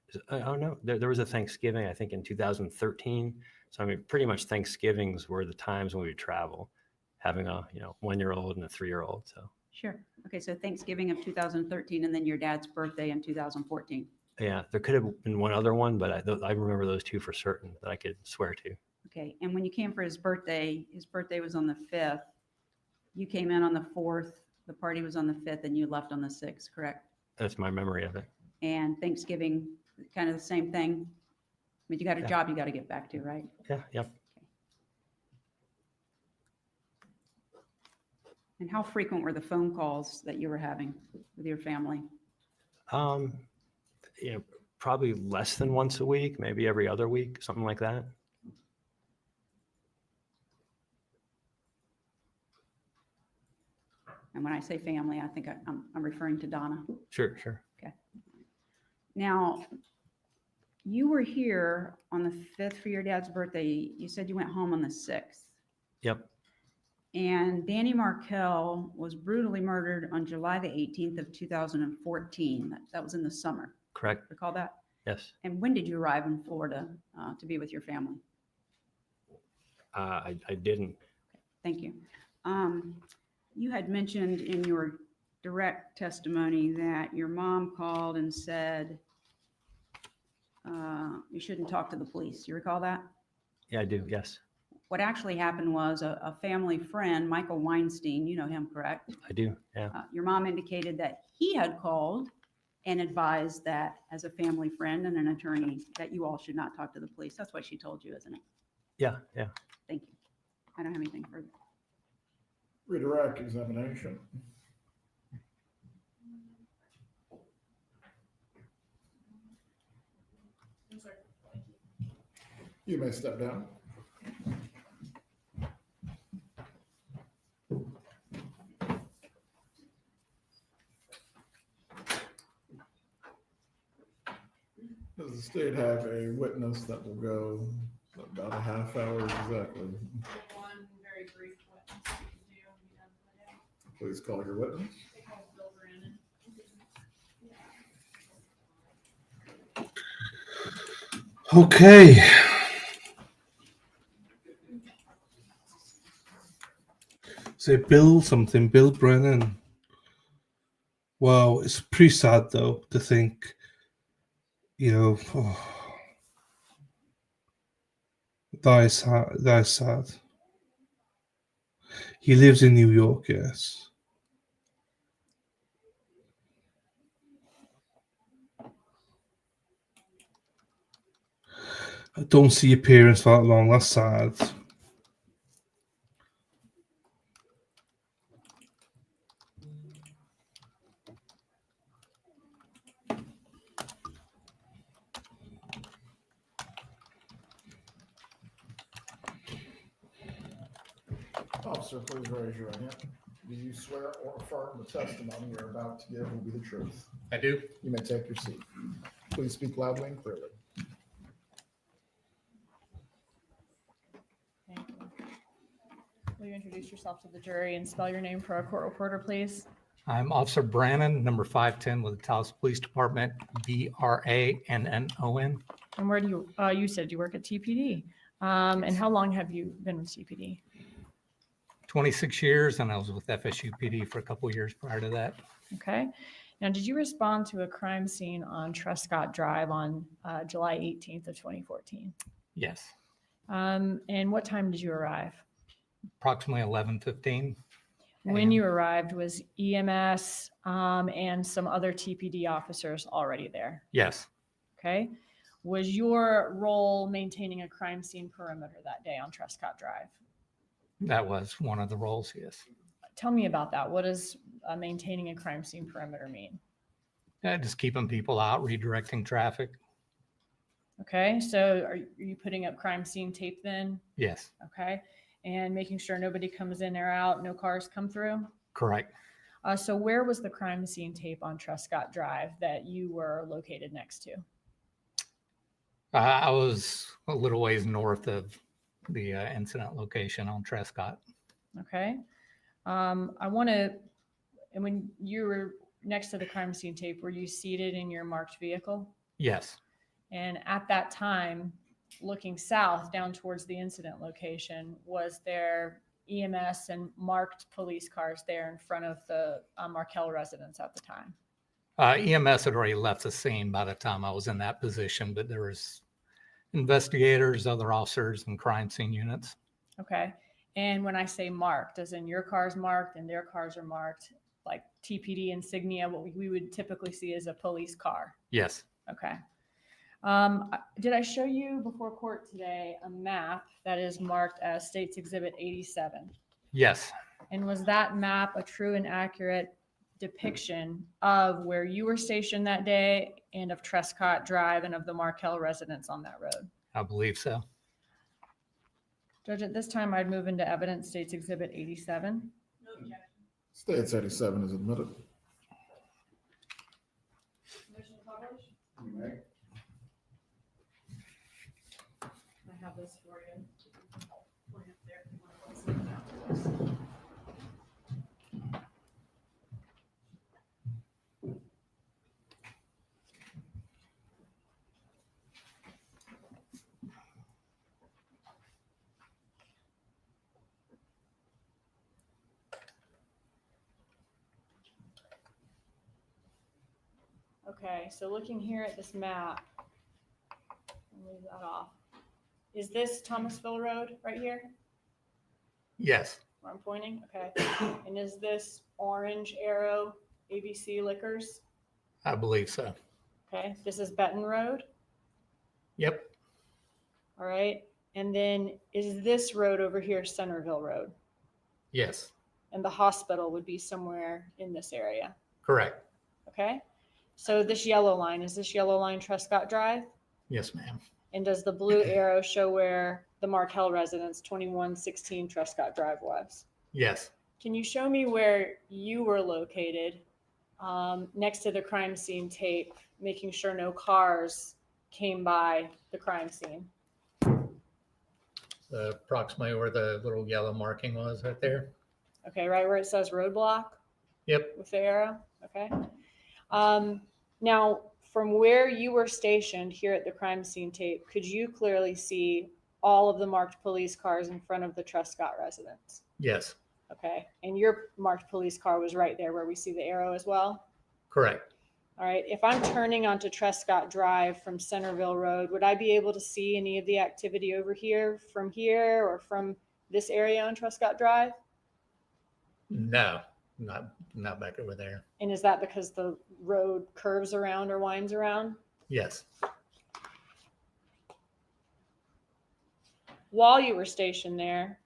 there was a Thanksgiving, I think, in 2013. So, I mean, pretty much Thanksgivings were the times when we would travel, having a 1-year-old and a 3-year-old. So. Sure. Okay, so Thanksgiving of 2013 and then your dad's birthday in 2014. Yeah, there could have been one other one, but I remember those 2 for certain that I could swear to. Okay, and when you came for his birthday was on the 5th. You came in on the 4th, the party was on the 5th, and you left on the 6th, correct? That's my memory of it. And Thanksgiving, kind of the same thing. I mean, you got a job you got to get back to, right? Yeah, yep. And how frequent were the phone calls that you were having with your family? You know, probably less than once a week, maybe every other week, something like that. And when I say family, I think I'm referring to Donna. Sure, sure. Okay. Now, you were here on the 5th for your dad's birthday. You said you went home on the 6th. Yep, And Danny Markel was brutally murdered on July the 18th of 2014. That was in the summer. correct. Recall that? Yes. And when did you arrive in Florida to be with your family? I didn't. Thank you. You had mentioned in your direct testimony that your mom called and said you shouldn't talk to the police. You recall that? Yeah, I do. Yes, What actually happened was a family friend, Michael Weinstein, you know him, correct? I do. Yeah. Your mom indicated that he had called and advised that as a family friend and an attorney that you all should not talk to the police. That's what she told you, isn't it? Yeah, yeah. Thank you. I don't have anything further. Redirect examination. You may step down. Does the state have a witness that will go about a half hour exactly? One very brief witness we can do. Please call your witness. They call Bill Brannon. Okay. Say Bill something, Bill Brannon. Wow, it's pretty sad though to think, that is sad. That is sad. He lives in New York, yes. I don't see your parents for that long. That's sad. Officer, please raise your hand. Do you swear or affirm the testimony you're about to give will be the truth? I do. You may take your seat. Please speak loudly and clearly. Thank you. Will you introduce yourself to the jury and spell your name for our court reporter, please? I'm Officer Brannon, number 510 with the Taos Police Department, Brannon. And where do you said you work at TPD. And how long have you been with TPD? 26 years, and I was with FSU PD for a couple of years prior to that. Okay. Now, did you respond to a crime scene on Trescott Drive on July 18th of 2014? Yes, And what time did you arrive? approximately 11:15. When you arrived, was EMS and some other TPD officers already there? Yes, Okay. Was your role maintaining a crime scene perimeter that day on Trescott Drive? that was one of the roles, yes. Tell me about that. What does maintaining a crime scene perimeter mean? Just keeping people out, redirecting traffic. Okay. So are you putting up crime scene tape then? Yes, Okay. And making sure nobody comes in or out, no cars come through? correct. So where was the crime scene tape on Trescott Drive that you were located next to? I was a little ways north of the incident location on Trescott. Okay. I want to, and when you were next to the crime scene tape, were you seated in your marked vehicle? Yes, And at that time, looking south down towards the incident location, was there EMS and marked police cars there in front of the Markel residence at the time? EMS had already left the scene by the time I was in that position, but there was investigators, other officers, and crime scene units. Okay. And when I say marked, as in your car's marked and their cars are marked, like TPD insignia, what we would typically see as a police car. Yes, Okay. Did I show you before court today a map that is marked as States Exhibit 87? Yes, And was that map a true and accurate depiction of where you were stationed that day and of Trescott Drive and of the Markel residence on that road? I believe so. Judge, at this time, I'd move into evidence States Exhibit 87. States 87 is admitted. Motion published. You may. I have this for you. Point up there if you want to listen to that. Okay, so looking here at this map, I'll leave that off. Is this Thomasville Road right here Yes, where I'm pointing? Okay. And is this orange arrow ABC Liquors? I believe so. Okay, this is Benton Road. Yep, All right. And then is this road over here Centerville Road? yes, And the hospital would be somewhere in this area. correct. Okay. So this yellow line, is this yellow line Trescott Drive? Yes, ma'am. And does the blue arrow show where the Markel residence 2116 Trescott Drive was? Yes, Can you show me where you were located next to the crime scene tape, making sure no came by the crime scene? approximately where the little yellow marking was right there. Okay, right where it says roadblock Yep, with the arrow. Okay. Now, from where you were stationed here at the crime scene tape, could you clearly see all of the marked police cars in front of the Trescott residence? yes, Okay. And your marked police car was right there where we see the arrow as well? correct. All right. If I'm turning onto Trescott Drive from Centerville Road, would I be able to see any of the activity over here or from this area on Trescott Drive? No, not back over there. And is that because the road curves around or winds around? Yes, While you were stationed there,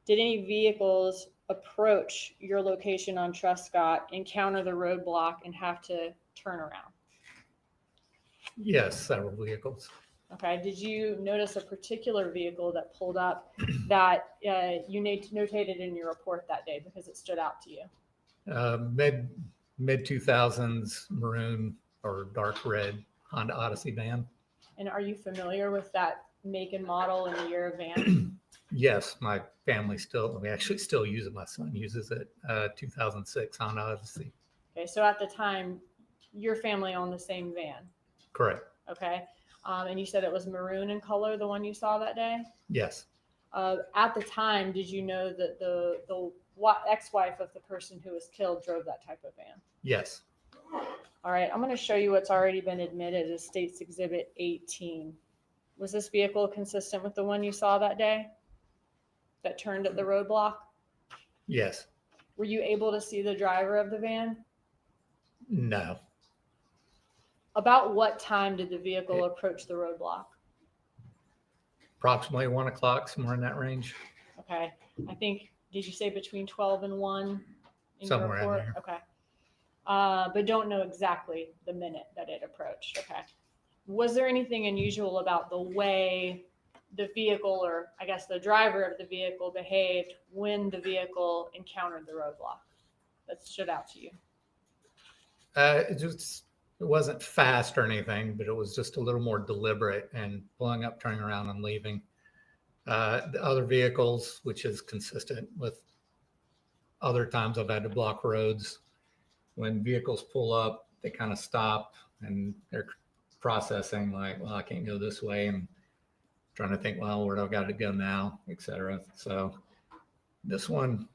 did any vehicles approach your location on Trescott, encounter the roadblock, and have to turn around? yes, several vehicles. Okay. Did you notice a particular vehicle that pulled up that you notated in your report that day because it stood out to you? Mid 2000s maroon or dark red Honda Odyssey van. And are you familiar with that make and model and the year of van? Yes, my family we actually still use it. My son uses it. 2006 Honda Odyssey. Okay. So at the time, your family owned the same van. Correct. Okay. And you said it was maroon in color, the one you saw that day? Yes, At the time, did you know that the ex-wife of the person who was killed drove that type of van? yes, All right, I'm going to show you what's already been admitted as State's Exhibit 18. Was this vehicle consistent with the one you saw that day that turned at the roadblock? yes. Were you able to see the driver of the van? No. About what time did the vehicle approach the roadblock? Approximately 1 o'clock, somewhere in that range. Okay, I think, did you say between 12 and 1 in your Somewhere in report? there. Okay. But don't know exactly the minute that it approached. Okay. Was there anything unusual about the way the vehicle, or I guess the driver of the vehicle, behaved when the vehicle encountered the roadblock that stood out to you? It wasn't fast or anything, but it was just a little more deliberate and pulling up, turning around and leaving. The other vehicles, which is consistent with other times I've had to block roads, when vehicles pull up, they kind of stop and they're processing like, well, I can't go this way, and trying to think, well, where do I got to go now, etc. So this one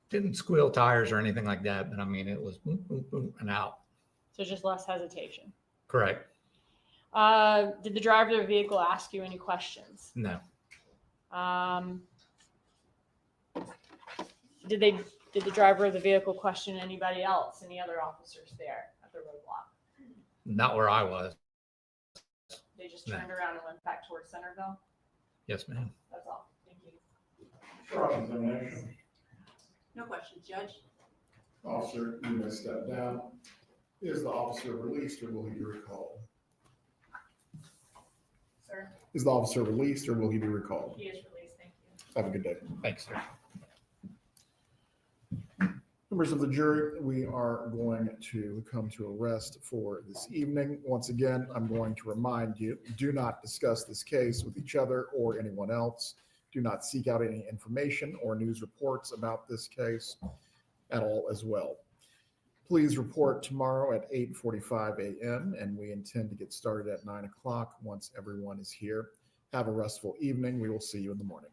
didn't squeal tires or anything like that, but I mean, it was boom, boom, boom, and out. So just less hesitation. Correct. Did the driver of the vehicle ask you any questions? No. Did the driver of the vehicle question anybody else, any other officers there at the roadblock? Not where I was. They just No. turned around and went back towards Centerville? Yes, ma'am. That's all. Thank you. Cross-examination. No questions, Judge. Officer, you may step down. Is the officer released or will he be recalled? Sir, Is the officer released or will he be recalled? he is released. Thank you. Have a good day. Thanks, sir. Members of the jury, we are going to come to a rest for this evening. Once again, I'm going to remind you, do not discuss this case with each other or anyone else. Do not seek out any information or news reports about this case at all as well. Please report tomorrow at 8:45 a.m. and we intend to get started at 9 o'clock once everyone is here. Have a restful evening. We will see you in the morning.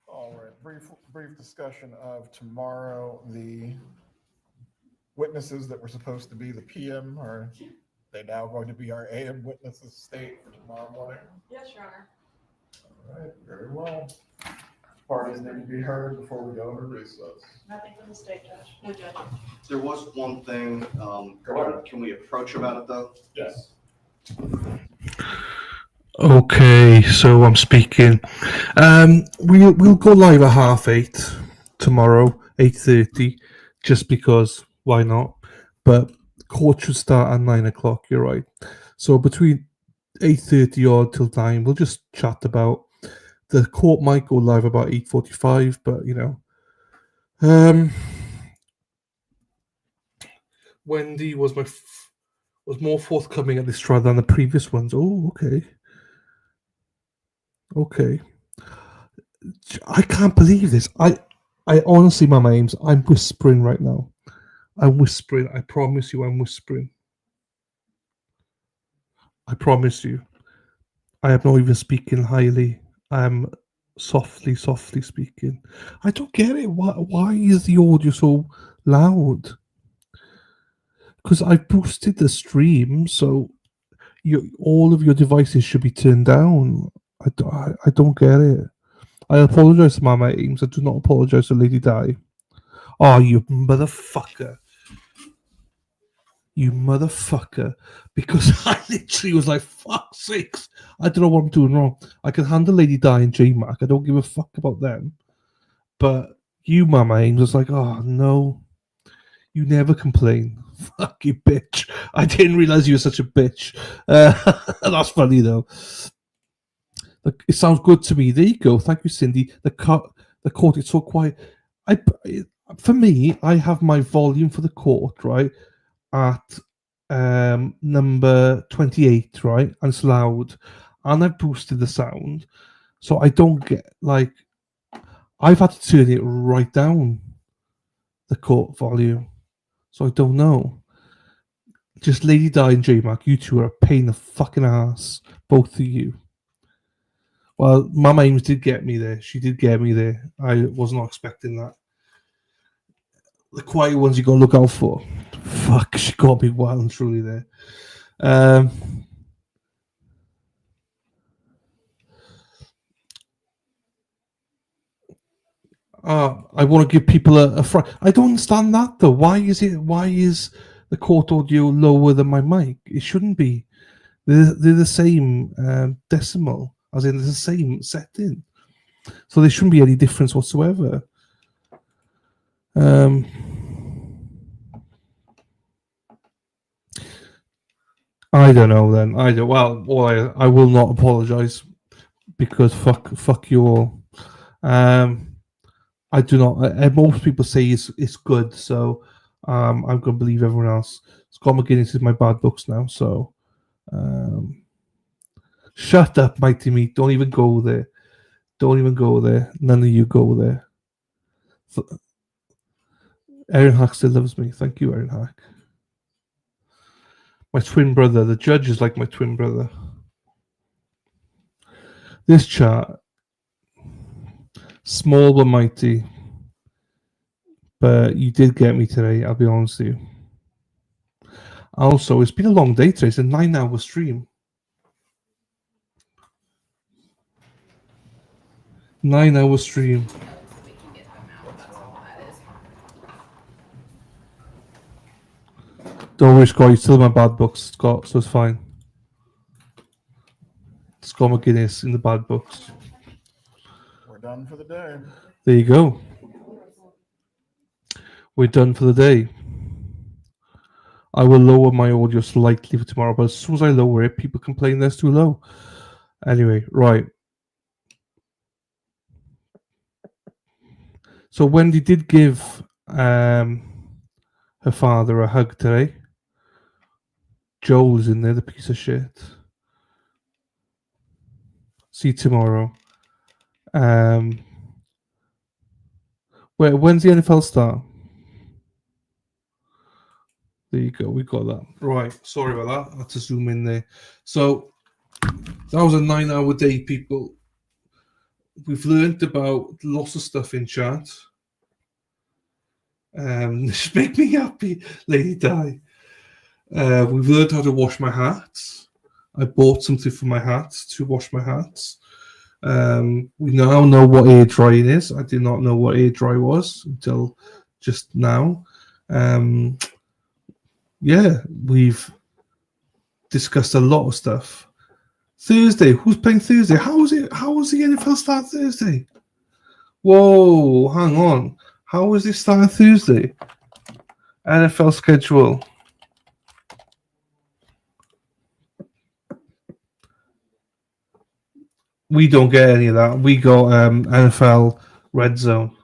All right, brief discussion of tomorrow. The witnesses that were supposed to be the PM, are they now going to be our AM witnesses state for tomorrow morning? Yes, Your Honor. All right, very well. Parties need to be heard before we go into recess. Nothing from the state judge. No, Judge. There was one thing, Go ahead. can we approach about it though? Yes. Okay, so I'm speaking. We'll go live at 8:30 tomorrow, 8:30, just because why not? But court should start at 9 o'clock. You're right. So between 8:30 or till 9, we'll just chat about. The court might go live about 8:45, but Wendi was was more forthcoming at this trial than the previous ones. Oh, okay. Okay. I can't believe this. I honestly, Mama Ames, I'm whispering right now. I'm whispering. I promise you, I'm whispering. I promise you. I am not even speaking highly. I am softly speaking. I don't get it. Why is the audio so loud? Because I've boosted the stream, so all of your devices should be turned down. I don't get it. I apologize to Mama Ames. I do not apologize to Lady Di. Oh, you motherfucker. You motherfucker. Because I literally was like, fuck's sakes. I don't know what I'm doing wrong. I can handle Lady Di and J-Mac. I don't give a fuck about them. But you, Mama Ames, was like, oh, no. You never complain. Fuck you, bitch. I didn't realize you were such a bitch. That's funny, though. It sounds good to me. There you go. Thank you, Cindy. The court is so quiet. For me, I have my volume for the court, right, at number 28, right? And it's loud. And I've boosted the sound. So I don't get, like, I've had to turn it right down, the court volume. So I don't know. Just Lady Di and J-Mac, you two are a pain in the fucking ass. Both of you. Well, Mama Ames did get me there. She did get me there. I was not expecting that. The quiet ones you got to look out for. Fuck, she got me well and truly there. I want to give people a fright. I don't understand that though. Why is the court audio lower than my mic? It shouldn't be. They're the same decimal, as in the same setting. So there shouldn't be any difference whatsoever. I don't know then. I will not apologize because fuck you all. I do not. Most people say it's good, so I'm going to believe everyone else. Scott McGinnis is my bad books now, so shut up, Mighty Meat. Don't even go there. Don't even go there. None of you go there. Aaron Hack still loves me. Thank you, Aaron Hack. My twin brother. The judge is like my twin brother. This chart, small but mighty. But you did get me today, I'll be honest with you. Also, it's been a long day today. It's a 9-hour stream. 9-hour stream. Don't worry, Scott. You're still in my bad books, Scott, so it's fine. Scott McGuinness in the bad books. We're done for the day. There you go. We're done for the day. I will lower my audio slightly for tomorrow, but as soon as I lower it, people complain that's too low. Anyway, right. So Wendi did give her father a hug today. Joel's in there, the piece of shit. See you tomorrow. When's the NFL start? There you go, we got that. Right, sorry about that. I had to zoom in there. So that was a 9-hour day, people. We've learned about lots of stuff in chat. This make me happy, Lady Di. We've learned how to wash my hats. I bought something for my hats to wash my hats. We now know what air drying is. I did not know what air dry was until just now. Yeah, we've discussed a lot of stuff. Thursday, who's playing Thursday? How was the NFL start Thursday? Whoa, hang on. How was it starting Thursday? NFL schedule. We don't get any of that. We got NFL Red Zone.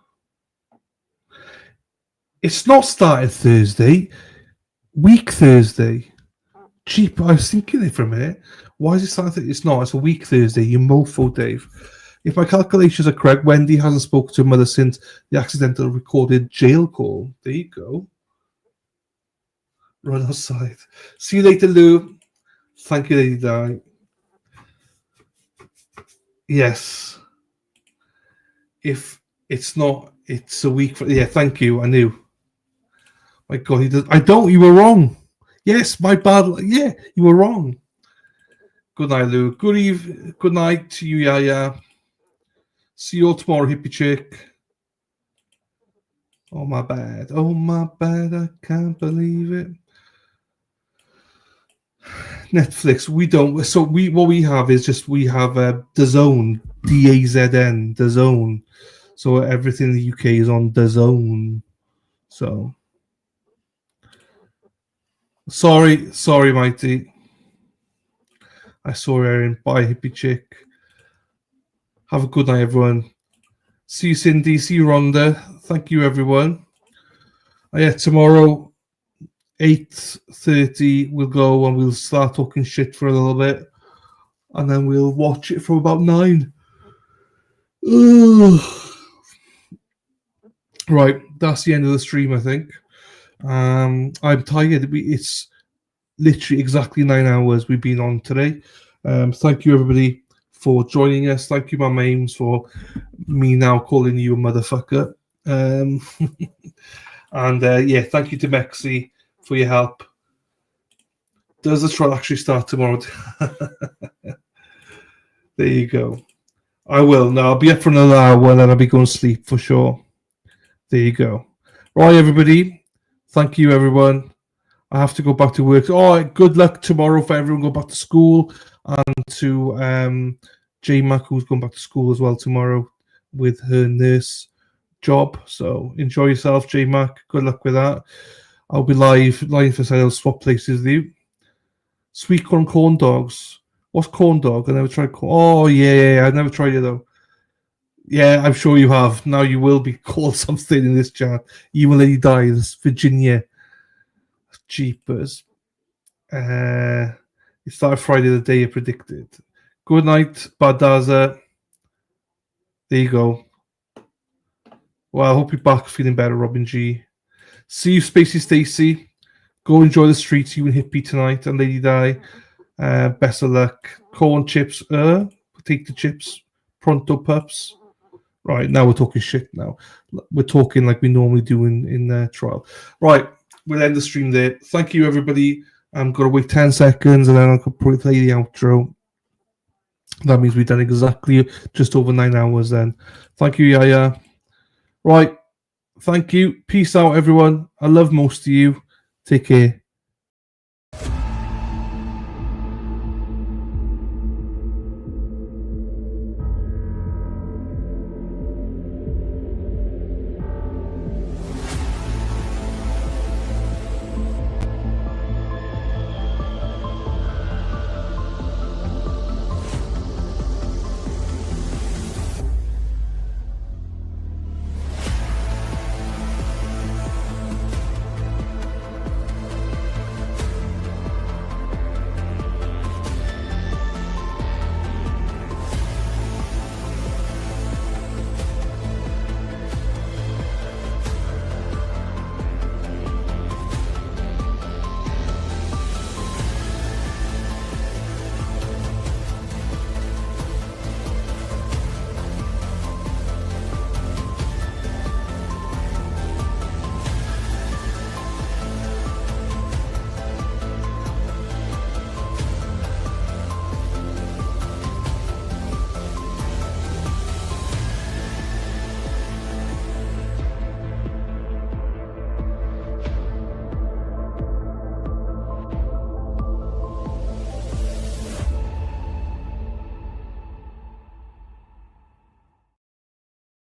It's not starting Thursday. Week Thursday. Cheap. I was thinking it for a minute. Why is it starting? It's not. It's a week Thursday. You mofo, Dave. If my calculations are correct, Wendi hasn't spoken to her mother since the accidental recorded jail call. There you go. Run outside. See you later, Lou. Thank you, Lady Di. Yes. If it's not, it's a week. Yeah, thank you. I knew. My God, he does. I don't. You were wrong. Yes, my bad. Yeah, you were wrong. Good night, Lou. Good night to you, Yaya. See you all tomorrow, hippie chick. Oh, my bad. Oh, my bad. I can't believe it. Netflix. We don't. So what we have is just we have DAZN, DAZN, DAZN. So everything in the UK is on DAZN. So sorry, Mighty. I saw Erin. Bye, hippie chick. Have a good night, everyone. See you, Cindy. See you, Rhonda. Thank you, everyone. Yeah, tomorrow, 8:30, we'll go and we'll start talking shit for a little bit. And then we'll watch it from about 9. Ugh. Right, that's the end of the stream, I think. I'm tired. It's literally exactly 9 hours we've been on today. Thank you, everybody, for joining us. Thank you, my mames, for me now calling you a motherfucker. And yeah, thank you to Mexi for your help. Does the trial actually start tomorrow? There you go. I will. No, I'll be up for another hour and then I'll be going to sleep for sure. There you go. Right, everybody. Thank you, everyone. I have to go back to work. Oh, good luck tomorrow for everyone going back to school, and to J-Mac, who's going back to school as well tomorrow with her nurse job. So enjoy yourself, J-Mac. Good luck with that. I'll be live for sale, swap places with you. Sweet corn dogs. What's corn dog? I never tried corn. Oh, yeah. I never tried it, though. Yeah, I'm sure you have. Now you will be called something in this chat. You will Lady Dies, Virginia. Jeepers. It started Friday, the day you predicted. Good night, Badaza. There you go. Well, I hope you're back feeling better, Robin G. See you, Spacey Stacy. Go enjoy the streets, you and Hippie tonight, and Lady Di. Best of luck. Corn chips. potato chips, pronto pups. Right, now we're talking shit now. We're talking like we normally do in the trial. Right, we'll end the stream there. Thank you, everybody. I'm going to wait 10 seconds and then I'll probably play the outro. That means we've done exactly just over 9 hours then. Thank you, Yaya. Right, thank you. Peace out, everyone. I love most of you. Take care.